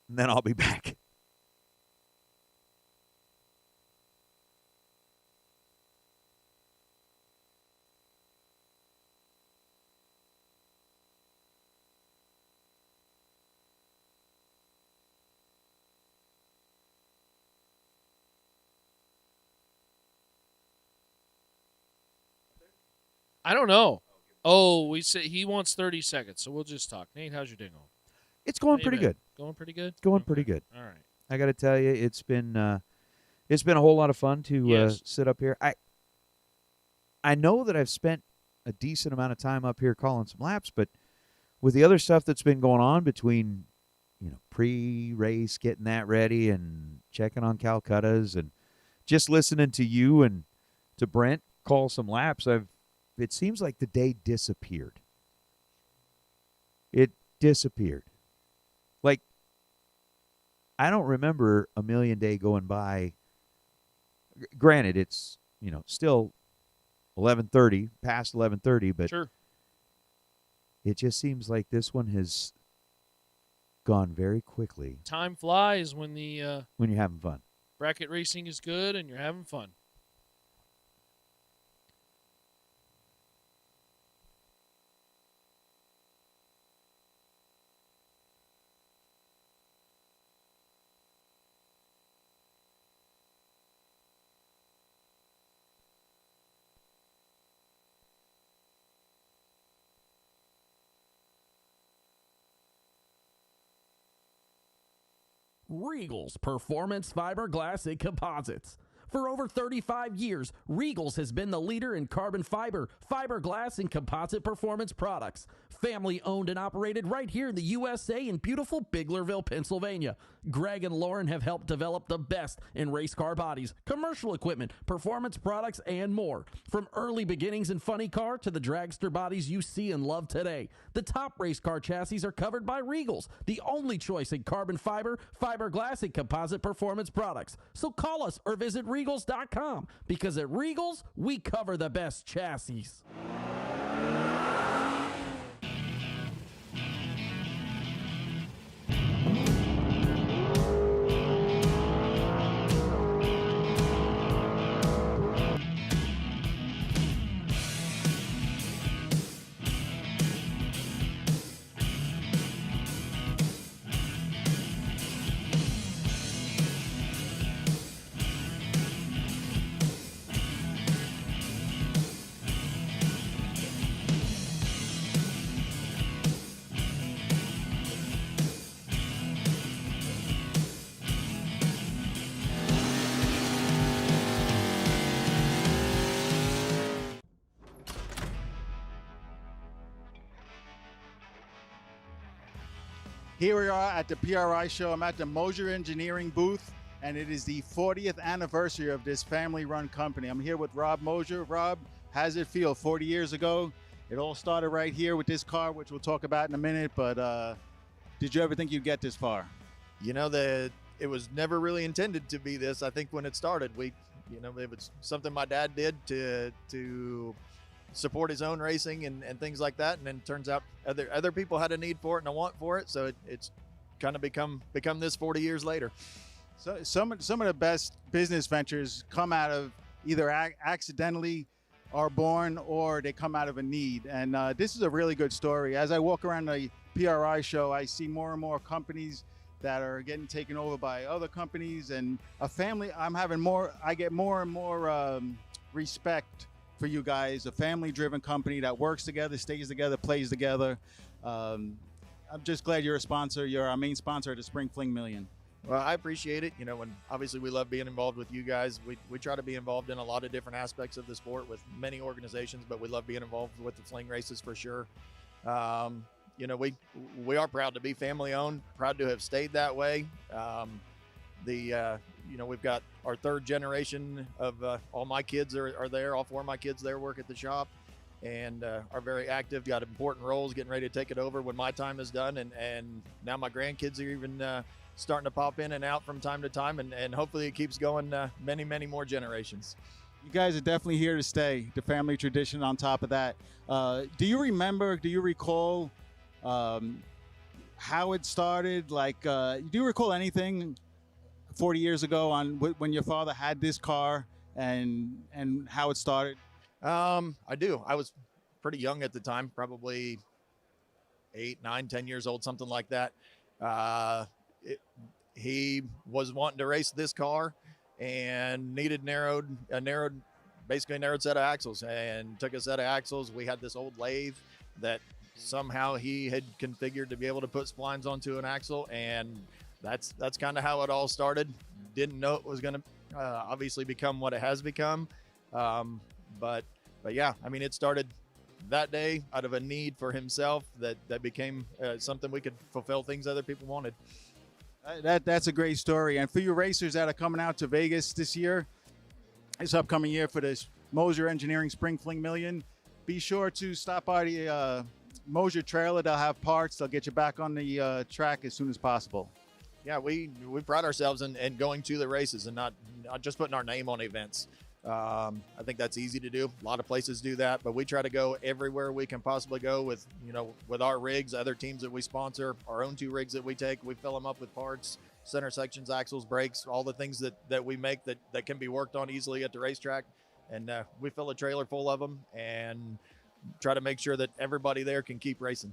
And then I'll be back. I don't know. Oh, we said he wants 30 seconds, so we'll just talk. Nate, how's your day going? It's going pretty good. Going pretty good? Going pretty good. All right. I got to tell you, it's been a whole lot of fun to sit up here. I know that I've spent a decent amount of time up here calling some laps, but with the other stuff that's been going on between, pre-race, getting that ready and checking on Calcuttas and just listening to you and to Brent call some laps, it seems like the day disappeared. It disappeared. Like, I don't remember a million day going by. Granted, it's, still 11:30, past 11:30, but sure. It just seems like this one has gone very quickly. Time flies when you're having fun. Bracket racing is good, and you're having fun. Regal's Performance Fiberglass and Composites. For over 35 years, Regal's has been the leader in carbon fiber, fiberglass, and composite performance products. Family owned and operated right here in the USA in beautiful Biglerville, Pennsylvania. Greg and Lauren have helped develop the best in race car bodies, commercial equipment, performance products, and more. From early beginnings in funny car to the dragster bodies you see and love today, the top race car chassis are covered by Regal's, the only choice in carbon fiber, fiberglass, and composite performance products. So call us or visit Regals.com, because at Regals, we cover the best chassis. Here we are at the PRI show. I'm at the Moser Engineering booth, and it is the 40th anniversary of this family-run company. I'm here with Rob Moser. Rob, how's it feel? 40 years ago, it all started right here with this car, which we'll talk about in a minute, but did you ever think you'd get this far? You know, it was never really intended to be this. I think when it started, it was something my dad did to support his own racing and things like that, and then it turns out other people had a need for it and a want for it, so it's kind of become this 40 years later. So some of the best business ventures come out of either accidentally are born, or they come out of a need, and this is a really good story. As I walk around the PRI show, I see more and more companies that are getting taken over by other companies, and a family. I get more and more respect for you guys, a family-driven company that works together, stays together, plays together. I'm just glad you're a sponsor. You're our main sponsor at the Spring Fling Million. Well, I appreciate it. And obviously we love being involved with you guys. We try to be involved in a lot of different aspects of the sport with many organizations, but we love being involved with the Fling races for sure. We are proud to be family-owned, proud to have stayed that way. We've got our third generation of all my kids are there. All four of my kids there work at the shop and are very active, got important roles, getting ready to take it over when my time is done. And now my grandkids are even starting to pop in and out from time to time. And hopefully it keeps going many, many more generations. You guys are definitely here to stay, the family tradition on top of that. Do you recall how it started? Do you recall anything 40 years ago on when your father had this car and how it started? I do. I was pretty young at the time, probably 8, 9, 10 years old, something like that. He was wanting to race this car and needed a narrowed set of axles, and took a set of axles. We had this old lathe that somehow he had configured to be able to put splines onto an axle, and that's kind of how it all started. Didn't know it was going to obviously become what it has become. But yeah, I mean, it started that day out of a need for himself that became something we could fulfill things other people wanted. That's a great story. And for you racers that are coming out to Vegas this upcoming year for this Moser Engineering Spring Fling Million, be sure to stop by the Moser trailer. They'll have parts. They'll get you back on the track as soon as possible. Yeah, we pride ourselves in going to the races and not just putting our name on events. I think that's easy to do. A lot of places do that, but we try to go everywhere we can possibly go with our rigs, other teams that we sponsor, our own 2 rigs that we take. We fill them up with parts, center sections, axles, brakes, all the things that we make that can be worked on easily at the racetrack. And we fill a trailer full of them and try to make sure that everybody there can keep racing.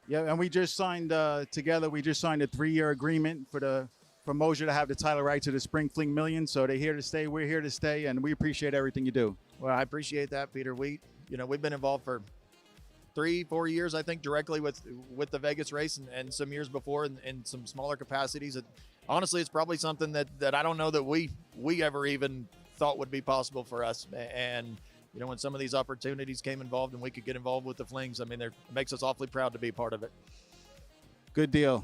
Yeah, and we just signed together. We just signed a 3-year agreement for Mosier to have the title right to the Spring Fling Million. So they're here to stay. We're here to stay, and we appreciate everything you do. Well, I appreciate that, Peter. We've been involved for 3-4 years, I think, directly with the Vegas race, and some years before in some smaller capacities. Honestly, it's probably something that I don't know that we ever even thought would be possible for us. And when some of these opportunities came involved and we could get involved with the Flings, I mean, it makes us awfully proud to be a part of it. Good deal.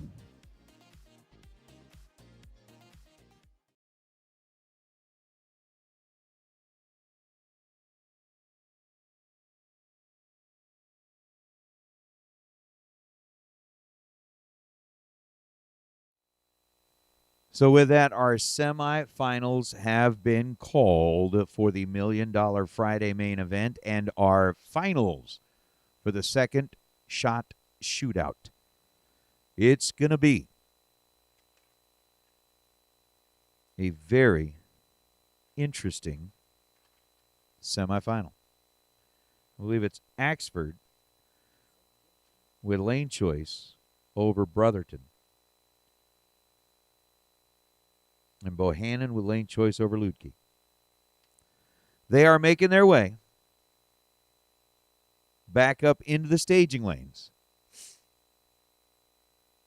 So with that, our semifinals have been called for the $1 Million Friday main event and our finals for the second shot shootout. It's going to be a very interesting semifinal. I believe it's Axford with lane choice over Brotherton. And Bohannon with lane choice over Ludke. They are making their way back up into the staging lanes.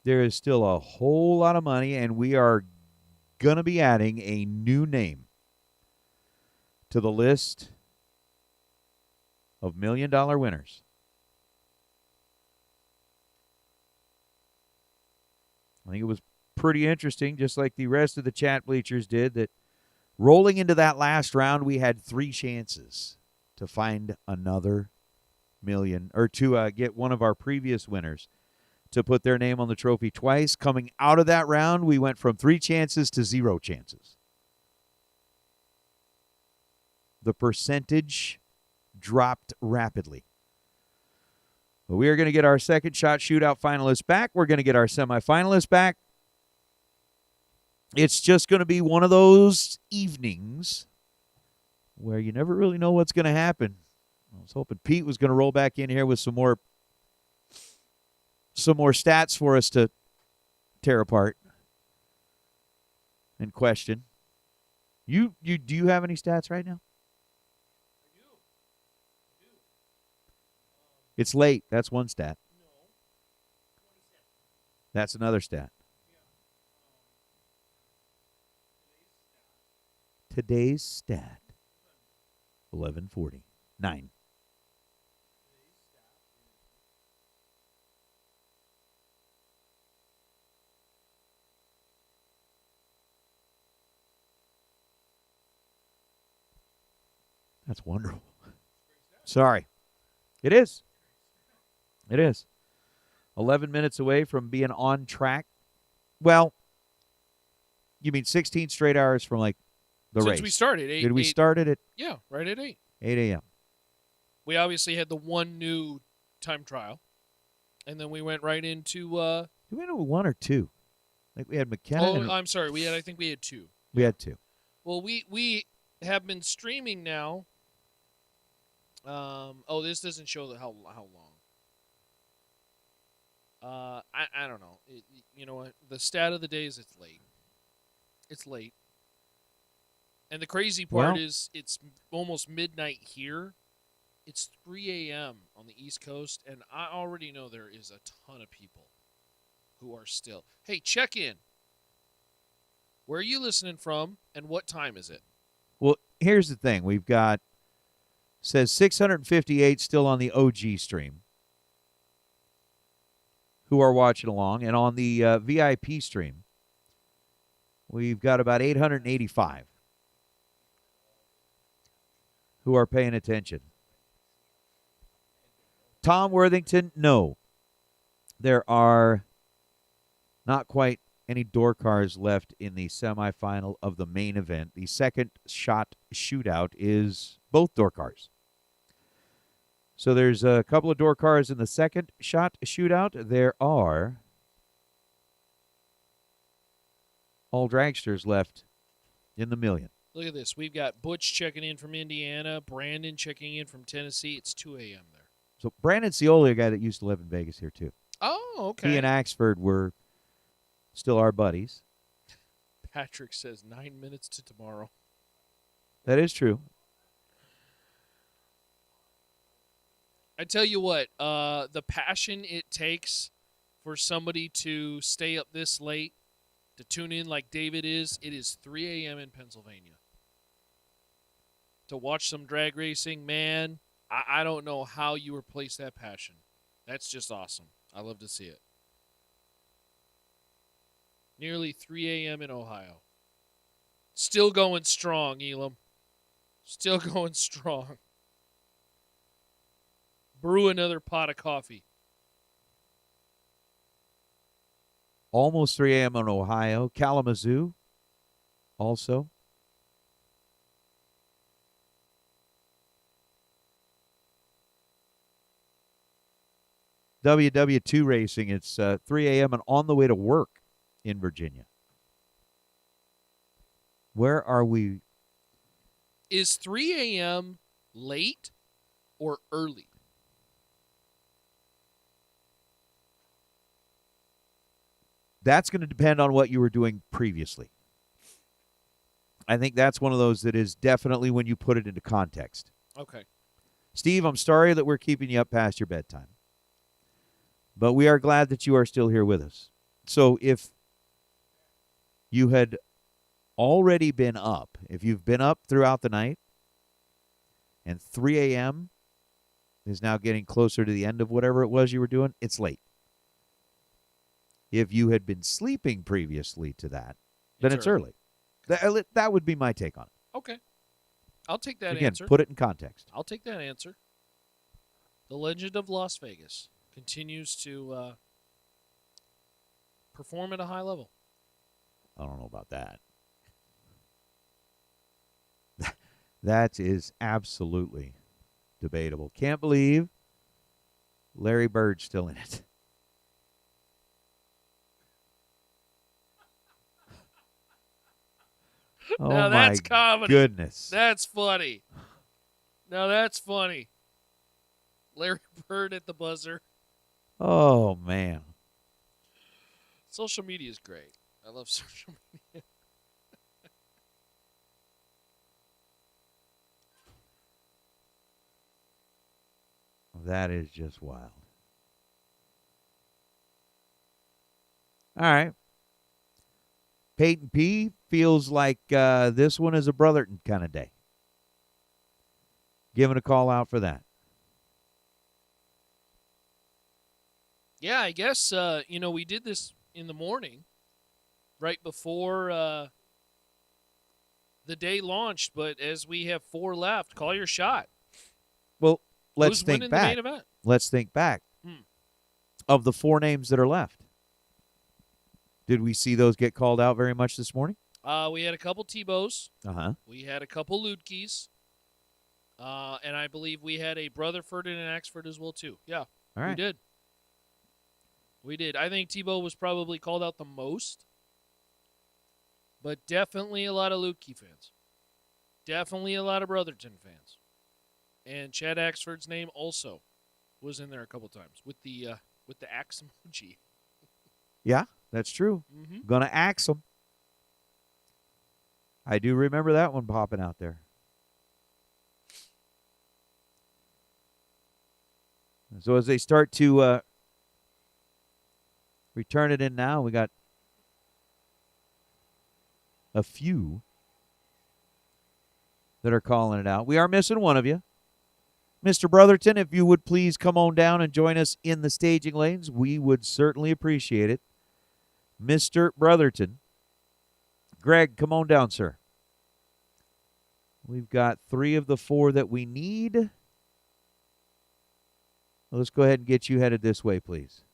There is still a whole lot of money, and we are going to be adding a new name to the list of $1 Million winners. I think it was pretty interesting, just like the rest of the chat bleachers did, that rolling into that last round, we had 3 chances to find another million, or to get one of our previous winners to put their name on the trophy twice. Coming out of that round, we went from 3 chances to 0 chances. The percentage dropped rapidly. But we are going to get our second shot shootout finalists back. We're going to get our semifinalists back. It's just going to be one of those evenings where you never really know what's going to happen. I was hoping Pete was going to roll back in here with some more stats for us to tear apart and question. Do you have any stats right now? I do. It's late. That's one stat. That's another stat. Today's stat, 11:49. That's wonderful. Sorry. It is. It is. 11 minutes away from being on track. Well, you mean 16 straight hours from like the Since race. we started. Did we start it at Yeah, right at 8. 8 a.m.? We obviously had the one new time trial, and then we went right into. Did we know 1 or 2? Like we had McKenna. Oh, I'm sorry. I think we had 2. We had 2. Well, we have been streaming now. This doesn't show how long. I don't know. You know what? The stat of the day is it's late. It's late. And the crazy part is it's almost midnight here. It's 3 a.m. on the East Coast, and I already know there is a ton of people who are still. Hey, check in. Where are you listening from, and what time is it? Well, here's the thing. We've got, says 658 still on the OG stream who are watching along, and on the VIP stream, we've got about 885 who are paying attention. Tom Worthington, no. There are not quite any door cars left in the semifinal of the main event. The second shot shootout is both door cars. So there's a couple of door cars in the second shot shootout. There are all dragsters left in the million. Look at this. We've got Butch checking in from Indiana, Brandon checking in from Tennessee. It's 2 a.m. there. So Brandon Cioli, a guy that used to live in Vegas here too. Oh, okay. He and Axford were still our buddies. Patrick says 9 minutes to tomorrow. That is true. I tell you what, the passion it takes for somebody to stay up this late to tune in like David is, it is 3 a.m. in Pennsylvania. To watch some drag racing, man, I don't know how you replace that passion. That's just awesome. I love to see it. Nearly 3 a.m. in Ohio. Still going strong, Elam. Still going strong. Brew another pot of coffee. Almost 3 a.m. in Ohio. Kalamazoo also. WW2 racing, it's 3 a.m. and on the way to work in Virginia. Where are we? Is 3 a.m. late or early? That's going to depend on what you were doing previously. I think that's one of those that is definitely when you put it into context. Okay. Steve, I'm sorry that we're keeping you up past your bedtime, but we are glad that you are still here with us. So if you had already been up, if you've been up throughout the night and 3 a.m. is now getting closer to the end of whatever it was you were doing, it's late. If you had been sleeping previously to that, then it's early. That would be my take on it. Okay. I'll take that Again, answer. put it in context. I'll take that answer. The Legend of Las Vegas continues to perform at a high level. I don't know about that. That is absolutely debatable. Can't believe Larry Bird's still in it. Oh, now that's my comedy. goodness. That's funny. Now that's funny. Larry Bird at the buzzer. Oh, man. Social media is great. I love social media. That is just wild. All right. Peyton P. feels like this one is a Brotherton kind of day. Giving a call out for that. Yeah, I guess, we did this in the morning, right before the day launched. But as we have 4 left, call your shot. Well, let's Who's think winning back. the main event? Let's think back. Of the 4 names that are left, did we see those get called out very much this morning? We had a couple Tebows. Uh-huh. We had a couple Ludkes. And I believe we had a Brotherford and an Axford as well, too. Yeah, All right. we did. We did. I think Tebow was probably called out the most. But definitely a lot of Ludke fans. Definitely a lot of Brotherton fans. And Chad Axford's name also was in there a couple times with the axe emoji. Yeah, that's true. Mhm. Gonna axe them. I do remember that one popping out there. So as they start to return it in now, we got a few that are calling it out. We are missing one of you. Mr. Brotherton, if you would please come on down and join us in the staging lanes, we would certainly appreciate it. Mr. Brotherton. Greg, come on down, sir. We've got 3 of the 4 that we need. Let's go ahead and get you headed this way, please.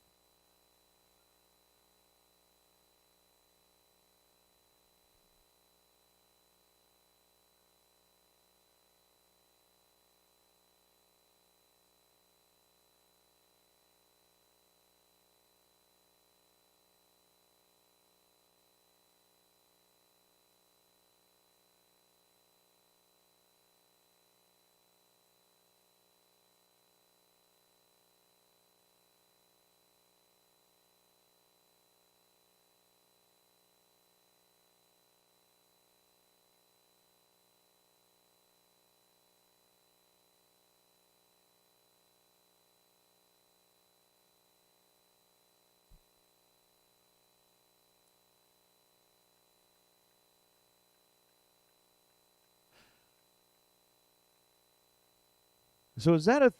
So is that a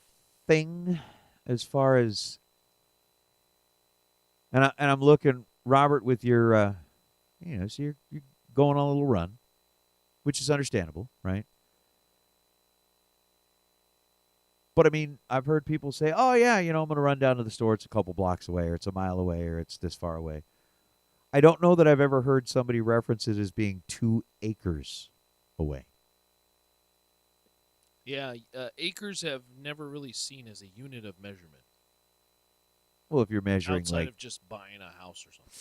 thing as far as? And I'm looking, Robert, with your, so you're going on a little run, which is understandable, right? But I mean, I've heard people say, "Oh yeah, I'm going to run down to the store. It's a couple blocks away, or it's a mile away, or it's this far away." I don't know that I've ever heard somebody reference it as being 2 acres away. Yeah, acres have never really seen as a unit of measurement. Well, if you're measuring outside of just buying a house or something.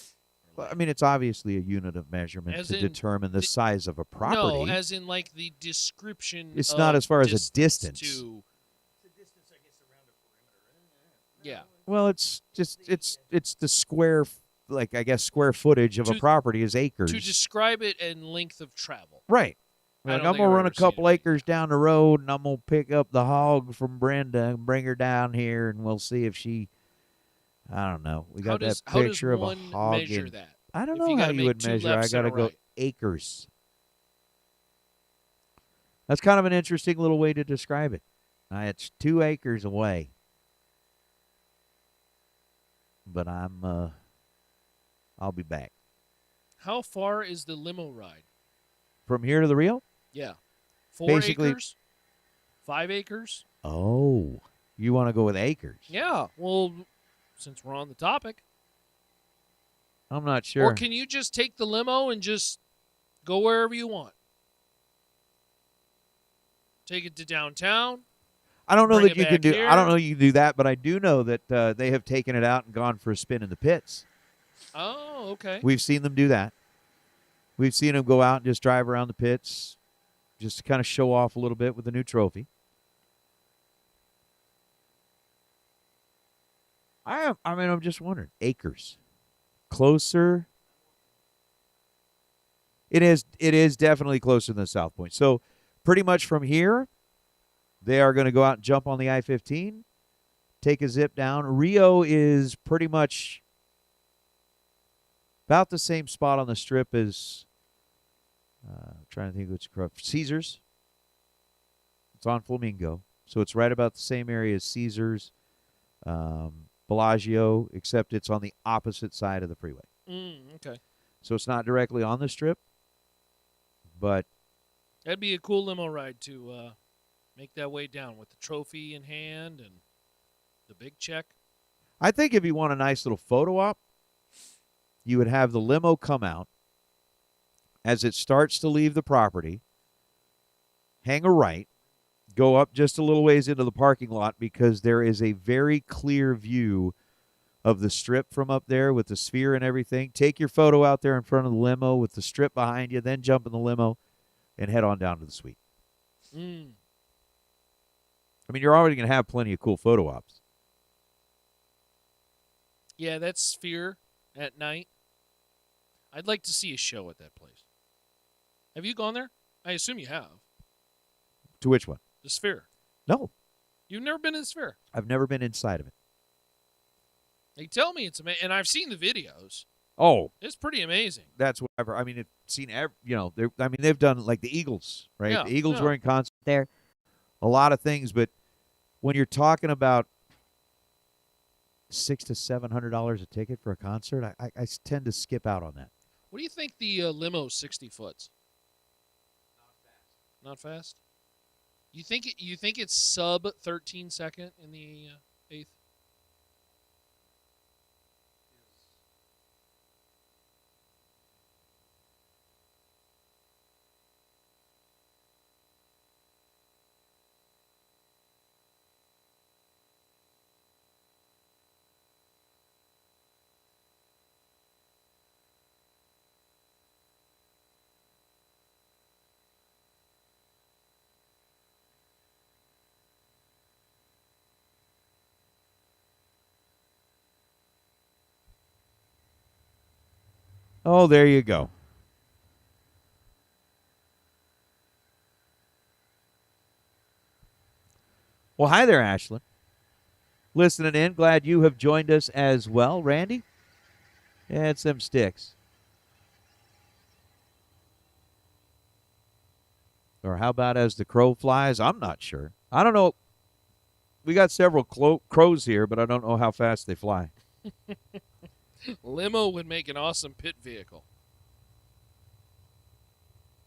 Well, I mean, it's obviously a unit of measurement As to in determine the size of a property. No, as in like the description. It's of not as far as a distance. To, yeah. Well, it's just it's the square, like I guess square footage of a property is acres. To describe it in length of travel. Right. I Like, don't I'm think gonna I've run a ever seen couple acres down the road, and I'm gonna pick up the hog from Brenda and bring her down here, and we'll see if she. I don't know. We got that picture of a hog. Measure in, that? I don't If know you how gotta you make would 2 measure. I lefts got to and a go right. acres. That's kind of an interesting little way to describe it. It's 2 acres away, but I'll be back. How far is the limo ride? From here to the Rio? Yeah. 4 Basically- acres? 5 acres? Oh, you want to go with acres? Yeah. Well, since we're on the topic. I'm not sure. Or can you just take the limo and just go wherever you want? Take it to downtown? I don't know bring that it you can back do. here? I don't know you can do that, but I do know that they have taken it out and gone for a spin in the pits. Oh, okay. We've seen them do that. We've seen them go out and just drive around the pits, just to kind of show off a little bit with the new trophy. I'm just wondering. Acres, closer. It is definitely closer than South Point. So, pretty much from here, they are going to go out and jump on the I-15, take a zip down. Rio is pretty much about the same spot on the strip as, trying to think which correct, Caesars. It's on Flamingo. So it's right about the same area as Caesars, Bellagio, except it's on the opposite side of the freeway. Okay. So it's not directly on the strip, but That'd be a cool limo ride to make that way down with the trophy in hand and the big check. I think if you want a nice little photo op, you would have the limo come out as it starts to leave the property, hang a right, go up just a little ways into the parking lot because there is a very clear view of the strip from up there with the sphere and everything. Take your photo out there in front of the limo with the strip behind you, then jump in the limo and head on down to the suite. I mean, you're already going to have plenty of cool photo ops. Yeah, that Sphere at night. I'd like to see a show at that place. Have you gone there? I assume you have. To which one? The Sphere. No. You've never been to the Sphere? I've never been inside of it. They tell me it's amazing, and I've seen the videos. Oh. It's pretty amazing. That's whatever. I mean, I've seen, they've done like the Eagles, right? Yeah, The Eagles yeah. were in concert there. A lot of things, but when you're talking about $600 to $700 a ticket for a concert, I tend to skip out on that. What do you think the limo 60 foots? Not fast. You think it's sub 13 second in the eighth? Oh, there you go. Well, hi there, Ashlyn. Listening in. Glad you have joined us as well. Randy? Yeah, it's them sticks. Or how about as the crow flies? I'm not sure. I don't know. several crows here, but I don't know how fast they fly. Limo would make an awesome pit vehicle.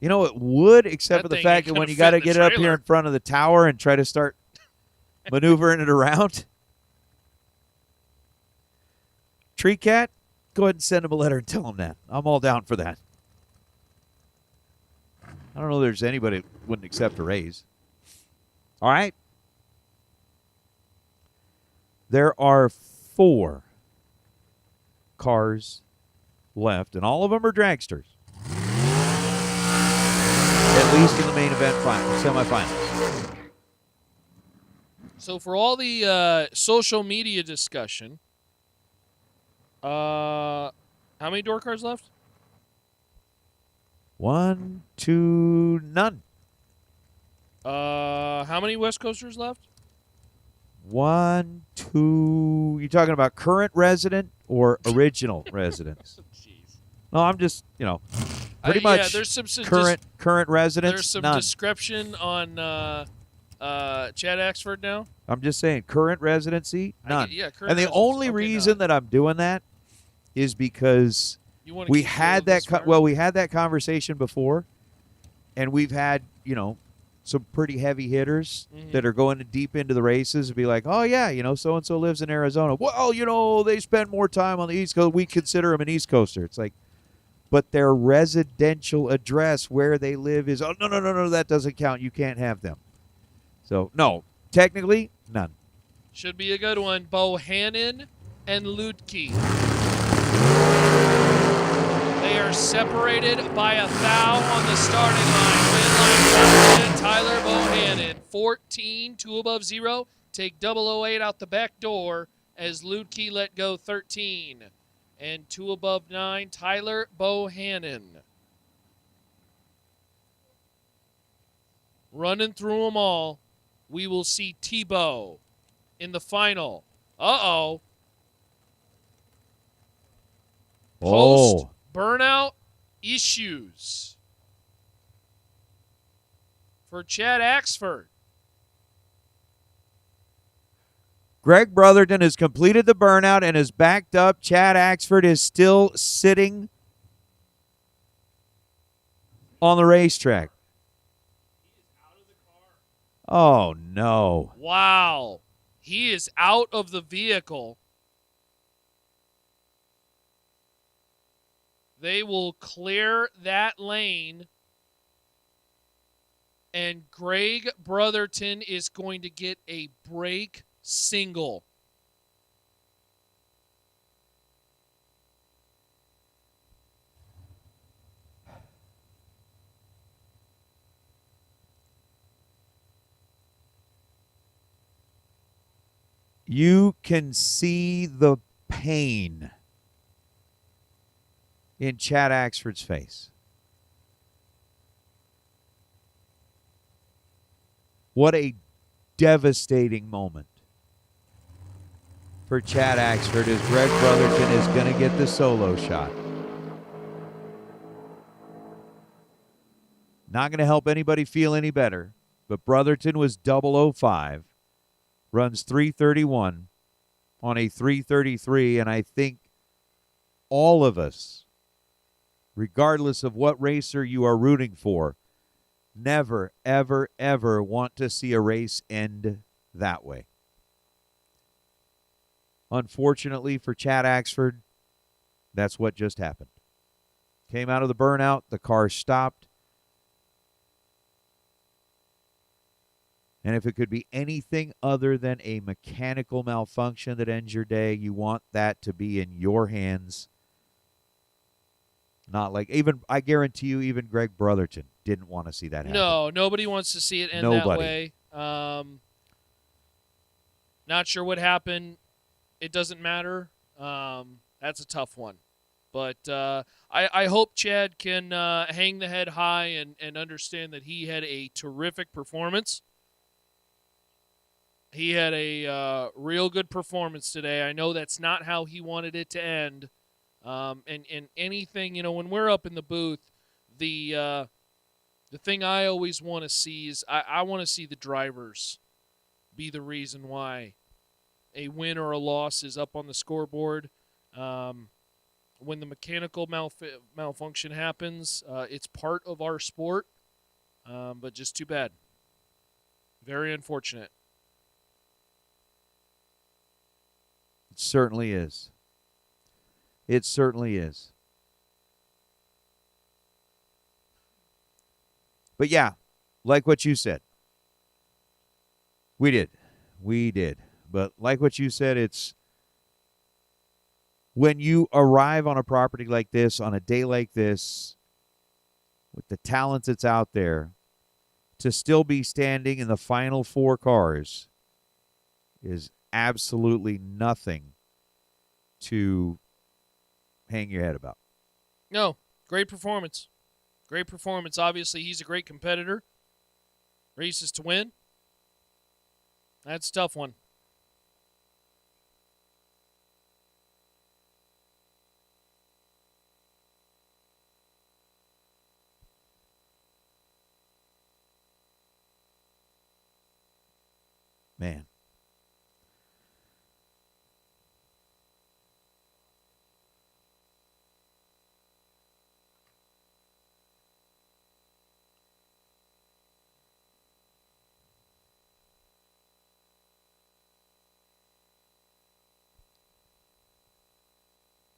You know, it would, except That for the thing fact ain't that gonna when you fit got to in the get it up here trailer. in front of the tower and try to start maneuvering it around. Tree Cat, go ahead and send him a letter and tell him that. I'm all down for that. I don't know if there's anybody that wouldn't accept a raise. All right. There are 4 cars left, and all of them are dragsters. At least in the main event semifinals. So for all the social media discussion, how many door cards left? 1, 2, none. How many West Coasters left? 1, 2. You talking about current resident or original residents? No, I'm just, pretty much yeah, there's some current residents. There's some none. description on Chad Axford now. I'm just saying, current residency, none. yeah, current and the residents. only Okay, reason that I'm doing that is because You wanna we keep had the that we had that conversation before, and we've had some pretty heavy hitters that are going deep into the races and be like, oh yeah, so and so lives in Arizona. Well, they spend more time on the East Coast. We consider them an East Coaster. It's like, but their residential address where they live is no, that doesn't count. You can't have them. So no, technically none. Should be a good one. Bohannon and Ludke. They are separated by a foul on the starting line. Win line champion Tyler Bohannon. 14, 2 above 0. Take 008 out the back door as Ludke let go 13. And 2 above 9, Tyler Bohannon. Running through them all, we will see Tebow in the final. Uh-oh. Post burnout issues for Chad Axford. Greg Brotherton has completed the burnout and is backed up. Chad Axford is still sitting on the racetrack. Oh, no. Wow. He is out of the vehicle. They will clear that lane. And Greg Brotherton is going to get a brake single. You can see the pain in Chad Axford's face. What a devastating moment for Chad Axford as Greg Brotherton is going to get the solo shot. Not going to help anybody feel any better, but Brotherton was 005, runs 331 on a 333, and I think all of us, regardless of what racer you are rooting for, never, ever, ever want to see a race end that way. Unfortunately for Chad Axford, that's what just happened. Came out of the burnout, the car stopped. And if it could be anything other than a mechanical malfunction that ends your day, you want that to be in your hands. Not like, I guarantee you, even Greg Brotherton didn't want to see that happen. No, nobody wants to see it end that way. Not sure what happened. It doesn't matter. That's a tough one. But I hope Chad can hang the head high and understand that he had a terrific performance. He had a real good performance today. I know that's not how he wanted it to end. And anything, when we're up in the booth, the thing I always want to see is I want to see the drivers be the reason why a win or a loss is up on the scoreboard. When the mechanical malfunction happens, it's part of our sport, but just too bad. Very unfortunate. It certainly is. It certainly is. But yeah, like what you said. We did. But like what you said, it's when you arrive on a property like this, on a day like this, with the talent that's out there, to still be standing in the final 4 cars is absolutely nothing to hang your head about. No, great performance. Great performance. Obviously, he's a great competitor. Races to win. That's a tough one. Man.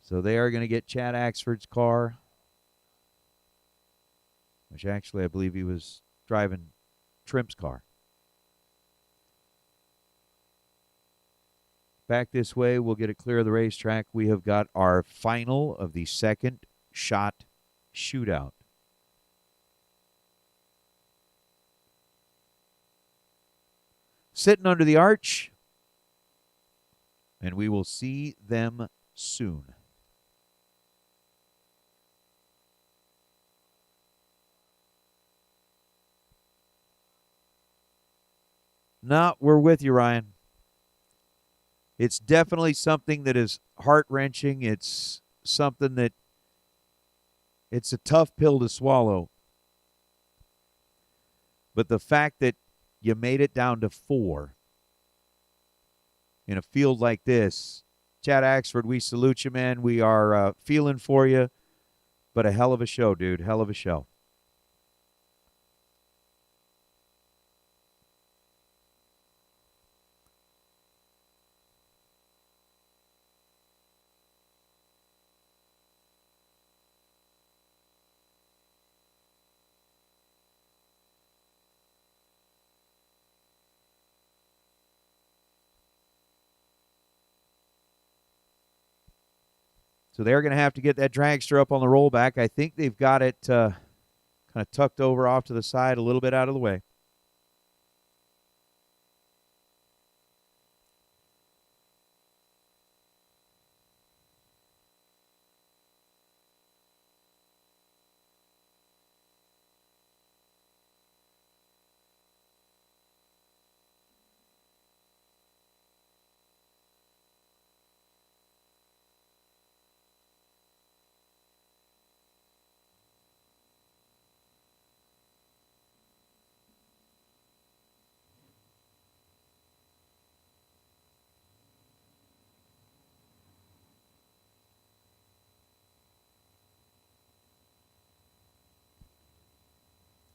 So they are going to get Chad Axford's car, which actually I believe he was driving Trimp's car. Back this way, we'll get it clear of the racetrack. We have got our final of the second shot shootout. Sitting under the arch, and we will see them soon. No, we're with you, Ryan. It's definitely something that is heart-wrenching. It's something that it's a tough pill to swallow. But the fact that you made it down to 4 in a field like this, Chad Axford, we salute you, man. We are feeling for you. But a hell of a show, dude. Hell of a show. So they're going to have to get that dragster up on the rollback. I think they've got it kind of tucked over off to the side, a little bit out of the way.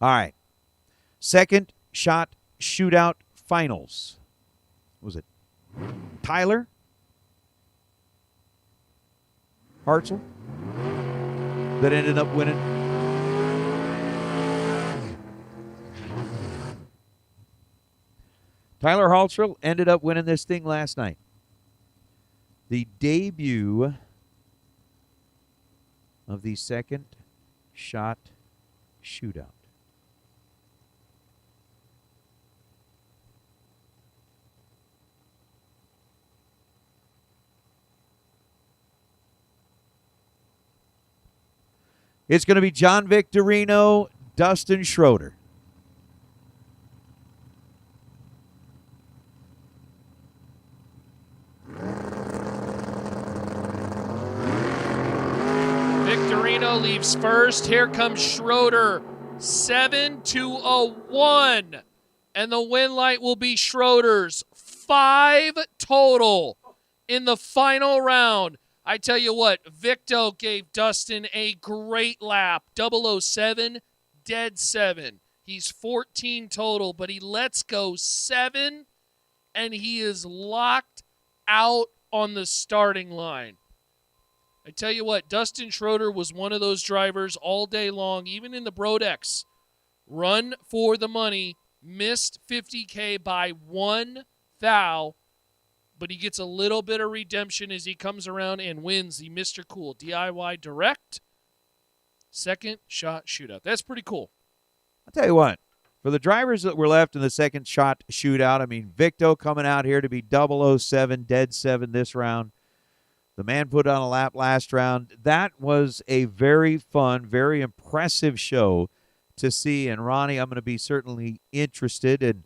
All right. Second shot shootout finals. What was it Tyler Hartzell that ended up winning? Tyler Hartzell ended up winning this thing last night. The debut of the second shot shootout. It's going to be John Victorino, Dustin Schroeder. Victorino leaves first. Here comes Schroeder. 7 to a 1 And the win light will be Schroeder's. 5 total in the final round. I tell you what, Victo gave Dustin a great lap. 007, dead 7. He's 14 total, but he lets go 7, and he is locked out on the starting line. I tell you what, Dustin Schroeder was one of those drivers all day long, even in the Brodex. Run for the money, missed 50K by 1 thou, but he gets a little bit of redemption as he comes around and wins the Mr. Cool DIY Direct second shot shootout. That's pretty cool. I'll tell you what, for the drivers that were left in the second shot shootout, I mean, Victo coming out here to be 007, dead 7 this round. The man put on a lap last round. That was a very fun, very impressive show to see. And Ronnie, I'm going to be certainly interested in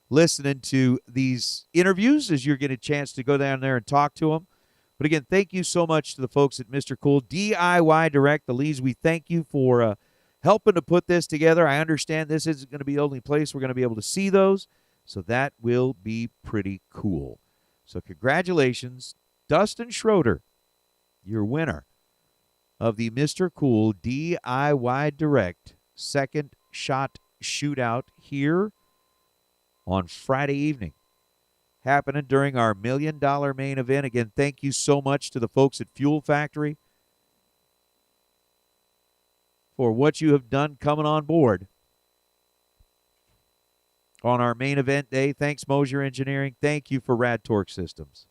listening to these interviews as you're getting a chance to go down there and talk to them. But again, thank you so much to the folks at Mr. Cool DIY Direct, the Lees. We thank you for helping to put this together. I understand this isn't going to be the only place we're going to be able to see those, so that will be pretty cool. So congratulations, Dustin Schroeder, your winner of the Mr. Cool DIY Direct second shot shootout here on Friday evening, happening during our $1 million main event. Again, thank you so much to the folks at Fuel Factory for what you have done coming on board on our main event day. Thanks, Mosier Engineering. Thank you for Rad Torque Systems.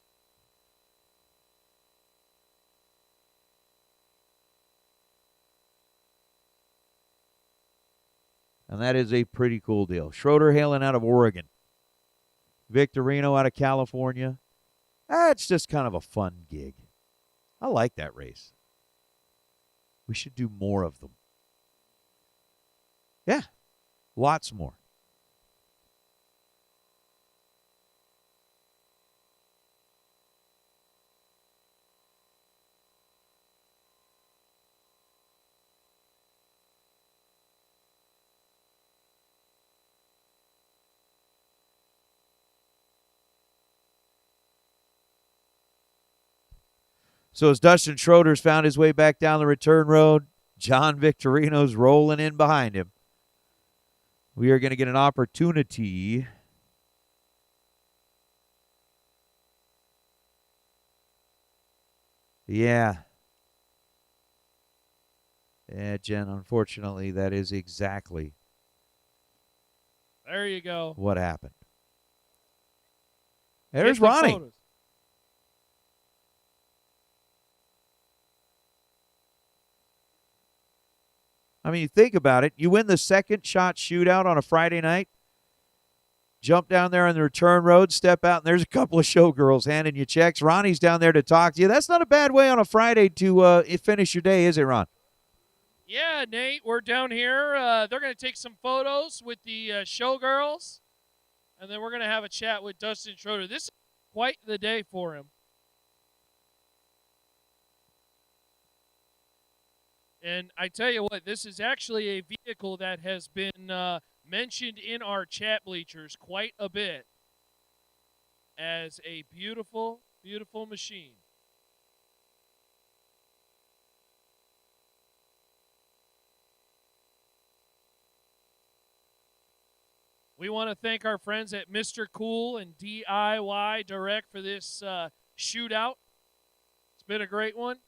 And that is a pretty cool deal. Schroeder hailing out of Oregon. Victorino out of California. It's just kind of a fun gig. I like that race. We should do more of them. Yeah, lots more. So as Dustin Schroeder's found his way back down the return road, John Victorino's rolling in behind him. We are going to get an opportunity Yeah, Jen, unfortunately, that is exactly There you go. what happened. There's Get the Ronnie. photos. I mean, you think about it. You win the second shot shootout on a Friday night. Jump down there on the return road, step out, and there's a couple of showgirls handing you checks. Ronnie's down there to talk to you. That's not a bad way on a Friday to finish your day, is it, Ron? Yeah, Nate, we're down here. They're going to take some photos with the showgirls, and then we're going to have a chat with Dustin Schroeder. This is quite the day for him. And I tell you what, this is actually a vehicle that has been mentioned in our chat bleachers quite a bit as a beautiful, beautiful machine. We want to thank our friends at Mr. Cool and DIY Direct for this shootout. It's been a great one.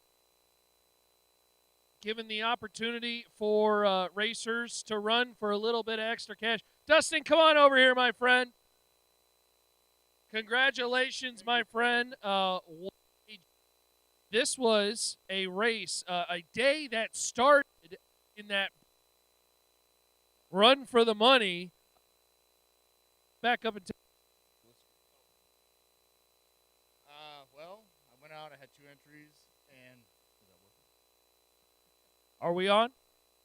Given the opportunity for racers to run for a little bit of extra cash. Dustin, come on over here, my friend. Congratulations, my friend. This was a race, a day that started in that run for the money. Back up and well, I went out, I had 2 entries, and is that working? Are we on?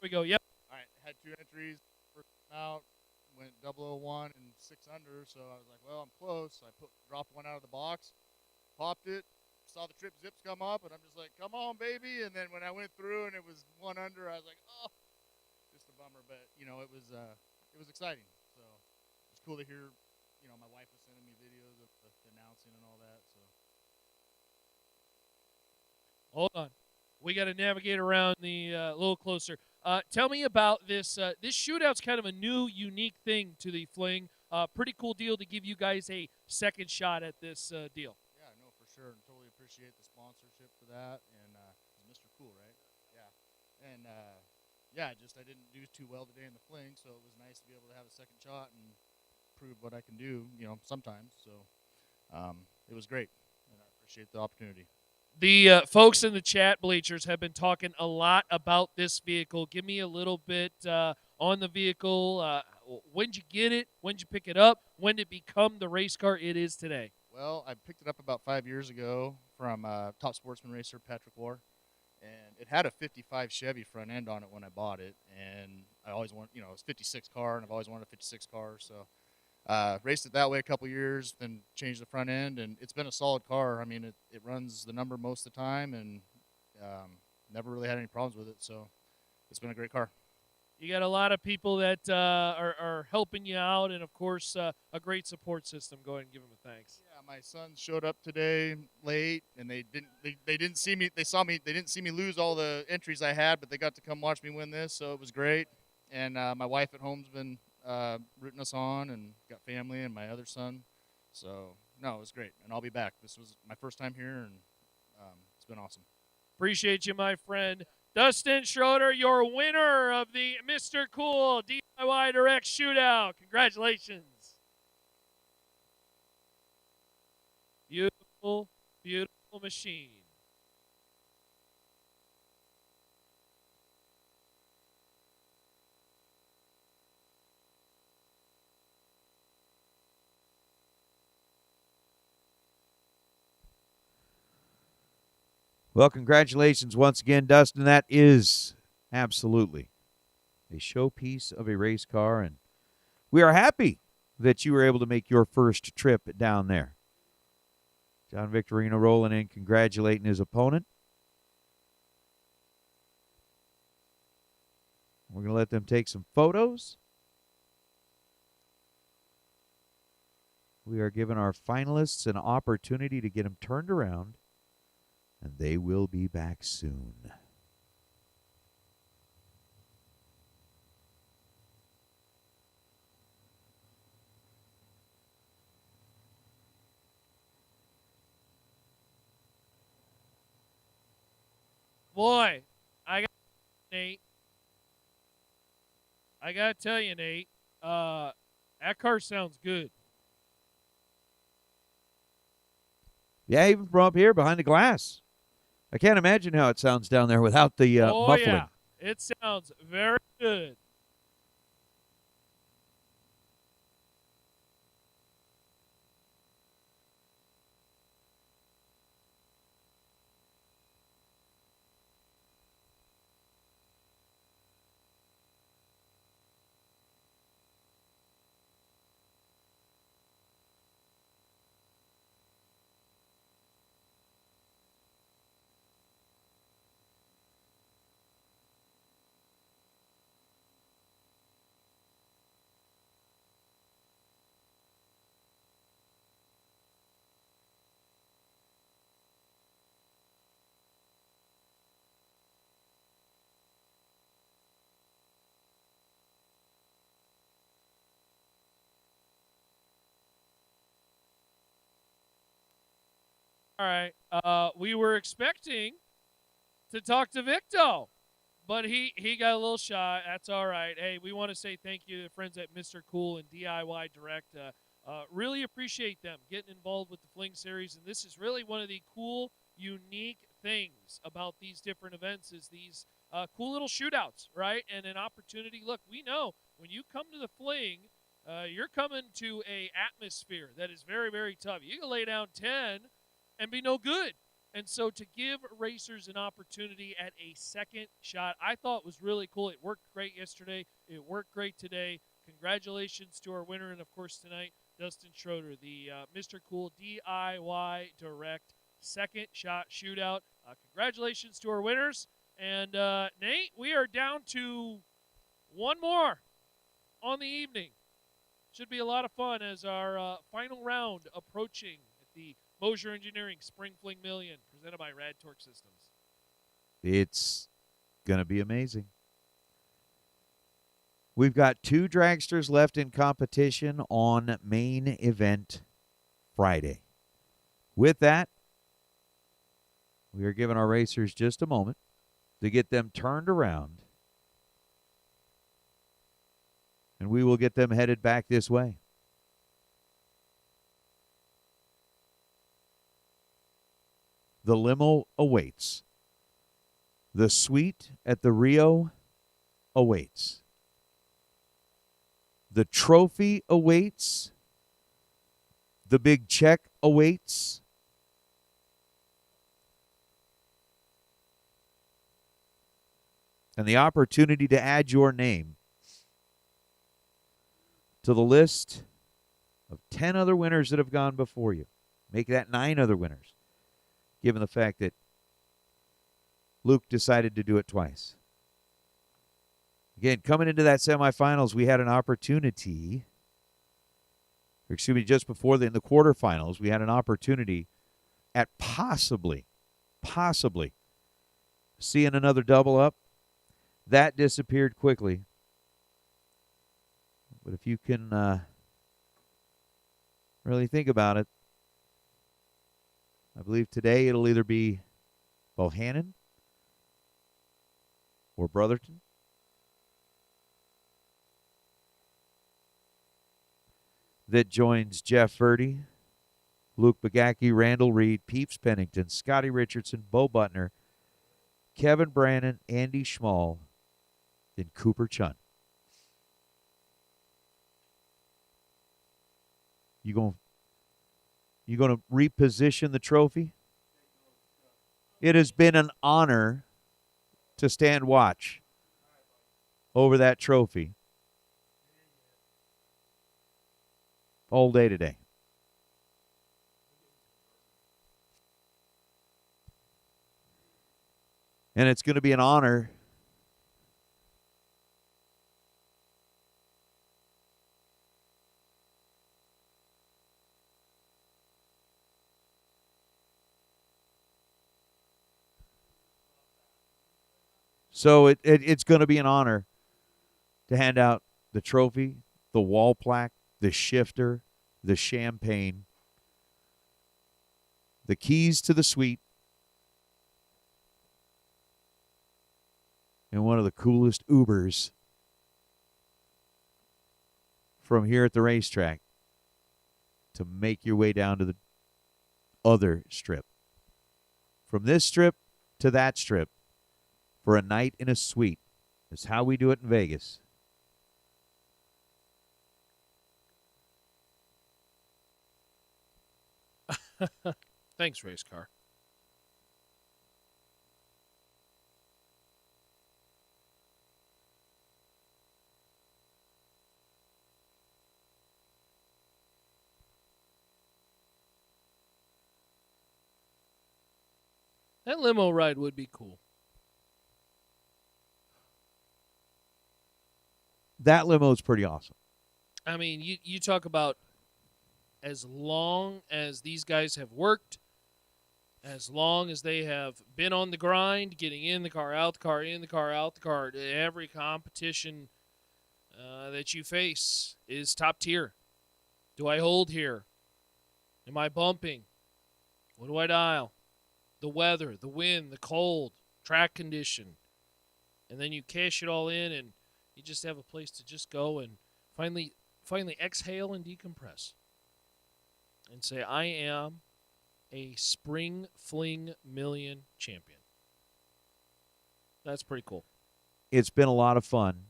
Here we go. Yep. All right, had 2 entries. First out, went 001 and 6 under, so I was like, well, I'm close. So I dropped one out of the box, popped it, saw the trip zips come up, and I'm just like, come on, baby. And then when I went through and it was 1 under, I was like, oh, just a bummer. But, you know, it was exciting. So it's cool to hear. My wife was sending me videos of the announcing and all that. So. Hold on. We got to navigate around the a little closer. Tell me about this. This shootout's kind of a new, unique thing to the Fling. Pretty cool deal to give you guys a second shot at this deal. Yeah, no, for sure. And totally appreciate the sponsorship for that. And Mr. Cool, right? Yeah. And I didn't do too well today in the Fling, so it was nice to be able to have a second shot and prove what I can do. Sometimes. So it was great, and I appreciate the opportunity. The folks in the chat bleachers have been talking a lot about this vehicle. Give me a little bit on the vehicle. When did you get it? When did you pick it up? When did it become the race car it is today? Well, I picked it up about 5 years ago from top sportsman racer Patrick War, and it had a 55 Chevy front end on it when I bought it, and I always wanted, it was a 56 car, and I've always wanted a 56 car, so raced it that way a couple years, then changed the front end, and it's been a solid car. I mean, it runs the number most of the time, and never really had any problems with it, so it's been a great car. You got a lot of people that are helping you out, and of course, a great support system. Go ahead and give them a thanks. Yeah, my son showed up today late, and they didn't see me. They saw me. They didn't see me lose all the entries I had, but they got to come watch me win this, so it was great. And my wife at home's been rooting us on, and got family and my other son. So no, it was great, and I'll be back. This was my first time here, and it's been awesome. Appreciate you, my friend. Dustin Schroeder, your winner of the Mr. Cool DIY Direct Shootout. Congratulations. Beautiful, beautiful machine. Well, congratulations once again, Dustin. That is absolutely a showpiece of a race car, and we are happy that you were able to make your first trip down there. John Victorino rolling in, congratulating his opponent. We're going to let them take some photos. We are giving our finalists an opportunity to get them turned around, and they will be back soon. Boy, I got Nate. I got to tell you, Nate, that car sounds good. Yeah, even from up here behind the glass. I can't imagine how it sounds down there without the muffling. Yeah, it sounds very good. All right. We were expecting to talk to Victo, but he got a little shy. That's all right. Hey, we want to say thank you to the friends at Mr. Cool and DIY Direct. Really appreciate them getting involved with the Fling Series, and this is really one of the cool, unique things about these different events is these cool little shootouts, right? And an opportunity. Look, we know when you come to the Fling, you're coming to a atmosphere that is very, very tough. You can lay down 10 and be no good. And so to give racers an opportunity at a second shot, I thought was really cool. It worked great yesterday. It worked great today. Congratulations to our winner, and of course tonight, Dustin Schroeder, the Mr. Cool DIY Direct second shot shootout. Congratulations to our winners. And Nate, we are down to one more on the evening. Should be a lot of fun as our final round approaching at the Mosier Engineering Spring Fling Million, presented by Rad Torque Systems. It's going to be amazing. We've got 2 dragsters left in competition on main event Friday. With that, we are giving our racers just a moment to get them turned around, and we will get them headed back this way. The limo awaits. The suite at the Rio awaits. The trophy awaits. The big check awaits. And the opportunity to add your name to the list of 10 other winners that have gone before you. Make that 9 other winners, given the fact that Luke decided to do it twice. Again, coming into that semifinals, we had an opportunity, or excuse me, just before in the quarterfinals, we had an opportunity at possibly seeing another double up. That disappeared quickly. But if you can really think about it, I believe today it'll either be Bohannon or Brotherton. That joins Jeff Verdi, Luke Bagacki, Randall Reed, Peeps Pennington, Scotty Richardson, Bo Butner, Kevin Brannon, Andy Schmall, and Cooper Chun. You going to reposition the trophy? It has been an honor to stand watch over that trophy all day today. And it's going to be an honor So it's going to be an honor to hand out the trophy, the wall plaque, the shifter, the champagne, the keys to the suite, and one of the coolest Ubers from here at the racetrack to make your way down to the other strip. From this strip to that strip for a night in a suite. That's how we do it in Vegas. Thanks, race car. That limo ride would be cool. That limo is pretty awesome. I mean, you talk about as long as these guys have worked, as long as they have been on the grind, getting in the car, out the car, in the car, out the car, every competition that you face is top tier. Do I hold here? Am I bumping? What do I dial? The weather, the wind, the cold, track condition. And then you cash it all in and you just have a place to just go and finally exhale and decompress. And say, I am a Spring Fling Million champion. That's pretty cool. It's been a lot of fun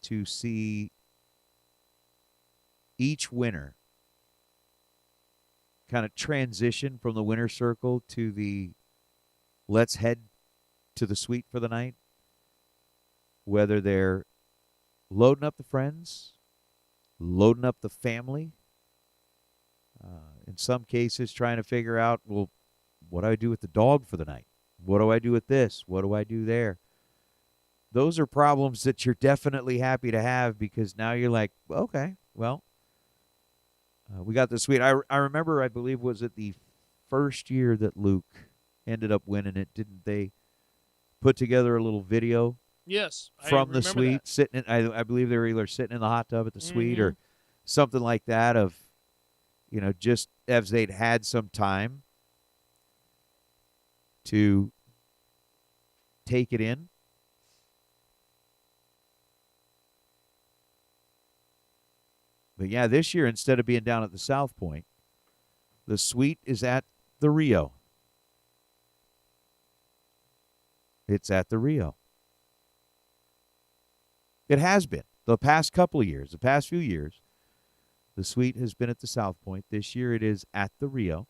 to see each winner kind of transition from the winner circle to the let's head to the suite for the night. Whether they're loading up the friends, loading up the family, in some cases trying to figure out, well, what do I do with the dog for the night? What do I do with this? What do I do there? Those are problems that you're definitely happy to have because now you're like, okay, well, We got the suite. I remember, I believe, was it the first year that Luke ended up winning it? Didn't they put together a little video? Yes, from I the remember suite, that. sitting in, I believe they were either sitting in the hot tub at the suite Mhm. or something like that. Of, just as they'd had some time to take it in. But yeah, this year, instead of being down at the South Point, the suite is at the Rio. It's at the Rio. It has been the past couple of years, the past few years. The suite has been at the South Point. This year it is at the Rio.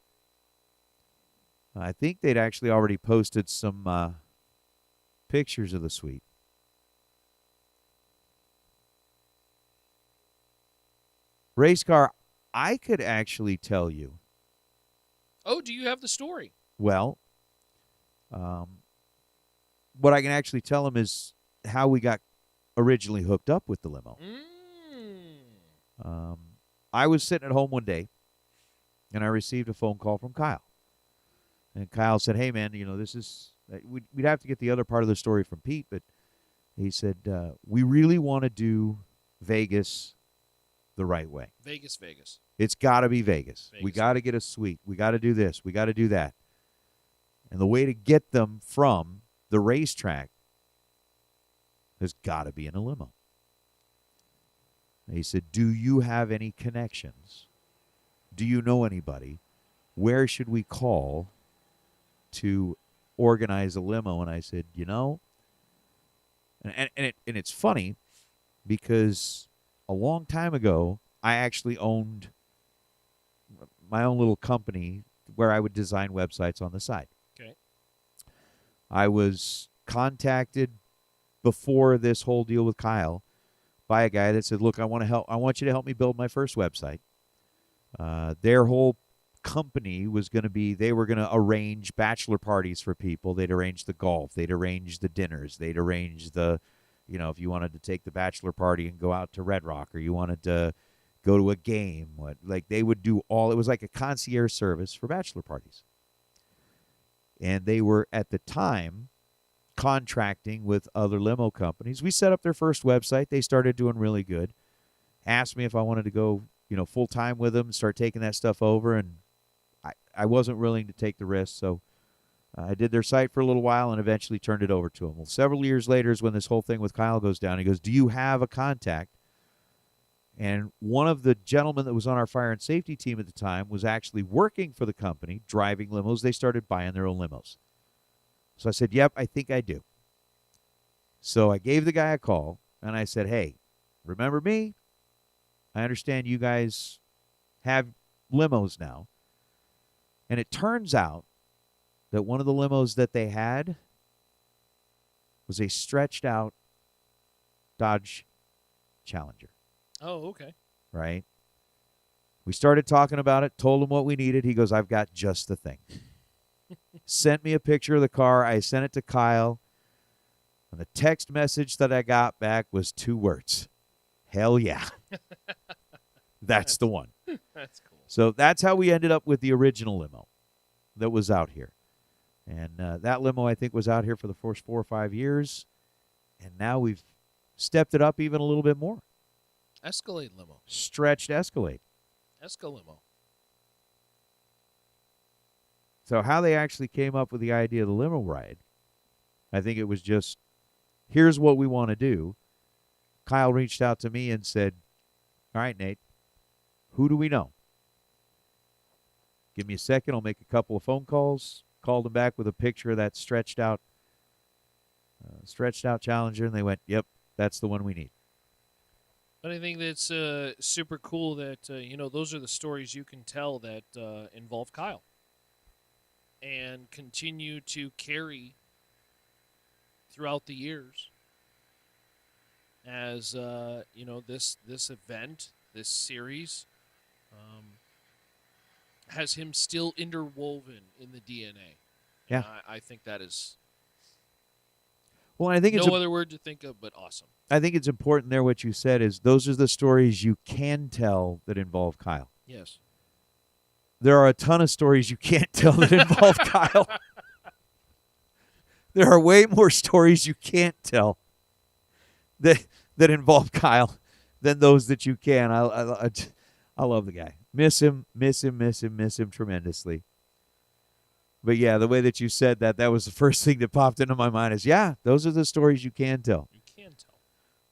I think they'd actually already posted some pictures of the suite. Race car, I could actually tell you. Oh, do you have the story? Well, what I can actually tell them is how we got originally hooked up with the limo. I was sitting at home one day, and I received a phone call from Kyle. And Kyle said, hey, man, this is we'd have to get the other part of the story from Pete, but he said, we really want to do Vegas the right way. Vegas. It's got to be Vegas. We got to get a suite. We got to do this. We got to do that. And the way to get them from the racetrack has got to be in a limo. And he said, do you have any connections? Do you know anybody? Where should we call to organize a limo? And I said, and it's funny because a long time ago, I actually owned my own little company where I would design websites on the side. Okay. I was contacted before this whole deal with Kyle by a guy that said, look, I want you to help me build my first website. Their whole company was going to be, they were going to arrange bachelor parties for people. They'd arrange the golf. They'd arrange the dinners. They'd arrange the, if you wanted to take the bachelor party and go out to Red Rock, or you wanted to go to a game, they would do all, it was like a concierge service for bachelor parties. And they were, at the time, contracting with other limo companies. We set up their first website. They started doing really good. Asked me if I wanted to go, full time with them, start taking that stuff over, and I wasn't willing to take the risk, so I did their site for a little while and eventually turned it over to them. Well, several years later is when this whole thing with Kyle goes down. He goes, do you have a contact? And one of the gentlemen that was on our fire and safety team at the time was actually working for the company, driving limos. They started buying their own limos. So I said, yep, I think I do. So I gave the guy a call, and I said, hey, remember me? I understand you guys have limos now. And it turns out that one of the limos that they had was a stretched out Dodge Challenger. Oh, okay. Right? We started talking about it, told him what we needed. He goes, I've got just the thing. Sent me a picture of the car. I sent it to Kyle. And the text message that I got back was 2 words. Hell yeah. That's the one. That's cool. So that's how we ended up with the original limo that was out here. And that limo, I think, was out here for the first 4 or 5 years. And now we've stepped it up even a little bit more. Escalade limo. Stretched Escalade. Escalimo. So how they actually came up with the idea of the limo ride, I think it was just, here's what we want to do. Kyle reached out to me and said, all right, Nate, who do we know? Give me a second. I'll make a couple of phone calls. Called him back with a picture of that stretched out Challenger, and they went, yep, that's the one we need. But I think that's super cool that, those are the stories you can tell that involve Kyle and continue to carry throughout the years as, this event, this series, has him still interwoven in the DNA. Yeah. I think that is Well, I think it's no other word to think of but awesome. I think it's important there what you said is those are the stories you can tell that involve Kyle. Yes. There are a ton of stories you can't tell that involve Kyle. There are way more stories you can't tell that involve Kyle than those that you can. I love the guy. Miss him tremendously. But yeah, the way that you said that was the first thing that popped into my mind is, yeah, those are the stories you can tell. You can tell.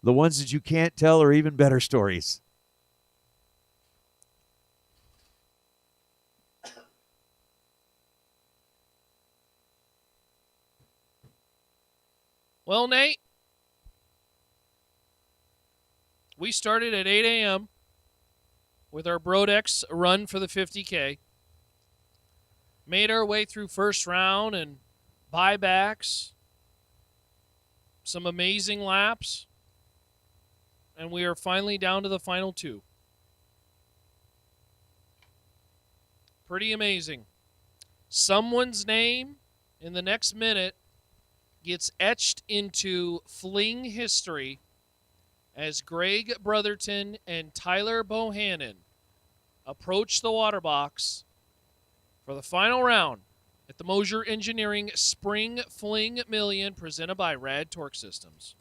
The ones that you can't tell are even better stories. Well, Nate, we started at 8 a.m. with our Brodex run for the 50K. Made our way through first round and buybacks, some amazing laps, and we are finally down to the final two. Pretty amazing. Someone's name in the next minute gets etched into Fling history as Greg Brotherton and Tyler Bohannon approach the water box for the final round at the Mosier Engineering Spring Fling Million presented by Rad Torque Systems.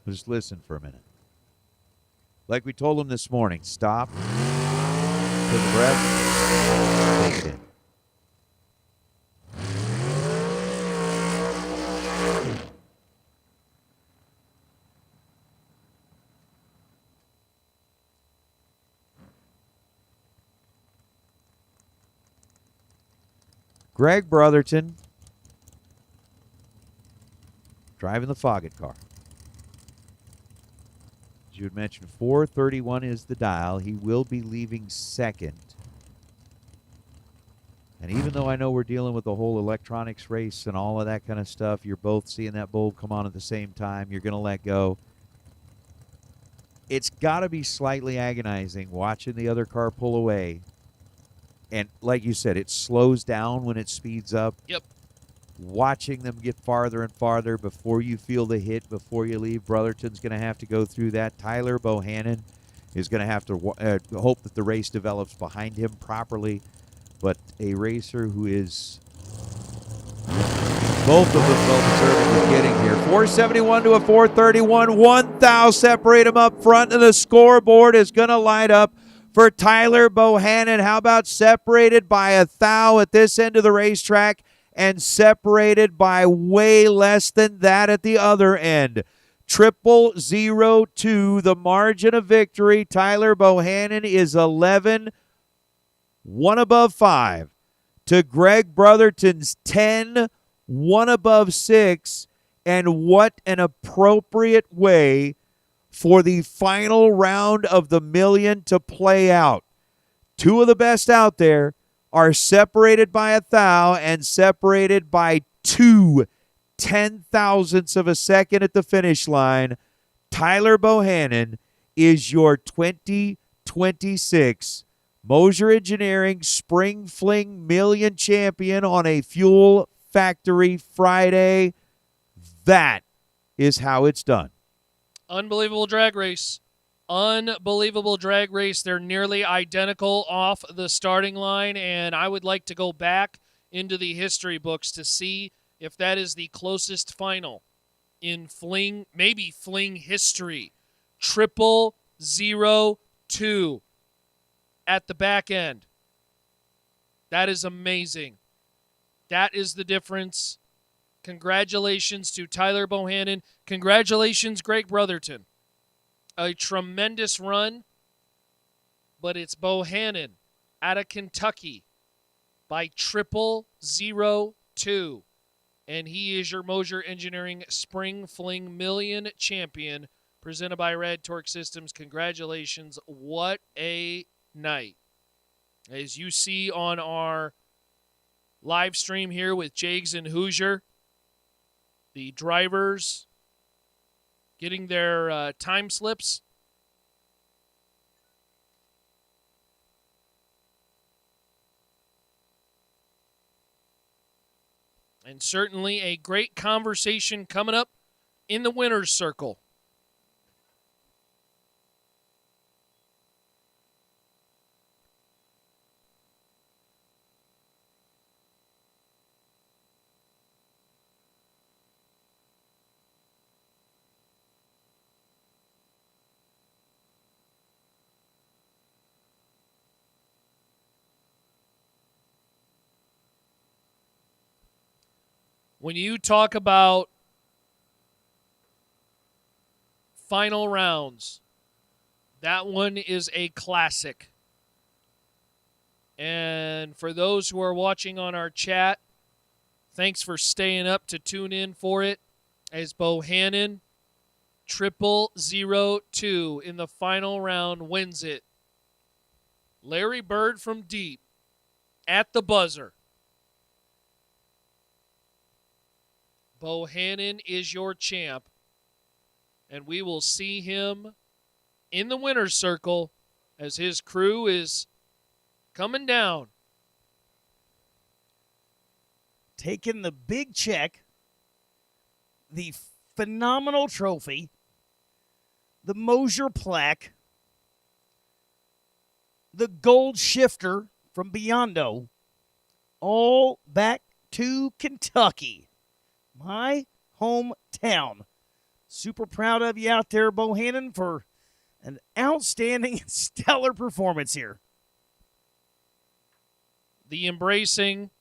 Just listen for a minute. Like we told him this morning, stop, take a breath, take it in. Greg Brotherton driving the Foggett car. As you had mentioned, 431 is the dial. He will be leaving second. And even though I know we're dealing with the whole electronics race and all of that kind of stuff, you're both seeing that bulb come on at the same time. You're going to let go. It's got to be slightly agonizing watching the other car pull away. And like you said, it slows down when it speeds up. Yep. Watching them get farther and farther before you feel the hit, before you leave. Brotherton's going to have to go through that. Tyler Bohannon is going to have to hope that the race develops behind him properly. But a racer who is both of them well-deserving of getting here. 471 to a 431. 1 thou separate him up front, and the scoreboard is going to light up for Tyler Bohannon. How about separated by a thou at this end of the racetrack and separated by way less than that at the other end? 0002, the margin of victory. Tyler Bohannon is 11, 1 above 5 to Greg Brotherton's 10, 1 above 6. And what an appropriate way for the final round of the million to play out. Two of the best out there are separated by a thou and separated by 0.2 of a second at the finish line. Tyler Bohannon is your 2026 Mosier Engineering Spring Fling Million champion on a Fuel Factory Friday. That is how it's done. Unbelievable drag race. Unbelievable drag race. They're nearly identical off the starting line, and I would like to go back into the history books to see if that is the closest final in Fling, maybe Fling history. 0002 at the back end. That is amazing. That is the difference. Congratulations to Tyler Bohannon. Congratulations, Greg Brotherton. A tremendous run, but it's Bohannon out of Kentucky by 0002. And he is your Mosier Engineering Spring Fling Million champion, presented by Rad Torque Systems. Congratulations. What a night. As you see on our live stream here with Jags and Hoosier, the drivers getting their time slips. And certainly a great conversation coming up in the winner's circle. When you talk about final rounds, that one is a classic. And for those who are watching on our chat, thanks for staying up to tune in for it. As Bohannon 0002 in the final round wins it. Larry Bird from deep at the buzzer. Bohannon is your champ, and we will see him in the winner's circle as his crew is coming down. Taking the big check, the phenomenal trophy, the Mosier plaque, the gold shifter from Biondo, all back to Kentucky. My hometown. Super proud of you out there, Bohannon, for an outstanding, stellar performance here. The embracing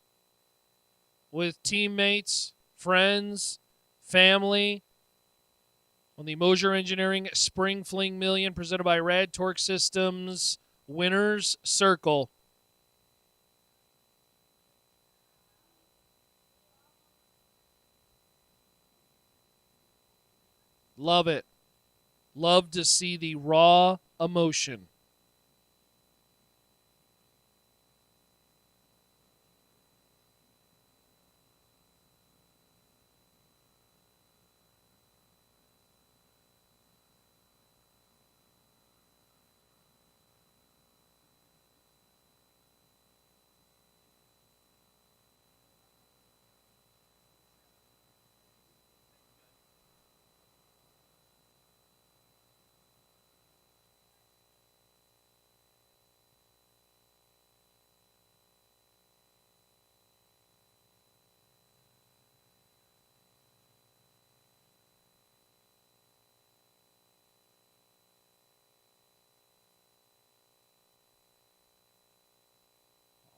with teammates, friends, family on the Mosier Engineering Spring Fling Million presented by Rad Torque Systems Winners Circle. Love it. Love to see the raw emotion.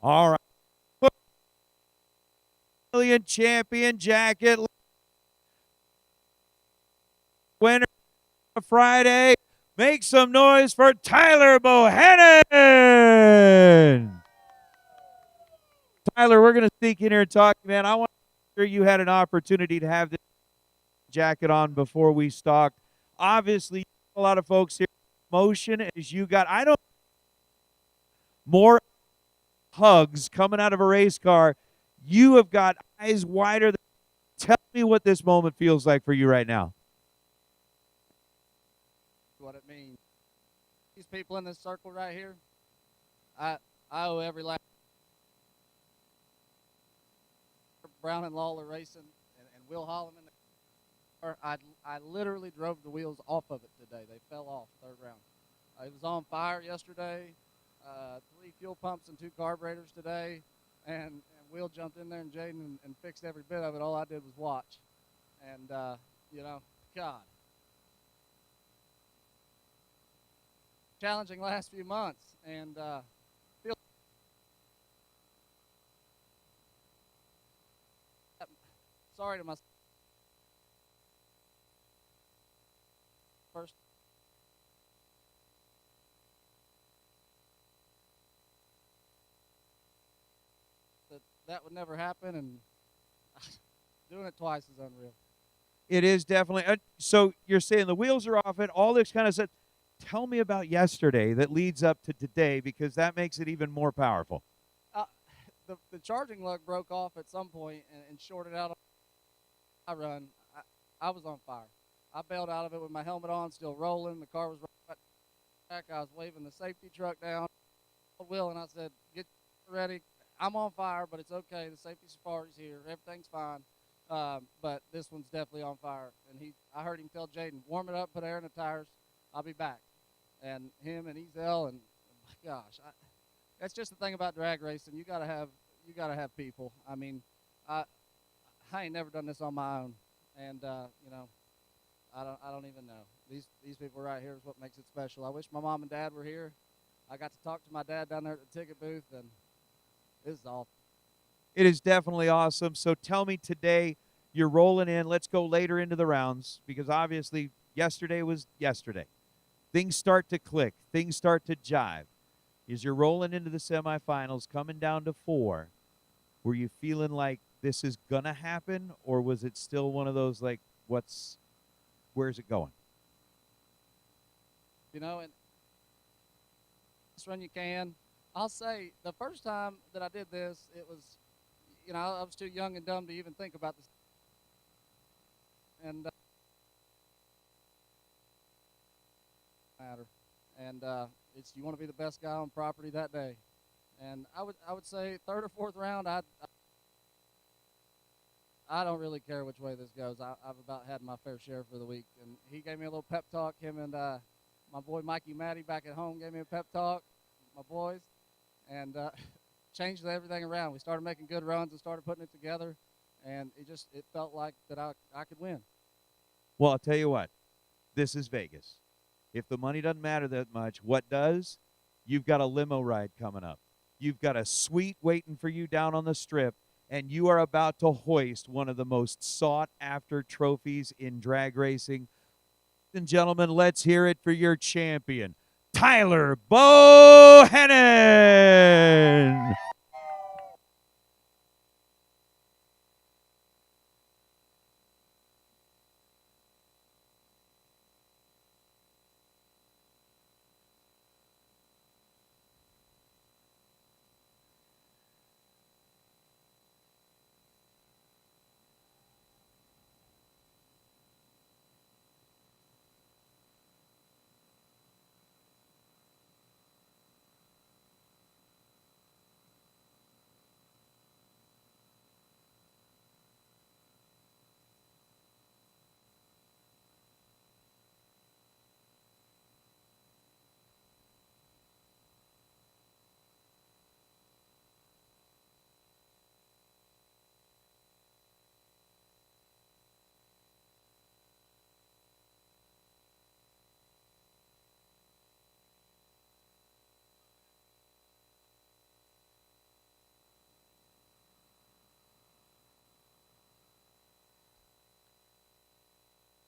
All right. Million champion jacket winner Friday. Make some noise for Tyler Bohannon. Tyler, we're going to sneak in here and talk, man. I want to make sure you had an opportunity to have this jacket on before we stock. Obviously, a lot of folks here motion as you got. I don't more hugs coming out of a race car. You have got eyes wider. Tell me what this moment feels like for you right now. What it means. These people in this circle right here, I owe every last Brown and Lawler racing and Will Holloman. I literally drove the wheels off of it today. They fell off third round. It was on fire yesterday. 3 fuel pumps and 2 carburetors today, and Will jumped in there and Jaden and fixed every bit of it. All I did was watch, and you know, God, challenging last few months, and feel sorry to myself. First. That would never happen, and doing it twice is unreal. It is definitely. So you're saying the wheels are off it, all this kind of stuff. Tell me about yesterday that leads up to today, because that makes it even more powerful. The charging lug broke off at some point and shorted out my run. I was on fire. I bailed out of it with my helmet on, still rolling. The car was right back. I was waving the safety truck down. Will, and I said, get ready. I'm on fire, but it's okay. The safety safari's here. Everything's fine. But this one's definitely on fire. And I heard him tell Jaden, warm it up, put air in the tires. I'll be back. And him and Ezel and my gosh, that's just the thing about drag racing. You gotta have people. I mean, I ain't never done this on my own, and you know, I don't even know. These people right here is what makes it special. I wish my mom and dad were here. I got to talk to my dad down there at the ticket booth, and this is awesome. It is definitely awesome. So tell me today, you're rolling in. Let's go later into the rounds because obviously yesterday was yesterday. Things start to click. Things start to jive. As you're rolling into the semifinals, coming down to 4, were you feeling like this is going to happen, or was it still one of those like, where's it going? You know, and this run you can. I'll say the first time that I did this, it was, you know, I was too young and dumb to even think about this. And matter. And it's you want to be the best guy on property that day. And I would say third or fourth round, I don't really care which way this goes. I've about had my fair share for the week. And he gave me a little pep talk. Him and my boy Mikey Matty back at home gave me a pep talk. My boys, and changed everything around. We started making good runs and started putting it together, and it felt like that I could win. Well, I'll tell you what. This is Vegas. If the money doesn't matter that much, what does? You've got a limo ride coming up. You've got a suite waiting for you down on the strip, and you are about to hoist one of the most sought-after trophies in drag racing. Ladies and gentlemen, let's hear it for your champion, Tyler Bohannon.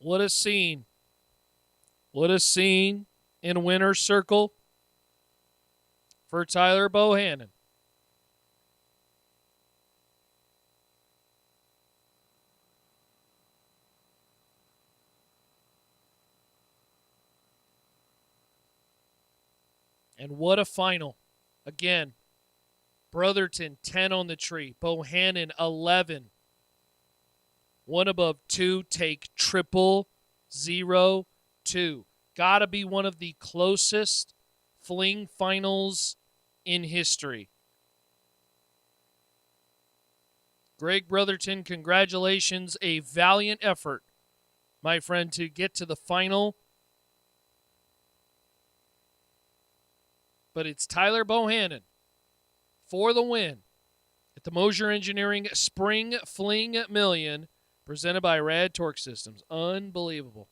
What a scene. What a scene in winner's circle for Tyler Bohannon. And what a final. Again, Brotherton 10 on the tree. Bohannon 11. 1 above 2, take 000-2. Gotta be one of the closest Fling finals in history. Greg Brotherton, congratulations. A valiant effort, my friend, to get to the final. But it's Tyler Bohannon for the win at the Mosier Engineering Spring Fling Million, presented by Rad Torque Systems. Unbelievable.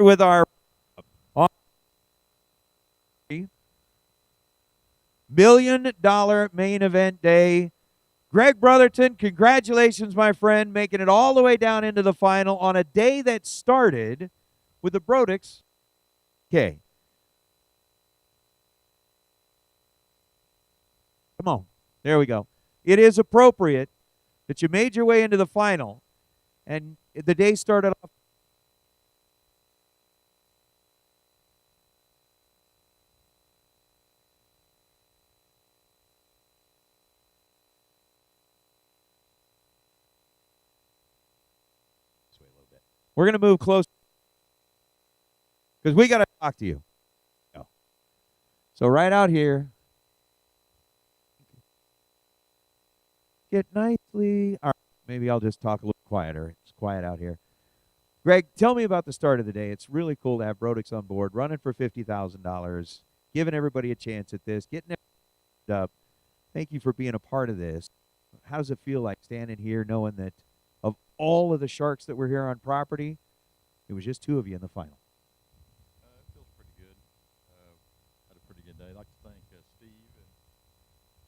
with our $1 million main event day. Greg Brotherton, congratulations, my friend, making it all the way down into the final on a day that started with the Brodix K. Come on. There we go. It is appropriate that you made your way into the final, and the day started off. We're going to move close because we got to talk to you. So right out here, get nicely. All right, maybe I'll just talk a little quieter. It's quiet out here. Greg, tell me about the start of the day. It's really cool to have Brodix on board, running for $50,000, giving everybody a chance at this, getting it up. Thank you for being a part of this. How does it feel like standing here knowing that of all of the sharks that were here on property, it was just 2 of you in the final? It feels pretty good. Had a pretty good day. I'd like to thank Steve and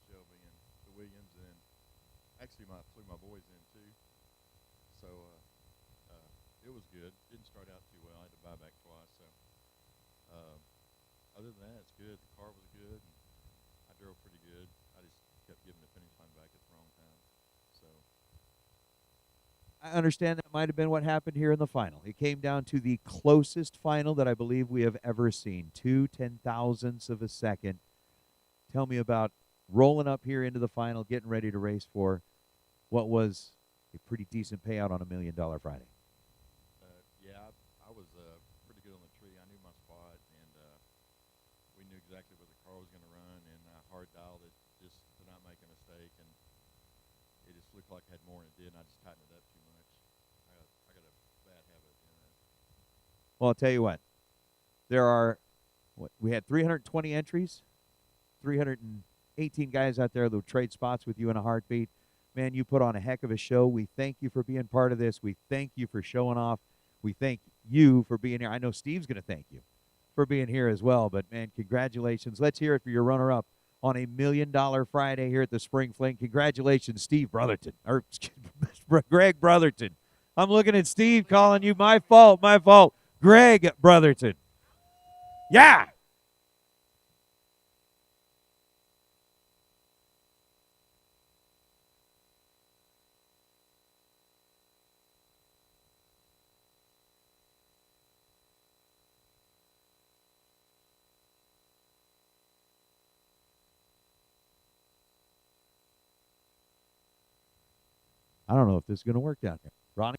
Shelby and the Williams, and actually flew my boys in too. So it was good. Didn't start out too well. I had to buy back twice. So other than that, it's good. The car was good. And I drove pretty good. I just kept giving the finish line back at the wrong time. So I understand that might have been what happened here in the final. It came down to the closest final that I believe we have ever seen. 2 10,000ths of a second. Tell me about rolling up here into the final, getting ready to race for what was a pretty decent payout on $1 million Friday. Yeah, I was pretty good on the tree. I knew my spot, and we knew exactly where the car was going to run, and I hard dialed it just to not make a mistake, and it just looked like it had more than it did, and I just tightened it up too much. I got a bad habit of doing that. Well, I'll tell you what. There are, we had 320 entries, 318 guys out there that would trade spots with you in a heartbeat. Man, you put on a heck of a show. We thank you for being part of this. We thank you for showing off. We thank you for being here. I know Steve's going to thank you for being here as well. But, man, congratulations. Let's hear it for your runner-up on $1 million Friday here at the Spring Fling. Congratulations, Steve Brotherton. Or Greg Brotherton. I'm looking at Steve calling you. My fault. Greg Brotherton. Yeah. I don't know if this is going to work down here. Ronnie?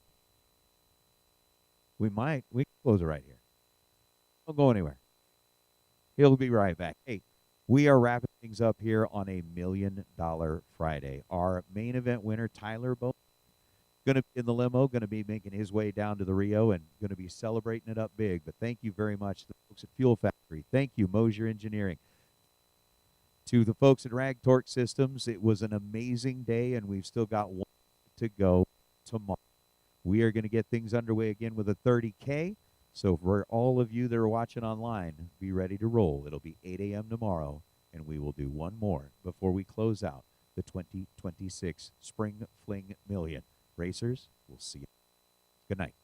We might. We can close it right here. Don't go anywhere. He'll be right back. Hey, we are wrapping things up here on $1 million Friday. Our main event winner, Tyler Bowe, going to be in the limo, going to be making his way down to the Rio and going to be celebrating it up big. But thank you very much to the folks at Fuel Factory. Thank you, Mosier Engineering. To the folks at Rag Torque Systems, it was an amazing day, and we've still got one to go tomorrow. We are going to get things underway again with a 30K. So for all of you that are watching online, be ready to roll. It'll be 8 a.m. tomorrow, and we will do one more before we close out the 2026 Spring Fling Million. Racers, we'll see you. Good night.